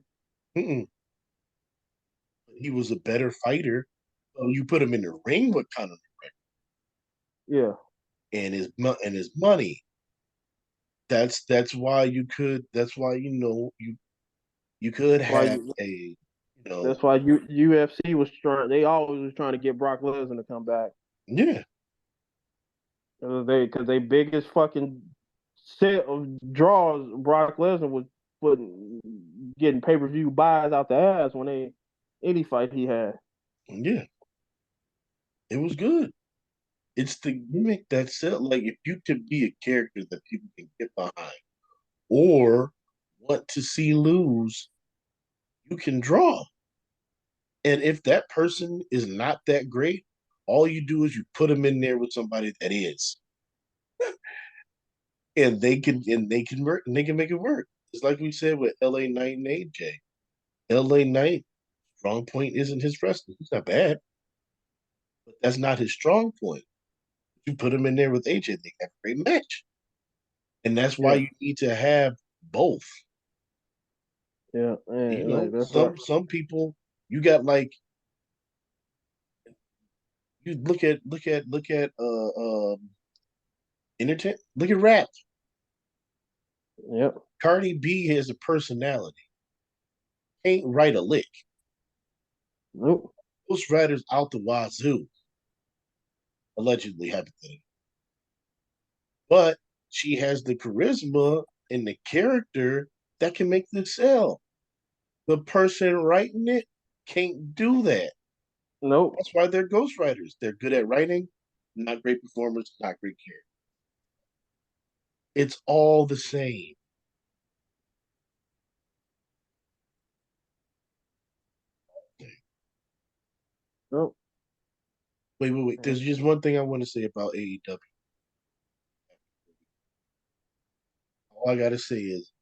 Mm-mm. He was a better fighter. So you put him in the ring with Conor Yeah. and his money. That's why you could That's why have a that's why UFC was trying. They always was trying to get Brock Lesnar to come back. yeah. Because they biggest fucking set of draws, Brock Lesnar was putting getting pay-per-view buys out the ass when any fight he had. Yeah, it was good. It's the gimmick that sell. Like if you could be a character that people can get behind or want to see lose, you can draw. And if that person is not that great, all you do is you put them in there with somebody that is, and they can work and they can make it work. It's like we said with LA Knight and AJ. LA Knight strong point isn't his wrestling. He's not bad, but that's not his strong point. You put him in there with AJ, they have a great match. And that's why Yeah, you need to have both. yeah, You know, that's right. some people you got like you look at entertain look at rap. Yep. Cardi B has a personality. Can't write a lick. Nope. Most writers out the wazoo, allegedly hypothetically. But she has the charisma and the character that can make this sell. The person writing it can't do that. Nope. That's why they're ghostwriters. They're good at writing, not great performers, not great characters. It's all the same. Nope. Wait. There's just one thing I want to say about AEW. all I gotta say is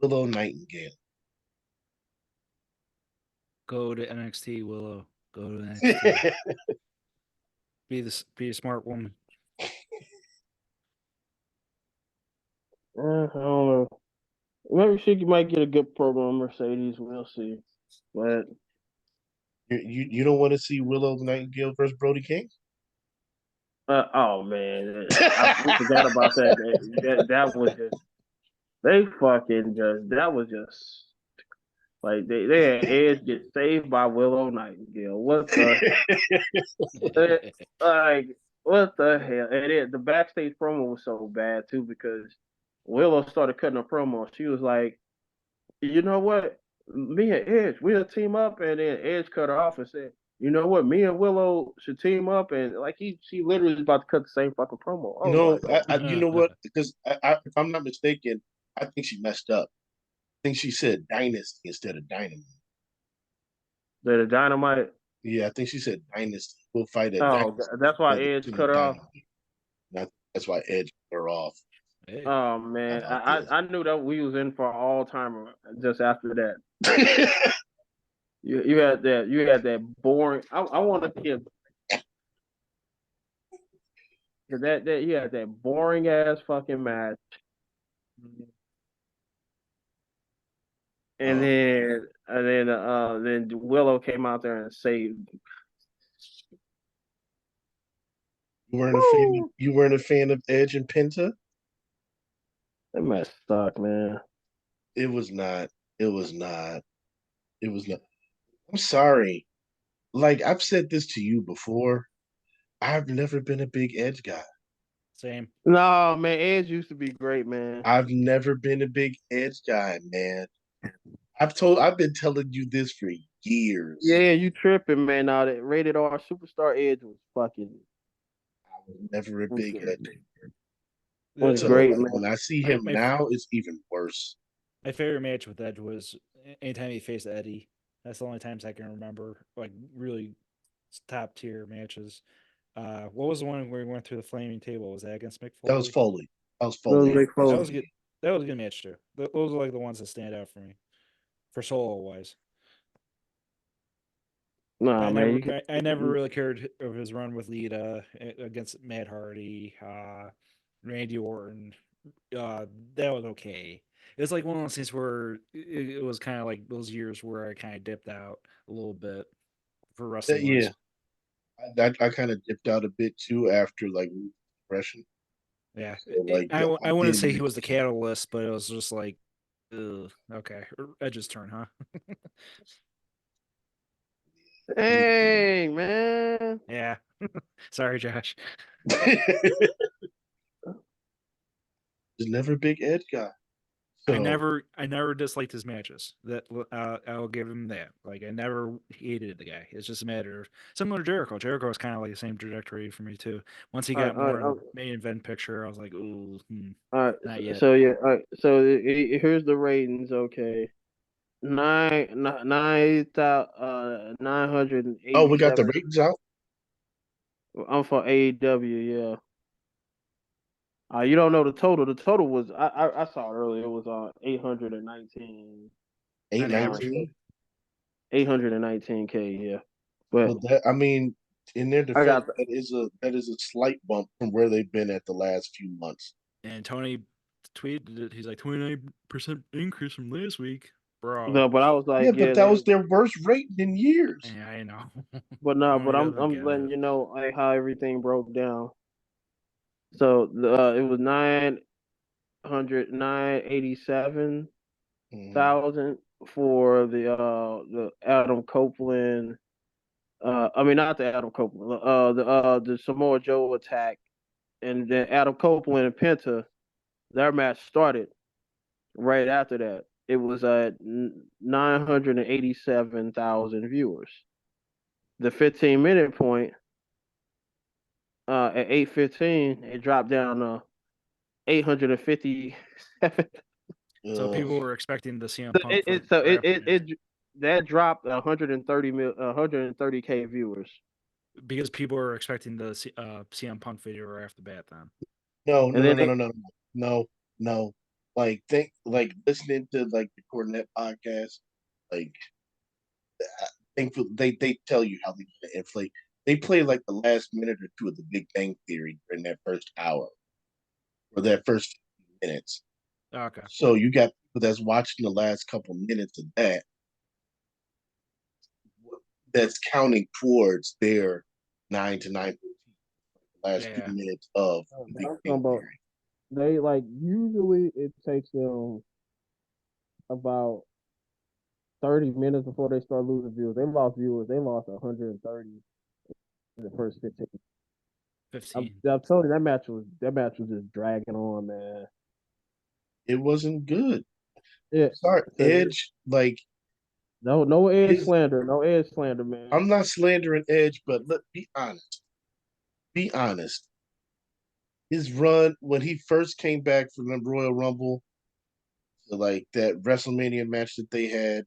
Willow Nightingale. Go to NXT, Willow. Go to NXT. Be a smart woman. I don't know. Maybe she might get a good program, Mercedes. We'll see. But You don't want to see Willow Nightingale versus Brody King? oh man, I forgot about that. That was just that was just like they had Edge get saved by Willow Nightingale. What the like what the hell? And the backstage promo was so bad too because Willow started cutting a promo. She was like, "You know what? Me and Edge, we'll team up." And then Edge cut her off and said, "You know what? Me and Willow should team up." And like she literally was about to cut the same fucking promo. Oh No, my God. you know what? Because if I'm not mistaken, I think she messed up. I think she said Dynasty instead of Dynamite. The Dynamite. Yeah, I think she said Dynasty. We'll fight at Oh, Dynasty. that's why Edge cut her off. That's why Edge cut her off. Hey. Oh man, I knew that we was in for an all timer just after that. You had that boring. I want to give that you had that boring ass fucking match, and then Willow came out there and saved. You weren't a fan of Edge and Penta? That match sucked, man. It was not. It was not. It was not. I'm sorry. Like I've said this to you before. I've never been a big Edge guy. Same. No, man, Edge used to be great, man. I've never been a big Edge guy, man. I've been telling you this for years. Yeah, you tripping, man. Now that rated R superstar Edge was fucking. I was never a big Edge. Was great, man. When I see him now, it's even worse. My favorite match with Edge was anytime he faced Eddie. That's the only times I can remember, like really top tier matches. What was the one where he went through the flaming table? Was that against Mick Foley? That was Foley. That was Foley. That was good. That was a good match too. Those are like the ones that stand out for me, for solo wise. Nah, I never really cared of his run with Lita against Matt Hardy, Randy Orton. That was okay. It was like one of those things where it was kind of like those years where I kind of dipped out a little bit for wrestling. Yeah, I kind of dipped out a bit too after like depression. Yeah, so, like I wouldn't say he was the catalyst, but it was just like, okay, Edge's turn, huh? Hey, man. Yeah. Sorry, Josh. Was never a big Edge guy. So, I never disliked his matches. That I'll give him that. Like I never hated the guy. It's just a matter of similar to Jericho. Jericho was kind of like the same trajectory for me too. Once he got more in the main event picture, I was like, ooh, not yet. So yeah, so here's the ratings. Okay, 9,980. Oh, we got the ratings out. I'm for AEW. Yeah. You don't know the total. The total was I saw it earlier. It was 819. 819. 819K. Yeah, but I mean, in their defense, that is a slight bump from where they've been at the last few months. And Tony tweeted it. He's like 29% increase from last week, bro. No, but I was like, yeah, but that was their worst rating in years. Yeah, I know. But no, but I'm letting you know like how everything broke down. So it was 987,000 for the Adam Copeland. I mean not the Adam Copeland. The Samoa Joe attack, and then Adam Copeland and Penta. Their match started right after that. It was at 987,000 viewers. The 15-minute point at 8:15, it dropped down to 857. So people were expecting the CM Punk. That dropped 130K viewers because people were expecting the CM Punk video right off the bat. Then no. like listening to like the Cornette podcast, like thankful they tell you how they're gonna inflate. They play like the last minute or two of the Big Bang Theory during that first hour or that first minutes. Okay. So you got people that's watching the last couple minutes of that's counting towards their 9 to 9:15, the last few Yeah. minutes of I'm the Big talking Bang about Theory. they like usually it takes them about 30 minutes before they start losing viewers. They lost viewers. They lost 130 in the first 15. 15. I'm telling you that match was just dragging on, man. It wasn't good. Yeah. Sorry, So, Edge, like no edge his slander. No edge slander, man. I'm not slandering Edge, but let's be honest. Be honest. His run when he first came back from the Royal Rumble, to like that WrestleMania match that they had,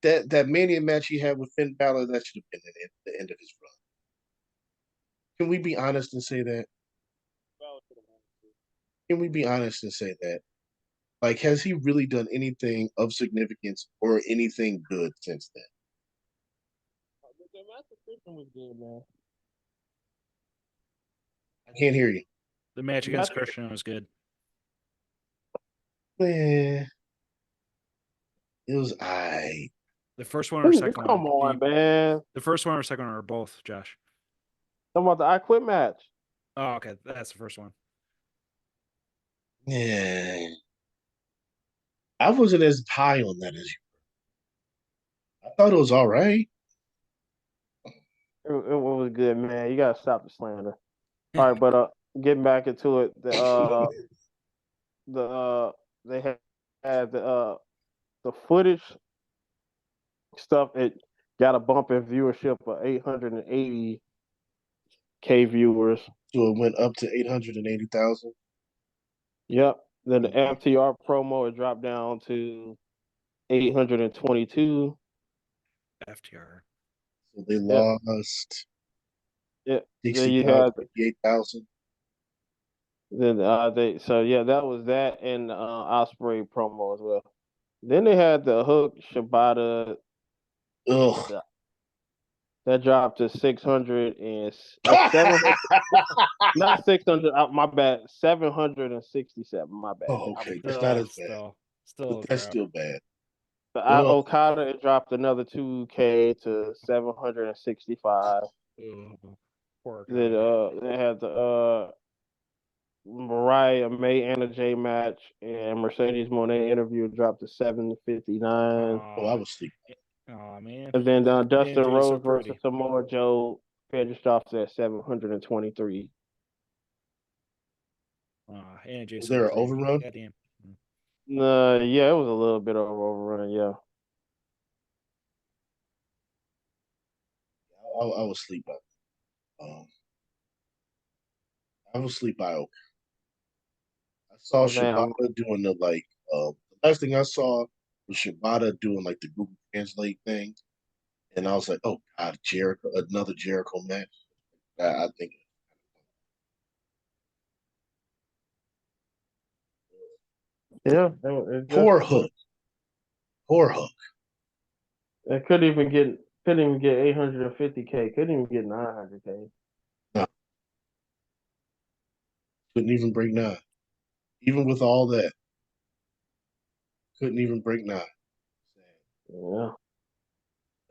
that Mania match he had with Finn Balor, that should have been the end of his run. Can we be honest and say that? Can we be honest and say that? Like, has he really done anything of significance or anything good since then? The match description was good, man. I can't hear you. The match against Christian was good. Man, it was I. The first one or second Come one? on, man. The first one or second one or both, Josh? Talking about the I Quit match. Oh, okay. That's the first one. Yeah, I wasn't as high on that as you. I thought it was all right. It was good, man. You gotta stop the slander. All right, but getting back into it, they had the footage stuff. It got a bump in viewership of 880K viewers. So it went up to 880,000. Yep. Then the Mhm. FTR promo it dropped down to 822. FTR. So they Yep. lost Yeah. Then you 60,000, had 58,000. then that was that and Ospreay promo as well. Then they had the Hook Shibata Ugh. that dropped to 600 and 700, not 600. My bad, 767. My bad. Oh, I was okay. That's not as bad, Still but that's crap. still bad. the Ugh. Okada it dropped another 2K to 765. Poor Then guy. they had the Mariah May Anna J match and Mercedes Moné interview dropped to 759. Oh, I was sleeping. Oh man. And then Dustin AJ's so Rose versus pretty. Samoa Joe finished off at 723. AJ's Was so there an pretty. overrun? Goddamn. Yeah, it was a little bit of overrun. Yeah. I was asleep by. I was asleep by. I saw Man, Shibata doing the last thing I saw was Shibata doing like the Google Translate thing, and I was like, oh God, Jericho, another Jericho match. I think yeah, it just poor Hook, poor Hook. it couldn't even get 850K. Couldn't even get 900K. No, couldn't even break 9. Even with all that, couldn't even break 9. Yeah.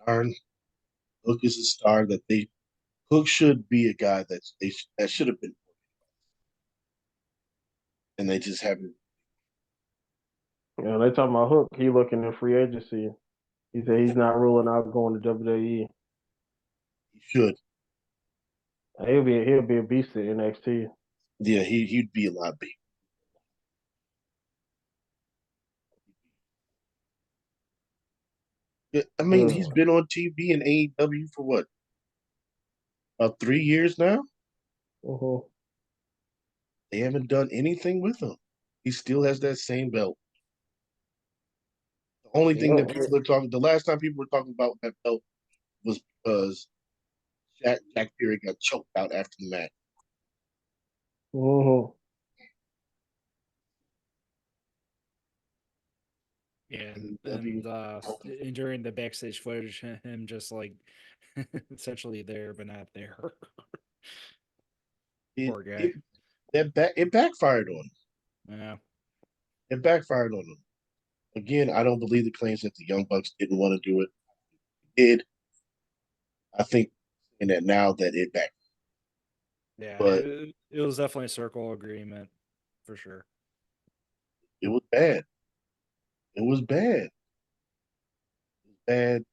Darn, Hook is a star that they Hook should be a guy that should have been, and they just haven't. Yeah, they talking about Hook. He looking in free agency. He said he's not ruling out going to WWE. He should. He'll be a beast at NXT. Yeah, he'd be a lot bigger. Yeah, I mean, he's been on TV and AEW for what, about 3 years now? Uh-huh. They haven't done anything with him. He still has that same belt. The only thing that people are talking, the last time people were talking about that belt was because Jack Perry got choked out after the match. Uh-huh. Yeah, AEW. and during the backstage footage, him just like essentially there but not there. Poor guy. It backfired on him. Yeah. It backfired on him. Again, I don't believe the claims that the Young Bucks didn't want to do it. Did. I think in that now that it back. Yeah, But it was definitely a circle agreement for sure. it was bad. It was bad. It was bad.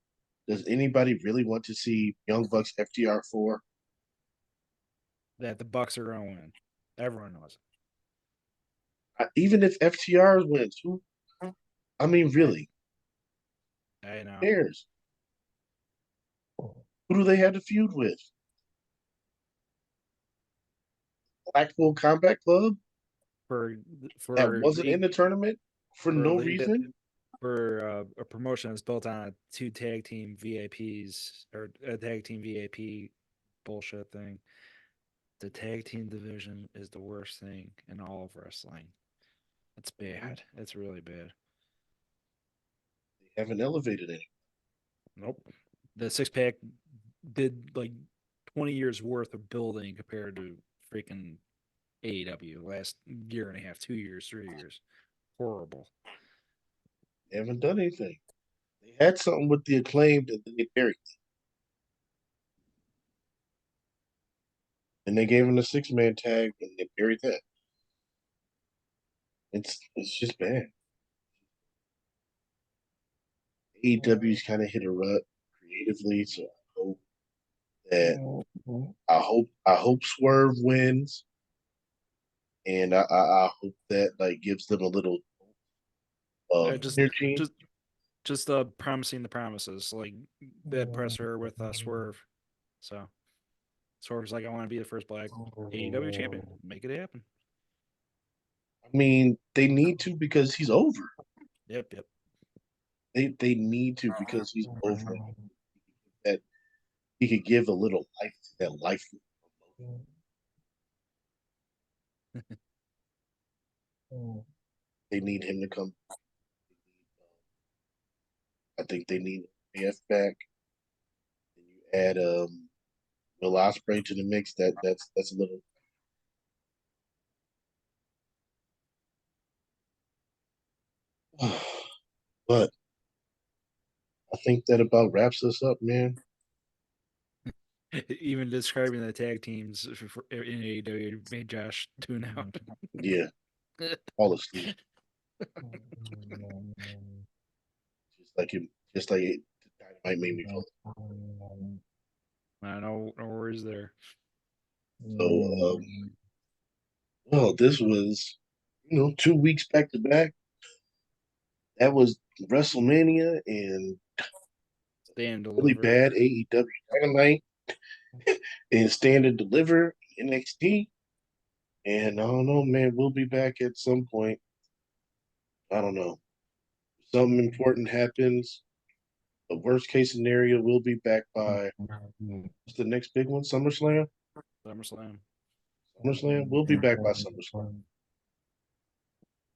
Does anybody really want to see Young Bucks FTR4? That the Bucks are going to win. Everyone knows Even if FTR wins, who? I mean, really, it. I know. who cares? Who do they have to feud with? For Blackpool Combat Club for that wasn't in the tournament for no lead reason. for a promotion that's built on two tag team VIPs or a tag team VIP bullshit thing. The tag team division is the worst thing in all of wrestling. It's bad. It's really bad. They haven't elevated any. Nope. The six pack did like 20 years worth of building compared to freaking AEW last year and a half, 2 years, 3 years. Horrible. They haven't done anything. They had something with the Acclaimed and then they buried it. And they gave them a 6-man tag and they buried that. It's just bad. AEW's kind of hit a rut creatively, so I hope Swerve wins, and I hope that like gives them a little Just energy. promising the promises, like that presser with Swerve. So Swerve's like, I want to be the first black AEW champion. Make it happen. I mean, they need to because he's over. Yep. They need to because he's over. That he could give a little life to that life. They need him to come. I think they need AF back. And you add Will Ospreay to the mix. That's a little. But I think that about wraps us up, man. Even describing the tag teams in AEW made Josh tune out. Yeah, fall asleep. Just like it might make me fall. No worries there. So, well, this was 2 weeks back to back. That was WrestleMania and Stand really deliver. bad AEW Dynamite and Stand and Deliver NXT. And I don't know, man. We'll be back at some point. I don't know. Something important happens. The worst case scenario, we'll be back by what's the next big one? SummerSlam? SummerSlam. SummerSlam? We'll be back by SummerSlam.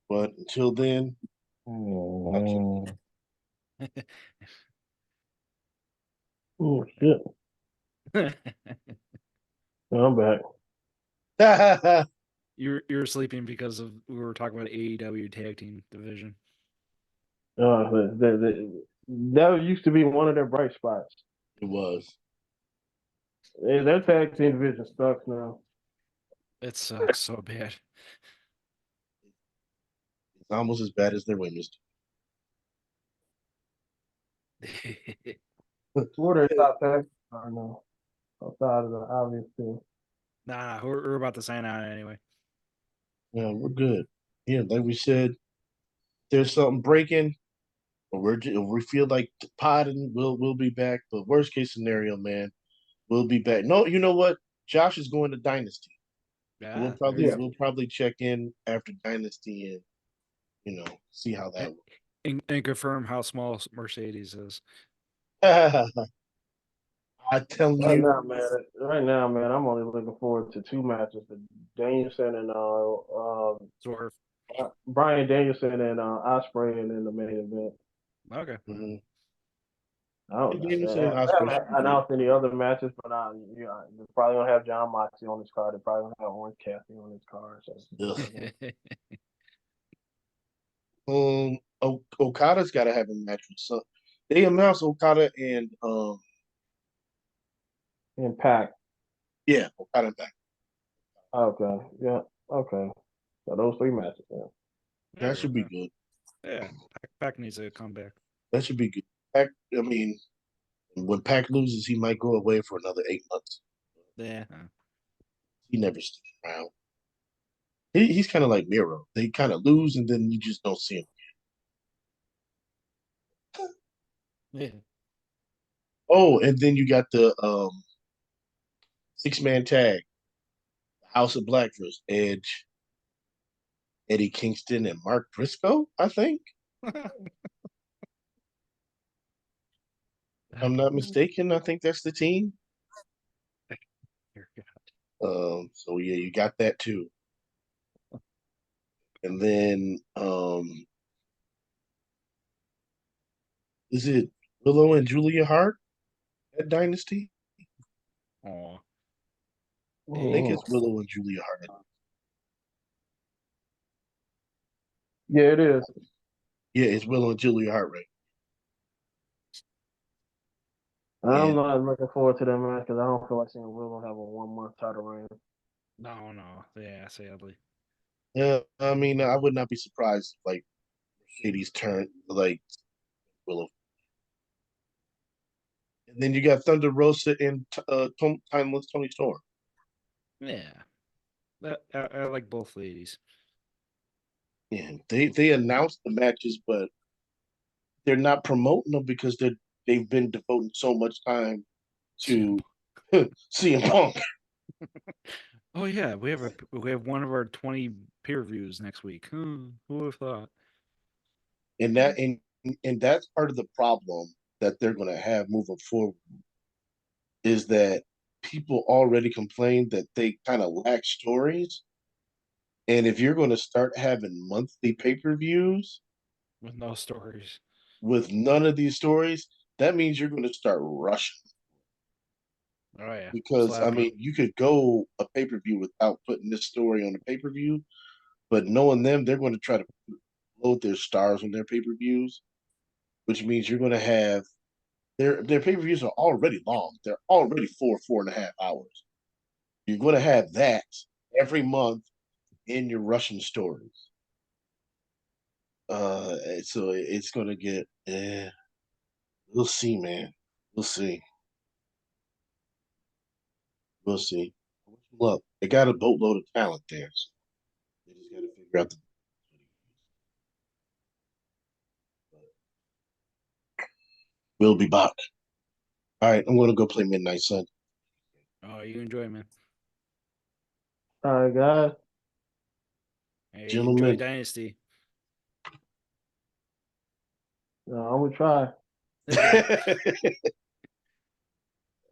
But until then, Oh shit! I'm back. You're sleeping because of we were talking about AEW tag team division. That used to be one of their bright spots. It was. Their tag team division sucks now. It sucks so bad. It's almost as bad as their women's. What are their top tag? I don't know. Outside of the obvious thing. Nah, we're about to sign out anyway. Yeah, we're good. Yeah, like we said, there's something breaking, or we feel like the pod and we'll be back. But worst case scenario, man, we'll be back. No, you know what? Josh is going to Dynasty. Yeah, We'll probably check in after Dynasty and see how that and confirm how small Mercedes is. works. I tell Right you, now, man, I'm only looking forward to two matches: the Danielson and Swerve. Brian Danielson and Ospreay and in the main event. Okay. Mhm. I don't Danielson know. and They Ospreay haven't should be announced any other matches, but yeah, they're probably gonna have John Moxley on his card. They're probably gonna have Orange Cassidy on his card. So. good. Okada's got to have a match with some. They announced Okada and Impact. yeah, Okada back. Okay. Yeah. Okay. So those 3 matches. Yeah. That should be good. Yeah, Pac needs a comeback. That should be good. Pac, I mean, when Pac loses, he might go away for another 8 months. Yeah. He never sticks around. He's kind of like Miro. They kind of lose and then you just don't see him. Yeah. Oh, and then you got the 6-man tag, House of Black versus Edge, Eddie Kingston, and Mark Briscoe, I think. If I'm not mistaken, I think that's the team. Dear God. So yeah, you got that too. And then is it Willow and Julia Hart at Dynasty? Aw. I think it's Willow and Julia Hart. Yeah, it is. Yeah, it's Willow and Julia Hart, right? I'm Yeah. not looking forward to that match because I don't feel like seeing Willow have a 1 month title reign. No. Yeah, sadly. Yeah, I mean, I would not be surprised if, like, Mercedes turn like Willow. And then you got Thunder Rosa and Timeless Tony Storm. Yeah. I like both ladies. Yeah, they announced the matches, but they're not promoting them because they've been devoting so much time to CM Punk. Oh yeah, we have one of our 20 peer reviews next week. Who would have thought? And that's part of the problem that they're going to have moving forward is that people already complain that they kind of lack stories. And if you're going to start having monthly pay-per-views With no stories. with none of these stories, that means you're going to start rushing. Oh yeah. Because I Slapping. mean, you could go a pay-per-view without putting this story on the pay-per-view, but knowing them, they're going to try to load their stars on their pay-per-views, which means you're going to have their pay-per-views are already long. They're already 4.5 hours. You're going to have that every month in your Russian stories. So it's going to get. We'll see, man. We'll see. We'll see. Look, they got a boatload of talent there. So they just got to figure out the. We'll be back. All right, I'm going to go play Midnight Sun. Oh, you enjoy, man. All right, guys. Hey, enjoy Gentlemen. Dynasty. No, I'm gonna try.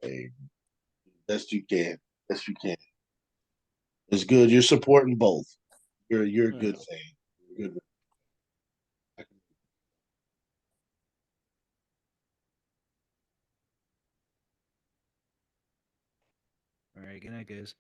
Hey, best you can. Best you can. It's good. You're supporting both. You're a good fan. You're good. All right, good night, guys.